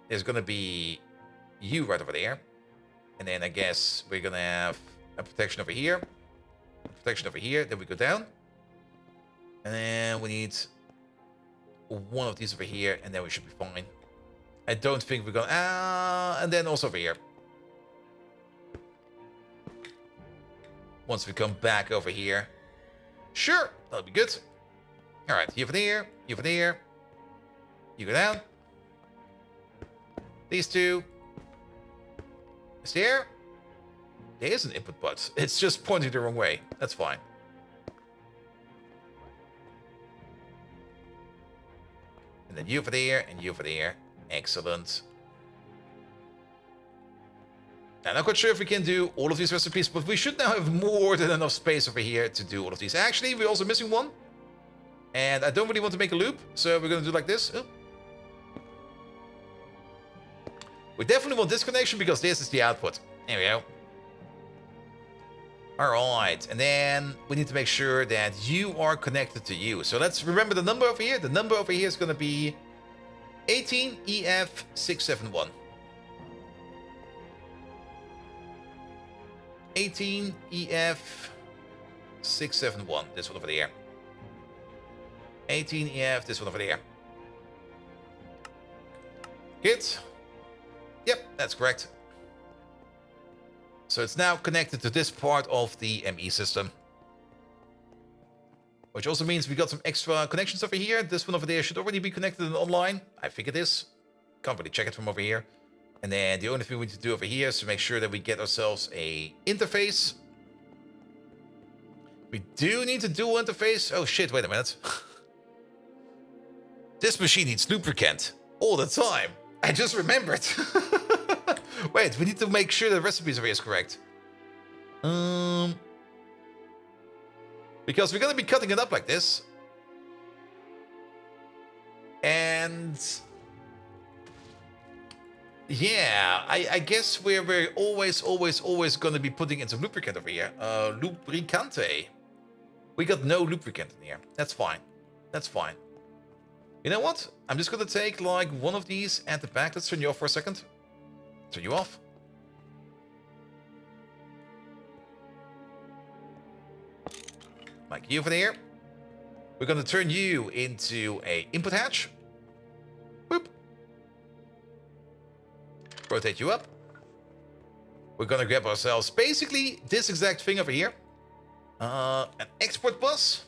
[SPEAKER 1] There's going to be you right over there. And then I guess we're going to have a protection over here. Protection over here. Then we go down. And then we need... one of these over here, and then we should be fine. I don't think we're gonna... and then also over here. Once we come back over here. Sure, that'll be good. Alright, you over there, you over there. You go down. These two. Is there? There is an input button. It's just pointing the wrong way. That's fine. And then you over there, and you over there. Excellent. I'm not quite sure if we can do all of these recipes, but we should now have more than enough space over here to do all of these. Actually, we're also missing one. And I don't really want to make a loop, so we're going to do like this. Oh. We definitely want this connection because this is the output. There we go. Alright, and then we need to make sure that you are connected to you. So let's remember the number over here. The number over here is going to be 18EF671. 18EF671. This one over there. 18EF, this one over there. Good. Yep, that's correct. So it's now connected to this part of the ME system. Which also means we got some extra connections over here. This one over there should already be connected and online. I think it is. Can't really check it from over here. And then the only thing we need to do over here is to make sure that we get ourselves a interface. We do need a dual interface. Oh shit, wait a minute. This machine needs lubricant all the time. I just remembered. Wait, we need to make sure the recipes over here is correct. Because we're going to be cutting it up like this. And yeah, I guess we're always going to be putting in some lubricant over here. Lubricante. We got no lubricant in here. That's fine. That's fine. You know what? I'm just going to take like one of these at the back. Let's turn you off for a second. Turn you off. Like you over there. We're going to turn you into a input hatch. Boop. Rotate you up. We're going to grab ourselves basically this exact thing over here. An export bus.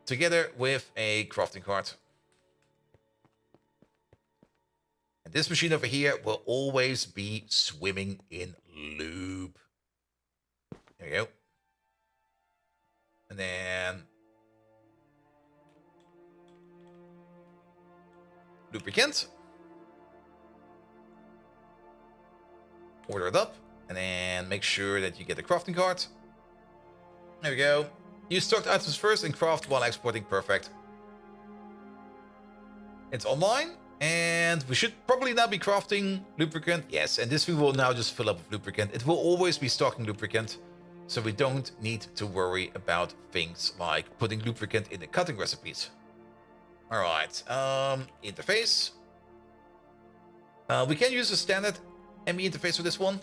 [SPEAKER 1] Together with a crafting cart. And this machine over here will always be swimming in lube. There we go. And then lubricant. Order it up. And then make sure that you get the crafting cart. There we go. Use stocked items first and craft while exporting. Perfect. It's online. And we should probably now be crafting lubricant. Yes, and this we will now just fill up with lubricant. It will always be stocking lubricant. So we don't need to worry about things like putting lubricant in the cutting recipes. Alright, interface. We can use a standard ME interface for this one.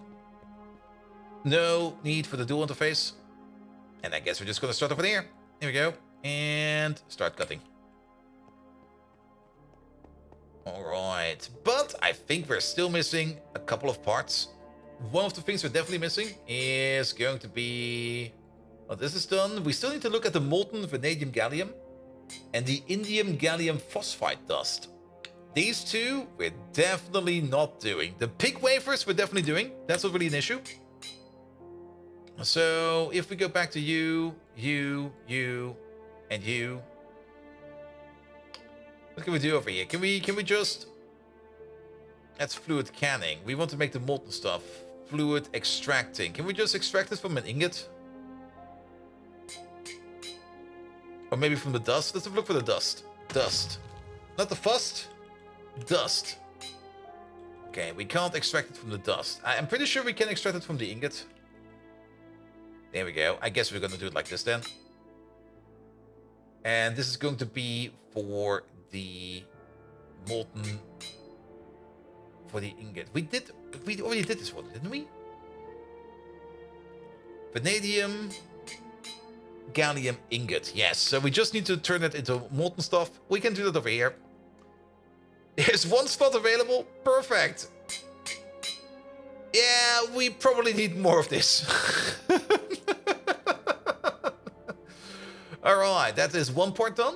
[SPEAKER 1] No need for the dual interface. And I guess we're just going to start over there. Here we go. And start cutting. Alright. But I think we're still missing a couple of parts. One of the things we're definitely missing is going to be... Well, this is done. We still need to look at the molten vanadium gallium and the indium gallium phosphide dust. These two we're definitely not doing. The pig wafers we're definitely doing. That's not really an issue. So if we go back to you, and you. What can we do over here? Can we just... That's fluid canning. We want to make the molten stuff. Fluid extracting. Can we just extract it from an ingot? Or maybe from the dust? Let's have a look for the dust. Dust. Not the fust. Dust. Okay, we can't extract it from the dust. I'm pretty sure we can extract it from the ingot. There we go. I guess we're going to do it like this then. And this is going to be for the molten... For the ingot. We already did this one, didn't we? Vanadium... Gallium ingot. Yes, so we just need to turn it into molten stuff. We can do that over here. There's one slot available. Perfect. Yeah, we probably need more of this. Alright, that is one part done.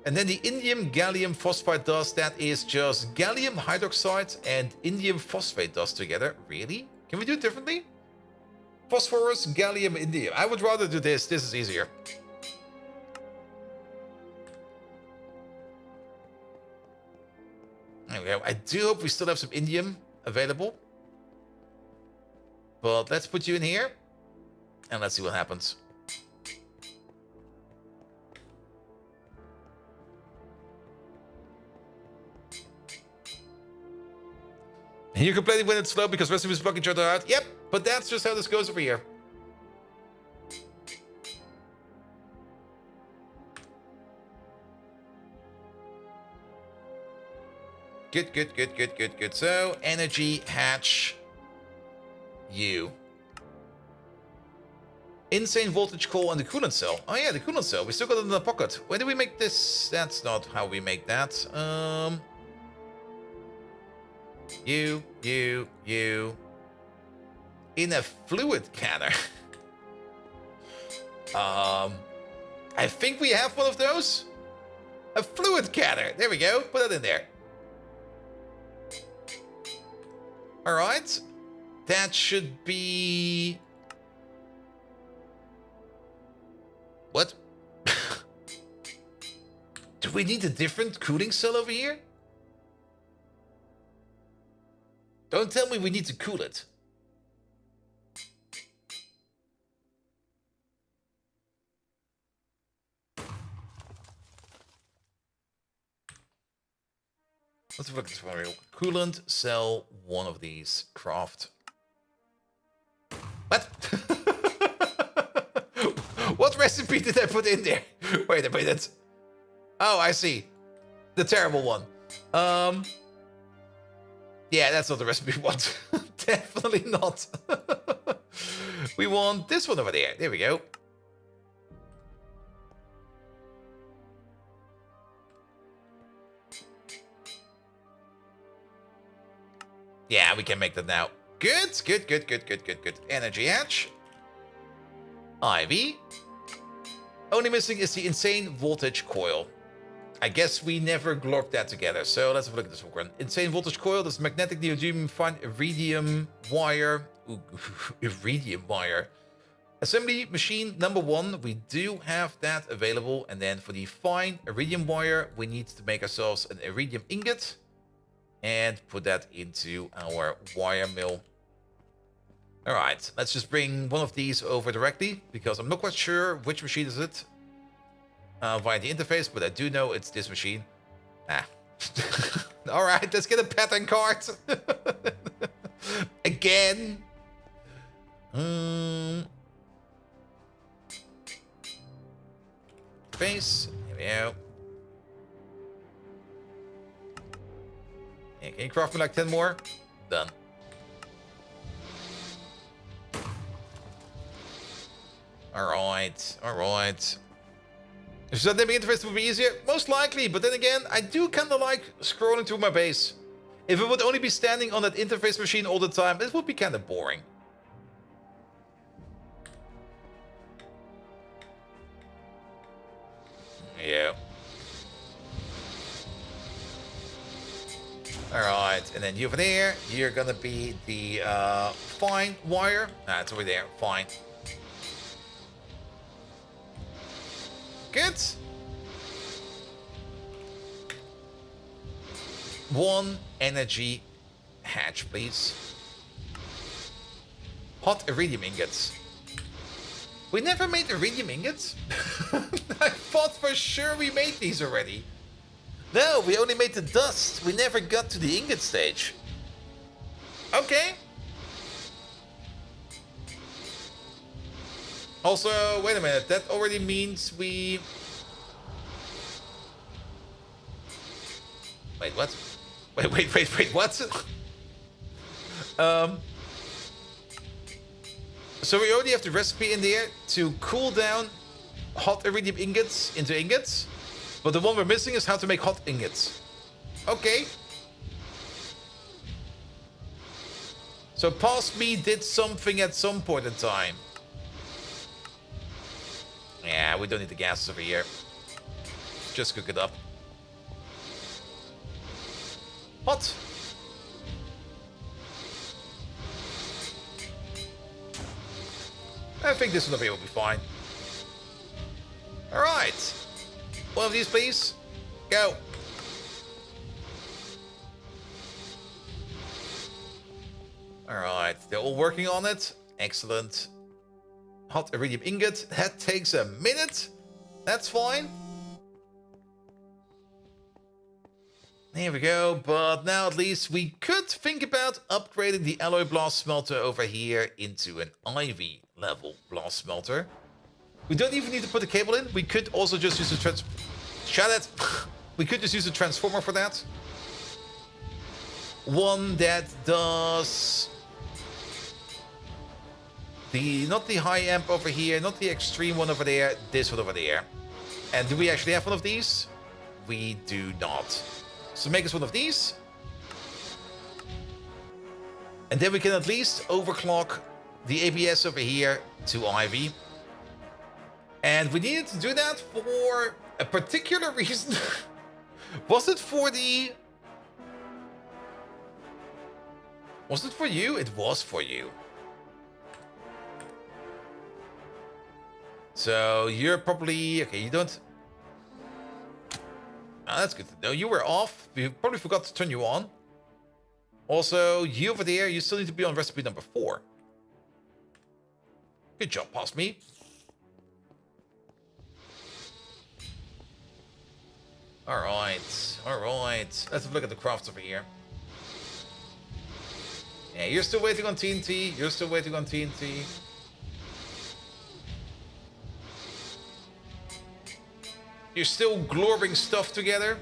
[SPEAKER 1] And then the indium gallium phosphide dust, that is just gallium hydroxide and indium phosphate dust together. Really? Can we do it differently? Phosphorus, gallium, indium. I would rather do this. This is easier. There we go. I do hope we still have some indium available. But let's put you in here. And let's see what happens. And you're complaining when it's slow because recipes block each other out. Yep, but that's just how this goes over here. Good. So, energy, hatch, you. Insane voltage coil and the coolant cell. Oh yeah, the coolant cell. We still got it in the pocket. When do we make this? That's not how we make that. You. In a fluid canner. I think we have one of those. A fluid canner. There we go. Put that in there. Alright. That should be... What? Do we need a different cooling cell over here? Don't tell me we need to cool it. Let's look at this one real. Coolant cell, one of these. Craft. What? What recipe did I put in there? Wait a minute. Oh, I see. The terrible one. Yeah, that's not the recipe we want. Definitely not. We want this one over there. There we go. Yeah, we can make that now. Good. Energy hatch. IV. Only missing is the insane voltage coil. I guess we never glocked that together. So let's have a look at this one. Insane voltage coil. This magnetic neodymium fine iridium wire. Ooh, iridium wire. Assembly machine number 1. We do have that available. And then for the fine iridium wire, we need to make ourselves an iridium ingot. And put that into our wire mill. Alright, let's just bring one of these over directly, because I'm not quite sure which machine is it via the interface, but I do know it's this machine. Ah. Alright, let's get a pattern card. Again. Face. Here we go. Yeah, can you craft me like 10 more? Done. Alright. Is that naming interface would be easier? Most likely, but then again, I do kind of like scrolling through my base. If it would only be standing on that interface machine all the time, it would be kind of boring. Yeah. Alright, and then you over there, you're gonna be the fine wire. Ah, it's over there, fine. Good. 1 energy hatch, please. Hot iridium ingots. We never made iridium ingots? I thought for sure we made these already. No, we only made the dust. We never got to the ingot stage. Okay. Also, wait a minute. That already means we... Wait, what? Wait, what? So we already have the recipe in there to cool down hot iridium ingots into ingots. But the one we're missing is how to make hot ingots. Okay. So past me did something at some point in time. Yeah, we don't need the gases over here. Just cook it up. Hot. I think this one over here will be fine. Alright. One of these, please. Go. Alright, they're all working on it. Excellent. Hot iridium ingot. That takes a minute. That's fine. Here we go, but now at least we could think about upgrading the alloy blast smelter over here into an Ivy level blast smelter. We don't even need to put the cable in. We could also just use the Shut it! We could just use a transformer for that. One that does not the high amp over here, not the extreme one over there, this one over there. And do we actually have one of these? We do not. So make us one of these. And then we can at least overclock the ABS over here to Ivy. And we needed to do that for a particular reason. Was it for the... Was it for you? It was for you. So you're probably... Okay, you don't... Oh, that's good to know. You were off. We probably forgot to turn you on. Also, you over there, you still need to be on recipe number 4. Good job, past me. Alright, alright. Let's have a look at the crafts over here. Yeah, you're still waiting on TNT. You're still waiting on TNT. You're still glorbing stuff together.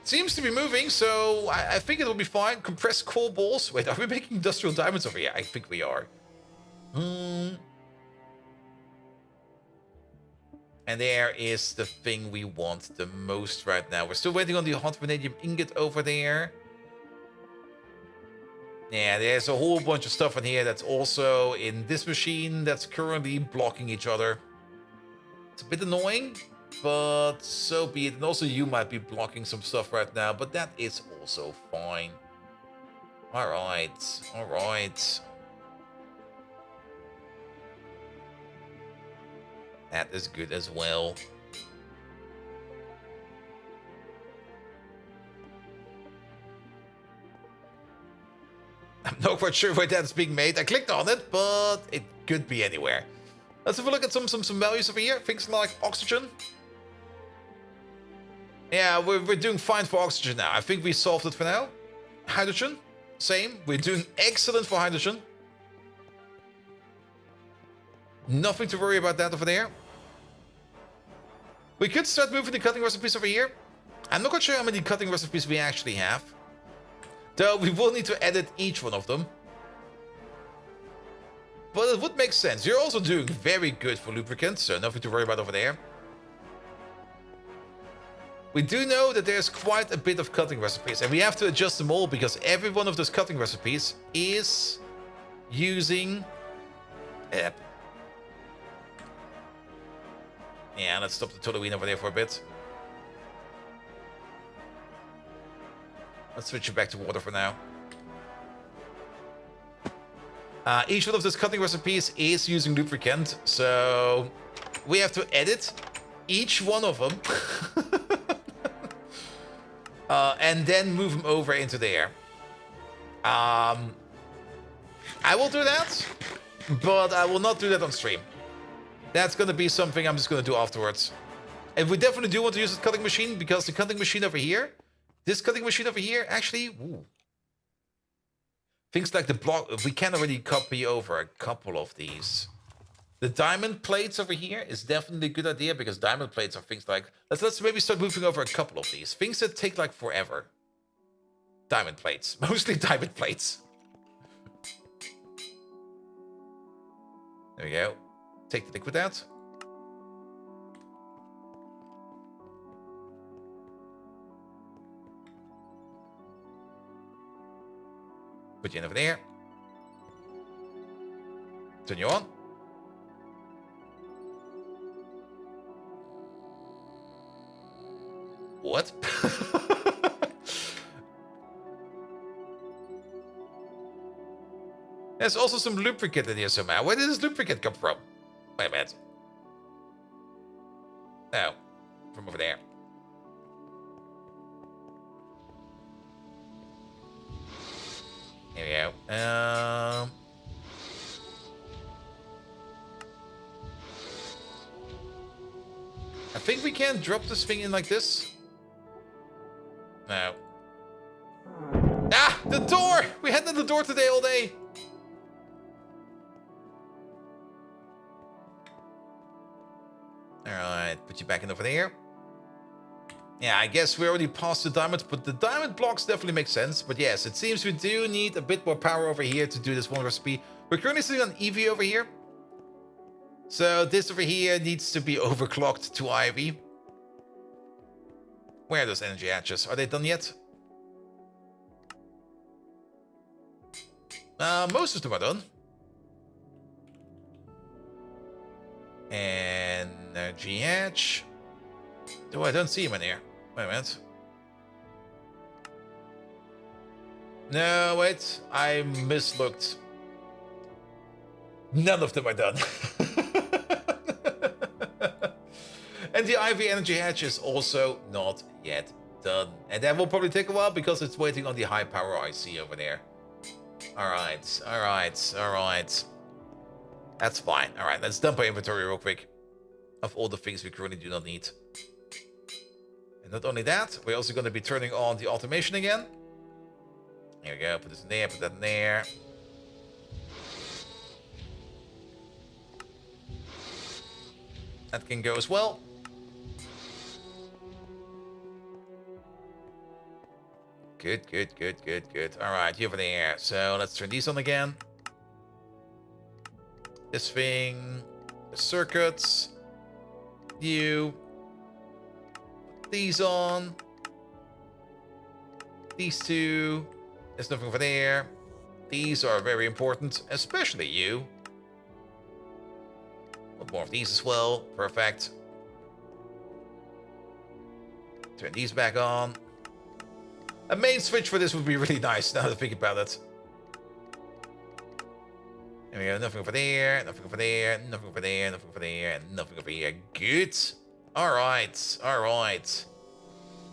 [SPEAKER 1] Seems to be moving, so I think it'll be fine. Compressed coal balls. Wait, are we making industrial diamonds over here? I think we are. And there is the thing we want the most right now. We're still waiting on the hot vanadium ingot over there. Yeah, there's a whole bunch of stuff in here that's also in this machine that's currently blocking each other. It's a bit annoying, but so be it. And also you might be blocking some stuff right now, but that is also fine. Alright, alright. That is good as well. I'm not quite sure where that's being made. I clicked on it, but it could be anywhere. Let's have a look at some values over here. Things like oxygen. Yeah, we're doing fine for oxygen now. I think we solved it for now. Hydrogen, same. We're doing excellent for hydrogen. Nothing to worry about that over there. We could start moving the cutting recipes over here. I'm not quite sure how many cutting recipes we actually have. Though we will need to edit each one of them. But it would make sense. You're also doing very good for lubricant, so nothing to worry about over there. We do know that there's quite a bit of cutting recipes, and we have to adjust them all because every one of those cutting recipes is using... Yeah, let's stop the Toluene over there for a bit. Let's switch it back to water for now. Each one of those cutting recipes is using lubricant, so we have to edit each one of them. And then move them over into there. I will do that, but I will not do that on stream. That's going to be something I'm just going to do afterwards. And we definitely do want to use the cutting machine, because the cutting machine over here, this cutting machine over here, actually, ooh. Things like the block, we can already copy over a couple of these. The diamond plates over here is definitely a good idea, because diamond plates are things like... Let's maybe start moving over a couple of these. Things that take like forever. Diamond plates. Mostly diamond plates. There we go. Take the liquid out. Put you in over there. Turn you on. What? There's also some lubricant in here somehow. Where did this lubricant come from? Wait a minute. Oh, from over there. Here we go. go. I think we can drop this thing in like this. No. Ah! The door! We had the door today all day. Alright, put you back in over there. Yeah, I guess we already passed the diamond, but the diamond blocks definitely make sense. But yes, it seems we do need a bit more power over here to do this one recipe. We're currently sitting on EV over here. So this over here needs to be overclocked to Ivy. Where are those energy hatches? Are they done yet? Most of them are done. Energy hatch. Oh, I don't see him in here. Wait a minute. No, wait. I mislooked. None of them are done. And the Ivy energy hatch is also not yet done. And that will probably take a while because it's waiting on the high power IC over there. Alright, alright, alright. That's fine. Alright, let's dump our inventory real quick. Of all the things we currently do not need. And not only that, we're also going to be turning on the automation again. Here we go, put this in there, put that in there. That can go as well. Good, good, good, good, good. Alright, you over there. So let's turn these on again. This thing. The circuits. You. Put these on. These two. There's nothing over there. These are very important, especially you. Put more of these as well. Perfect. Turn these back on. A main switch for this would be really nice, now that I think about it. There we go, nothing over there, nothing over there, nothing over there, nothing over there, and nothing over here. Good. Alright, alright.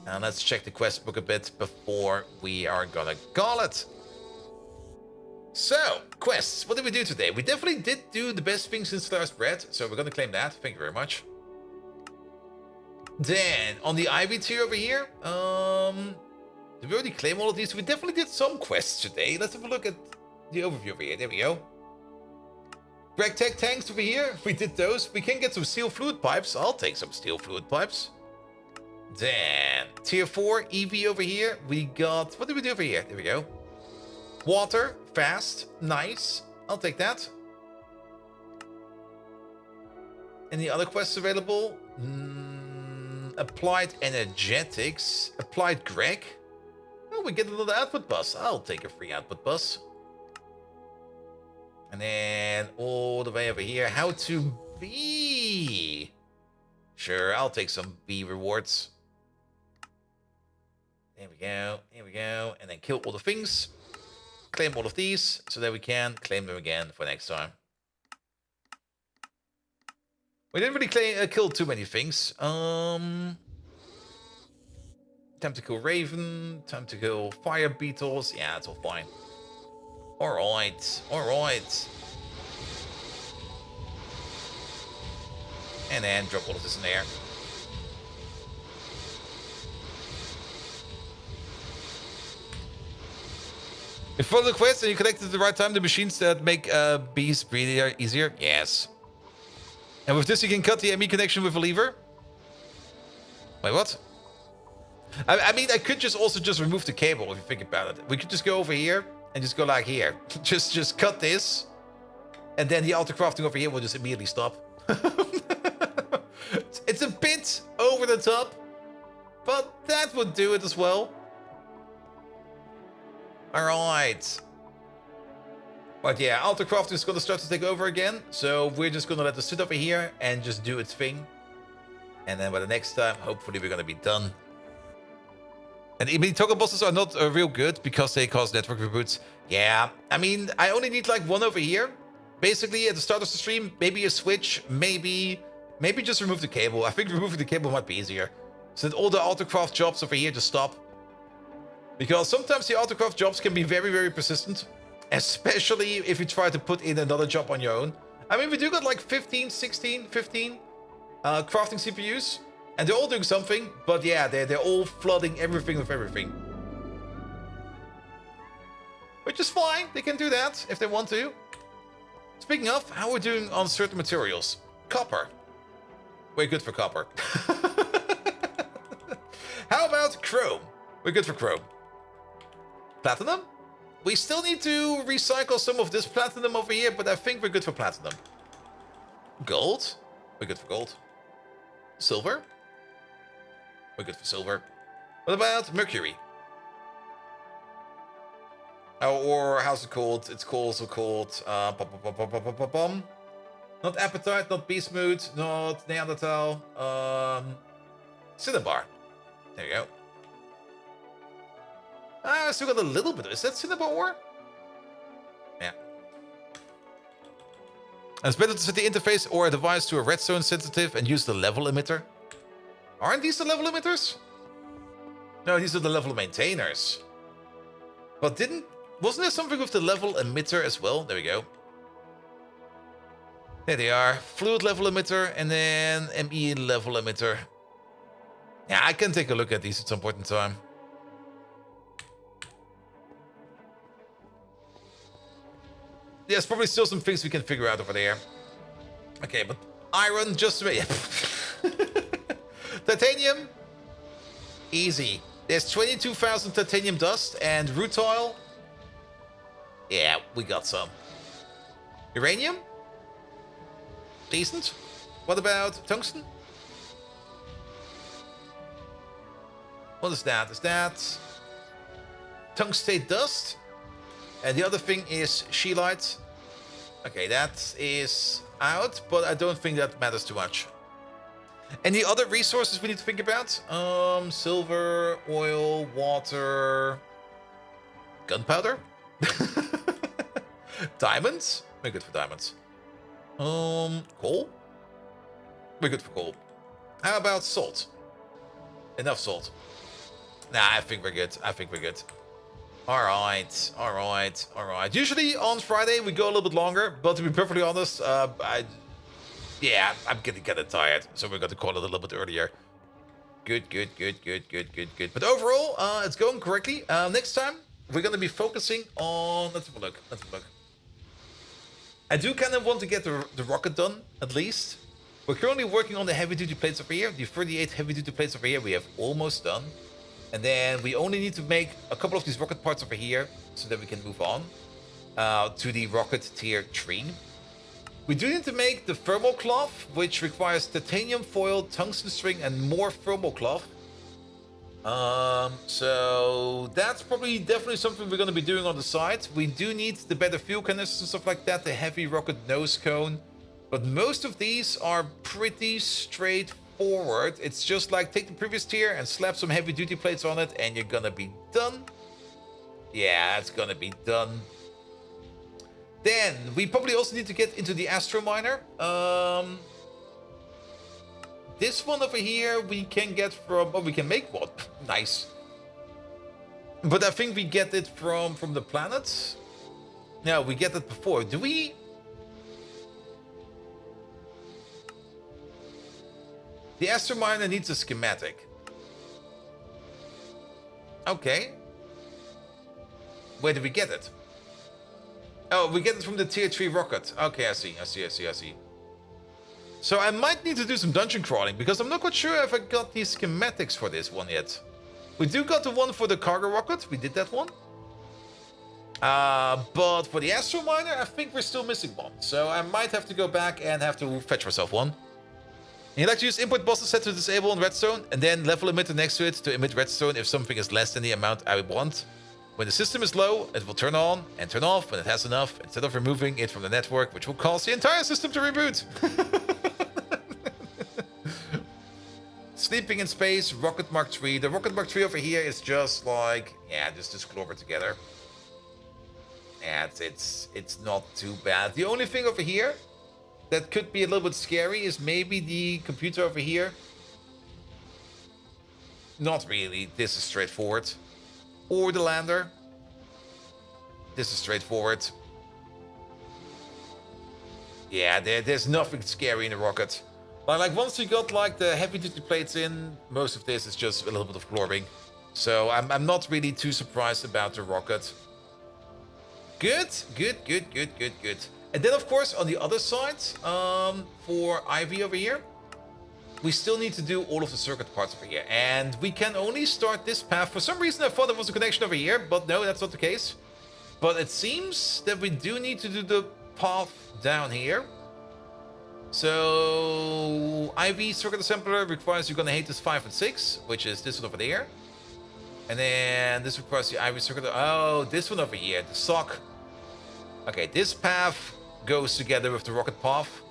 [SPEAKER 1] Now let's check the quest book a bit before we are gonna call it. So, quests, what did we do today? We definitely did do the best thing since last bread, so we're gonna claim that. Thank you very much. Then, on the Ivy tier over here, did we already claim all of these? We definitely did some quests today. Let's have a look at the overview over here. There we go. Greg Tech tanks over here. We did those. We can get some steel fluid pipes. I'll take some steel fluid pipes. Then, tier 4 EV over here. We got... What did we do over here? There we go. Water. Fast. Nice. I'll take that. Any other quests available? Applied energetics. Applied Greg. Oh, we get another output bus. I'll take a free output bus. And then all the way over here. How to be. Sure, I'll take some B rewards. There we go. Here we go. And then kill all the things. Claim all of these so that we can claim them again for next time. We didn't really kill too many things. Time to kill Raven. Time to kill Fire Beetles. Yeah, it's all fine. Alright. Alright. And then drop all of this in there. If you follow the quest and you collect it at the right time, the machines that make bees breathe easier? Yes. And with this you can cut the ME connection with a lever? Wait, what? I mean, I could also just remove the cable if you think about it. We could just go over here and just go like here. just cut this. And then the auto crafting over here will just immediately stop. It's a bit over the top, but that would do it as well. Alright. But yeah, auto crafting is going to start to take over again. So we're just going to let it sit over here and just do its thing. And then by the next time, hopefully we're going to be done. And I mean, toggle bosses are not real good because they cause network reboots. Yeah, I mean, I only need like one over here. Basically, at the start of the stream, maybe a switch, maybe just remove the cable. I think removing the cable might be easier. So that all the autocraft jobs over here just stop. Because sometimes the autocraft jobs can be very, very persistent. Especially if you try to put in another job on your own. I mean, we do got like 15, 16, 15 crafting CPUs. And they're all doing something. But yeah, they're all flooding everything with everything. Which is fine. They can do that if they want to. Speaking of, how we're doing on certain materials. Copper. We're good for copper. How about chrome? We're good for chrome. Platinum? We still need to recycle some of this platinum over here, but I think we're good for platinum. Gold? We're good for gold. Silver? We're good for silver. What about mercury? Oh, or how's it called? It's also called... Not appetite, not beast mood, not Neanderthal. Cinnabar. There you go. I still got a little bit. Is that Cinnabar ore? Yeah. And it's better to set the interface or a device to a redstone sensitive and use the level emitter. Aren't these the level emitters? No, these are the level maintainers. But wasn't there something with the level emitter as well? There we go. There they are. Fluid level emitter and then ME level emitter. Yeah, I can take a look at these at some point in time. There's probably still some things we can figure out over there. Okay, but iron, just to make... Titanium? Easy. There's 22,000 titanium dust and rutile. Yeah, we got some. Uranium? Decent. What about tungsten? What is that? Is that tungstate dust? And the other thing is scheelite. Okay, that is out, but I don't think that matters too much. Any other resources we need to think about? Silver, oil, water, gunpowder, diamonds. We're good for diamonds. Coal. We're good for coal. How about salt? Enough salt. Nah, I think we're good. I think we're good. Alright, alright, alright. Usually on Friday we go a little bit longer, but to be perfectly honest, I'm getting kind of tired, so we're going to call it a little bit earlier. Good. But overall, it's going correctly. Next time, we're going to be focusing on... Let's have a look. I do kind of want to get the rocket done, at least. We're currently working on the heavy-duty plates over here. The 38 heavy-duty plates over here we have almost done. And then we only need to make a couple of these rocket parts over here so that we can move on to the rocket tier 3. We do need to make the thermal cloth, which requires titanium foil, tungsten string, and more thermal cloth. So that's definitely something we're going to be doing on the side. We do need the better fuel canisters and stuff like that, the heavy rocket nose cone. But most of these are pretty straightforward. It's just like take the previous tier and slap some heavy duty plates on it and you're gonna be done. Yeah, it's gonna be done. Then we probably also need to get into the Astro Miner. This one over here we can get from... Oh, we can make one. Nice. But I think we get it from the planet. No, we get it before. Do we... The Astro Miner needs a schematic. Okay. Where did we get it? Oh, we get it from the tier 3 rocket. Okay, I see. So I might need to do some dungeon crawling, because I'm not quite sure if I got the schematics for this one yet. We do got the one for the cargo rocket. We did that one. But for the Astro Miner, I think we're still missing one. So I might have to go back and have to fetch myself one. And you like to use input bosses set to disable on redstone, and then level emitter next to it to emit redstone if something is less than the amount I want. When the system is low, it will turn on and turn off when it has enough, instead of removing it from the network, which will cause the entire system to reboot. Sleeping in space, Rocket Mark III. The Rocket Mark III over here is just like, yeah, just this clobber together. And it's not too bad. The only thing over here that could be a little bit scary is maybe the computer over here. Not really. This is straightforward. Or the lander. This is straightforward. Yeah, there's nothing scary in the rocket. Like once you got like the heavy duty plates in, most of this is just a little bit of glorbing. So I'm not really too surprised about the rocket. Good. And then of course on the other side, for Ivy over here, we still need to do all of the circuit parts over here. And we can only start this path. For some reason I thought there was a connection over here, but no, that's not the case. But it seems that we do need to do the path down here. So IV circuit assembler requires you're gonna hate this 5 and 6, which is this one over there. And then this requires the IV circuit. Oh, this one over here, the sock. Okay, this path goes together with the rocket path.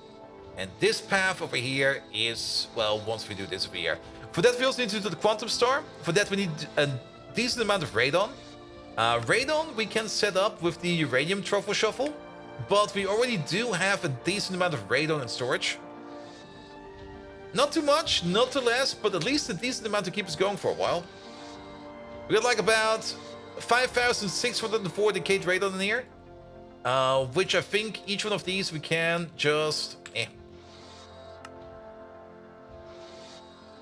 [SPEAKER 1] And this path over here is, well, once we do this over here. For that we also need to do the quantum star. For that we need a decent amount of radon. Radon we can set up with the uranium truffle shuffle. But we already do have a decent amount of radon in storage. Not too much, not too less, but at least a decent amount to keep us going for a while. We got like about 5,640 radon in here. Which I think each one of these we can just...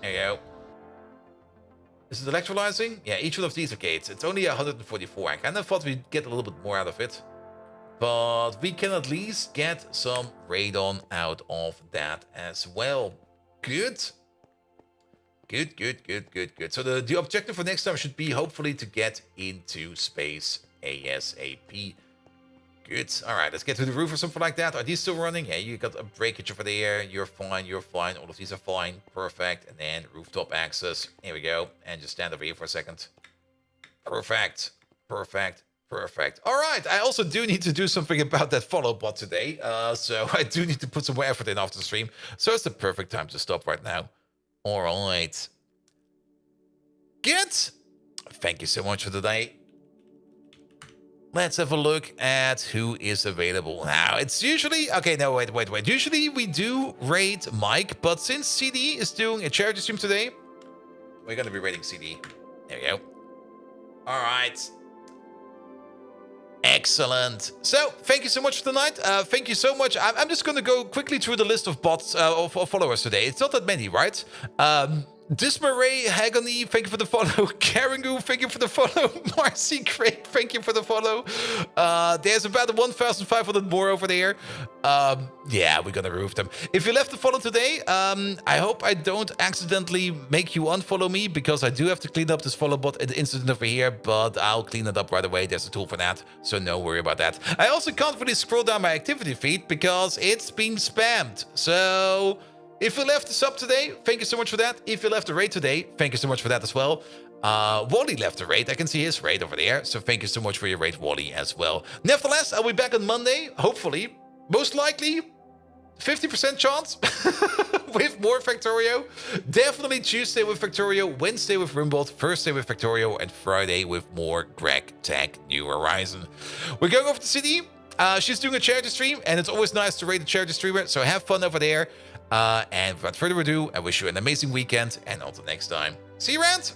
[SPEAKER 1] There you go. Is it electrolyzing? Yeah, each one of these, okay, it's only 144. I kind of thought we'd get a little bit more out of it. But we can at least get some radon out of that as well. Good. Good. So the objective for next time should be hopefully to get into space ASAP. Good. All right, let's get to the roof or something like that. Are these still running? Yeah, you got a breakage over there. You're fine. All of these are fine. Perfect. And then rooftop access. Here we go. And just stand over here for a second. Perfect. All right, I also do need to do something about that follow bot today. So I do need to put some more effort in after the stream. So it's the perfect time to stop right now. All right. Good. Thank you so much for today. Let's have a look at who is available now. It's usually... Okay, no, wait. Usually we do raid Mike, but since CD is doing a charity stream today, we're going to be raiding CD. There we go. All right. Excellent. So, thank you so much for tonight. Thank you so much. I'm just going to go quickly through the list of bots, of followers today. It's not that many, right? Dismaray, Hagony, thank you for the follow. Karangu, thank you for the follow. Marcy, Craig, thank you for the follow. There's about 1,500 more over there. Yeah, we're gonna roof them. If you left the follow today, I hope I don't accidentally make you unfollow me, because I do have to clean up this follow bot incident over here, but I'll clean it up right away. There's a tool for that, so no worry about that. I also can't really scroll down my activity feed because it's been spammed. So... if you left a sub today, thank you so much for that. If you left a raid today, thank you so much for that as well. Wally left a raid. I can see his raid over there. So thank you so much for your raid, Wally, as well. Nevertheless, I'll be back on Monday, hopefully. Most likely, 50% chance with more Factorio. Definitely Tuesday with Factorio, Wednesday with Rimbot, Thursday with Factorio, and Friday with more Greg Tech New Horizon. We're going over to City. She's doing a charity stream, and it's always nice to raid a charity streamer. So have fun over there. And without further ado, I wish you an amazing weekend, and until next time, see you around!